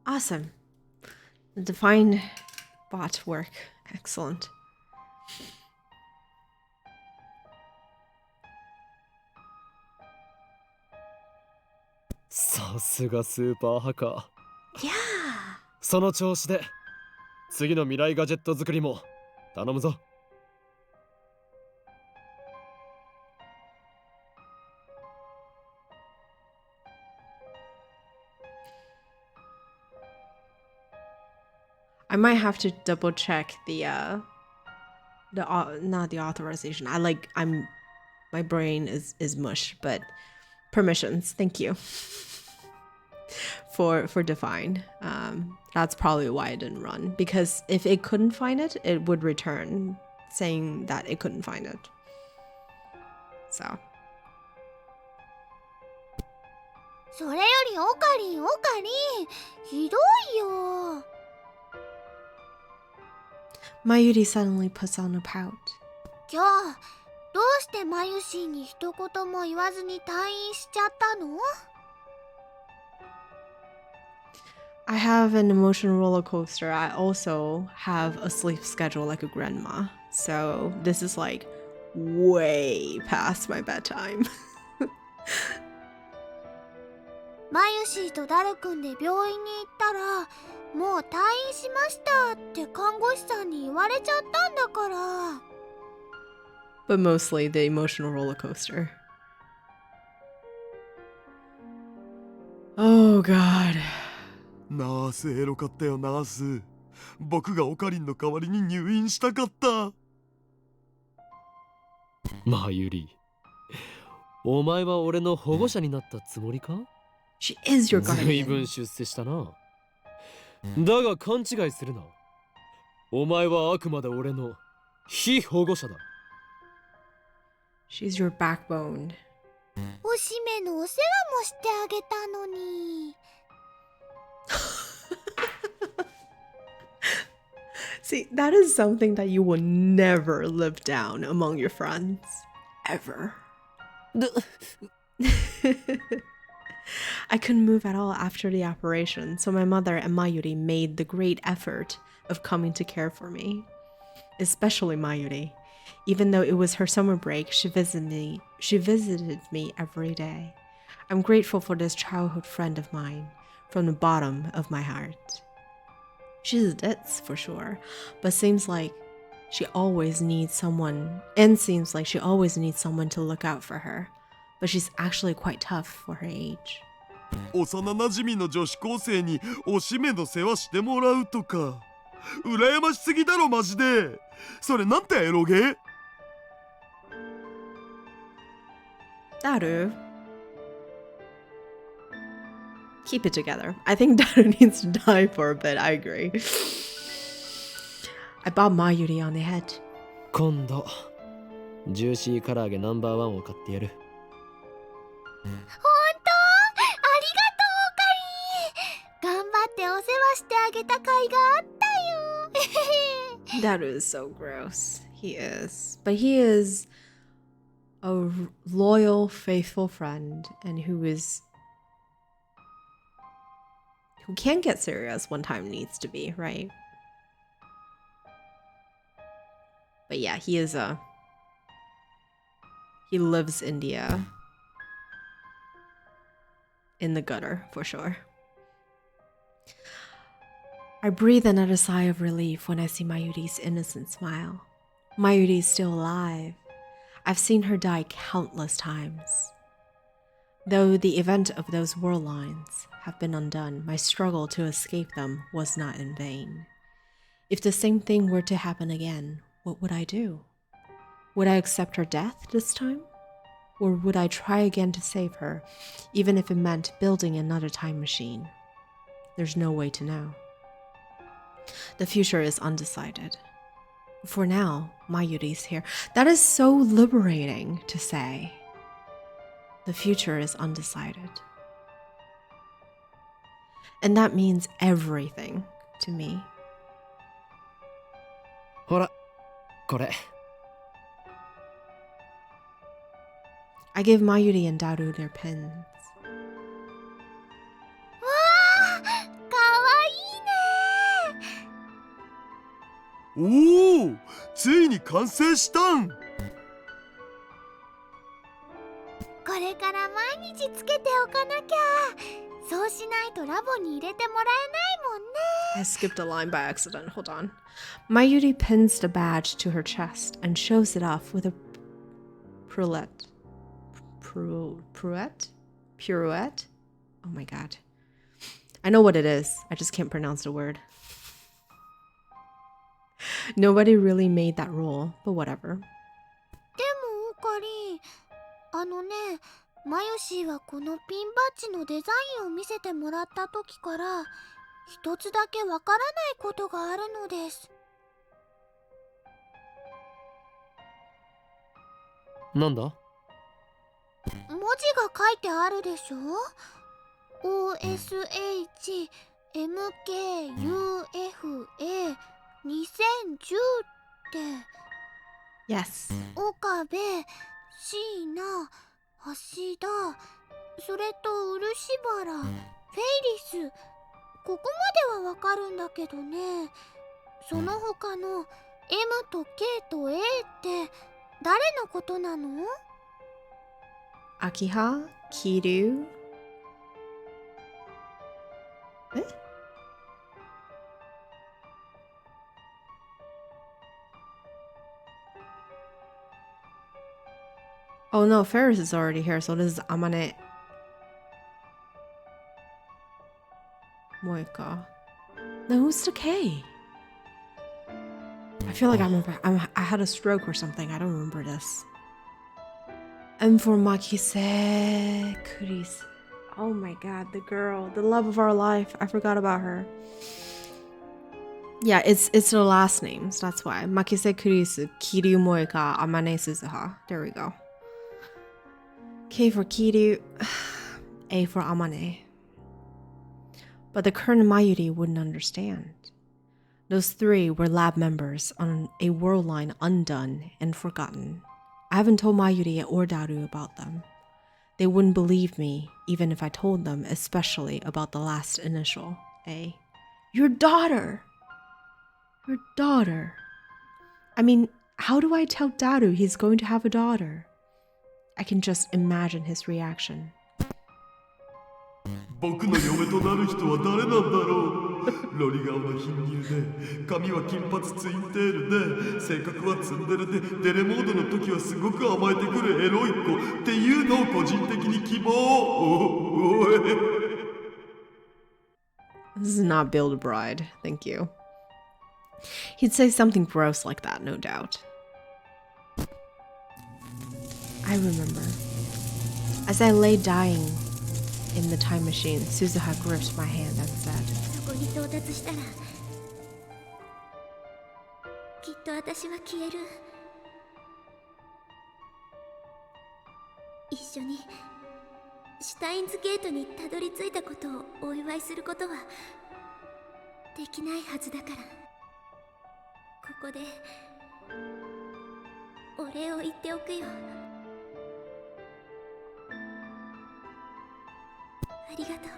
A: Awesome. The Define bot work. Excellent.
H: さすがスーパーハッカー。
A: Yeah.
H: その調子で次の未来ガジェット作りも頼むぞ。
A: I might have to double check not the authorization. My brain is mush, but permissions. Thank you for Define. That's probably why it didn't run, because if it couldn't find it, it would return saying that it couldn't find it. So.
E: それよりオカリン、ひどいよ。
A: Mayuri suddenly puts on a pout.
E: 今日どうしてマユシーに一言も言わずに退院しちゃったの？
A: I have an emotional roller coaster. I also have a sleep schedule like a grandma. So this is like way past my bedtime.
E: マユシーとダルくんで病院に行ったら、もう退院しましたって看護師さんに言われちゃったんだから。
A: But mostly the emotional roller coaster. Oh god.
C: ナースエロかったよナース。僕がオカリンの代わりに入院したかった。
H: マユリ、お前は俺の保護者になったつもりか？
A: She is your
H: 随
A: guardian.
H: 分出世したな。だが勘違いするな。お前はあくまで俺の非保護者だ。
A: She's your backbone.
E: おしめのお世話もしてあげたのに。
A: See, that is something that you will never live down among your friends. Ever. I couldn't move at all after the operation, so my mother and Mayuri made the great effort of coming to care for me. Especially Mayuri. Even though it was her summer break, she visited me every day. I'm grateful for this childhood friend of mine, from the bottom of my heart. She's a ditz for sure, but seems like she always needs someone to look out for her. But she's actually quite tough for her age.
C: 幼なじみの女子高生におしめの世話してもらうとか羨ましすぎだろマジで。それなんてエロゲ？
A: Daru. Keep it together. I think Daru needs to die for a bit. I agree. I bobbed Mayuri on the head.
H: 今度ジューシー唐揚げナンバーワンを買ってやる。
E: ほんと？ありがとう、オカリン。頑張ってお世話してあげた甲斐があったよ。
A: Daru is so gross. He is. But he is a loyal, faithful friend, and who can get serious when time needs to be, right? But yeah, he lives India in the gutter, for sure. I breathe another sigh of relief when I see Mayuri's innocent smile. Mayuri is still alive. I've seen her die countless times. Though the event of those world lines have been undone, my struggle to escape them was not in vain. If the same thing were to happen again, what would I do? Would I accept her death this time? Or would I try again to save her, even if it meant building another time machine? There's no way to know. The future is undecided. For now, Mayuri's here. That is so liberating to say. The future is undecided. And that means everything to me.
B: ほら、これ。
A: I give Mayuri and Daru their pins.
E: わあ、かわいいね。
C: おお、ついに完成したん。
E: これから毎日つけておかなきゃ。そうしないとラボに入れてもらえないもんね。
A: I skipped a line by accident. Hold on. Mayuri pins the badge to her chest and shows it off with a pirouette. Pirouette? Pirouette? Oh my god. I know what it is. I just can't pronounce the word. Nobody really made that rule, but whatever.
E: でもオカリ、マヨシーはこのピンバッジのデザインを見せてもらった時から一つだけわからないことがあるのです。
B: なんだ？
E: 文字が書いてあるでしょ？ OSHMKUFA2010 って。
A: Yes.
E: 岡部、椎名、橋田、それと漆原、フェイリス。ここまではわかるんだけどね。その他の M と K と A って誰のことなの？
A: Akiha? Kiru? Eh? Oh no, Ferris is already here, so this is Amane. Moika. Now who's the K? I feel like I had a stroke or something. I don't remember this. And for Makise Kuris. Oh my god, the girl, the love of our life. I forgot about her. Yeah, it's their last names. That's why. Makise Kuris, Kiryu Moika, Amane Suzuha. There we go. K for Kiryu, A for Amane. But the current Mayuri wouldn't understand. Those three were lab members on a world line undone and forgotten. I haven't told Mayuri or Daru about them. They wouldn't believe me, even if I told them, especially about the last initial, A. Your daughter! Your daughter. I mean, how do I tell Daru he's going to have a daughter? I can just imagine his reaction.
C: 僕の嫁となる人は誰なんだろう。ロリ顔の貧乳で、髪は金髪ツインテールで、性格はツンデレで、デレモードの時はすごく甘えてくるエロい子っていうのを個人的に希望。おい。
A: This is not Build a Bride, thank you. He'd say something gross like that, no doubt. I remember. As I lay dying in the time machine, Suzuha gripped my hand and said,
E: そこに到達したらきっと私は消える。一緒にシュタインズゲートにたどり着いたことをお祝いすることはできないはずだから、ここでお礼を言っておくよ。ありがと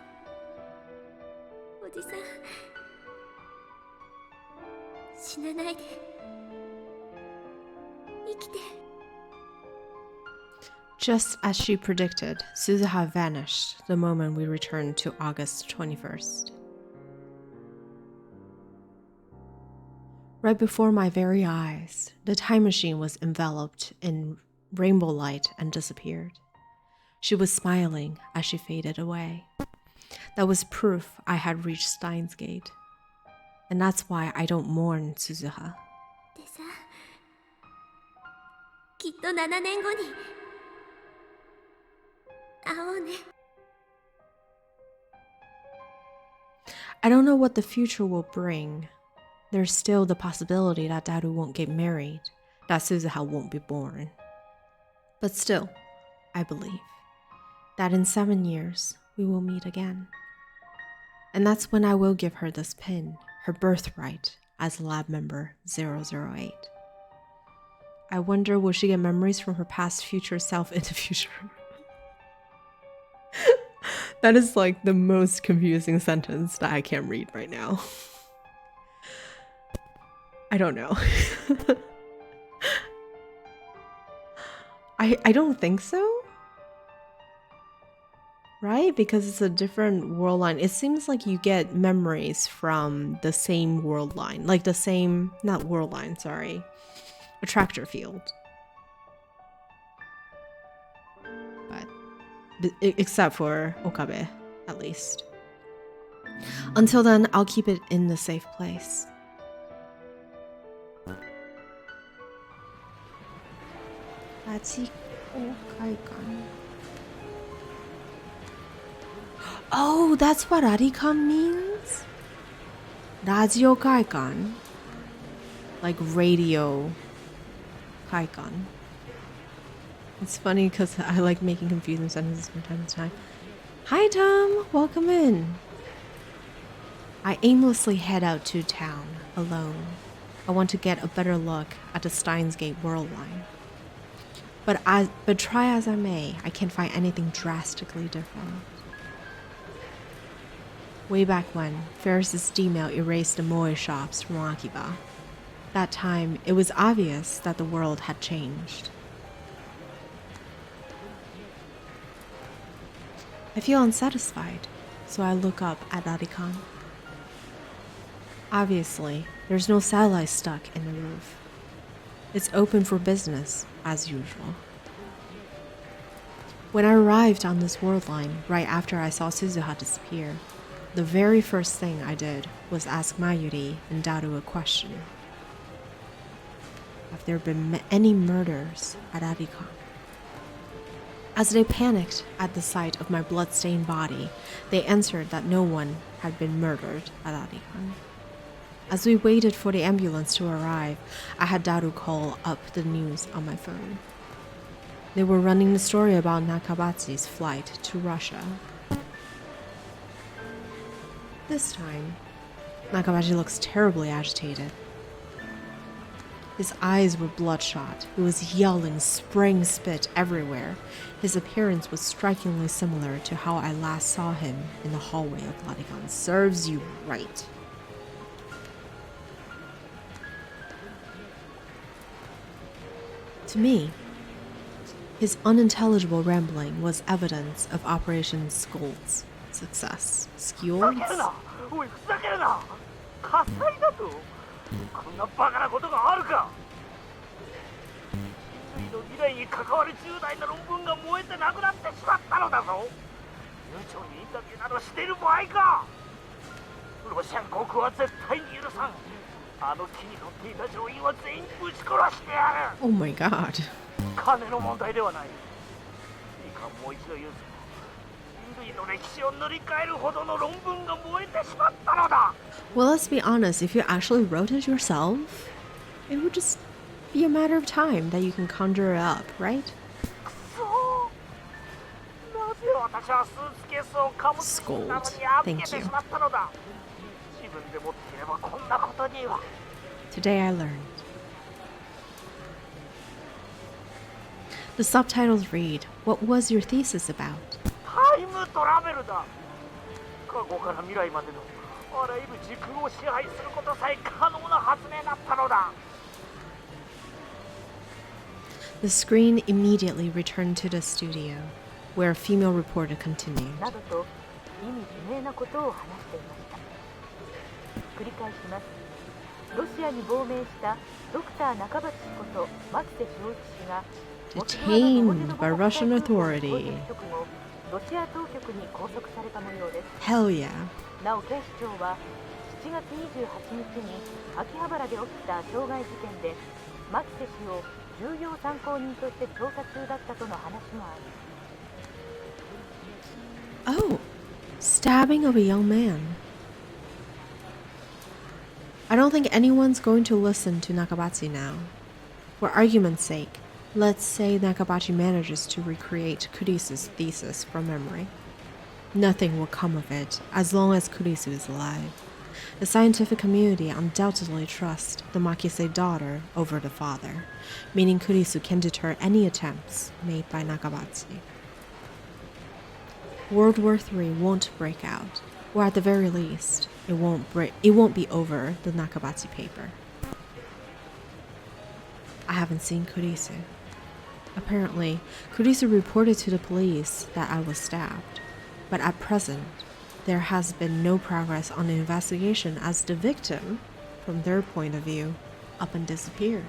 E: う、おじさん。死なないで、生きて。
A: Just as she predicted, Suzuha vanished the moment we returned to August 21st. Right before my very eyes, the time machine was enveloped in rainbow light and disappeared. She was smiling as she faded away. That was proof I had reached Steins Gate. And that's why I don't mourn Suzuha.
E: でさ、きっと7年後に会おうね。
A: I don't know what the future will bring, there's still the possibility that Daru won't get married, that Suzuha won't be born. But still, I believe that in 7 years, we will meet again. And that's when I will give her this pin, her birthright, as lab member 008. I wonder, will she get memories from her past future self in the future? That is like the most confusing sentence that I can't read right now. I don't know. I don't think so. Right? Because it's a different world line. It seems like you get memories from the same world line. Like the same, not world line, sorry. Attractor field. But, except for Okabe, at least. Until then, I'll keep it in the safe place. Oh, that's what Radikan means? Radio Kaikan. Like radio Kaikan. It's funny because I like making confusing sentences from time to time. Hi Tom, welcome in. I aimlessly head out to town, alone. I want to get a better look at the Steins Gate world line. But try as I may, I can't find anything drastically different. Way back when, Ferris's steam-mail erased the moe shops from Akiba. That time, it was obvious that the world had changed. I feel unsatisfied, so I look up at Radikan. Obviously, there's no satellite stuck in the roof. It's open for business, as usual. When I arrived on this world line, right after I saw Suzuha disappear, the very first thing I did was ask Mayuri and Daru a question. Have there been any murders at Radikan? As they panicked at the sight of my blood-stained body, they answered that no one had been murdered at Radikan. As we waited for the ambulance to arrive, I had Daru call up the news on my phone. They were running the story about Nakabatsu's flight to Russia. This time, Nakabashi looks terribly agitated. His eyes were bloodshot. He was yelling, spraying spit everywhere. His appearance was strikingly similar to how I last saw him in the hallway of Radikan. Serves you right. To me, his unintelligible rambling was evidence of Operation Scold's success. Scold's?
I: おいふざけるな火災だとこんなバカなことがあるか人類の未来に関わる重大な論文が燃えてなくなってしまったのだぞ悠長にインタビューなどしている場合かロシア国は絶対に許さんあの木に乗っていた乗員は全員ぶち殺してやる
A: Oh my god.
I: 金の問題ではないいいかもう一度言うぞ
A: Well, let's be honest, if you actually wrote it yourself, it would just be a matter of time that you can conjure it up, right? Scold. Thank you. Today I learned. The subtitles read, "What was your thesis about?"
I: タイムトラベルだ過去から未来までのあらゆる時空を支配することさえ可能な発明だったのだ
A: The screen immediately returned to the studio, where a female reporter continued.
G: などと意味不明なことを話していました繰り返しますロシアに亡命したドクター中鉢氏こと牧瀬正一氏が
A: Detained by Russian authority.
G: ロシア当局に拘束された模様です。
A: Hell yeah.
G: なお警視庁は7月28日に秋葉原で起きた傷害事件で牧瀬氏を重要参考人として調査中だったとの話もあり。
A: Oh, stabbing of a young man. I don't think anyone's going to listen to Nakabachi now. For argument's sake, let's say Nakabachi manages to recreate Kurisu's thesis from memory. Nothing will come of it as long as Kurisu is alive. The scientific community undoubtedly trusts the Makise daughter over the father, meaning Kurisu can deter any attempts made by Nakabachi. World War III won't break out, or at the very least, it won't be over the Nakabachi paper. I haven't seen Kurisu. Apparently, Kurisu reported to the police that I was stabbed, but at present, there has been no progress on the investigation as the victim, from their point of view, up and disappeared.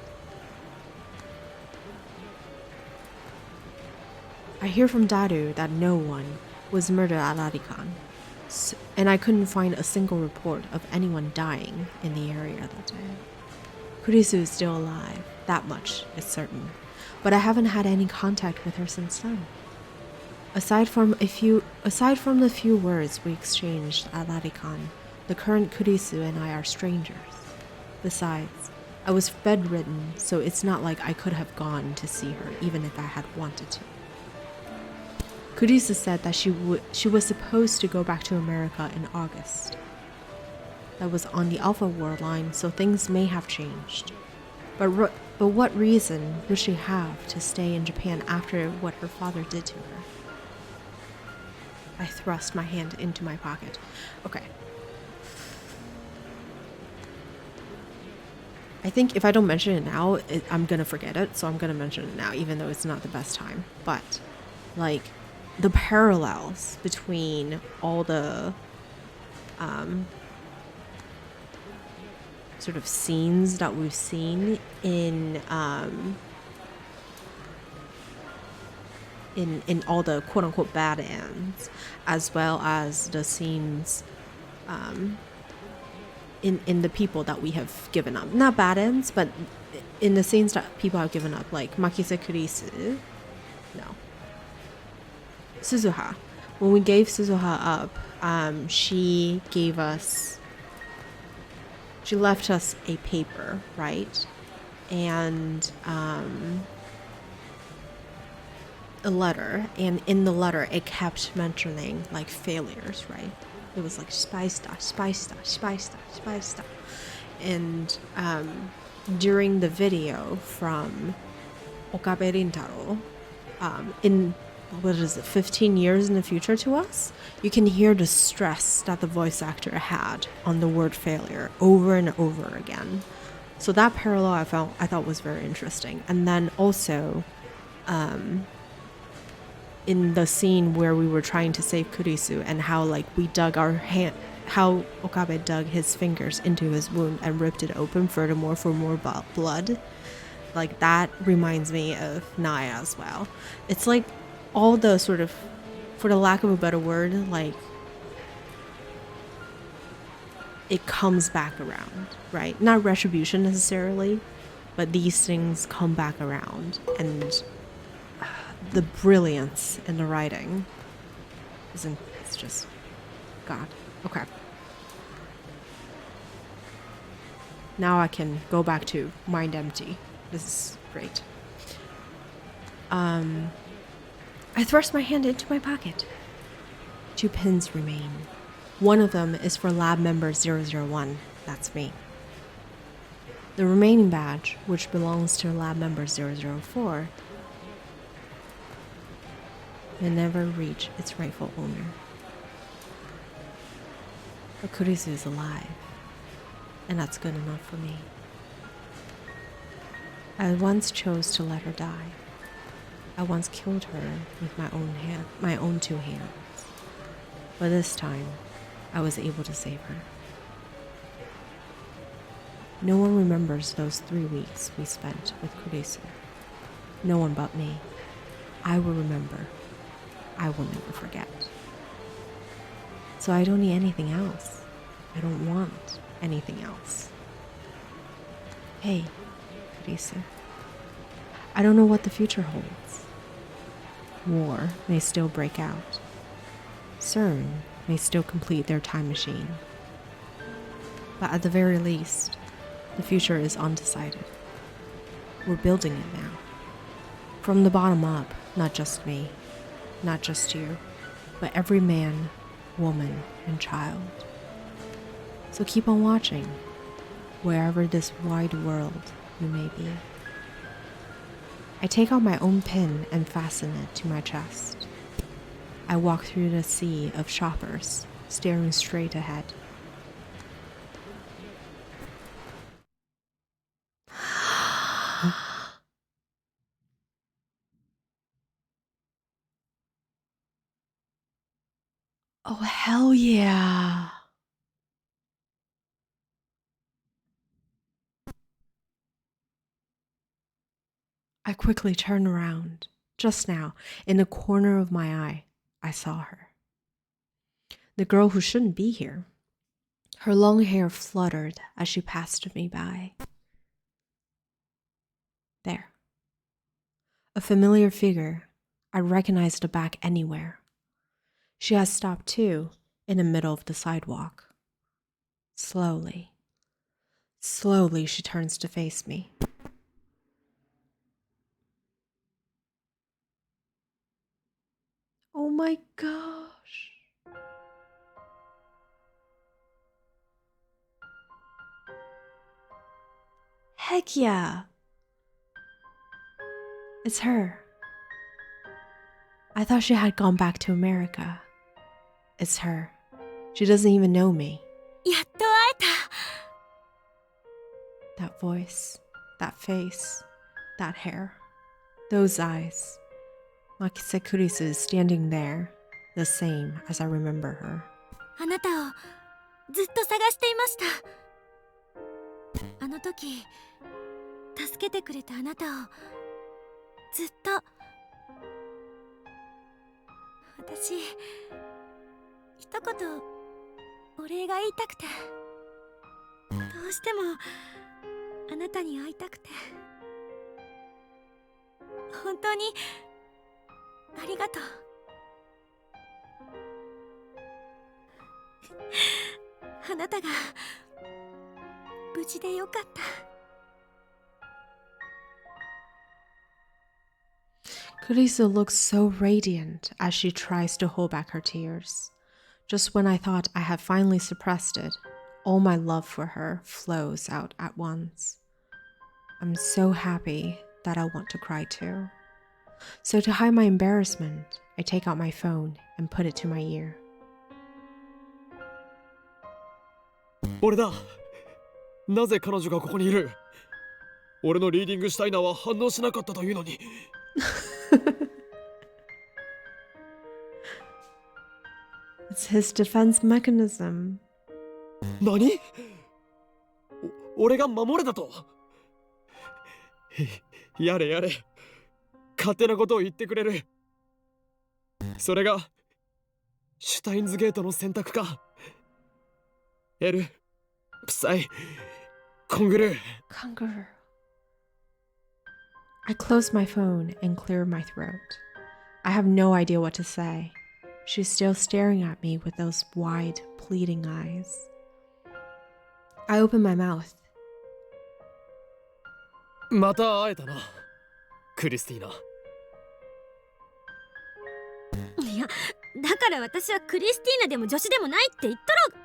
A: I hear from Daru that no one was murdered at Radikan, and I couldn't find a single report of anyone dying in the area that day. Kurisu is still alive, that much is certain, but I haven't had any contact with her since then. Aside from the few words we exchanged at Radikan, the current Kurisu and I are strangers. Besides, I was bedridden, so it's not like I could have gone to see her even if I had wanted to. Kurisu said that she was supposed to go back to America in August. That was on the Alpha War line, so things may have changed. But what reason would she have to stay in Japan after what her father did to her? I thrust my hand into my pocket. Okay. I think if I don't mention it now, I'm gonna forget it, so I'm gonna mention it now, even though it's not the best time. But, like, the parallels between all the sort of scenes that we've seen in all the quote-unquote bad ends, as well as the scenes in the people that we have given up. Not bad ends, but in the scenes that people have given up, like Makise Kurisu. No. Suzuha. When we gave Suzuha up, she left us a paper, right? And a letter, and in the letter it kept mentioning like failures, right? It was like spy stuff. And during the video from Okabe Rintaro, in what is it, 15 years in the future to us, you can hear the stress that the voice actor had on the word failure over and over again. So that parallel I thought was very interesting. And then also in the scene where we were trying to save Kurisu, and how like we dug our hand, how Okabe dug his fingers into his wound and ripped it open furthermore for more blood, like that reminds me of Naya as well. It's like all the sort of, for the lack of a better word, like it comes back around, right? Not retribution necessarily, but these things come back around, and the brilliance in the writing it's just God. Okay. Now I can go back to mind empty. This is great. I thrust my hand into my pocket. 2 pins remain. One of them is for lab member 001. That's me. The remaining badge, which belongs to lab member 004, may never reach its rightful owner. But Kurisu is alive, and that's good enough for me. I once chose to let her die. I once killed her with my own 2 hands. But this time, I was able to save her. No one remembers those 3 weeks we spent with Kurisu. No one but me. I will remember. I will never forget. So I don't need anything else. I don't want anything else. Hey, Kurisu. I don't know what the future holds. War may still break out. CERN may still complete their time machine. but at the very least, the future is undecided. We're building it now. From the bottom up, not just me, not just you, but every man, woman, and child. So keep on watching, wherever this wide world you may be. I take out my own pin and fasten it to my chest. I walk through the sea of shoppers, staring straight ahead. Oh, hell yeah. I quickly turned around. Just now, in the corner of my eye, I saw her. The girl who shouldn't be here. Her long hair fluttered as she passed me by. There. A familiar figure. I recognized the back anywhere. She has stopped too, in the middle of the sidewalk. Slowly, slowly she turns to face me. Oh my gosh. Heck yeah. It's her. I thought she had gone back to America. It's her. She doesn't even know me.
E: やっと会えた。
A: That voice, that face, that hair, those eyes. Makise Kurisu is standing there, the same as I remember her.
E: あなたをずっと探していました。あの時、助けてくれたあなたをずっと。私、一言お礼が言いたくて。どうしてもあなたに会いたくて。本当にありがとう。あなたが無事でよかった。
A: Kurisu looks so radiant as she tries to hold back her tears. Just when I thought I had finally suppressed it, all my love for her flows out at once. I'm so happy that I want to cry too. So to hide my embarrassment, I take out my phone and put it to my ear.
B: 俺だ。なぜ彼女がここにいる？俺のリーディングシュタイナーは反応しなかったというのに。
A: It's his defense mechanism.
B: 何？俺が守れたと？やれやれ。勝手なことを言ってくれる。それがシュタインズゲートの選択か。エル、プサイ、コングルー。
A: Conqueror. I close my phone and clear my throat. I have no idea what to say. She's still staring at me with those wide, pleading eyes. I open my mouth.
B: また会えたな、クリスティーナ。
E: いや、だから私はクリスティーナでも女子でもないって言ったろ。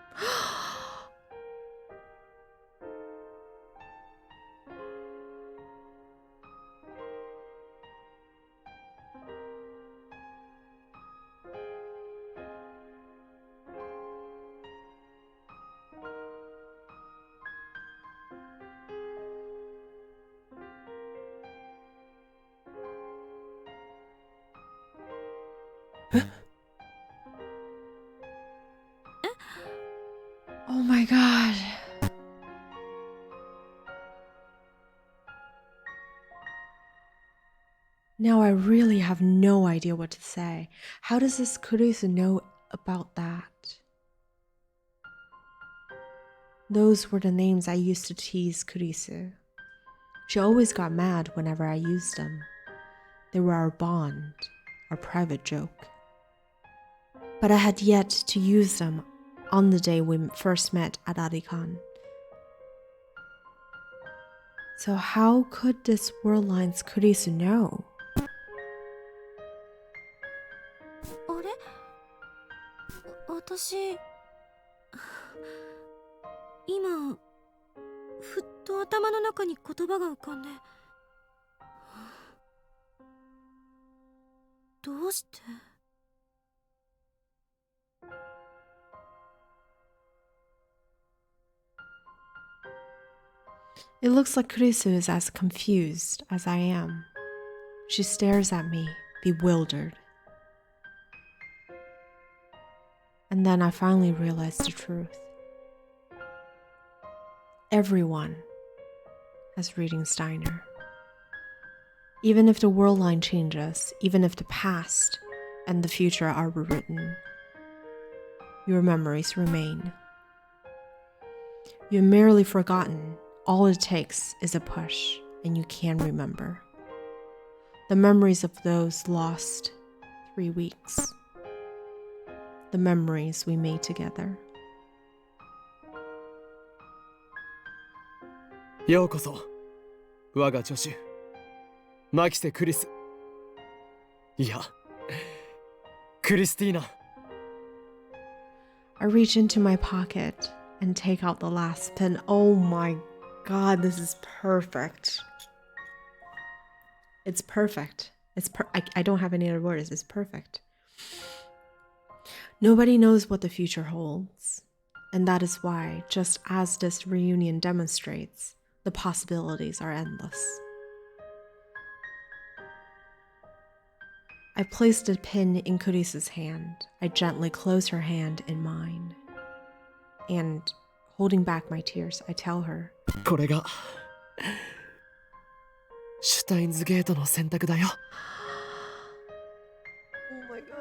A: Oh my god. Now I really have no idea what to say. How does this Kurisu know about that? Those were the names I used to tease Kurisu. She always got mad whenever I used them. They were our bond, our private joke. But I had yet to use them on the day we first met at Arikan. So how could this World Line's Kurisu know?
E: あれ私今ふっと頭の中に言葉が浮かんでどうして
A: It looks like Kurisu is as confused as I am. She stares at me, bewildered. And then I finally realized the truth. Everyone has reading Steiner. Even if the world line changes, even if the past and the future are rewritten, your memories remain. You're merely forgotten. All it takes is a push, and you can remember. The memories of those lost 3 weeks. The memories we made together.
B: ようこそ我が助手マキセ・クリスいやクリスティーナ
A: I reach into my pocket and take out the last pin. Oh my god, this is perfect. It's perfect. I don't have any other words. It's perfect. Nobody knows what the future holds. And that is why, just as this reunion demonstrates, the possibilities are endless. I place the pin in Kurisu's hand. I gently close her hand in mine. And holding back my tears, I tell her,
B: これがシュタインズゲートの選択だよ
A: Oh my god.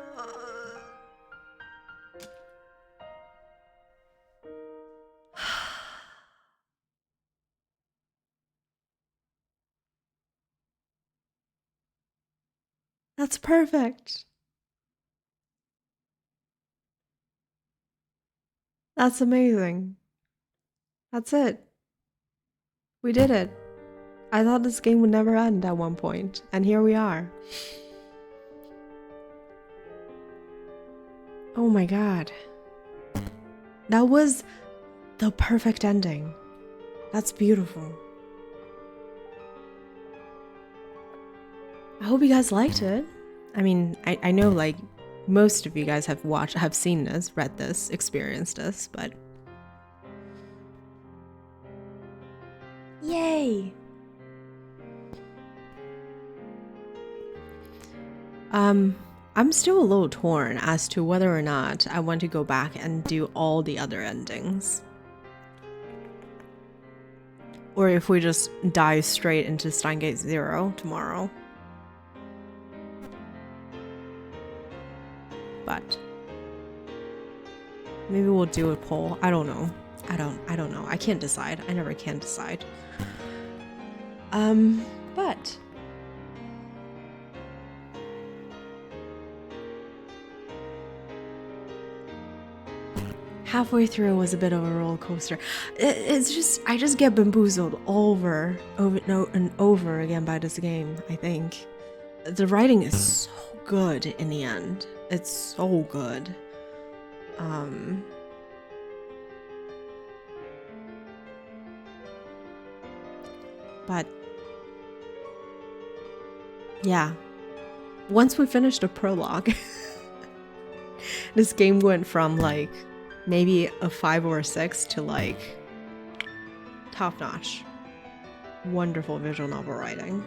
A: That's perfect. That's amazing. That's it. We did it. I thought this game would never end at one point, and here we are. Oh my god. That was the perfect ending. That's beautiful. I hope you guys liked it. I mean, I know like most of you guys have seen this, read this, experienced this, but yay! I'm still a little torn as to whether or not I want to go back and do all the other endings. Or if we just dive straight into Steingate 0 tomorrow. But maybe we'll do a poll. I don't know. I don't know. I can't decide. I never can decide. But halfway through was a bit of a roller coaster. It's just I just get bamboozled over and over again by this game. I think the writing is so good in the end. It's so good. But yeah, once we finished the prologue, this game went from like maybe a 5 or a 6 to like top notch. Wonderful visual novel writing.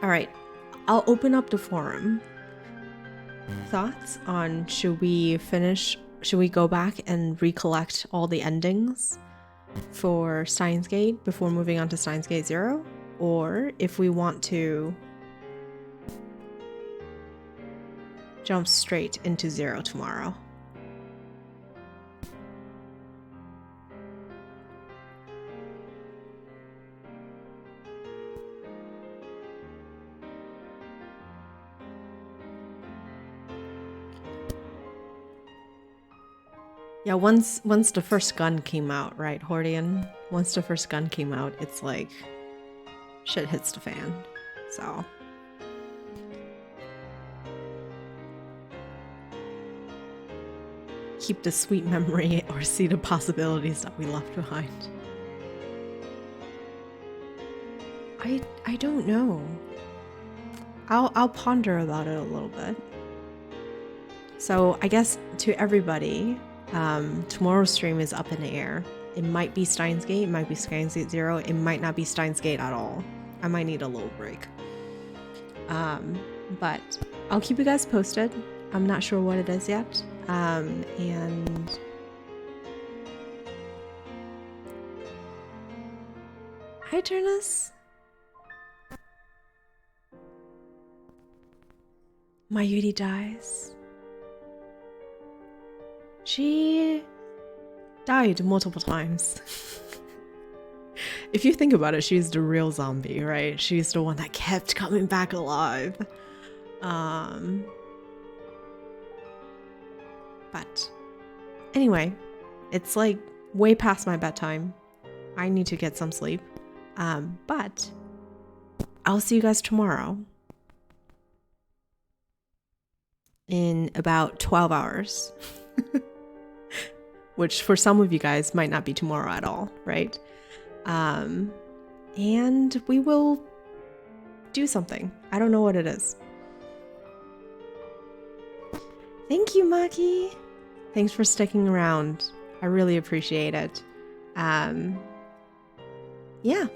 A: All right, I'll open up the forum. Thoughts on should we go back and recollect all the endings for Steins Gate before moving on to Steins Gate 0? Or if we want to jump straight into 0 tomorrow. Yeah, once the first gun came out, right, Hordian? once the first gun came out, it's like shit hits the fan. So keep the sweet memory or see the possibilities that we left behind. I don't know. I'll ponder about it a little bit. So I guess to everybody, tomorrow's stream is up in the air. It might be Steins Gate, it might be Steins Gate 0, it might not be Steins Gate at all. I might need a little break. But I'll keep you guys posted. I'm not sure what it is yet. And hi, Turnus. Mayuri dies. She died multiple times. If you think about it, she's the real zombie, right? She's the one that kept coming back alive. But anyway, it's like way past my bedtime. I need to get some sleep. But I'll see you guys tomorrow in about 12 hours. Which for some of you guys might not be tomorrow at all, right? And we will do something. I don't know what it is. Thank you, Maki. Thanks for sticking around. I really appreciate it. Yeah.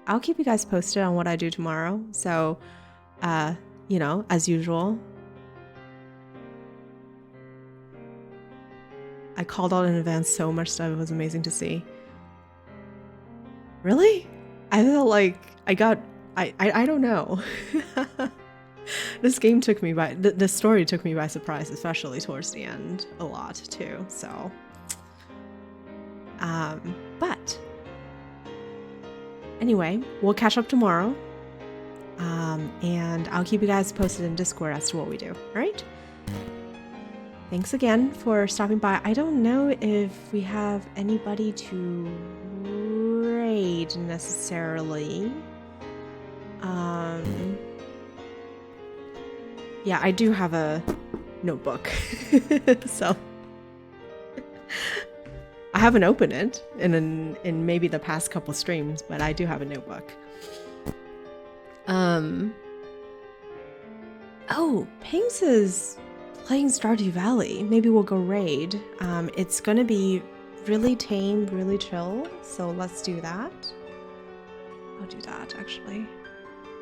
A: I'll keep you guys posted on what I do tomorrow. So, you know, as usual, I called out in advance so much stuff. It was amazing to see. Really? I felt like I don't know. This game took me by, the story took me by surprise, especially towards the end a lot too, so. But anyway, we'll catch up tomorrow. And I'll keep you guys posted in Discord as to what we do, all right? Thanks again for stopping by. I don't know if we have anybody to raid necessarily. Yeah, I do have a notebook. So I haven't opened it in maybe the past couple streams, but I do have a notebook. Oh, Pinks is playing Stardew Valley. Maybe we'll go raid. It's gonna be really tame, really chill, so let's do that. I'll do that actually.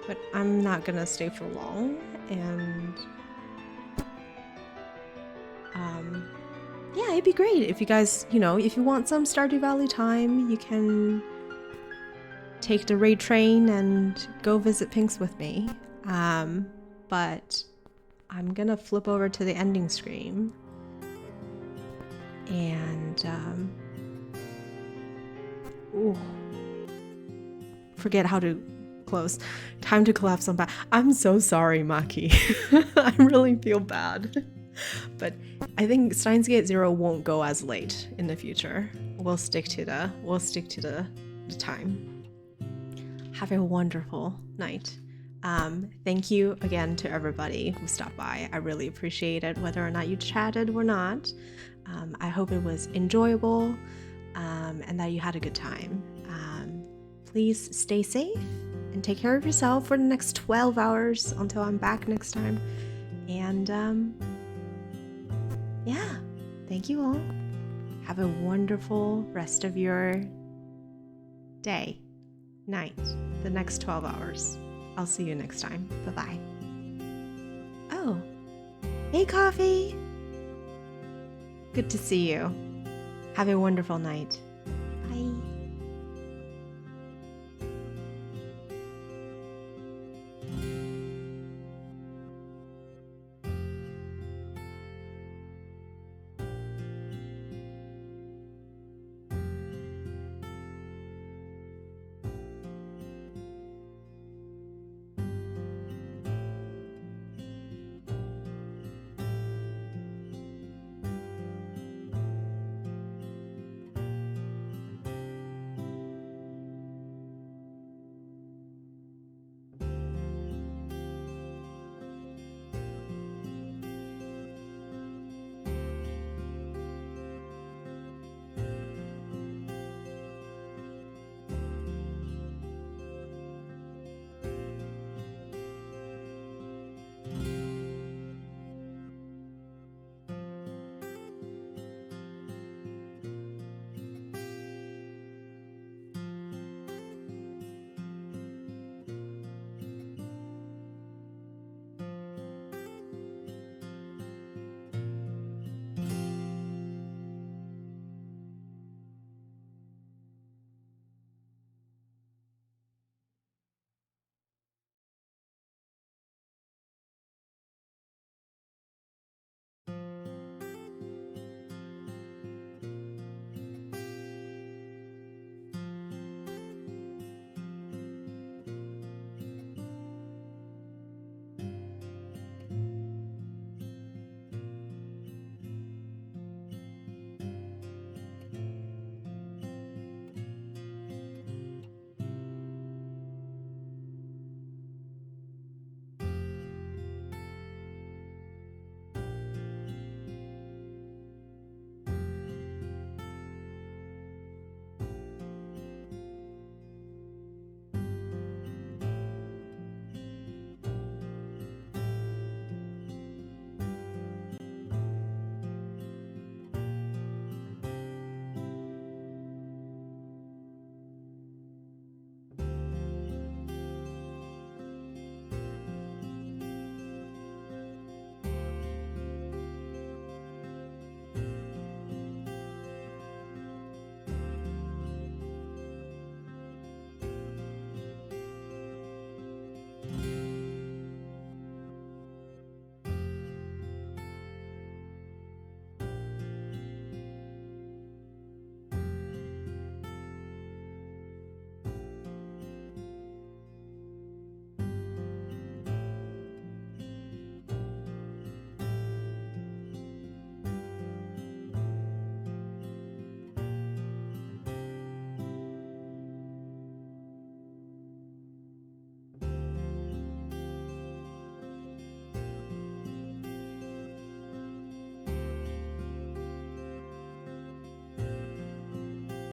A: But I'm not gonna stay for long, and yeah, it'd be great if you guys, you know, if you want some Stardew Valley time, you can take the raid train and go visit Pinks with me. But I'm gonna flip over to the ending screen and forget how to close. Time to collapse on back. I'm so sorry, Maki. I really feel bad. But I think Steins Gate 0 won't go as late in the future. We'll stick to the time. Have a wonderful night. Thank you again to everybody who stopped by. I really appreciate it, whether or not you chatted or not. I hope it was enjoyable and that you had a good time. Please stay safe and take care of yourself for the next 12 hours until I'm back next time. And yeah, thank you all. Have a wonderful rest of your day, night, the next 12 hours. I'll see you next time. Bye-bye. Oh, hey, Coffee. Good to see you. Have a wonderful night.